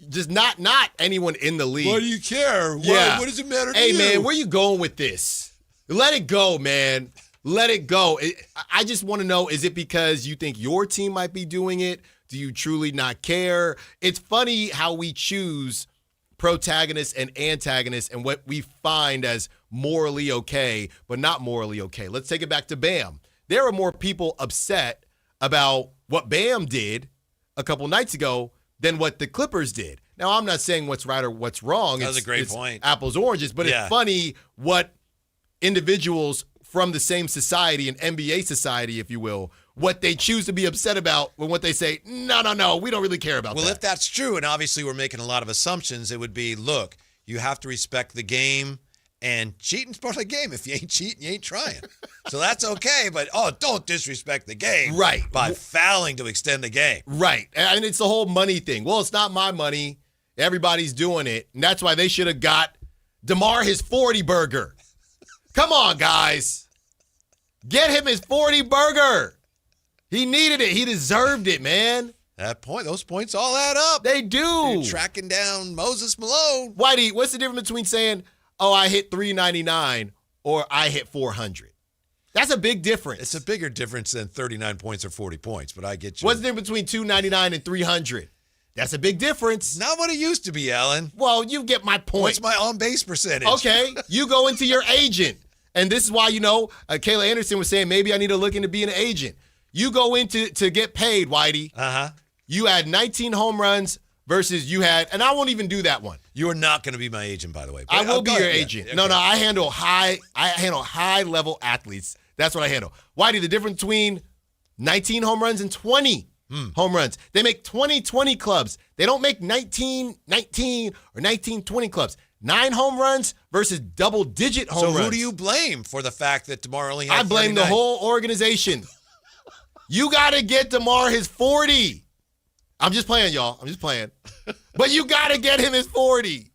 Just not anyone in the league. Why do you care? Yeah. What does it matter to you? you? Hey, man, where you going with this? Let it go, man. Let it go. I just want to know, is it because you think your team might be doing it? Do you truly not care? It's funny how we choose protagonists and antagonists and what we find as morally okay, but not morally okay. Let's take it back to Bam. There were more people upset about what Bam did a couple nights ago than what the Clippers did. Now, I'm not saying what's right or what's wrong. That was a great point. Apples, oranges, but It's funny what individuals from the same society, an NBA society, if you will, what they choose to be upset about when what they say, no, we don't really care about that. Well, if that's true, and obviously we're making a lot of assumptions, it would be, look, you have to respect the game, and cheating's part of the game. If you ain't cheating, you ain't trying. So that's okay, but, don't disrespect the game. Right. By fouling to extend the game. Right. And it's the whole money thing. Well, it's not my money. Everybody's doing it, and that's why they should have got DeMar his 40 burger. Come on, guys. Get him his 40 burger. He needed it. He deserved it, man. Those points all add up. They do. You're tracking down Moses Malone. Whitey, what's the difference between saying, I hit 399 or I hit 400? That's a big difference. It's a bigger difference than 39 points or 40 points, but I get you. What's the difference between 299 and 300? That's a big difference. Not what it used to be, Alan. Well, you get my point. What's my on-base percentage? Okay, you go into your agent. And this is why, Kayla Anderson was saying maybe I need to look into being an agent. You go in to get paid, Whitey. Uh-huh. You had 19 home runs versus you had, and I won't even do that one. You are not going to be my agent, by the way. I will be your agent. Yeah, okay. No, I handle high-level athletes. That's what I handle. Whitey, the difference between 19 home runs and 20 home runs. They make 20-20 clubs. They don't make 19-19 or 19-20 clubs. 9 home runs versus double-digit home runs. So who do you blame for the fact that DeMar only had I blame 39? the whole organization. You got to get DeMar his 40. I'm just playing, y'all. I'm just playing. But you got to get him his 40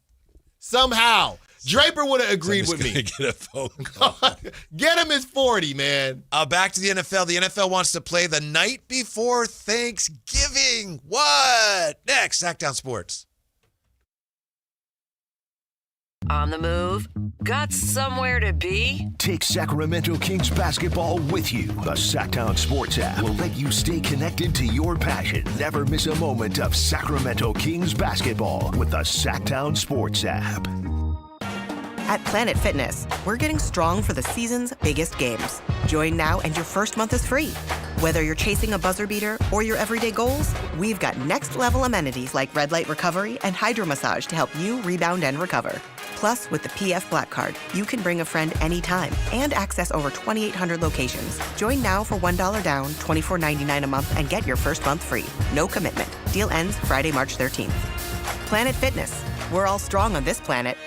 somehow. Draper would have agreed with me. Get a phone call. Get him his 40, man. Back to the NFL. The NFL wants to play the night before Thanksgiving. What? Next, Sactown Sports. On the move? Got somewhere to be? Take Sacramento Kings basketball with you. The Sactown Sports app will let you stay connected to your passion. Never miss a moment of Sacramento Kings basketball with the Sactown Sports app. At Planet Fitness, we're getting strong for the season's biggest games. Join now and your first month is free. Whether you're chasing a buzzer beater or your everyday goals, we've got next-level amenities like red light recovery and hydro massage to help you rebound and recover. Plus, with the PF Black Card, you can bring a friend anytime and access over 2,800 locations. Join now for $1 down, $24.99 a month, and get your first month free. No commitment. Deal ends Friday, March 13th. Planet Fitness. We're all strong on this planet.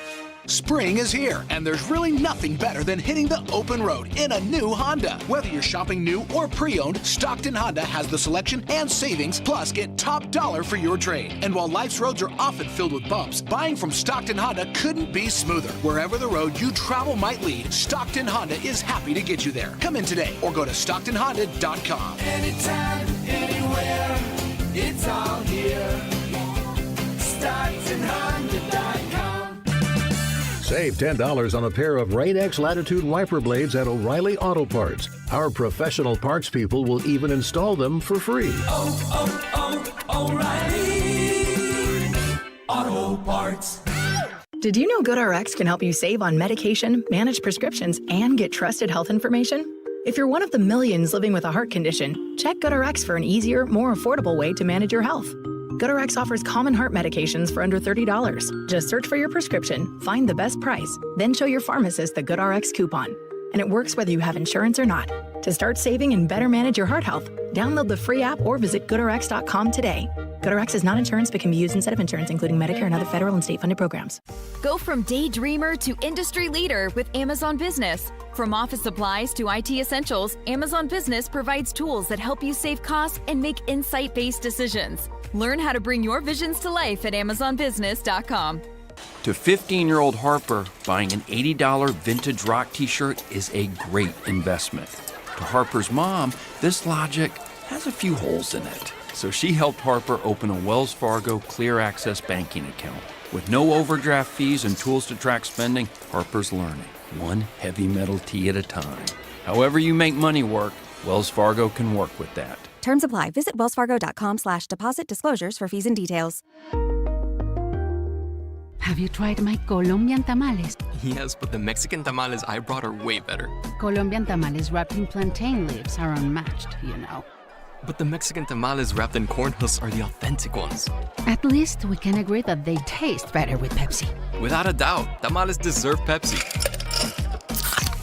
Spring is here, and there's really nothing better than hitting the open road in a new Honda. Whether you're shopping new or pre-owned, Stockton Honda has the selection and savings, plus get top dollar for your trade. And while life's roads are often filled with bumps, buying from Stockton Honda couldn't be smoother. Wherever the road you travel might lead, Stockton Honda is happy to get you there. Come in today or go to StocktonHonda.com. Anytime, anywhere, it's all here. StocktonHonda.com. Save $10 on a pair of Rain-X Latitude wiper blades at O'Reilly Auto Parts. Our professional parts people will even install them for free. O'Reilly Auto Parts. Did you know GoodRx can help you save on medication, manage prescriptions, and get trusted health information? If you're one of the millions living with a heart condition, check GoodRx for an easier, more affordable way to manage your health. GoodRx offers common heart medications for under $30. Just search for your prescription, find the best price, then show your pharmacist the GoodRx coupon. And it works whether you have insurance or not. To start saving and better manage your heart health, download the free app or visit GoodRx.com today. GoodRx is not insurance but can be used instead of insurance, including Medicare and other federal and state-funded programs. Go from daydreamer to industry leader with Amazon Business. From office supplies to IT essentials, Amazon Business provides tools that help you save costs and make insight-based decisions. Learn how to bring your visions to life at AmazonBusiness.com. To 15-year-old Harper, buying an $80 vintage rock t-shirt is a great investment. To Harper's mom, this logic has a few holes in it. So she helped Harper open a Wells Fargo Clear Access banking account. With no overdraft fees and tools to track spending, Harper's learning, one heavy metal tee at a time. However you make money work, Wells Fargo can work with that. Terms apply. Visit wellsfargo.com/deposit disclosures for fees and details. Have you tried my Colombian tamales? Yes, but the Mexican tamales I brought are way better. Colombian tamales wrapped in plantain leaves are unmatched, you know. But the Mexican tamales wrapped in corn husks are the authentic ones. At least we can agree that they taste better with Pepsi. Without a doubt, tamales deserve Pepsi.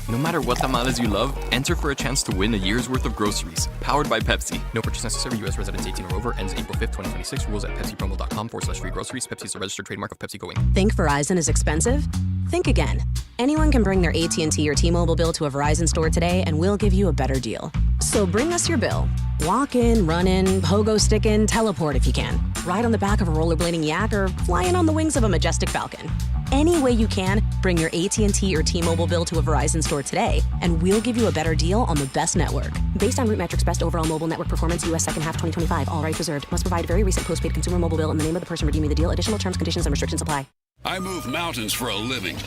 No matter what tamales you love, enter for a chance to win a year's worth of groceries. Powered by Pepsi. No purchase necessary. U.S. residents 18 or over. Ends April 5th, 2026. Rules at pepsipromo.com/free groceries. Pepsi is a registered trademark of PepsiCo Inc. Think Verizon is expensive? Think again. Anyone can bring their AT&T or T-Mobile bill to a Verizon store today, and we'll give you a better deal. So bring us your bill. Walk in, run in, pogo stick in, teleport if you can. Ride on the back of a rollerblading yak or fly in on the wings of a majestic falcon. Any way you can, bring your AT&T or T-Mobile bill to a Verizon store today, and we'll give you a better deal on the best network. Based on Root Metrics Best Overall Mobile Network Performance, U.S. second half 2025. All rights reserved. Must provide very recent postpaid consumer mobile bill in the name of the person redeeming the deal. Additional terms, conditions, and restrictions apply. I move mountains for a living.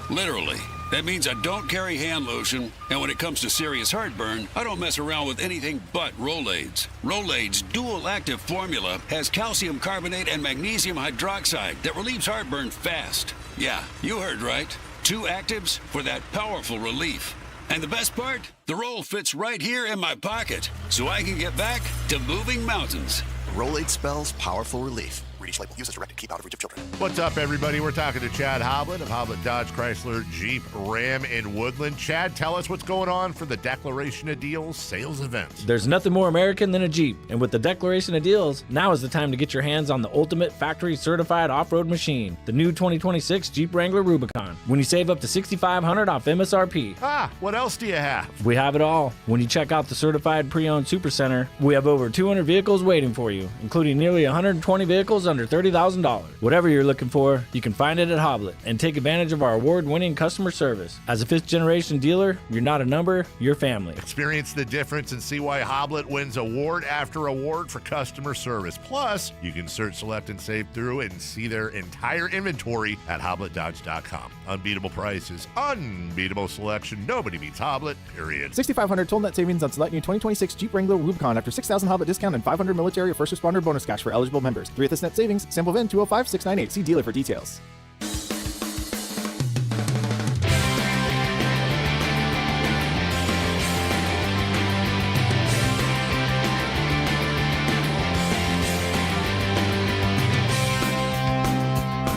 Literally. That means I don't carry hand lotion, and when it comes to serious heartburn, I don't mess around with anything but Rolaids. Rolaids' dual-active formula has calcium carbonate and magnesium hydroxide that relieves heartburn fast. Yeah, you heard right. 2 actives for that powerful relief. And the best part? The roll fits right here in my pocket, so I can get back to moving mountains. Rolaid spells powerful relief. Read each label. Use as directed. Keep out of reach of children. What's up, everybody? We're talking to Chad Hoblet of Hoblet Dodge Chrysler Jeep Ram in Woodland. Chad, tell us what's going on for the Declaration of Deals sales event. There's nothing more American than a Jeep, and with the Declaration of Deals, now is the time to get your hands on the ultimate factory-certified off-road machine, the new 2026 Jeep Wrangler Rubicon. When you save up to $6,500 off MSRP. What else do you have? We have it all. When you check out the certified pre-owned Supercenter, we have over 200 vehicles waiting for you, including nearly 120 vehicles under $30,000. Whatever you're looking for, you can find it at Hoblet and take advantage of our award-winning customer service. As a fifth-generation dealer, you're not a number, you're family. Experience the difference and see why Hoblet wins award after award for customer service. Plus, you can search, select, and save through and see their entire inventory at HobletDodge.com. Unbeatable prices, unbeatable selection. Nobody beats Hoblet, period. $6,500 total net savings on select new 2026 Jeep Wrangler Rubicon after $6,000 Hoblet discount and $500 military or first responder bonus cash for eligible members. 3 of this net savings, sample VIN 205698. See dealer for details.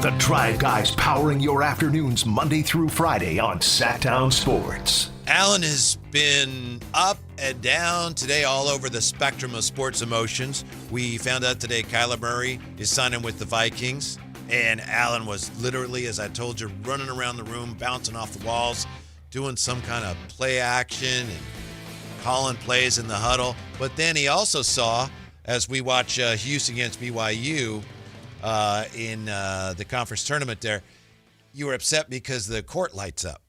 The Drive Guys powering your afternoons Monday through Friday on Sactown Sports. Alan has been up and down today all over the spectrum of sports emotions. We found out today Kyler Murray is signing with the Vikings. And Alan was literally, as I told you, running around the room, bouncing off the walls, doing some kind of play action and calling plays in the huddle. But then he also saw, as we watch Houston against BYU in the conference tournament there, you were upset because the court lights up.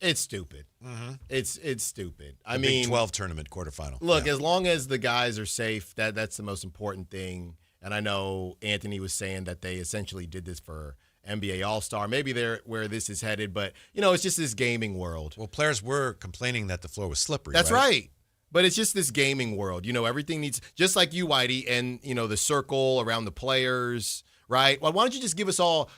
It's stupid. Mm-hmm. It's stupid. I mean, Big 12 tournament quarterfinal. Look, as long as the guys are safe, that's the most important thing. And I know Anthony was saying that they essentially did this for NBA All-Star. Maybe they're where this is headed, but, it's just this gaming world. Well, players were complaining that the floor was slippery. That's right. But it's just this gaming world. Everything needs, just like you, Whitey, and, the circle around the players, right? Well, why don't you just give us all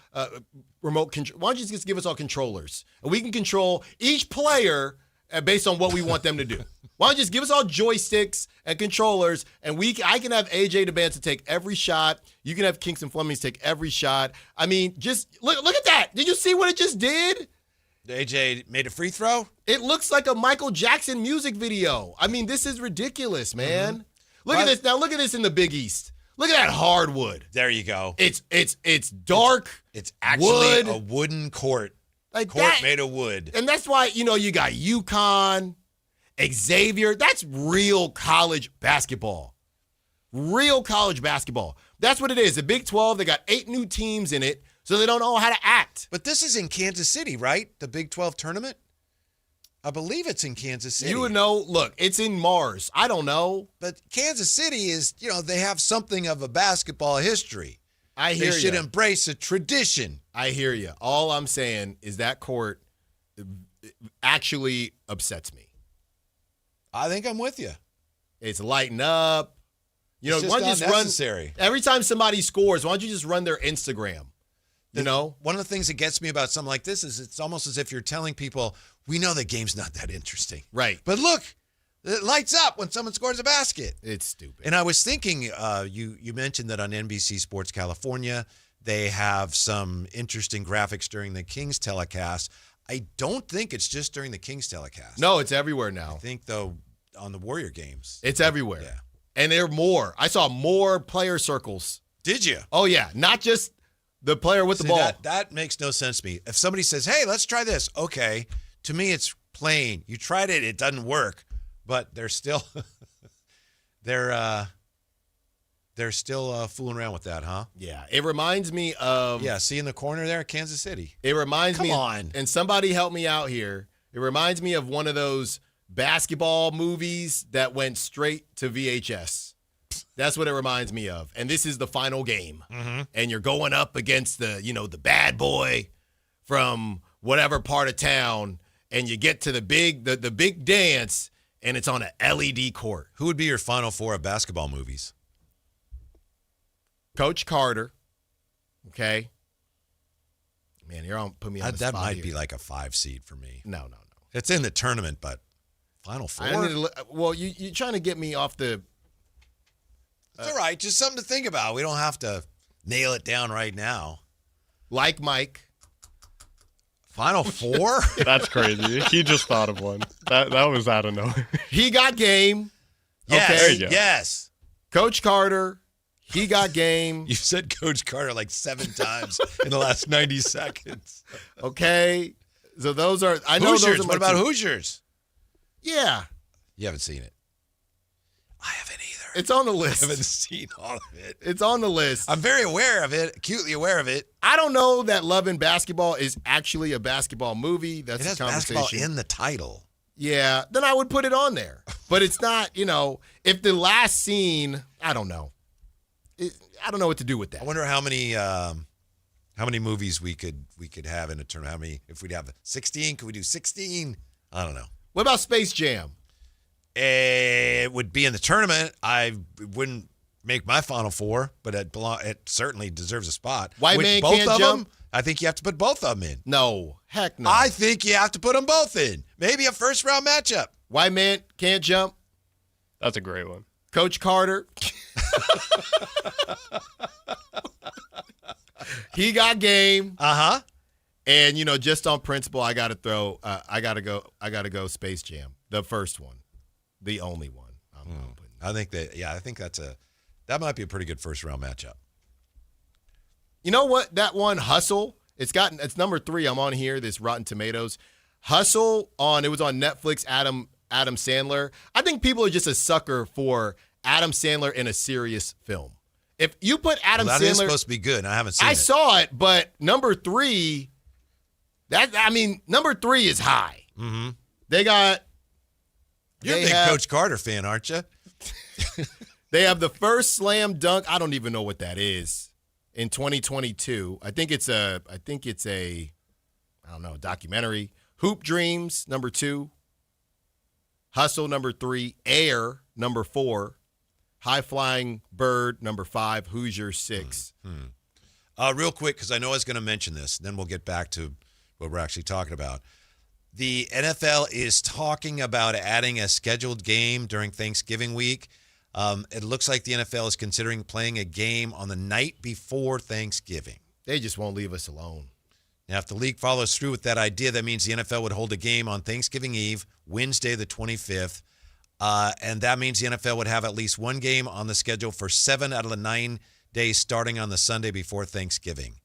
remote control? Why don't you just give us all controllers? And we can control each player based on what we want them to do. Why don't you just give us all joysticks and controllers, and I can have AJ DeBanza take every shot. You can have Kingston Flemings take every shot. I mean, just look at that. Did you see what it just did? AJ made a free throw? It looks like a Michael Jackson music video. I mean, this is ridiculous, man. Mm-hmm. Look at this. Now look at this in the Big East. Look at that hardwood. There you go. It's dark. It's actually a wooden court. Like court made of wood. And that's why, you got UConn, Xavier. That's real college basketball. Real college basketball. That's what it is. The Big 12, they got 8 new teams in it, so they don't know how to act. But this is in Kansas City, right? The Big 12 tournament? I believe it's in Kansas City. You would know. Look, it's in Mars. I don't know. But Kansas City is, they have something of a basketball history. I hear you. They should embrace a tradition. I hear you. All I'm saying is that court actually upsets me. I think I'm with you. It's lighting up. It's just why don't you just unnecessary. Every time somebody scores, why don't you just run their Instagram? One of the things that gets me about something like this is it's almost as if you're telling people, we know the game's not that interesting. Right. But look, it lights up when someone scores a basket. It's stupid. And I was thinking, you mentioned that on NBC Sports California, they have some interesting graphics during the Kings telecast. I don't think it's just during the Kings telecast. No, it's everywhere now. I think, though, on the Warrior games. It's everywhere. Yeah. And there are more. I saw more player circles. Did you? Oh, yeah. Not just the player with the ball. That makes no sense to me. If somebody says, hey, let's try this. Okay. To me, it's plain. You tried it. It doesn't work. But they're still they're still fooling around with that, huh? Yeah. It reminds me of. Yeah. See in the corner there, Kansas City. It reminds me. Come on. And somebody help me out here. It reminds me of one of those basketball movies that went straight to VHS. That's what it reminds me of. And this is the final game. Mm-hmm. And you're going up against the bad boy from whatever part of town, and you get to the big dance, and it's on an LED court. Who would be your Final Four of basketball movies? Coach Carter. Okay. Man, you're on put me on the That spot might here. be like a 5 seed for me. No. It's in the tournament, but Final Four? Well, you're trying to get me off the... It's all right. Just something to think about. We don't have to nail it down right now. Like Mike. Final Four? That's crazy. He just thought of one. That was out of nowhere. He got game. Yes. Okay. There you go. Yes. Coach Carter. He got game. You said Coach Carter like 7 times in the last 90 seconds. Okay. So those are... I know Hoosiers. those are What about Hoosiers? Yeah. You haven't seen it. I haven't either. It's on the list. I haven't seen all of it. It's on the list. I'm very aware of it, acutely aware of it. I don't know that Love and Basketball is actually a basketball movie. That's It has a conversation. basketball in the title. Yeah, then I would put it on there. But it's not, if the last scene, I don't know. I don't know what to do with that. I wonder how many movies we could have in a tournament. How many? If we'd have 16, could we do 16? I don't know. What about Space Jam? It would be in the tournament. I wouldn't make my Final Four, but it certainly deserves a spot. White Man both Can't of Jump? them, I think you have to put both of them in. No. Heck no. I think you have to put them both in. Maybe a first-round matchup. White Man Can't Jump? That's a great one. Coach Carter? He got game. Uh-huh. And, just on principle, I got to go Space Jam. The first one. The only one. I think that might be a pretty good first-round matchup. You know what? That one, Hustle, it's number 3. I'm on here, this Rotten Tomatoes. Hustle it was on Netflix, Adam Sandler. I think people are just a sucker for Adam Sandler in a serious film. If you put Adam Sandler... That is supposed to be good. I haven't seen it. I saw it, but number 3, number 3 is high. Mm-hmm. They got... You're a big Coach Carter fan, aren't you? They have the first slam dunk. I don't even know what that is. In 2022, I think it's a documentary. Hoop Dreams, number 2. Hustle, number 3. Air, number 4. High Flying Bird, number 5. Hoosier, 6. Real quick, because I know I was going to mention this, and then we'll get back to what we're actually talking about. The NFL is talking about adding a scheduled game during Thanksgiving week. It looks like the NFL is considering playing a game on the night before Thanksgiving. They just won't leave us alone. Now, if the league follows through with that idea, that means the NFL would hold a game on Thanksgiving Eve, Wednesday the 25th. And that means the NFL would have at least one game on the schedule for 7 out of the 9 days starting on the Sunday before Thanksgiving.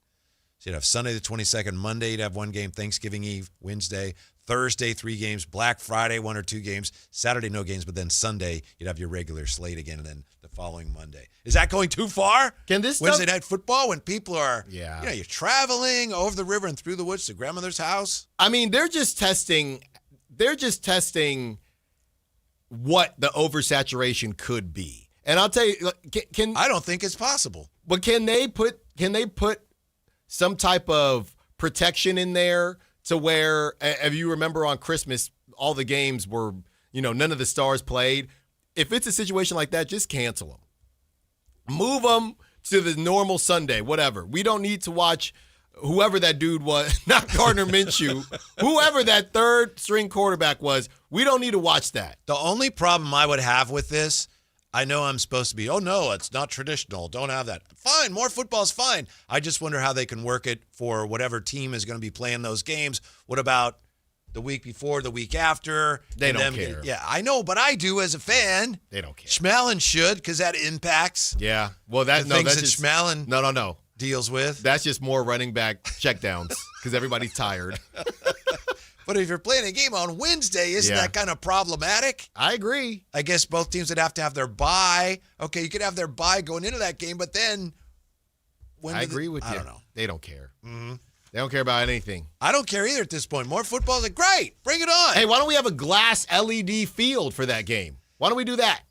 So you'd have Sunday the 22nd, Monday you'd have one game, Thanksgiving Eve, Wednesday, Thursday 3 games, Black Friday 1 or 2 games, Saturday no games, but then Sunday you'd have your regular slate again, and then the following Monday. Is that going too far? Wednesday night football when people are, you're traveling over the river and through the woods to grandmother's house? I mean, they're just testing what the oversaturation could be. And I'll tell you, I don't think it's possible. But can they put some type of protection in there to where, if you remember on Christmas, all the games were, none of the stars played. If it's a situation like that, just cancel them. Move them to the normal Sunday, whatever. We don't need to watch whoever that dude was, not Gardner Minshew, whoever that third string quarterback was. We don't need to watch that. The only problem I would have with this, I know I'm supposed to be, oh, no, it's not traditional. Don't have that. Fine, more football is fine. I just wonder how they can work it for whatever team is going to be playing those games. What about the week before, the week after? They don't care. Yeah, I know, but I do as a fan. They don't care. Schmallen should, because that impacts Yeah. Well, that's just Schmallen No. deals with. That's just more running back checkdowns because everybody's tired. But if you're playing a game on Wednesday, isn't that kind of problematic? I agree. I guess both teams would have to have their bye. Okay, you could have their bye going into that game, but then I agree with you. I don't know. They don't care. Mm-hmm. They don't care about anything. I don't care either at this point. More football is like, great, bring it on. Hey, why don't we have a glass LED field for that game? Why don't we do that?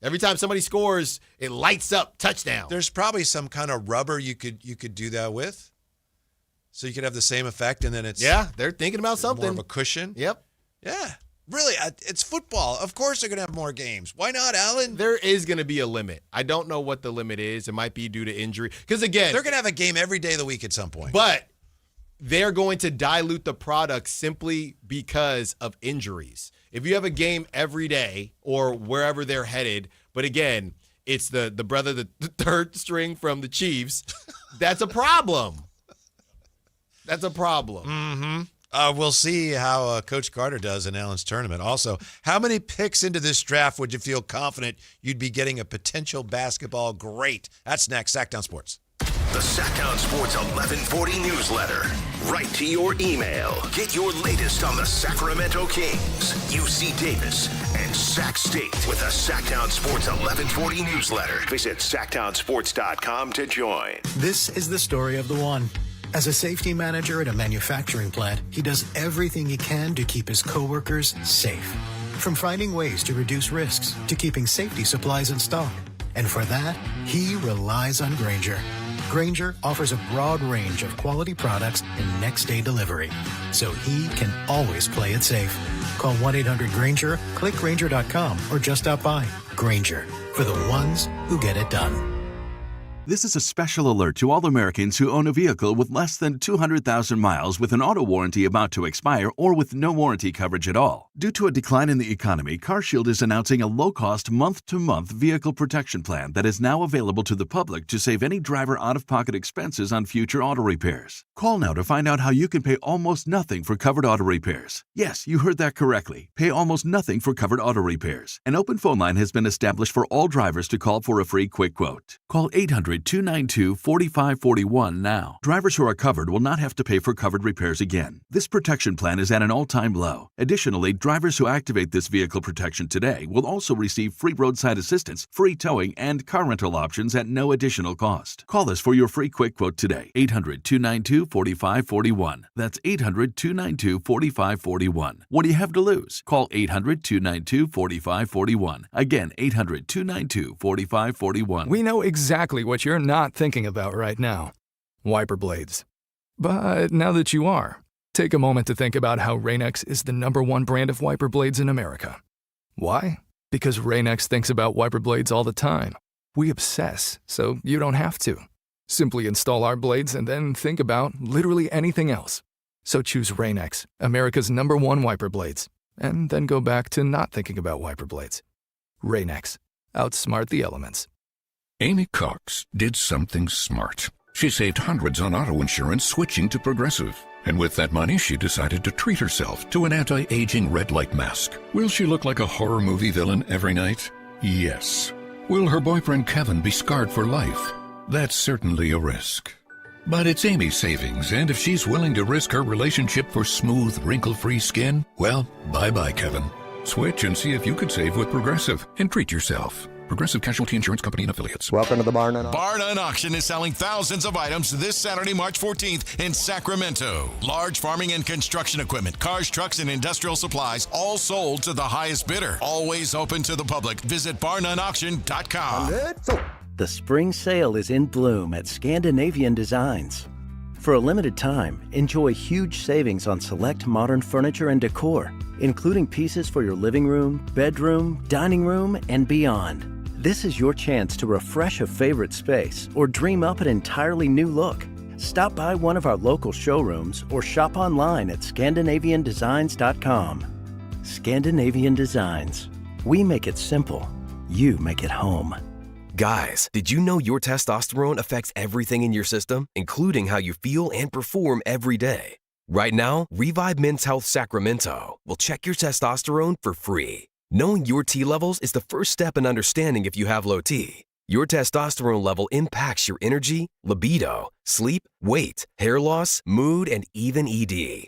Every time somebody scores, it lights up touchdown. There's probably some kind of rubber you could do that with. So you could have the same effect, and then it's they're thinking about something. More of a cushion. Yep. Yeah. Really, it's football. Of course they're going to have more games. Why not, Alan? There is going to be a limit. I don't know what the limit is. It might be due to injury. Because, again, they're going to have a game every day of the week at some point. But they're going to dilute the product simply because of injuries. If you have a game every day or wherever they're headed, but again, it's the brother, the third string from the Chiefs, that's a problem. That's a problem. Mm-hmm. We'll see how Coach Carter does in Allen's tournament. Also, how many picks into this draft would you feel confident you'd be getting a potential basketball great? That's next. Sactown Sports. The Sactown Sports 1140 newsletter. Right to your email. Get your latest on the Sacramento Kings, UC Davis, and Sac State with the Sactown Sports 1140 newsletter. Visit SactownSports.com to join. This is the story of the one. As a safety manager at a manufacturing plant, he does everything he can to keep his coworkers safe. From finding ways to reduce risks to keeping safety supplies in stock. And for that, he relies on Grainger. Grainger offers a broad range of quality products and next-day delivery, so he can always play it safe. Call 1-800-GRAINGER, click Grainger.com, or just stop by. Grainger, for the ones who get it done. This is a special alert to all Americans who own a vehicle with less than 200,000 miles with an auto warranty about to expire or with no warranty coverage at all. Due to a decline in the economy, CarShield is announcing a low-cost month-to-month vehicle protection plan that is now available to the public to save any driver out-of-pocket expenses on future auto repairs. Call now to find out how you can pay almost nothing for covered auto repairs. Yes, you heard that correctly. Pay almost nothing for covered auto repairs. An open phone line has been established for all drivers to call for a free quick quote. Call 800-292-4541 now. Drivers who are covered will not have to pay for covered repairs again. This protection plan is at an all-time low. Additionally, drivers who activate this vehicle protection today will also receive free roadside assistance, free towing, and car rental options at no additional cost. Call us for your free quick quote today. 800-292-4541. That's 800-292-4541. What do you have to lose? Call 800-292-4541. Again, 800-292-4541. We know exactly what you're not thinking about right now. Wiper blades. But now that you are, take a moment to think about how Rain-X is the #1 brand of wiper blades in America. Why? Because Rain-X thinks about wiper blades all the time. We obsess, so you don't have to. Simply install our blades and then think about literally anything else. So choose Rain-X, America's #1 wiper blades, and then go back to not thinking about wiper blades. Rain-X. Outsmart the elements. Amy Cox did something smart. She saved hundreds on auto insurance switching to Progressive. And with that money, she decided to treat herself to an anti-aging red light mask. Will she look like a horror movie villain every night? Yes. Will her boyfriend Kevin be scarred for life? That's certainly a risk. But it's Amy's savings, and if she's willing to risk her relationship for smooth, wrinkle-free skin, well, bye-bye, Kevin. Switch and see if you could save with Progressive and treat yourself. Progressive Casualty Insurance Company and Affiliates. Welcome to the Bar None Auction. Bar None Auction is selling thousands of items this Saturday, March 14th in Sacramento. Large farming and construction equipment, cars, trucks, and industrial supplies, all sold to the highest bidder. Always open to the public. Visit barnoneauction.com. The spring sale is in bloom at Scandinavian Designs. For a limited time, enjoy huge savings on select modern furniture and decor, including pieces for your living room, bedroom, dining room, and beyond. This is your chance to refresh a favorite space or dream up an entirely new look. Stop by one of our local showrooms or shop online at ScandinavianDesigns.com. Scandinavian Designs. We make it simple. you make it home. Guys, did you know your testosterone affects everything in your system, including how you feel and perform every day? Right now, Revive Men's Health Sacramento will check your testosterone for free. Knowing your T levels is the first step in understanding if you have low T. Your testosterone level impacts your energy, libido, sleep, weight, hair loss, mood, and even ED.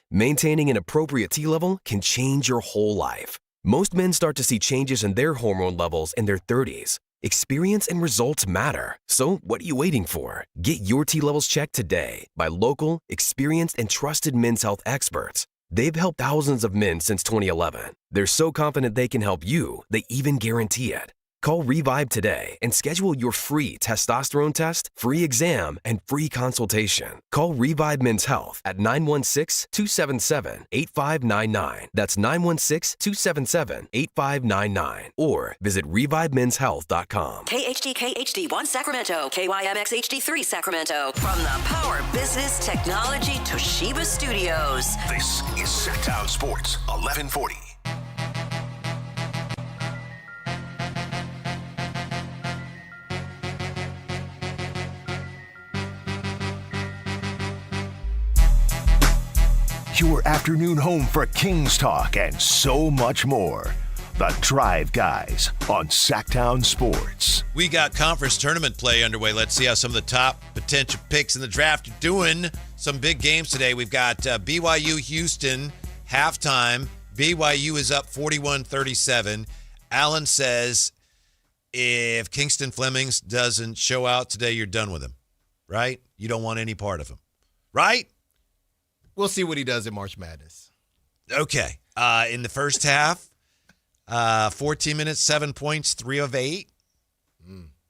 Maintaining an appropriate T level can change your whole life. Most men start to see changes in their hormone levels in their 30s. Experience and results matter. So what are you waiting for? Get your T levels checked today by local, experienced, and trusted men's health experts. They've helped thousands of men since 2011. They're so confident they can help you, they even guarantee it. Call Revive today and schedule your free testosterone test, free exam, and free consultation. Call Revive Men's Health at 916-277-8599. That's 916-277-8599. Or visit ReviveMen'sHealth.com. KHD1 Sacramento, KYMX HD3 Sacramento. From the Power Business Technology Toshiba Studios. This is Sactown Sports 1140. Your afternoon home for Kings talk and so much more. The Drive Guys on Sactown Sports. We got conference tournament play underway. Let's see how some of the top potential picks in the draft are doing. Some big games today. We've got BYU Houston halftime. BYU is up 41-37. Allen says if Kingston Flemings doesn't show out today, you're done with him, right? You don't want any part of him, right? We'll see what he does in March Madness. Okay. In the first half, 14 minutes, 7 points, 3 of 8.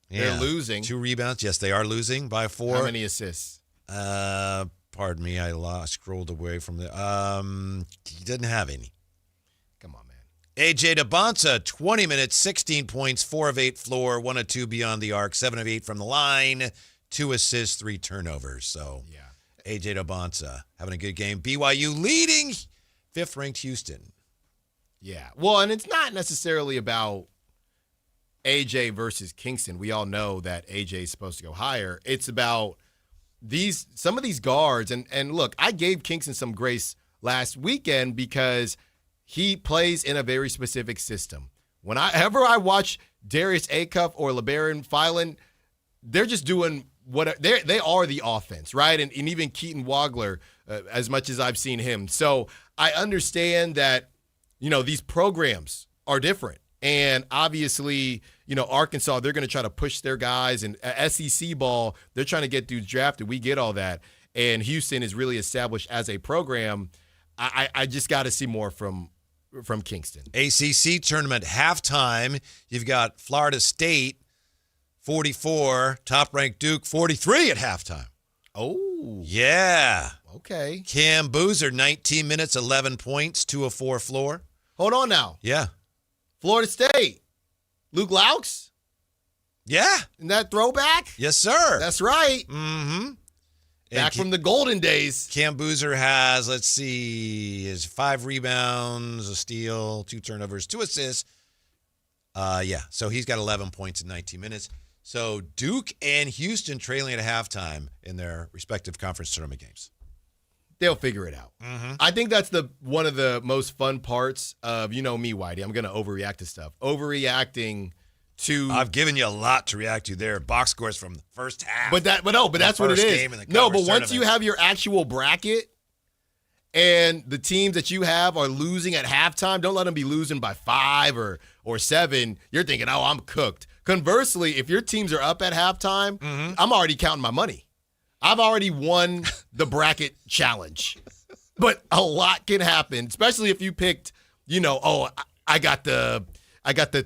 They're losing. 2 rebounds. Yes, they are losing by 4. How many assists? Pardon me. I scrolled away from the. He didn't have any. Come on, man. AJ DeBonsa, 20 minutes, 16 points, 4 of 8 floor, 1 of 2 beyond the arc, 7 of 8 from the line, 2 assists, 3 turnovers. So, yeah. AJ DeBonsa having a good game. BYU leading 5th-ranked Houston. Yeah. Well, and it's not necessarily about AJ versus Kingston. We all know that AJ is supposed to go higher. It's about some of these guards. And look, I gave Kingston some grace last weekend because he plays in a very specific system. Whenever I watch Darius Acuff or LeBaron Filan, they're just doing they are the offense, right? And even Keaton Wagler, as much as I've seen him. So I understand that, these programs are different. And obviously, Arkansas, they're going to try to push their guys. And SEC ball, they're trying to get dudes drafted. We get all that. And Houston is really established as a program. I just got to see more from Kingston. ACC tournament halftime, you've got Florida State 44, top-ranked Duke 43 at halftime. Oh. Yeah. Okay. Cam Boozer, 19 minutes, 11 points, 2 of 4 floor. Hold on now. Yeah. Florida State. Luke Laux? Yeah. Isn't that throwback? Yes, sir. That's right. Mm-hmm. Back from the golden days. Cam Boozer has, his 5 rebounds, a steal, 2 turnovers, 2 assists. So he's got 11 points in 19 minutes. So Duke and Houston trailing at halftime in their respective conference tournament games. They'll figure it out. Mm-hmm. I think that's one of the most fun parts of, me, Whitey. I'm going to overreact to stuff. Overreacting to. I've given you a lot to react to there. Box scores from the first half. But that's what it is. No, but once you have your actual bracket and the teams that you have are losing at halftime, don't let them be losing by 5 or 7. You're thinking, oh, I'm cooked. Conversely, if your teams are up at halftime, I'm already counting my money. I've already won the bracket challenge. But a lot can happen, especially if you picked, I got the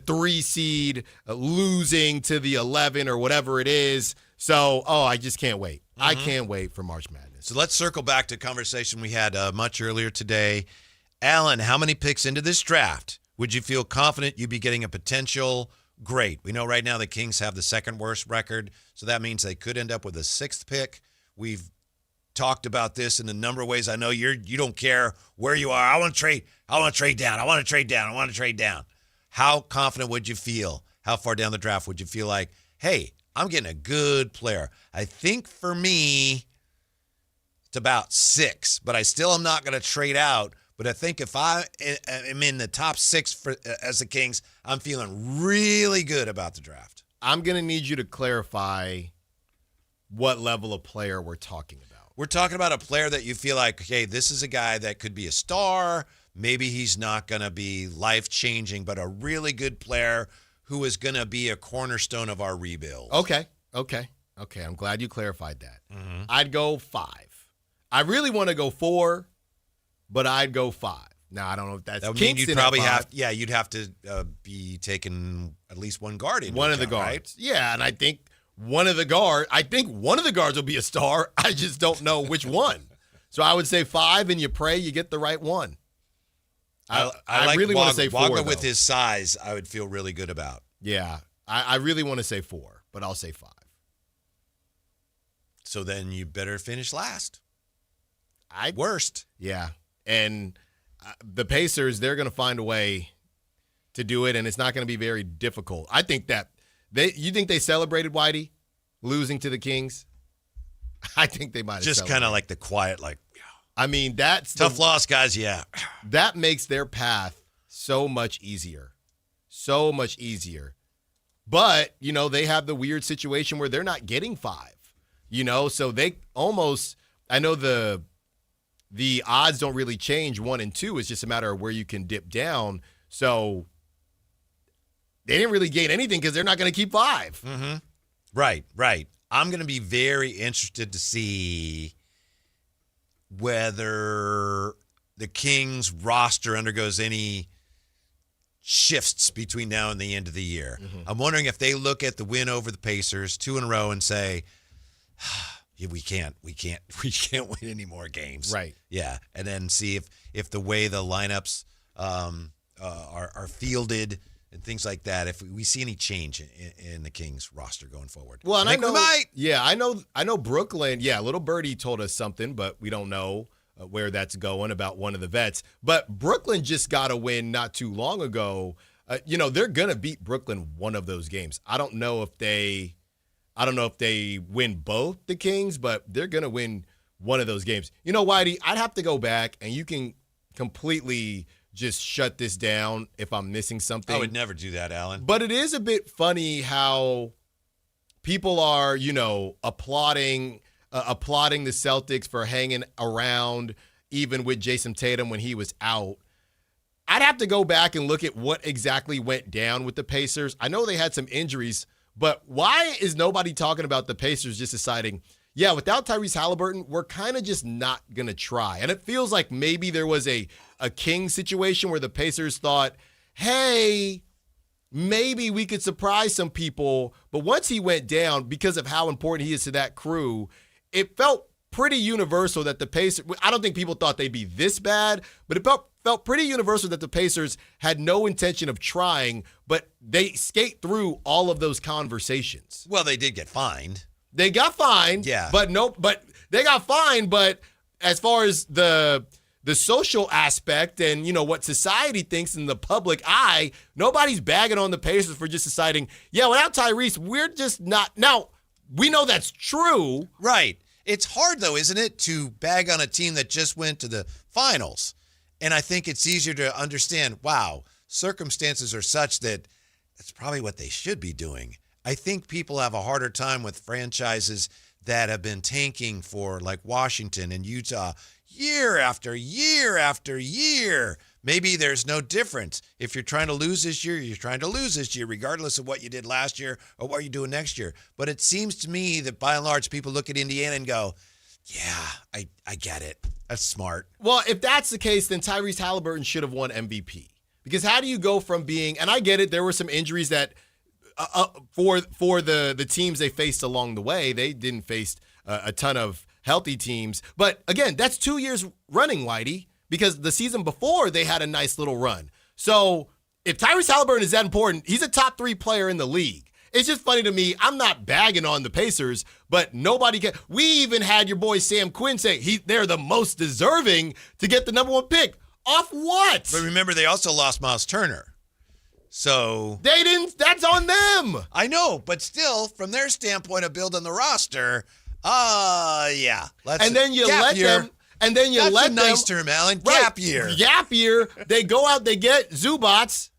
3 seed losing to the 11 or whatever it is. So, I just can't wait. I can't wait for March Madness. So let's circle back to a conversation we had much earlier today. Alan, how many picks into this draft would you feel confident you'd be getting a potential great? We know right now the Kings have the 2nd worst record, so that means they could end up with a 6th pick. We've talked about this in a number of ways. I know you don't care where you are. I want to trade down. I want to trade down. How confident would you feel how far down the draft would you feel like, hey, I'm getting a good player? I think for me, it's about 6, but I still am not going to trade out. But I think if I am in the top 6 as the Kings, I'm feeling really good about the draft. I'm going to need you to clarify what level of player we're talking about. We're talking about a player that you feel like, okay, this is a guy that could be a star. Maybe he's not going to be life-changing, but a really good player who is going to be a cornerstone of our rebuild. Okay. I'm glad you clarified that. Mm-hmm. I'd go 5. I really want to go 4, but I'd go 5. Now, I don't know if that's that would mean you'd probably you'd have to be taking at least one guard in. One of the guards. Right? Yeah, and I think one of the guards will be a star. I just don't know which one. So I would say 5, and you pray you get the right one. I like really want to say 4. Wagner with his size, I would feel really good about. Yeah, I really want to say 4, but I'll say 5. So then you better finish last. Worst. Yeah, and the Pacers, they're going to find a way to do it, and it's not going to be very difficult. I think that you think they celebrated Whitey losing to the Kings? I think they might have just kind of like the quiet, like. I mean, that's tough loss, guys. Yeah, that makes their path so much easier, so much easier. But they have the weird situation where they're not getting 5. So they almost. I know the odds don't really change 1 and 2. It's just a matter of where you can dip down. So they didn't really gain anything because they're not going to keep 5. Mm-hmm. Right. I'm going to be very interested to see whether the Kings roster undergoes any shifts between now and the end of the year. Mm-hmm. I'm wondering if they look at the win over the Pacers 2 in a row and say, we can't win any more games. Right. Yeah. And then see if the way the lineups are fielded and things like that, if we see any change in the Kings roster going forward. Well, and I know we might. Yeah, I know Brooklyn. Yeah, Little Birdie told us something, but we don't know where that's going about one of the vets. But Brooklyn just got a win not too long ago. They're gonna beat Brooklyn one of those games. I don't know if they win both the Kings, but they're gonna win one of those games. Whitey, I'd have to go back, and you can completely just shut this down if I'm missing something. I would never do that, Alan. But it is a bit funny how people are, applauding the Celtics for hanging around even with Jason Tatum when he was out. I'd have to go back and look at what exactly went down with the Pacers. I know they had some injuries, but why is nobody talking about the Pacers just deciding, yeah, without Tyrese Halliburton, we're kind of just not going to try. And it feels like maybe there was a Kings situation where the Pacers thought, hey, maybe we could surprise some people. But once he went down, because of how important he is to that crew, it felt pretty universal that the Pacers, I don't think people thought they'd be this bad, but it felt pretty universal that the Pacers had no intention of trying, but they skate through all of those conversations. Well, they did get fined. They got fined, yeah. But they got fined. But as far as the social aspect and what society thinks in the public eye, nobody's bagging on the Pacers for just deciding, yeah, without Tyrese, we're just not. Now we know that's true, right? It's hard though, isn't it, to bag on a team that just went to the finals? And I think it's easier to understand. Wow, circumstances are such that that's probably what they should be doing. I think people have a harder time with franchises that have been tanking for, like Washington and Utah, year after year after year. Maybe there's no difference. If you're trying to lose this year, you're trying to lose this year, regardless of what you did last year or what you're doing next year. But it seems to me that by and large, people look at Indiana and go, yeah, I get it. That's smart. Well, if that's the case, then Tyrese Halliburton should have won MVP. Because how do you go from being, and I get it, there were some injuries that, for the teams they faced along the way, they didn't face a ton of healthy teams. But again, that's 2 years running, Whitey, because the season before they had a nice little run. So if Tyrese Halliburton is that important, he's a top 3 player in the league. It's just funny to me. I'm not bagging on the Pacers, but nobody can. We even had your boy Sam Quinn say they're the most deserving to get the number 1 pick. Off what? But remember, they also lost Miles Turner. So they didn't. That's on them. I know, but still, from their standpoint of building the roster, yeah. And then you let them. And then you let them. That's a nice term, Alan. Gap year. Gap year. They go out. They get Zubats.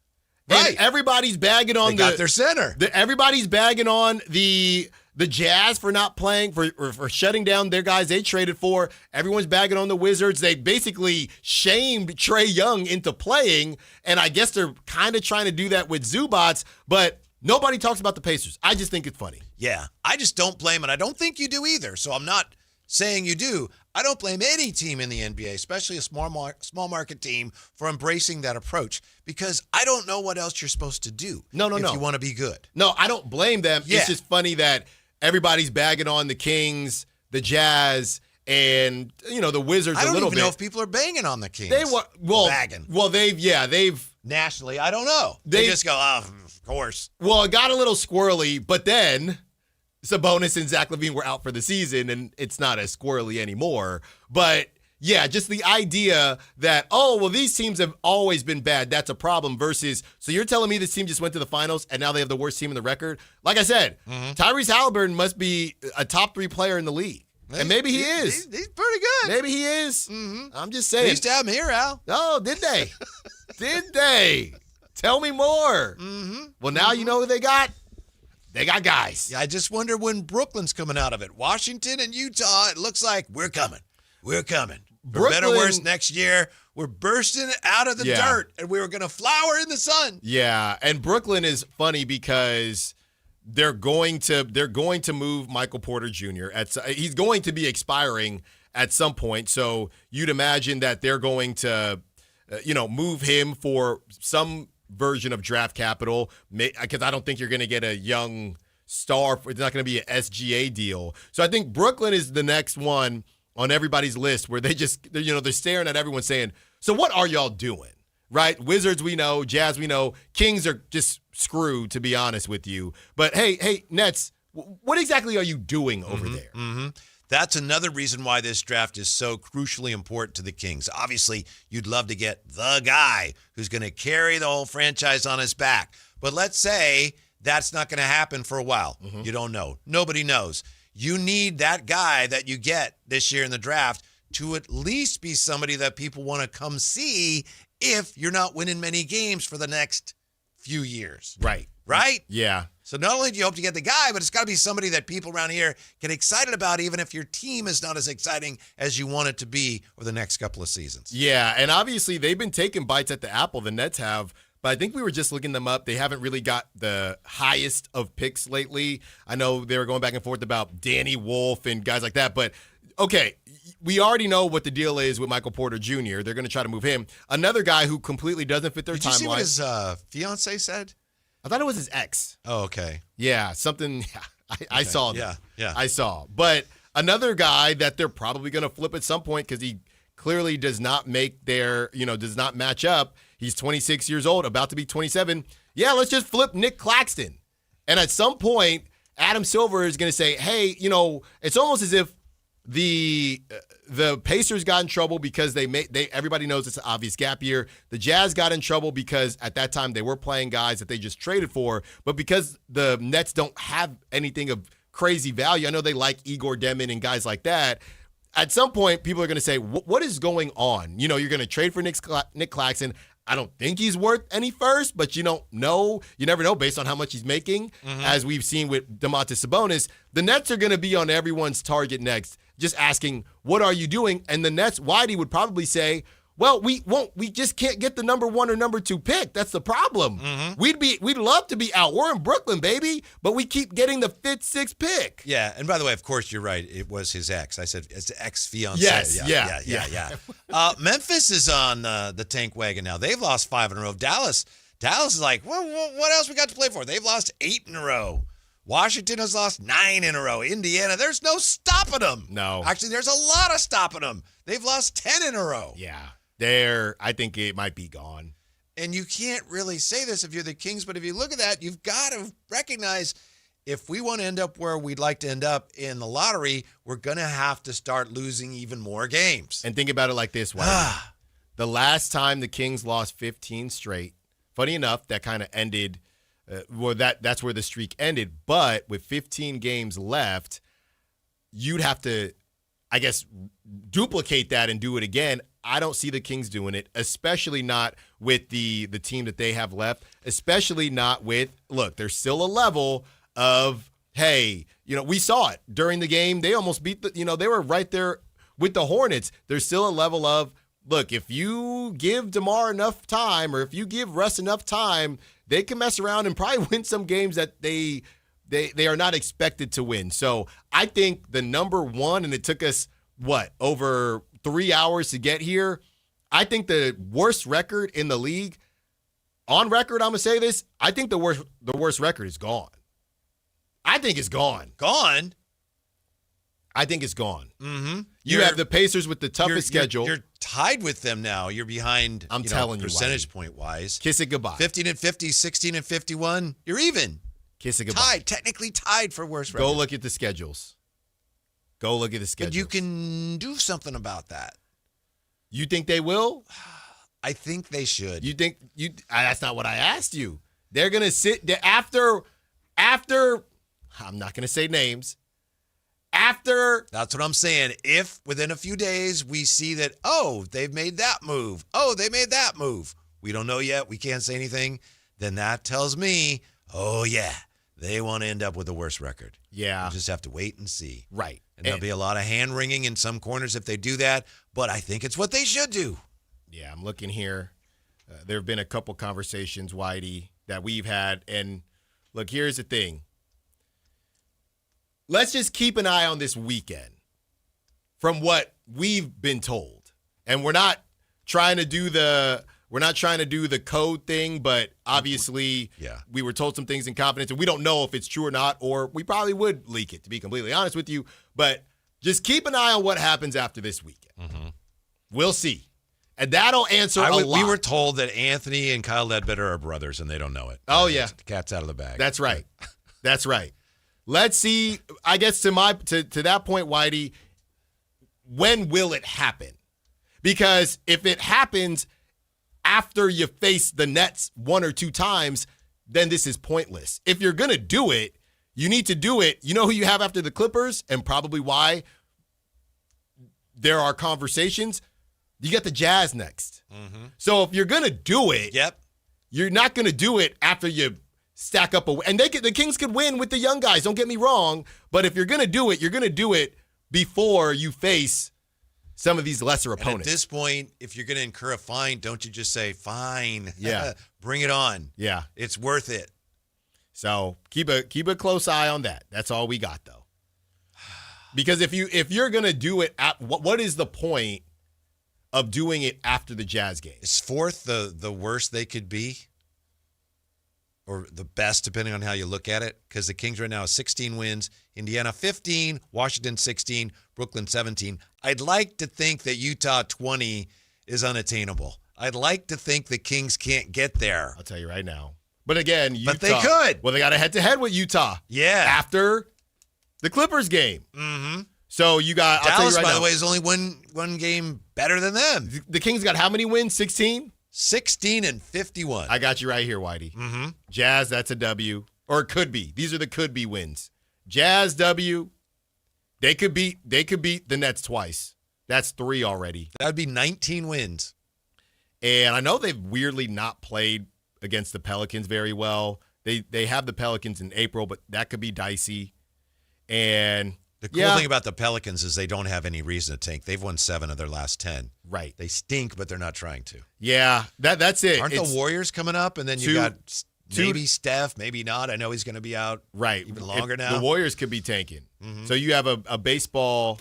Right. And everybody's bagging on they got their center. Everybody's bagging on the Jazz for not playing, for shutting down their guys they traded for. Everyone's bagging on the Wizards. They basically shamed Trae Young into playing, and I guess they're kind of trying to do that with Zubats, but nobody talks about the Pacers. I just think it's funny. Yeah, I just don't blame it. I don't think you do either, so I'm not saying you do. I don't blame any team in the NBA, especially a small market team, for embracing that approach because I don't know what else you're supposed to do if you want to be good. No, I don't blame them. Yeah. It's just funny that everybody's bagging on the Kings, the Jazz, and the Wizards a little bit. I don't even know if people are banging on the Kings. Bagging. Well, they've nationally. I don't know. They just go, of course. Well, it got a little squirrely, but then Sabonis and Zach LaVine were out for the season, and it's not as squirrely anymore. But yeah, just the idea that, these teams have always been bad. That's a problem versus, so you're telling me this team just went to the finals and now they have the worst team in the record? Like I said, Tyrese Halliburton must be a top 3 player in the league. And maybe he is. He's pretty good. Maybe he is. I'm just saying. They used to have him here, Al. Oh, did they? Did they? Tell me more. Well, now you know who they got. They got guys. Yeah, I just wonder when Brooklyn's coming out of it. Washington and Utah, it looks like we're coming. We're coming. For better or worse, next year, we're bursting out of the dirt, and we were going to flower in the sun. Yeah, and Brooklyn is funny because they're going to move Michael Porter Jr. He's going to be expiring at some point, so you'd imagine that they're going to, move him for some version of draft capital, because I don't think you're going to get a young star. It's not going to be an SGA deal. So I think Brooklyn is the next one on everybody's list where they're staring at everyone saying, so what are y'all doing? Right? Wizards, we know. Jazz, we know. Kings are just screwed, to be honest with you. But hey, Nets, what exactly are you doing over there? That's another reason why this draft is so crucially important to the Kings. Obviously, you'd love to get the guy who's going to carry the whole franchise on his back. But let's say that's not going to happen for a while. You don't know. Nobody knows. You need that guy that you get this year in the draft to at least be somebody that people want to come see if you're not winning many games for the next few years. Right? Yeah. So not only do you hope to get the guy, but it's got to be somebody that people around here get excited about, even if your team is not as exciting as you want it to be over the next couple of seasons. Yeah, and obviously they've been taking bites at the apple, the Nets have, but I think we were just looking them up. They haven't really got the highest of picks lately. I know they were going back and forth about Danny Wolf and guys like that, but okay, we already know what the deal is with Michael Porter Jr. They're going to try to move him. Another guy who completely doesn't fit their timeline. Did you see what his fiance said? I thought it was his ex. Oh, okay. Yeah, something. I saw that. Yeah. I saw. But another guy that they're probably going to flip at some point because he clearly does not does not match up. He's 26 years old, about to be 27. Yeah, let's just flip Nick Claxton. And at some point, Adam Silver is going to say, hey, it's almost as if the Pacers got in trouble because everybody knows it's an obvious gap year. The Jazz got in trouble because at that time they were playing guys that they just traded for, but because the Nets don't have anything of crazy value, I know they like Igor Demin and guys like that. At some point, people are going to say, what is going on? You're going to trade for Nick Claxton. I don't think he's worth any first, but you don't know. You never know based on how much he's making, as we've seen with Domantas Sabonis. The Nets are going to be on everyone's target next, just asking, what are you doing? And the Nets, Whitey would probably say, well, we just can't get the number 1 or number 2 pick. That's the problem. We'd love to be out. We're in Brooklyn, baby, but we keep getting the 5th, 6th pick. Yeah, and by the way, of course, you're right. It was his ex. I said it's ex-fiancé. Yes, yeah. Memphis is on the tank wagon now. They've lost 5 in a row. Dallas is like, what else we got to play for? They've lost 8 in a row. Washington has lost 9 in a row. Indiana, there's no stopping them. No. Actually, there's a lot of stopping them. They've lost 10 in a row. Yeah. I think it might be gone. And you can't really say this if you're the Kings, but if you look at that, you've got to recognize if we want to end up where we'd like to end up in the lottery, we're going to have to start losing even more games. And think about it like this, Whitey. The last time the Kings lost 15 straight funny enough, that kind of ended. That's where the streak ended. But with 15 games left, you'd have to, I guess, duplicate that and do it again. I don't see the Kings doing it, especially not with the team that they have left, especially not with, look, there's still a level of, hey, we saw it during the game. They almost beat they were right there with the Hornets. There's still a level of, look, if you give DeMar enough time or if you give Russ enough time, they can mess around and probably win some games that they are not expected to win. So I think the number one, and it took us, over 3 hours to get here. I think the worst record in the league, on record, I'm going to say this, I think the worst record is gone. I think it's gone. Gone? I think it's gone. Mm-hmm. You have the Pacers with the toughest schedule. You're tied with them now. You're behind, I'm telling you, percentage point-wise. Kiss it goodbye. 15-50, 16-51. You're even. Kiss it goodbye. Tied, technically tied for worst record. Go look at the schedules. But you can do something about that. You think they will? I think they should. You think that's not what I asked you. They're going to sit after I'm not going to say names. After. That's what I'm saying. If within a few days we see that, they've made that move. They made that move. We don't know yet. We can't say anything. Then that tells me, they want to end up with the worst record. Yeah. We'll just have to wait and see. Right. And there'll be a lot of hand-wringing in some corners if they do that, but I think it's what they should do. Yeah, I'm looking here. There have been a couple conversations, Whitey, that we've had. And, look, here's the thing. Let's just keep an eye on this weekend from what we've been told. And we're not trying to do the code thing, but obviously we were told some things in confidence, and we don't know if it's true or not, or we probably would leak it, to be completely honest with you. But just keep an eye on what happens after this weekend. Mm-hmm. We'll see. And that'll answer a lot. We were told that Anthony and Kyle Ledbetter are brothers, and they don't know it. Oh, yeah. The cat's out of the bag. That's right. That's right. Let's see. I guess to that point, Whitey, when will it happen? Because if it happens after you face the Nets one or two times, then this is pointless. If you're going to do it, you need to do it. You know who you have after the Clippers and probably why there are conversations? You got the Jazz next. Mm-hmm. So if you're going to do it, you're not going to do it after you stack up and the Kings could win with the young guys, don't get me wrong, but if you're going to do it, you're going to do it before you face some of these lesser opponents. And at this point, if you're going to incur a fine, don't you just say, fine, yeah, bring it on. Yeah. It's worth it. So keep a close eye on that. That's all we got, though. Because if you're going to do it, what is the point of doing it after the Jazz game? Is fourth the worst they could be? Or the best, depending on how you look at it? Because the Kings right now have 16 wins, Indiana 15, Washington 16, Brooklyn 17. I'd like to think that Utah 20 is unattainable. I'd like to think the Kings can't get there. I'll tell you right now. But again, Utah. But they could. Well, they got a head-to-head with Utah. Yeah. After the Clippers game. Mm-hmm. So you got Dallas, I'll tell you right by now, the way, is only one game better than them. The Kings got how many wins? 16? 16-51. I got you right here, Whitey. Mm-hmm. Jazz, that's a W. Or it could be. These are the could be wins. Jazz, W. They could beat the Nets twice. That's 3 already. That would be 19 wins. And I know they've weirdly not played against the Pelicans very well. They have the Pelicans in April, but that could be dicey. And the cool thing about the Pelicans is they don't have any reason to tank. They've won 7 of their last 10. Right. They stink, but they're not trying to. Yeah, that's it. Aren't the Warriors coming up? And then you got maybe Steph, maybe not. I know he's going to be out even longer now. The Warriors could be tanking. Mm-hmm. So you have a baseball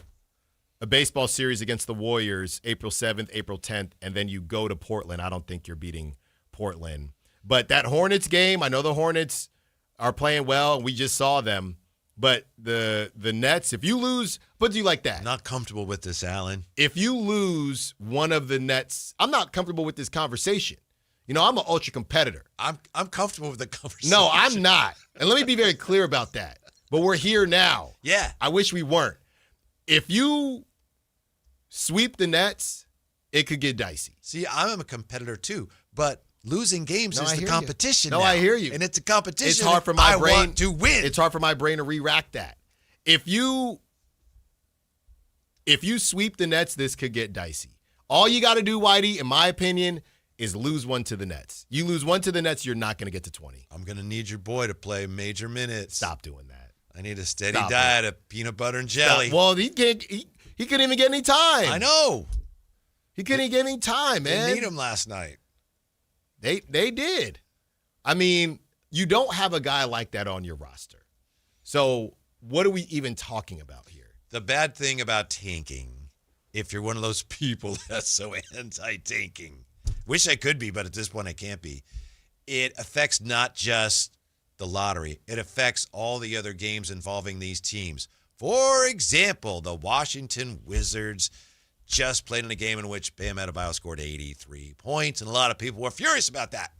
series against the Warriors April 7th, April 10th, and then you go to Portland. I don't think you're beating Portland. But that Hornets game, I know the Hornets are playing well, and we just saw them. But the Nets, if you lose, put you like that. Not comfortable with this, Alan. If you lose one of the Nets, I'm not comfortable with this conversation. You know, I'm an ultra competitor. I'm comfortable with the conversation. No, I'm not. And let me be very clear about that. But we're here now. Yeah. I wish we weren't. If you sweep the Nets, it could get dicey. See, I'm a competitor too, but Losing games No, is I the hear competition you. No, now. I hear you. And it's a competition. It's hard for my brain want to win. It's hard for my brain to re-rack that. If you sweep the Nets, this could get dicey. All you got to do, Whitey, in my opinion, is lose one to the Nets. You lose one to the Nets, you're not going to get to 20. I'm going to need your boy to play major minutes. Stop doing that. I need a steady diet of peanut butter and jelly. Stop. Well, he couldn't even get any time. I know. He couldn't even get any time, man. They need him last night. They did. I mean, you don't have a guy like that on your roster. So what are we even talking about here? The bad thing about tanking, if you're one of those people that's so anti-tanking, wish I could be, but at this point I can't be, it affects not just the lottery. It affects all the other games involving these teams. For example, the Washington Wizards just played in a game in which Bam Adebayo scored 83 points, and a lot of people were furious about that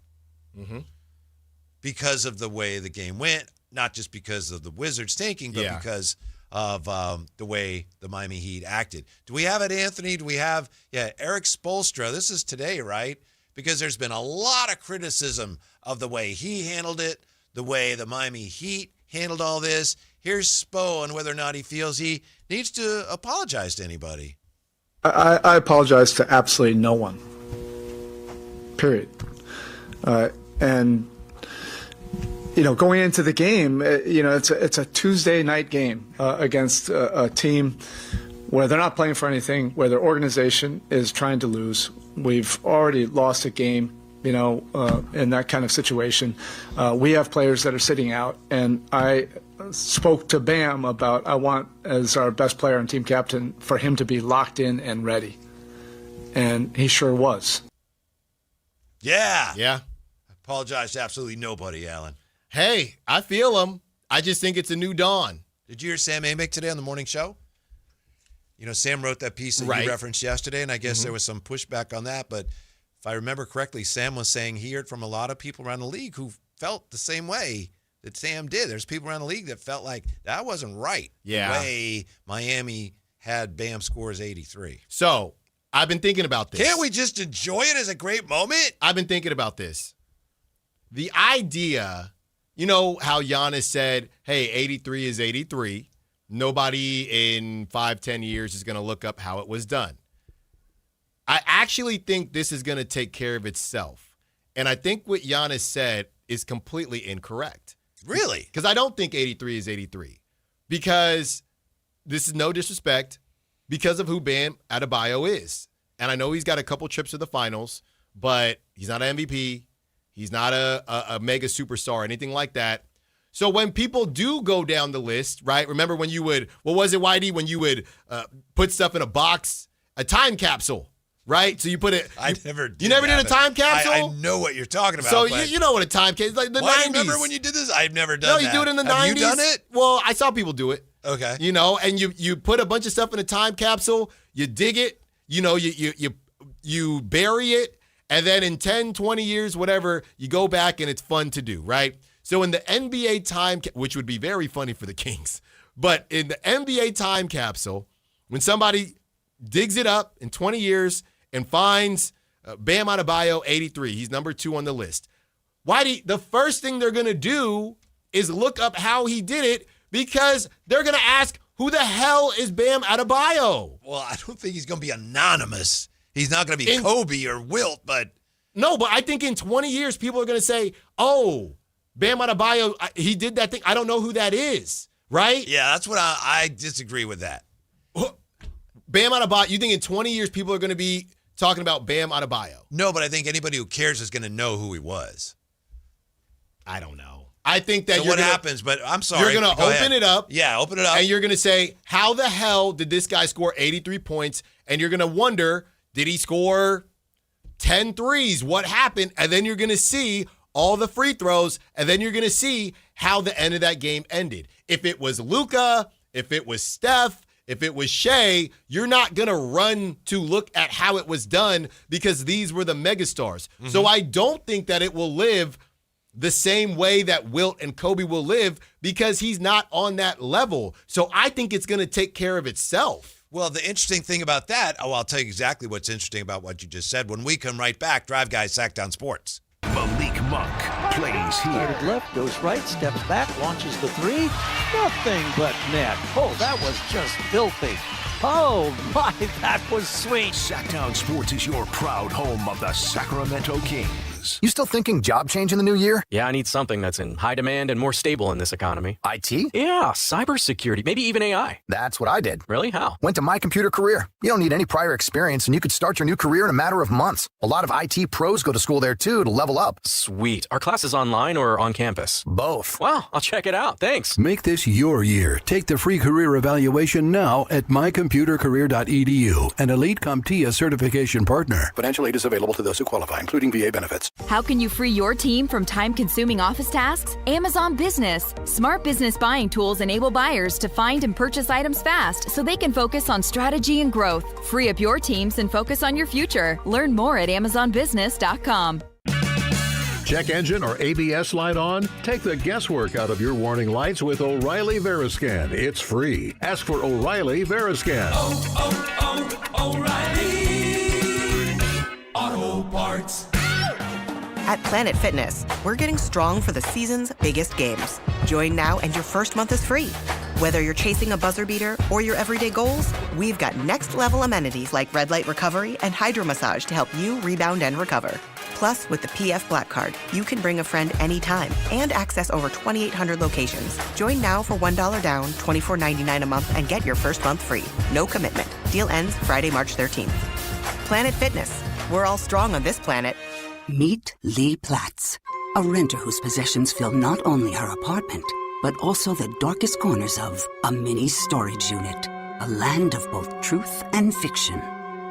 because of the way the game went, not just because of the Wizards tanking, but because of the way the Miami Heat acted. Do we have it, Anthony? Do we have, Eric Spoelstra? This is today, right? Because there's been a lot of criticism of the way he handled it, the way the Miami Heat handled all this. Here's Spo on whether or not he feels he needs to apologize to anybody. I apologize to absolutely no one. Period. And going into the game, it's a Tuesday night game against a team where they're not playing for anything, where their organization is trying to lose. We've already lost a game, in that kind of situation. We have players that are sitting out, and I spoke to Bam about I want, as our best player and team captain, for him to be locked in and ready. And he sure was. Yeah. Yeah. I apologize to absolutely nobody, Alan. Hey, I feel him. I just think it's a new dawn. Did you hear Sam Amick today on the morning show? Sam wrote that piece that you referenced yesterday, and I guess there was some pushback on that. But if I remember correctly, Sam was saying he heard from a lot of people around the league who felt the same way that Sam did. There's people around the league that felt like that wasn't right. Yeah. The way Miami had Bam scores 83. So I've been thinking about this. Can't we just enjoy it as a great moment? I've been thinking about this. The idea, how Giannis said, hey, 83 is 83. Nobody in 5-10 years is going to look up how it was done. I actually think this is going to take care of itself. And I think what Giannis said is completely incorrect. Really? Because I don't think 83 is 83. Because this is no disrespect, because of who Bam Adebayo is. And I know he's got a couple trips to the finals, but he's not an MVP. He's not a mega superstar or anything like that. So when people do go down the list, right? Remember when you would, what was it, Whitey? When you would put stuff in a box, a time capsule, right? So you put it. I never did. You never did a time capsule? I know what you're talking about. So you know what a time capsule, like the 90s. Remember when you did this? I've never done that. No, you do it in the 90s. Have you done it? Well, I saw people do it. Okay. And you put a bunch of stuff in a time capsule, you dig it, you bury it, and then in 10, 20 years, whatever, you go back and it's fun to do, right? So in the NBA time, which would be very funny for the Kings, but in the NBA time capsule, when somebody digs it up in 20 years and finds Bam Adebayo 83, he's number 2 on the list. Whitey, the first thing they're going to do is look up how he did it, because they're going to ask, who the hell is Bam Adebayo? Well, I don't think he's going to be anonymous. He's not going to be Kobe or Wilt, but... No, but I think in 20 years, people are going to say, oh, Bam Adebayo, he did that thing. I don't know who that is, right? Yeah, that's what I disagree with that. Bam Adebayo, you think in 20 years, people are going to be talking about Bam Adebayo? No, but I think anybody who cares is going to know who he was. I don't know. I think that so what happens, but I'm sorry. You're going to open it up. Yeah, open it up. And you're going to say, how the hell did this guy score 83 points? And you're going to wonder, did he score 10 threes? What happened? And then you're going to see all the free throws, and then you're going to see how the end of that game ended. If it was Luka, if it was Steph, if it was Shea, you're not going to run to look at how it was done, because these were the megastars. Mm-hmm. So I don't think that it will live the same way that Wilt and Kobe will live, because he's not on that level. So I think it's going to take care of itself. Well, the interesting thing about that, I'll tell you exactly what's interesting about what you just said. When we come right back, Drive Guys, Sactown Sports. Monk plays here. Started left, goes right, steps back, launches the three. Nothing but net. Oh, that was just filthy. Oh, my, that was sweet. Sactown Sports is your proud home of the Sacramento Kings. You still thinking job change in the new year? Yeah, I need something that's in high demand and more stable in this economy. IT? Yeah, cybersecurity, maybe even AI. That's what I did. Really? How? Went to My Computer Career. You don't need any prior experience, and you could start your new career in a matter of months. A lot of IT pros go to school there, too, to level up. Sweet. Are classes online or on campus? Both. Wow, I'll check it out. Thanks. Make this your year. Take the free career evaluation now at mycomputercareer.edu, an Elite CompTIA certification partner. Financial aid is available to those who qualify, including VA benefits. How can you free your team from time-consuming office tasks? Amazon Business. Smart business buying tools enable buyers to find and purchase items fast so they can focus on strategy and growth. Free up your teams and focus on your future. Learn more at amazonbusiness.com. Check engine or ABS light on? Take the guesswork out of your warning lights with O'Reilly Veriscan. It's free. Ask for O'Reilly Veriscan. O'Reilly Auto Parts. At Planet Fitness, we're getting strong for the season's biggest games. Join now and your first month is free. Whether you're chasing a buzzer beater or your everyday goals, we've got next-level amenities like red light recovery and hydro massage to help you rebound and recover. Plus, with the PF Black Card, you can bring a friend anytime and access over 2,800 locations. Join now for $1 down, $24.99 a month, and get your first month free. No commitment. Deal ends Friday, March 13th. Planet Fitness. We're all strong on this planet. Meet Lee Platts, a renter whose possessions fill not only her apartment, but also the darkest corners of a mini storage unit. A land of both truth and fiction.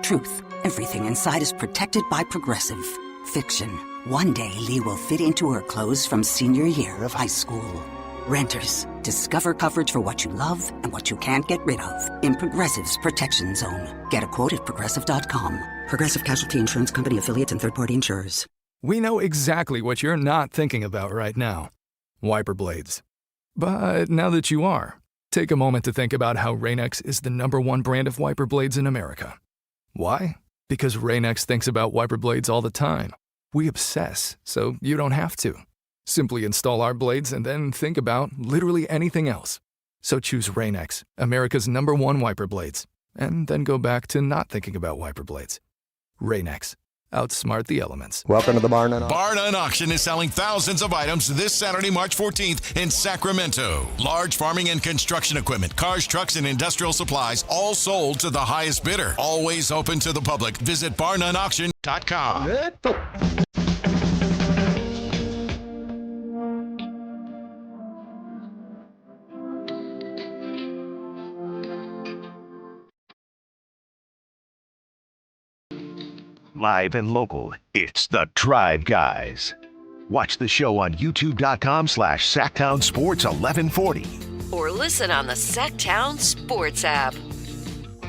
Truth, everything inside is protected by Progressive. Fiction, one day Lee will fit into her clothes from senior year of high school. Renters, discover coverage for what you love and what you can't get rid of in Progressive's Protection Zone. Get a quote at Progressive.com. Progressive Casualty Insurance Company affiliates and third-party insurers. We know exactly what you're not thinking about right now. Wiper blades. But now that you are, take a moment to think about how Rain-X is the #1 brand of wiper blades in America. Why? Because Rain-X thinks about wiper blades all the time. We obsess, so you don't have to. Simply install our blades and then think about literally anything else. So choose Rain-X, America's #1 wiper blades, and then go back to not thinking about wiper blades. Rain-X. Outsmart the elements. Welcome to the Bar None Auction. Bar None Auction is selling thousands of items this Saturday, March 14th in Sacramento. Large farming and construction equipment, cars, trucks, and industrial supplies, all sold to the highest bidder. Always open to the public. Visit barnoneauction.com. Live and local, it's the Drive Guys. Watch the show on youtube.com/Sactown Sports 1140. Or listen on the Sactown Sports app.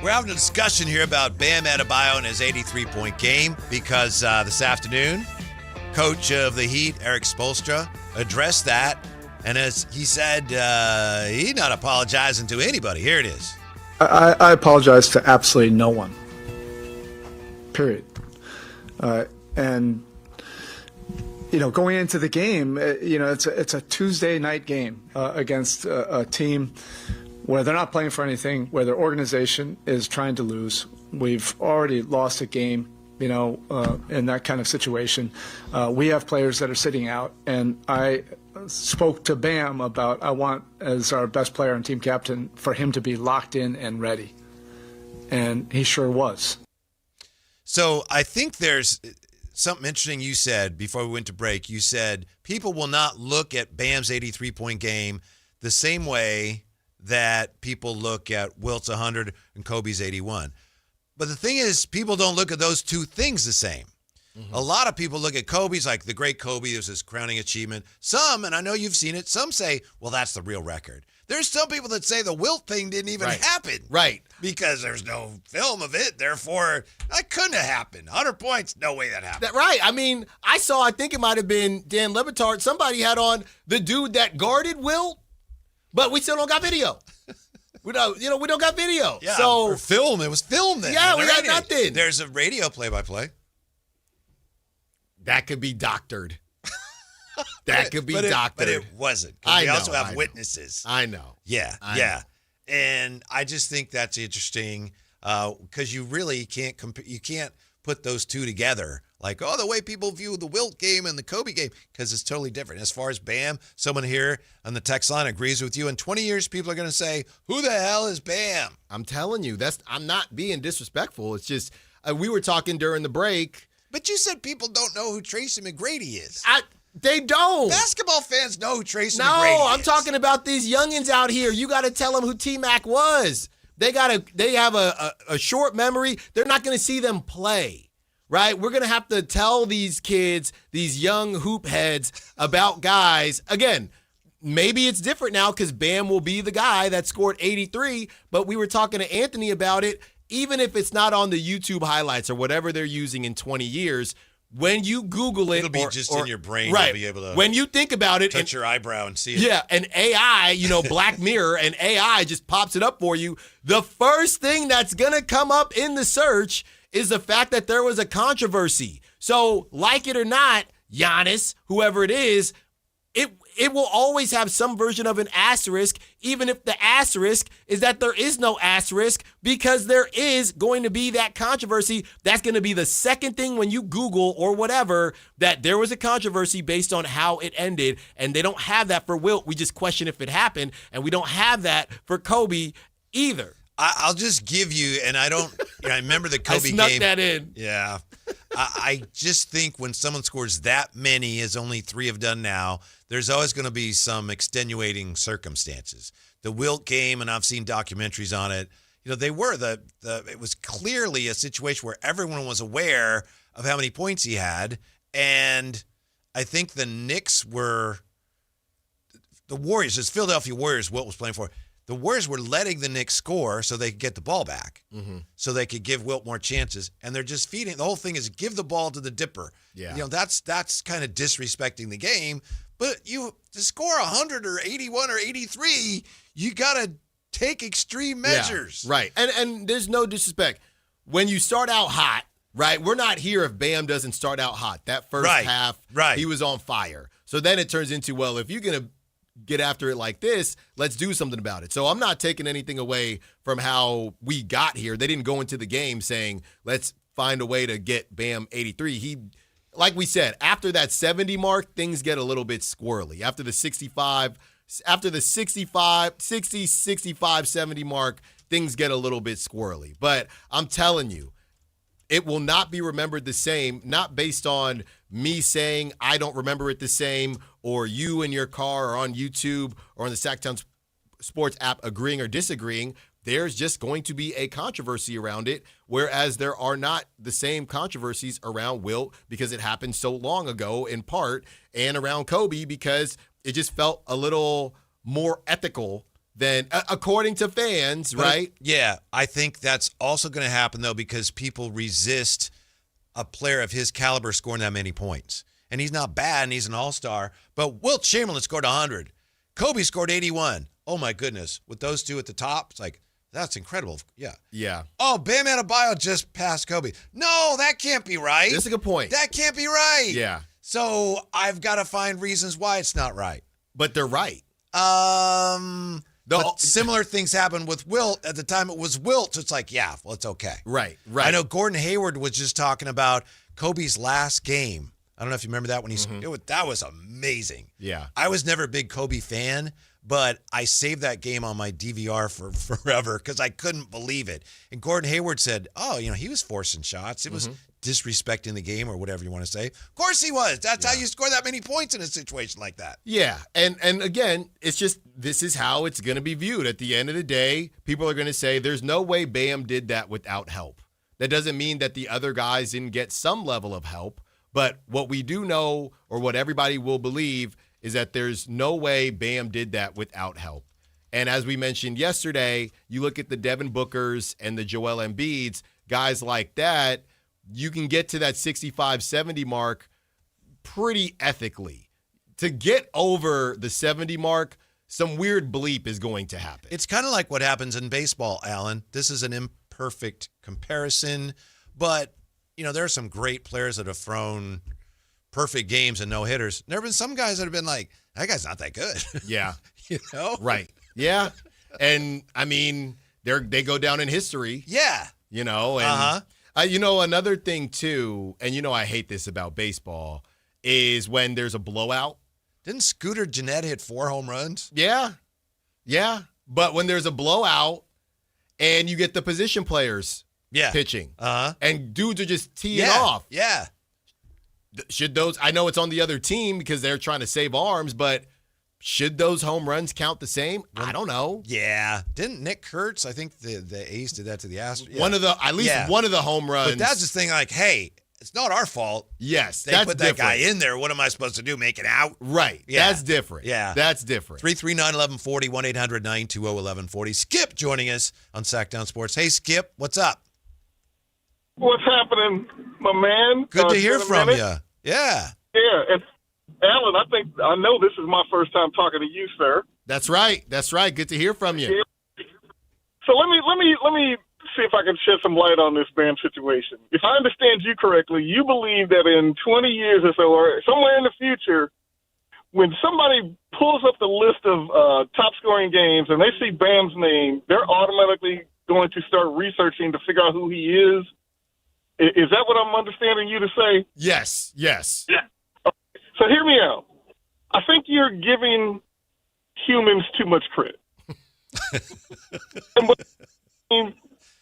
We're having a discussion here about Bam Adebayo and his 83-point game because this afternoon, coach of the Heat, Eric Spoelstra, addressed that. And as he said, he's not apologizing to anybody. Here it is. I apologize to absolutely no one. Period. And going into the game, it's a Tuesday night game against a team where they're not playing for anything, where their organization is trying to lose. We've already lost a game, in that kind of situation. We have players that are sitting out, and I spoke to Bam about I want, as our best player and team captain, for him to be locked in and ready. And he sure was. So I think there's something interesting you said before we went to break. You said people will not look at Bam's 83-point game the same way that people look at Wilt's 100 and Kobe's 81. But the thing is, people don't look at those two things the same. Mm-hmm. A lot of people look at Kobe's like the great Kobe is his crowning achievement. Some, and I know you've seen it, some say, well, that's the real record. There's some people that say the Wilt thing didn't even happen. Right. Because there's no film of it. Therefore, that couldn't have happened. 100 points, no way that happened. Right. I mean, I think it might have been Dan Le Batard. Somebody had on the dude that guarded Wilt, but we still don't got video. We don't got video. Yeah, so or film. It was film then. Yeah, we got nothing. There's a radio play-by-play. That could be doctored. That could be doctored. But it wasn't. We also have witnesses. I know. Yeah, yeah. And I just think that's interesting because you really can't you can't put those two together. Like, the way people view the Wilt game and the Kobe game, because it's totally different. As far as Bam, someone here on the text line agrees with you. In 20 years, people are going to say, who the hell is Bam? I'm telling you, I'm not being disrespectful. It's just, we were talking during the break. But you said people don't know who Tracy McGrady is. They don't. Basketball fans know who Tracy McGrady is. No, I'm talking about these youngins out here. You got to tell them who T-Mac was. They have a short memory. They're not going to see them play. Right? We're going to have to tell these kids, these young hoop heads, about guys. Again, maybe it's different now because Bam will be the guy that scored 83, but we were talking to Anthony about it. Even if it's not on the YouTube highlights or whatever they're using in 20 years, when you Google it, it'll be just in your brain. Right. You'll be able to when you think about it, touch your eyebrow and see it. Yeah, and AI, Black Mirror, and AI just pops it up for you. The first thing that's going to come up in the search is the fact that there was a controversy. So, like it or not, Giannis, whoever it is, it will always have some version of an asterisk, even if the asterisk is that there is no asterisk, because there is going to be that controversy. That's going to be the second thing when you Google or whatever, that there was a controversy based on how it ended, and they don't have that for Wilt. We just question if it happened, and we don't have that for Kobe either. I'll just give you, and I remember the Kobe game. I snuck that in. Yeah. I just think when someone scores that many, as only 3 have done now, there's always going to be some extenuating circumstances. The Wilt game, and I've seen documentaries on it, they were it was clearly a situation where everyone was aware of how many points he had, and I think the Knicks were the Warriors, it's Philadelphia Warriors Wilt was playing for. The Warriors were letting the Knicks score so they could get the ball back, so they could give Wilt more chances. And they're just feeding. The whole thing is give the ball to the Dipper. Yeah. That's kind of disrespecting the game. But to score 100 or 81 or 83, you got to take extreme measures. Yeah, right. And there's no disrespect. When you start out hot, right, we're not here if Bam doesn't start out hot. That first half, he was on fire. So then it turns into, well, if you're going to get after it like this, let's do something about it. So I'm not taking anything away from how we got here. They didn't go into the game saying, let's find a way to get Bam 83. Like we said, after that 70 mark, things get a little bit squirrely. After the 65, 70 mark, things get a little bit squirrely. But I'm telling you, it will not be remembered the same, not based on me saying I don't remember it the same, or you in your car or on YouTube or on the Sactown Sports app agreeing or disagreeing. There's just going to be a controversy around it, whereas there are not the same controversies around Wilt because it happened so long ago in part, and around Kobe because it just felt a little more ethical than, according to fans, right? Yeah, I think that's also going to happen, though, because people resist a player of his caliber scoring that many points. And he's not bad, and he's an all-star. But Wilt Chamberlain scored 100. Kobe scored 81. Oh, my goodness. With those two at the top, it's like, that's incredible. Yeah. Yeah. Oh, Bam Adebayo just passed Kobe. No, that can't be right. That's a good point. That can't be right. Yeah. So I've got to find reasons why it's not right. But they're right. But similar things happened with Wilt. At the time it was Wilt, so it's like, yeah, well, it's okay. Right. I know Gordon Hayward was just talking about Kobe's last game. I don't know if you remember that when that was amazing. Yeah. I was never a big Kobe fan, but I saved that game on my DVR for forever because I couldn't believe it. And Gordon Hayward said, he was forcing shots. It was disrespecting the game or whatever you want to say. Of course he was. That's how you score that many points in a situation like that. Yeah. And again, it's just this is how it's going to be viewed. At the end of the day, people are going to say there's no way Bam did that without help. That doesn't mean that the other guys didn't get some level of help. But what we do know, or what everybody will believe, is that there's no way Bam did that without help. And as we mentioned yesterday, you look at the Devin Bookers and the Joel Embiids, guys like that, you can get to that 65-70 mark pretty ethically. To get over the 70 mark, some weird bleep is going to happen. It's kind of like what happens in baseball, Alan. This is an imperfect comparison, but there are some great players that have thrown perfect games and no hitters. There have been some guys that have been like, that guy's not that good. Yeah. You know? Right. Yeah. And, I mean, they go down in history. Yeah. You know, and another thing, too, and I hate this about baseball, is when there's a blowout. Didn't Scooter Gennett hit 4 home runs? Yeah. Yeah. But when there's a blowout and you get the position players pitching, and dudes are just teeing off. Yeah. Should those, I know it's on the other team because they're trying to save arms, but should those home runs count the same? I don't know. Yeah. Didn't Nick Kurtz, I think the A's did that to the Astros. Yeah. At least one of the home runs. But that's the thing, like, hey, it's not our fault. Yes, they put that guy in there. What am I supposed to do? Make it out? Right. Yeah. That's different. Yeah. That's different. 339-1140, 1-800-920-1140. Skip joining us on Sactown Sports. Hey, Skip, what's up? What's happening, my man? Good to hear from you. Yeah. Yeah, and Alan, I know this is my first time talking to you, sir. That's right. That's right. Good to hear from you. Yeah. So let me see if I can shed some light on this Bam situation. If I understand you correctly, you believe that in 20 years or so, or somewhere in the future, when somebody pulls up the list of top scoring games and they see Bam's name, they're automatically going to start researching to figure out who he is. Is that what I'm understanding you to say? Yes. Yes. Yeah. So hear me out. I think you're giving humans too much credit.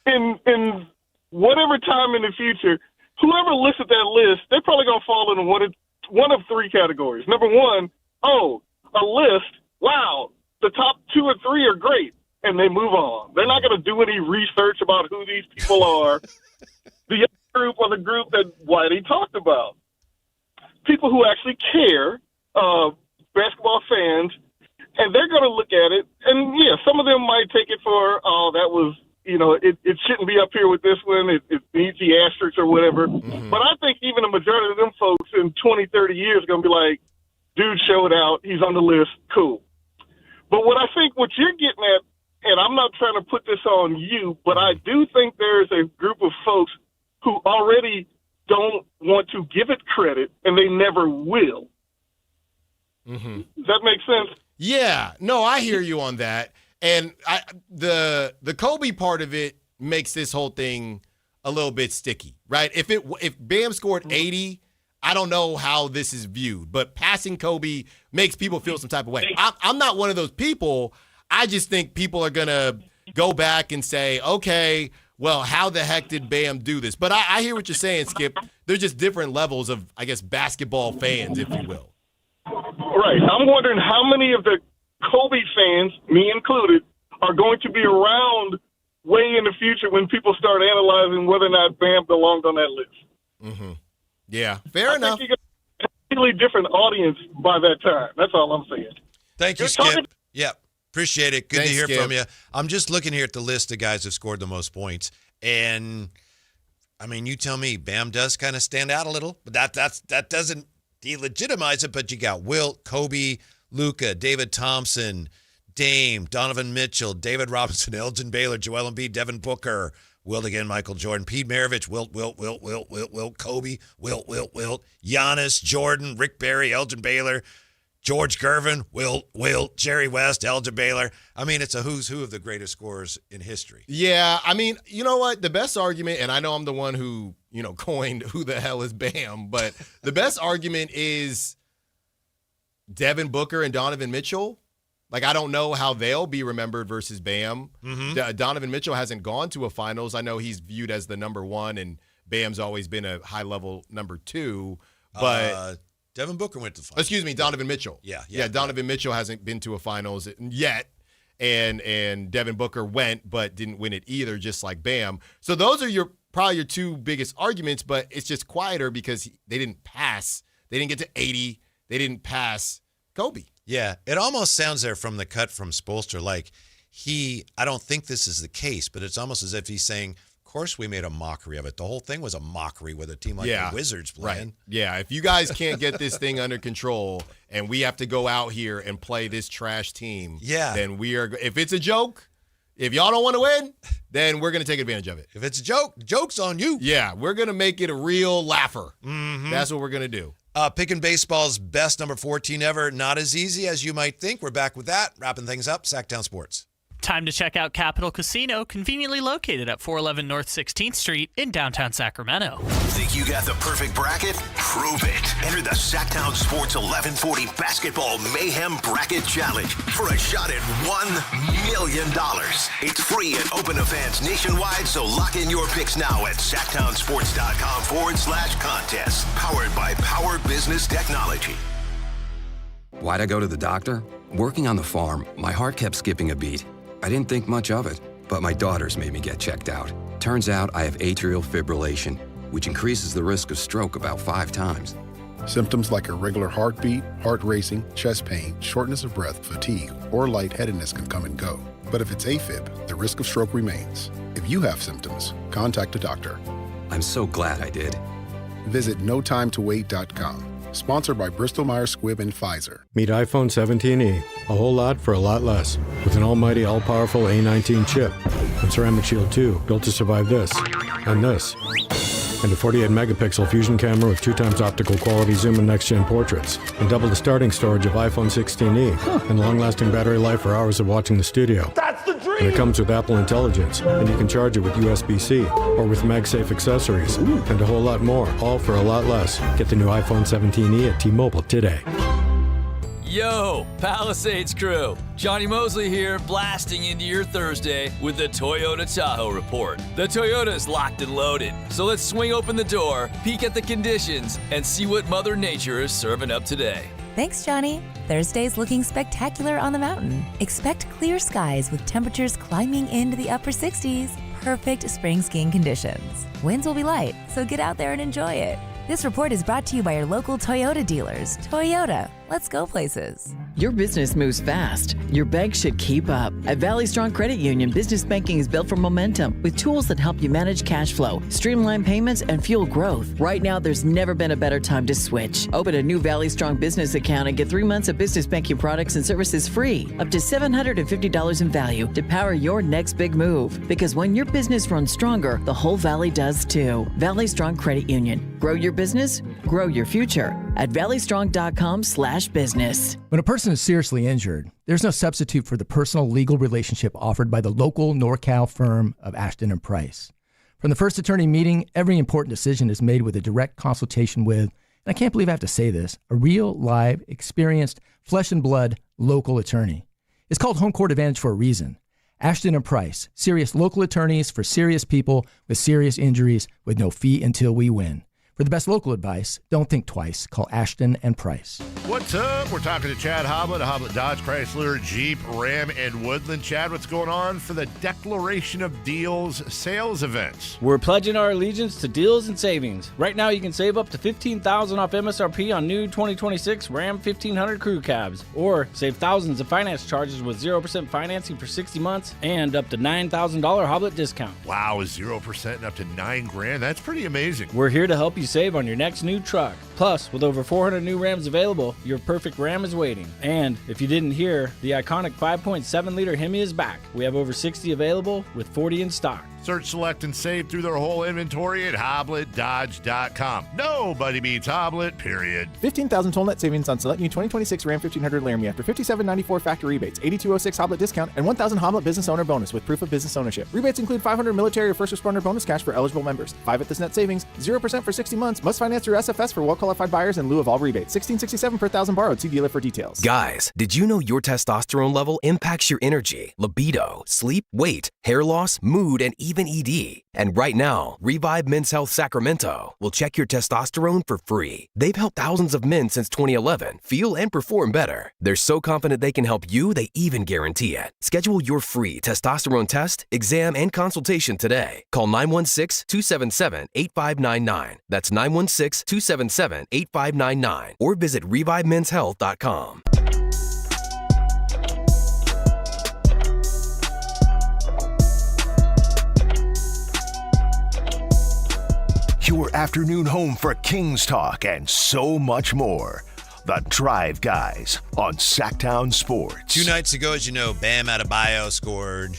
in whatever time in the future, whoever looks at that list, they're probably going to fall into one of 3 categories. Number one, a list, wow, the top 2 or 3 are great, and they move on. They're not going to do any research about who these people are. The other group or the group that Whitey talked about, people who actually care, basketball fans, and they're going to look at it, and yeah, some of them might take it for, that was, it shouldn't be up here with this one, it needs the asterisk or whatever. Mm-hmm. But I think even a majority of them folks in 20, 30 years are going to be like, dude showed out, he's on the list, cool. But what I think what you're getting at, and I'm not trying to put this on you, but I do think there's a group of folks who already don't want to give it credit, and they never will. Mm-hmm. Does that make sense? Yeah. No, I hear you on that. And the Kobe part of it makes this whole thing a little bit sticky, right? If Bam scored 80, I don't know how this is viewed, but passing Kobe makes people feel some type of way. I'm not one of those people. I just think people are going to go back and say, okay, well, how the heck did Bam do this? But I hear what you're saying, Skip. There's just different levels of, I guess, basketball fans, if you will. Right. I'm wondering how many of the Kobe fans, me included, are going to be around way in the future when people start analyzing whether or not Bam belonged on that list. Mm-hmm. Yeah, fair enough. I think you're going to have a completely different audience by that time. That's all I'm saying. Thank you, Skip. Yeah, appreciate it. Good to hear Skip. from you. I'm just looking here at the list of guys who scored the most points, and I mean, you tell me, Bam does kind of stand out a little, but that doesn't delegitimize it. But you got Wilt, Kobe, Luka, David Thompson, Dame, Donovan Mitchell, David Robinson, Elgin Baylor, Joel Embiid, Devin Booker, Wilt again, Michael Jordan, Pete Maravich, Wilt, Kobe, Wilt, Giannis, Jordan, Rick Barry, Elgin Baylor, George Gervin, Wilt, Jerry West, Elgin Baylor. I mean, it's a who's who of the greatest scorers in history. Yeah, I mean, you know what? The best argument, and I know I'm the one who, coined who the hell is Bam, but the best argument is Devin Booker and Donovan Mitchell. Like, I don't know how they'll be remembered versus Bam. Mm-hmm. Donovan Mitchell hasn't gone to a finals. I know he's viewed as the number 1, and Bam's always been a high-level number 2. But Devin Booker went to the finals. Excuse me, Donovan Mitchell. Yeah. Donovan Mitchell hasn't been to a finals yet, and Devin Booker went but didn't win it either, just like Bam. So those are probably your 2 biggest arguments, but it's just quieter because they didn't pass. They didn't get to 80. They didn't pass Kobe. Yeah, it almost sounds there from the cut from Spoelstra like I don't think this is the case, but it's almost as if he's saying, of course we made a mockery of it. The whole thing was a mockery with a team like the Wizards playing. Right. Yeah, if you guys can't get this thing under control and we have to go out here and play this trash team, then if it's a joke, if y'all don't want to win, then we're going to take advantage of it. If it's a joke, joke's on you. Yeah, we're going to make it a real laugher. Mm-hmm. That's what we're going to do. Picking baseball's best number 14 ever, not as easy as you might think. We're back with that, wrapping things up. Sactown Sports. Time to check out Capital Casino, conveniently located at 411 North 16th Street in downtown Sacramento. Think you got the perfect bracket? Prove it. Enter the Sactown Sports 1140 Basketball Mayhem Bracket Challenge for a shot at $1 million. It's free and open to fans nationwide, so lock in your picks now at SactownSports.com/contest. Powered by Power Business Technology. Why'd I go to the doctor? Working on the farm, my heart kept skipping a beat. I didn't think much of it, but my daughters made me get checked out. Turns out I have atrial fibrillation, which increases the risk of stroke about 5 times. Symptoms like irregular heartbeat, heart racing, chest pain, shortness of breath, fatigue, or lightheadedness can come and go. But if it's AFib, the risk of stroke remains. If you have symptoms, contact a doctor. I'm so glad I did. Visit notimetowait.com. Sponsored by Bristol-Myers Squibb and Pfizer. Meet iPhone 17e. A whole lot for a lot less. With an almighty, all-powerful A19 chip. And Ceramic Shield 2, built to survive this. And this. And a 48-megapixel fusion camera with 2 times optical quality zoom and next-gen portraits. And double the starting storage of iPhone 16e. And long-lasting battery life for hours of watching the studio. That's the dream! And it comes with Apple Intelligence. And you can charge it with USB-C. Or with MagSafe accessories. And a whole lot more, all for a lot less. Get the new iPhone 17e at T-Mobile today. Yo, Palisades crew. Johnny Mosley here, blasting into your Thursday with the Toyota Tahoe Report. The Toyota's locked and loaded, so let's swing open the door, peek at the conditions, and see what Mother Nature is serving up today. Thanks, Johnny. Thursday's looking spectacular on the mountain. Expect clear skies with temperatures climbing into the upper 60s. Perfect spring skiing conditions. Winds will be light, so get out there and enjoy it. This report is brought to you by your local Toyota dealers. Toyota, let's go places. Your business moves fast. Your bank should keep up. At Valley Strong Credit Union, business banking is built for momentum with tools that help you manage cash flow, streamline payments, and fuel growth. Right now, there's never been a better time to switch. Open a new Valley Strong business account and get 3 months of business banking products and services free, up to $750 in value to power your next big move. Because when your business runs stronger, the whole Valley does too. Valley Strong Credit Union. Grow your business, grow your future at valleystrong.com/business. When a person is seriously injured, there's no substitute for the personal legal relationship offered by the local NorCal firm of Ashton & Price. From the first attorney meeting, every important decision is made with a direct consultation with, and I can't believe I have to say this, a real, live, experienced, flesh and blood local attorney. It's called Home Court Advantage for a reason. Ashton & Price, serious local attorneys for serious people with serious injuries with no fee until we win. For the best local advice, don't think twice. Call Ashton & Price. What's up? We're talking to Chad Hoblet, Hoblet Dodge, Chrysler, Jeep, Ram, and Woodland. Chad, what's going on for the Declaration of Deals sales events? We're pledging our allegiance to deals and savings. Right now, you can save up to $15,000 off MSRP on new 2026 Ram 1500 crew cabs, or save thousands of finance charges with 0% financing for 60 months and up to $9,000 Hoblet discount. Wow, $0% and up to $9,000. That's pretty amazing. We're here to help you save on your next new truck. Plus, with over 400 new Rams available, your perfect Ram is waiting. And if you didn't hear, the iconic 5.7-liter Hemi is back. We have over 60 available with 40 in stock. Search, select, and save through their whole inventory at HobletDodge.com. Nobody beats Hoblet, period. 15,000 total net savings on select new 2026 Ram 1500 Laramie after $57.94 factory rebates, $82.06 Hoblet discount, and $1,000 Hoblet business owner bonus with proof of business ownership. Rebates include $500 military or first responder bonus cash for eligible members. 5 at this net savings, 0% for 60 months, must finance through SFS for well-qualified buyers in lieu of all rebates. $16.67 per thousand borrowed. See dealer for details. Guys, did you know your testosterone level impacts your energy, libido, sleep, weight, hair loss, mood, and even ED? And right now, Revive Men's Health Sacramento will check your testosterone for free. They've helped thousands of men since 2011 feel and perform better. They're so confident they can help you, they even guarantee it. Schedule your free testosterone test, exam, and consultation today. Call 916-277-8599. That's 916-277-8599. Or visit ReviveMen'sHealth.com. Your afternoon home for Kings talk and so much more. The Drive Guys on Sactown Sports. 2 nights ago, as you know, Bam Adebayo scored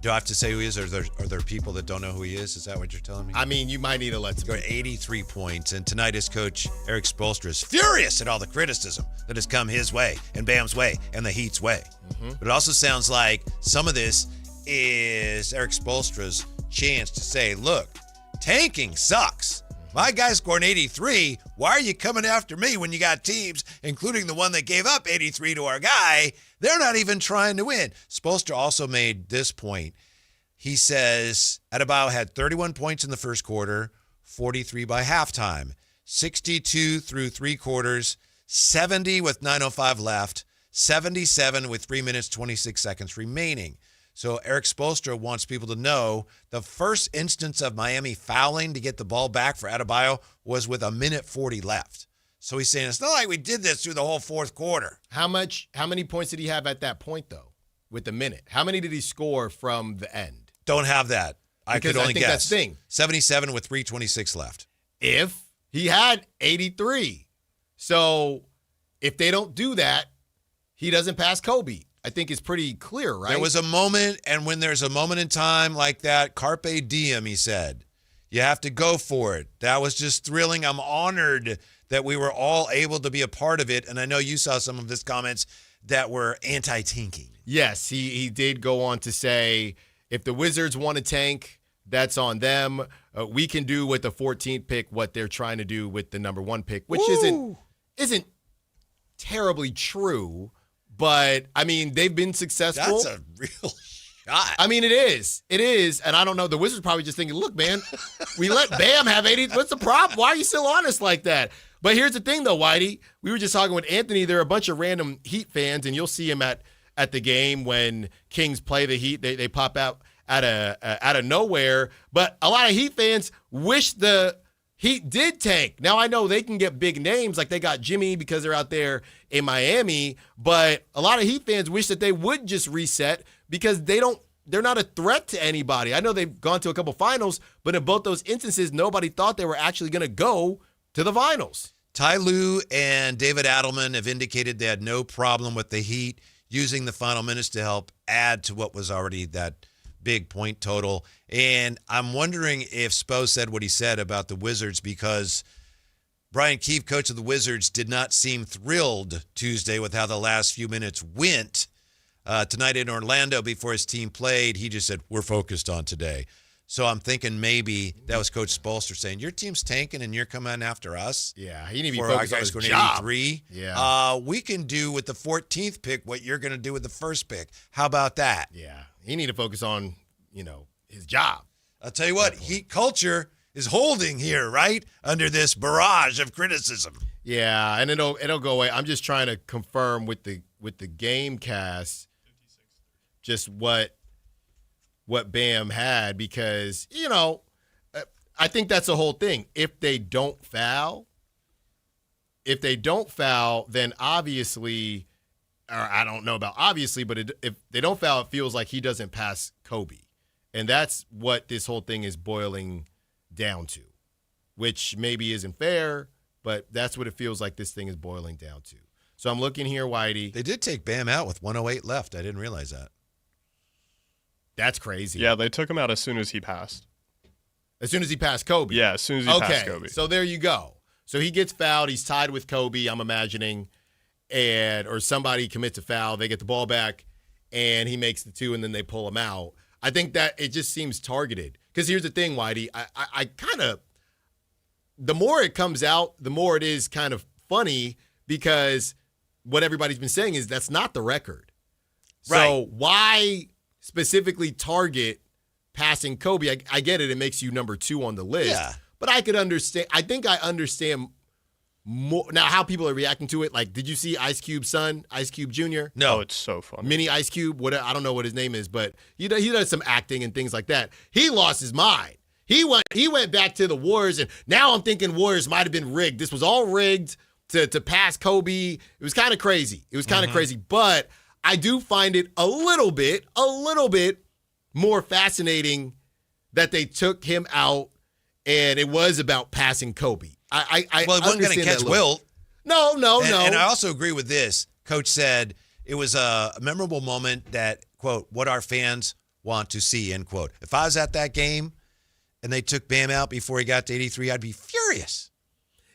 Do I have to say who he is, or are there people that don't know who he is? Is that what you're telling me? I mean, you might need to let Scored 83 points, and tonight his coach, Eric Spoelstra, is furious at all the criticism that has come his way, and Bam's way, and the Heat's way. But it also sounds like some of this is Eric Spoelstra's chance to say, look, tanking sucks. My guy scored 83. Why are you coming after me when you got teams, including the one that gave up 83 to our guy? They're not even trying to win. Spoelstra also made this point. He says Adebayo had 31 points in the first quarter, 43 by halftime, 62 through three quarters, 70 with 9:05 left, 77 with 3 minutes, 26 seconds remaining. So Eric Spoelstra wants people to know the first instance of Miami fouling to get the ball back for Adebayo was with 1:40 left. So he's saying it's not like we did this through the whole fourth quarter. How many points did he have at that point, though, with the minute? How many did he score from the end? Don't have that. I could only guess. That's the thing. 77 with 3:26 left. If he had 83. So if they don't do that, he doesn't pass Kobe. I think it's pretty clear, right? There was a moment, and when there's a moment in time like that, carpe diem, he said. You have to go for it. That was just thrilling. I'm honored that we were all able to be a part of it, and I know you saw some of his comments that were anti-tanking. Yes, he did go on to say, if the Wizards want to tank, that's on them. We can do with the 14th pick what they're trying to do with the number 1 pick, which isn't terribly true. But, I mean, they've been successful. That's a real shot. I mean, it is. It is. And I don't know. The Wizards probably just thinking, look, man, we let Bam have 80. What's the problem? Why are you still honest like that? But here's the thing, though, Whitey. We were just talking with Anthony. There are a bunch of random Heat fans, and you'll see him at the game when Kings play the Heat. They pop out out of nowhere. But a lot of Heat fans wish the Heat did tank. Now, I know they can get big names, like they got Jimmy because they're out there in Miami, but a lot of Heat fans wish that they would just reset because they're not a threat to anybody. I know they've gone to a couple finals, but in both those instances, nobody thought they were actually going to go to the finals. Ty Lue and David Adelman have indicated they had no problem with the Heat using the final minutes to help add to what was already that big point total. And I'm wondering if Spo said what he said about the Wizards because Brian Keefe, coach of the Wizards, did not seem thrilled Tuesday with how the last few minutes went. Tonight in Orlando before his team played, he just said, we're focused on today. So I'm thinking maybe that was Coach Spoelstra saying, your team's tanking and you're coming after us. Yeah, he need to be focused on his job. 83. Yeah. We can do with the 14th pick what you're going to do with the first pick. How about that? Yeah, he need to focus on, his job. I'll tell you what, Heat culture is holding here, right? Under this barrage of criticism. Yeah, and it'll go away. I'm just trying to confirm with the game cast just what Bam had because, I think that's the whole thing. If they don't foul, then obviously, or I don't know about obviously, but if they don't foul, it feels like he doesn't pass Kobe. And that's what this whole thing is boiling down to, which maybe isn't fair, but that's what it feels like this thing is boiling down to. So I'm looking here, Whitey. They did take Bam out with 1:08 left. I didn't realize that. That's crazy. Yeah, they took him out as soon as he passed. As soon as he passed Kobe? Yeah, as soon as he passed Kobe. So there you go. So he gets fouled. He's tied with Kobe, I'm imagining, or somebody commits a foul. They get the ball back, and he makes the two, and then they pull him out. I think that it just seems targeted. Because here's the thing, Whitey. I kind of – the more it comes out, the more it is kind of funny because what everybody's been saying is that's not the record. Right. So why specifically target passing Kobe? I get it. It makes you number 2 on the list. Yeah. But I could understand – I think I understand more now how people are reacting to it. Like, did you see Ice Cube's son, Ice Cube Jr.? No, it's so funny. Mini Ice Cube, I don't know what his name is, but he does some acting and things like that. He lost his mind. He went back to the Warriors, and now I'm thinking Warriors might have been rigged. This was all rigged to pass Kobe. It was kind of crazy. Crazy, but I do find it a little bit more fascinating that they took him out, and it was about passing Kobe. Well, he wasn't going to catch Wilt. No. And I also agree with this. Coach said it was a memorable moment that, quote, what our fans want to see, end quote. If I was at that game and they took Bam out before he got to 83, I'd be furious.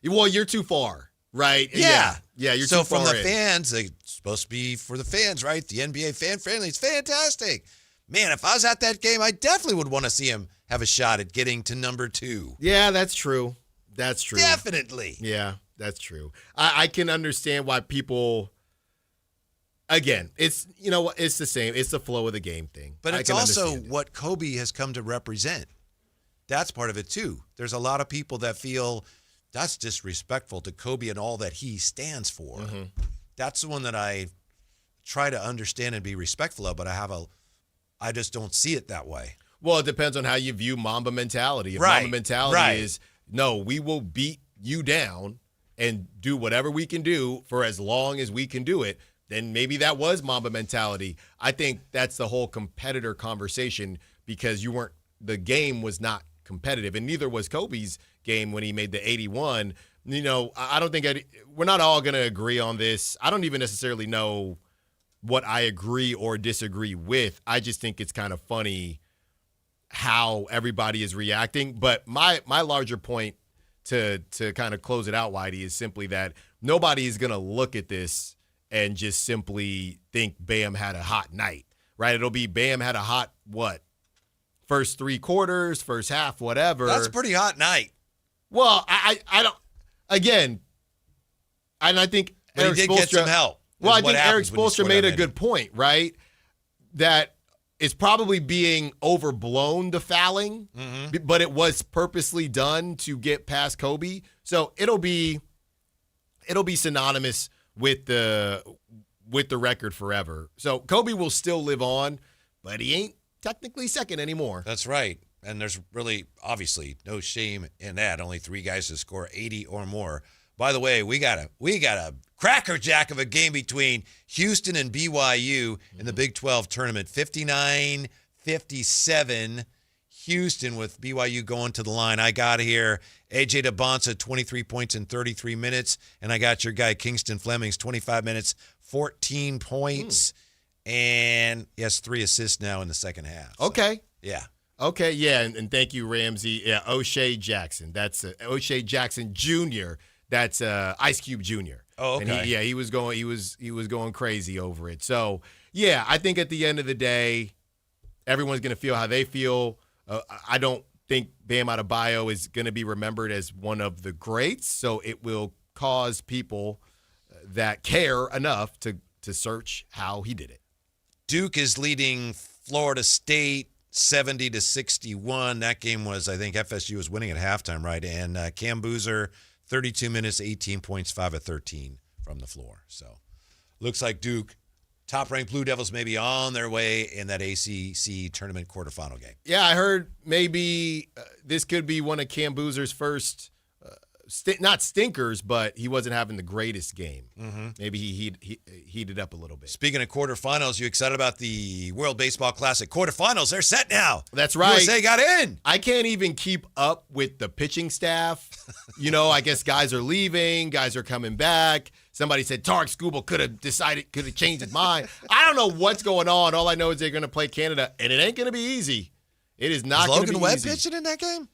Well, you're too far, right? Yeah, you're so too far from the in. fans, it's supposed to be for the fans, right? The NBA fan friendly. It's fantastic. Man, if I was at that game, I definitely would want to see him have a shot at getting to number 2. Yeah, that's true. That's true. Definitely. Yeah, that's true. I can understand why people. Again, it's it's the same. It's the flow of the game thing. But I it's can also understand it. what Kobe has come to represent. That's part of it too. There's a lot of people that feel that's disrespectful to Kobe and all that he stands for. Mm-hmm. That's the one that I try to understand and be respectful of, but I just don't see it that way. Well, it depends on how you view Mamba mentality. If Right, Mamba mentality right. is, no, we will beat you down and do whatever we can do for as long as we can do it, then maybe that was Mamba mentality. I think that's the whole competitor conversation because the game was not competitive, and neither was Kobe's game when he made the 81. I don't think we're not all going to agree on this. I don't even necessarily know what I agree or disagree with. I just think it's kind of funny how everybody is reacting. But my larger point to kind of close it out, Whitey, is simply that nobody is going to look at this and just simply think Bam had a hot night, right? It'll be Bam had a hot, first 3 quarters, first half, whatever. That's a pretty hot night. Well, I don't, again, and I think But Eric he did get Spoelstra- some help. Well, I is what think Eric happens when you Spoelstra score made that a many. good point, right? That it's probably being overblown, the fouling, but it was purposely done to get past Kobe. So it'll be synonymous with the record forever. So Kobe will still live on, but he ain't technically second anymore. That's right. And there's really, obviously, no shame in that. Only 3 guys to score 80 or more. By the way, we got a crackerjack of a game between Houston and BYU in the Big 12 tournament. 59-57, Houston with BYU going to the line. I got here A.J. DeBonsa, 23 points in 33 minutes. And I got your guy, Kingston Flemings, 25 minutes, 14 points. And he has 3 assists now in the second half. So, Okay. yeah. Okay, yeah, and thank you, Ramsey. Yeah, O'Shea Jackson. That's O'Shea Jackson Jr. That's Ice Cube Jr. Oh, okay. And he was going crazy over it. So yeah, I think at the end of the day, everyone's going to feel how they feel. I don't think Bam Adebayo is going to be remembered as one of the greats. So it will cause people that care enough to search how he did it. Duke is leading Florida State 70-61. That game was, I think, FSU was winning at halftime, right? And Cam Boozer, 32 minutes, 18 points, 5 of 13 from the floor. So looks like Duke, top-ranked Blue Devils, may be on their way in that ACC tournament quarterfinal game. Yeah, I heard maybe this could be one of Cam Boozer's first, not stinkers, but he wasn't having the greatest game. Maybe he heated up a little bit. Speaking of quarterfinals, you excited about the World Baseball Classic quarterfinals? They're set now. That's right. USA got in. I can't even keep up with the pitching staff. I guess guys are leaving, guys are coming back. Somebody said Tarek Skubal could have changed his mind. I don't know what's going on. All I know is they're going to play Canada, and it ain't going to be easy. It is not going to be Logan Webb easy. pitching in that game?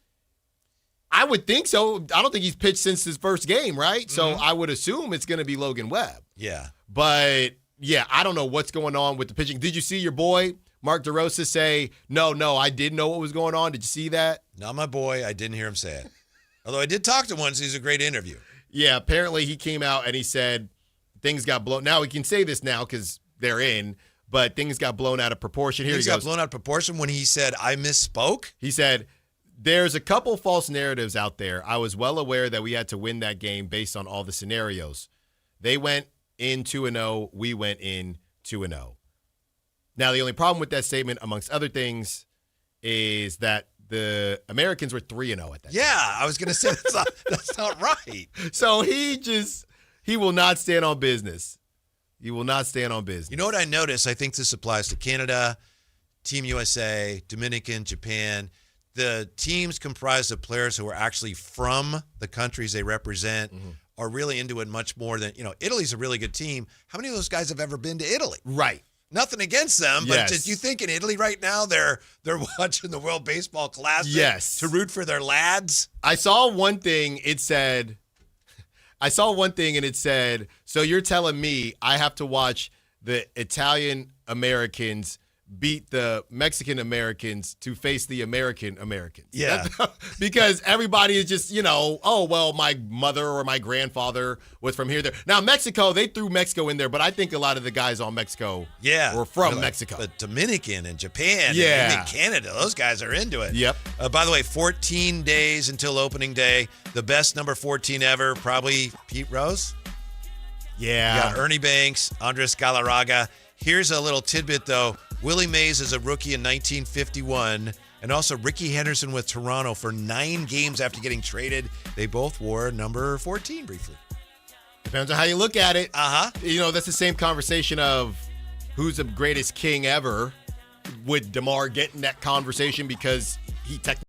I would think so. I don't think he's pitched since his first game, right? So I would assume it's going to be Logan Webb. Yeah. But, yeah, I don't know what's going on with the pitching. Did you see your boy, Mark DeRosa, say, no, I did know what was going on? Did you see that? Not my boy. I didn't hear him say it. Although I did talk to him once. He's a great interview. Yeah, apparently he came out and he said things got blown. Now, we can say this now because they're in, but things got blown out of proportion. Here Things he goes. got blown out of proportion when he said, I misspoke? He said, there's a couple false narratives out there. I was well aware that we had to win that game based on all the scenarios. They went in 2-0. We went in 2-0. Now, the only problem with that statement, amongst other things, is that the Americans were 3-0 at that time. Yeah, I was going to say that's not right. So he will not stand on business. He will not stand on business. You know what I noticed? I think this applies to Canada, Team USA, Dominican, Japan. The teams comprised of players who are actually from the countries they represent are really into it much more than, Italy's a really good team. How many of those guys have ever been to Italy? Right. Nothing against them, but Yes. did you think in Italy right now they're watching the World Baseball Classic Yes. to root for their lads? I saw one thing. It said, so you're telling me I have to watch the Italian Americans beat the Mexican Americans to face the American Americans. Yeah. Because everybody is just, oh, well, my mother or my grandfather was from here. There. Now, Mexico, they threw Mexico in there, but I think a lot of the guys on Mexico were from Mexico. But Dominican and Japan and even Canada, those guys are into it. Yep. By the way, 14 days until opening day. The best number 14 ever, probably Pete Rose. Yeah. You got Ernie Banks, Andres Galarraga. Here's a little tidbit, though. Willie Mays is a rookie in 1951, and also Ricky Henderson with Toronto for 9 games after getting traded. They both wore number 14 briefly. Depends on how you look at it. Uh-huh. That's the same conversation of who's the greatest king ever. Would DeMar get in that conversation because he technically